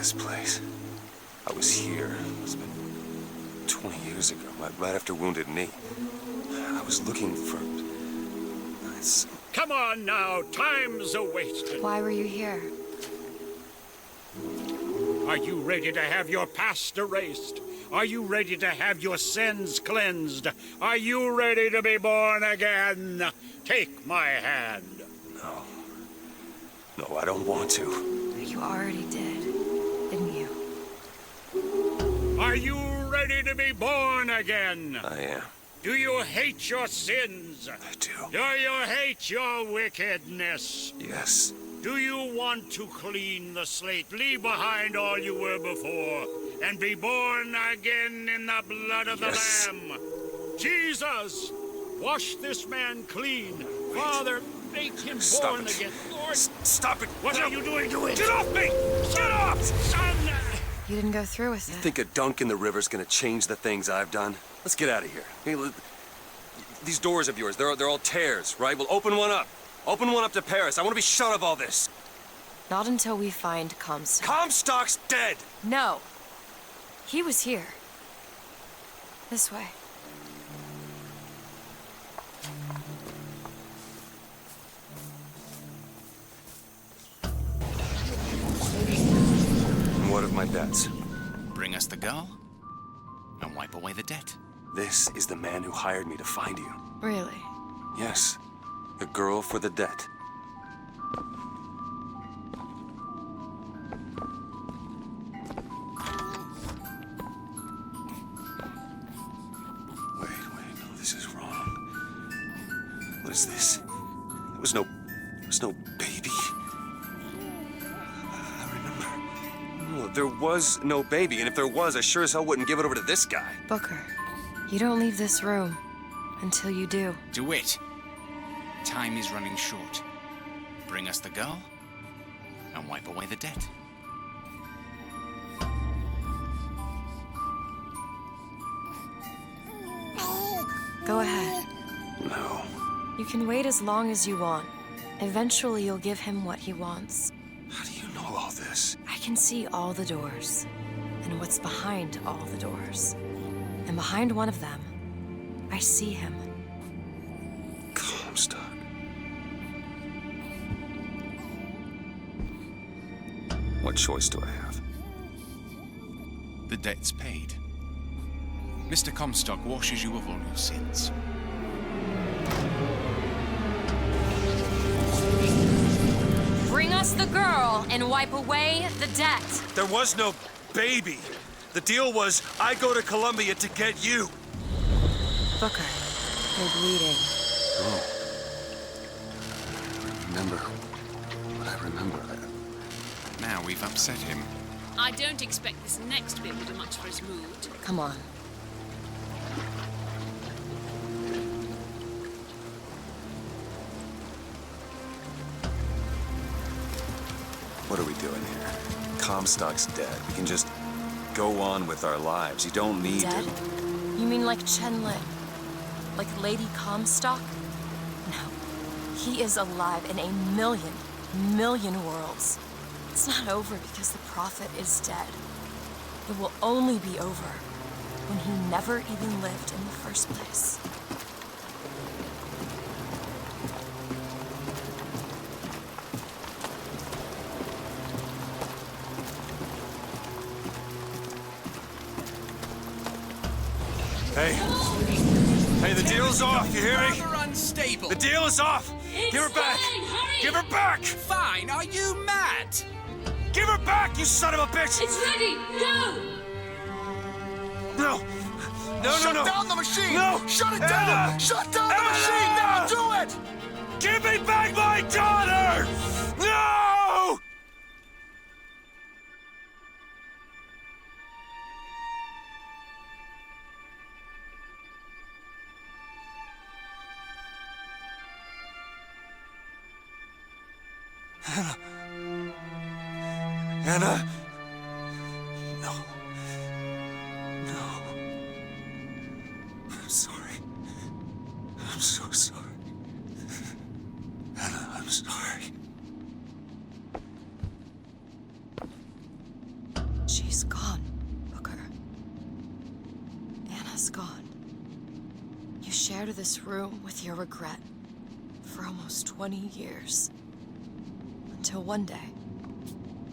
This place. I was here. It's been 20 years ago, right after Wounded Knee. I was looking for... Come on now, time's a-wasting. Why were you here? Are you ready to have your past erased? Are you ready to have your sins cleansed? Are you ready to be born again? Take my hand. No. No, I don't want to. You already did, didn't you? Are you ready to be born again? I am. Do you hate your sins? I do. Do you hate your wickedness? Yes. Do you want to clean the slate, leave behind all you were before, and be born again in the blood of the Lamb? Jesus, wash this man clean. Father, make him born again. Lord, stop it. What are you doing to it? Get off me! Get off! Son! You didn't go through with You it. think a dunk in the river's gonna change the things I've done? Let's get out of here. Hey, these doors of yours, they're all tears, right? We'll open one up. Open one up to Paris. I want to be shut of all this. Not until we find Comstock. Comstock's dead! No. He was here. This way. And what of my debts? Bring us the girl, and wipe away the debt. This is the man who hired me to find you. Really? Yes. The girl for the debt. Wait, no, this is wrong. What is this? There was no baby. I remember. No, there was no baby, and if there was, I sure as hell wouldn't give it over to this guy. Booker, you don't leave this room until you do. DeWitt, time is running short. Bring us the girl, and wipe away the debt. Go ahead. No. You can wait as long as you want. Eventually, you'll give him what he wants. How do you know all this? I can see all the doors, and what's behind all the doors. And behind one of them, I see him. Comstock. What choice do I have? The debt's paid. Mr. Comstock washes you of all your sins. Bring us the girl and wipe away the debt. There was no baby. The deal was I go to Columbia to get you. Booker, you're bleeding. Oh. I remember what I remember. Now we've upset him. I don't expect this next bit will do much for his mood. Come on. What are we doing here? Comstock's dead. We can just go on with our lives. You don't need Dead? to... You mean like Chen Lin? Like Lady Comstock? No. He is alive in a million worlds. It's not over because the Prophet is dead. It will only be over when he never even lived in the first place. Hey. Hey, the deal's off, you hear me? Rather unstable. The deal is off! Give her back! Give her back! Fine, are you mad? Give her back, you son of a bitch! It's ready! Go! No! No! Shut down the machine! No! Shut it down! Shut down the machine! Now do it! Give me back my daughter! No! Anna. No. No. I'm sorry. I'm so sorry. Anna, I'm sorry. She's gone, Booker. Anna's gone. You shared this room with your regret for almost 20 years. Until one day,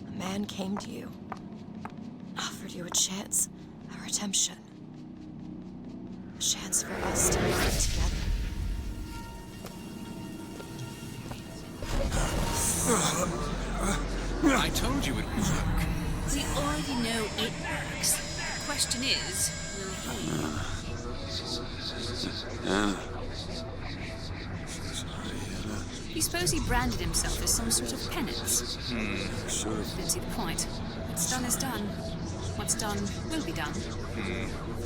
a man came to you and offered you a chance, a redemption. A chance for us to live together. I told you it would work. We already know it works. The question is, will he? Anna. You suppose he branded himself as some sort of penance? Sure. Don't see the point. What's done is done. What's done will be done.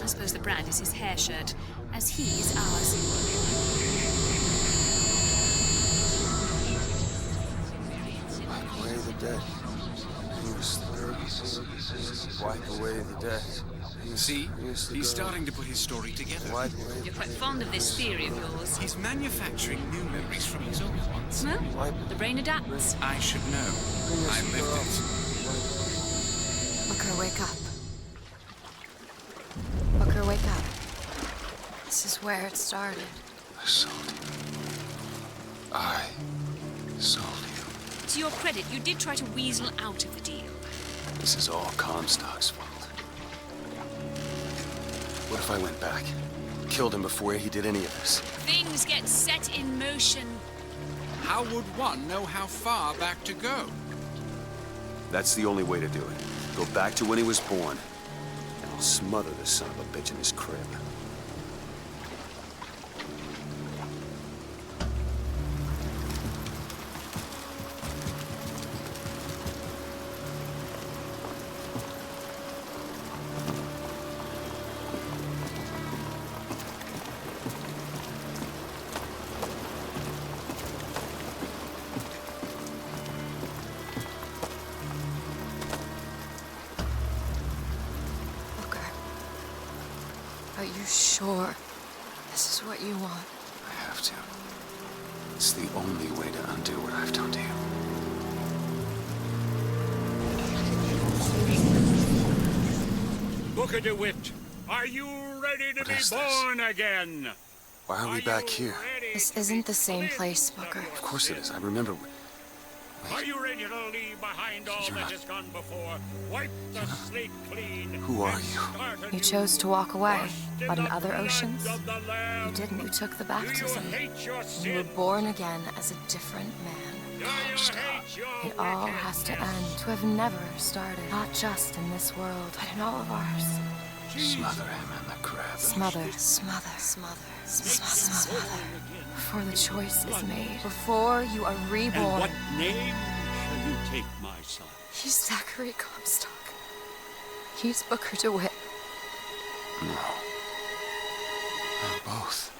I suppose the brand is his hair shirt, as he is ours. Wipe away the dead. Wipe away the dead. See, he's starting to put his story together. You're quite fond of this theory of yours. He's manufacturing new memories from his old ones. Well, the brain adapts. I should know. I lived it. Booker, wake up. Booker, wake up. This is where it started. I sold you. I sold you. To your credit, you did try to weasel out of the deal. This is all Comstock's fault. What if I went back? Killed him before he did any of this? Things get set in motion. How would one know how far back to go? That's the only way to do it. Go back to when he was born, and I'll smother this son of a bitch in his crib. Are you sure this is what you want? I have to. It's the only way to undo what I've done to you. Booker Dewitt, are you ready to be born again? Why are we back here? This isn't the same place, Booker. Of course it is. I remember. Are you ready to leave behind all that has gone before? Wipe the slate clean. Who are you? You chose to walk away, but in other oceans, you didn't. You took the baptism. You were born again as a different man. It all has to end. To have never started, not just in this world, but in all of ours. Smother him in the crib. Smother, smother, smother, smother, smother. Before the choice is made, before you are reborn. And what name shall you take, my son? He's Zachary Comstock. He's Booker Dewitt. No. They're both.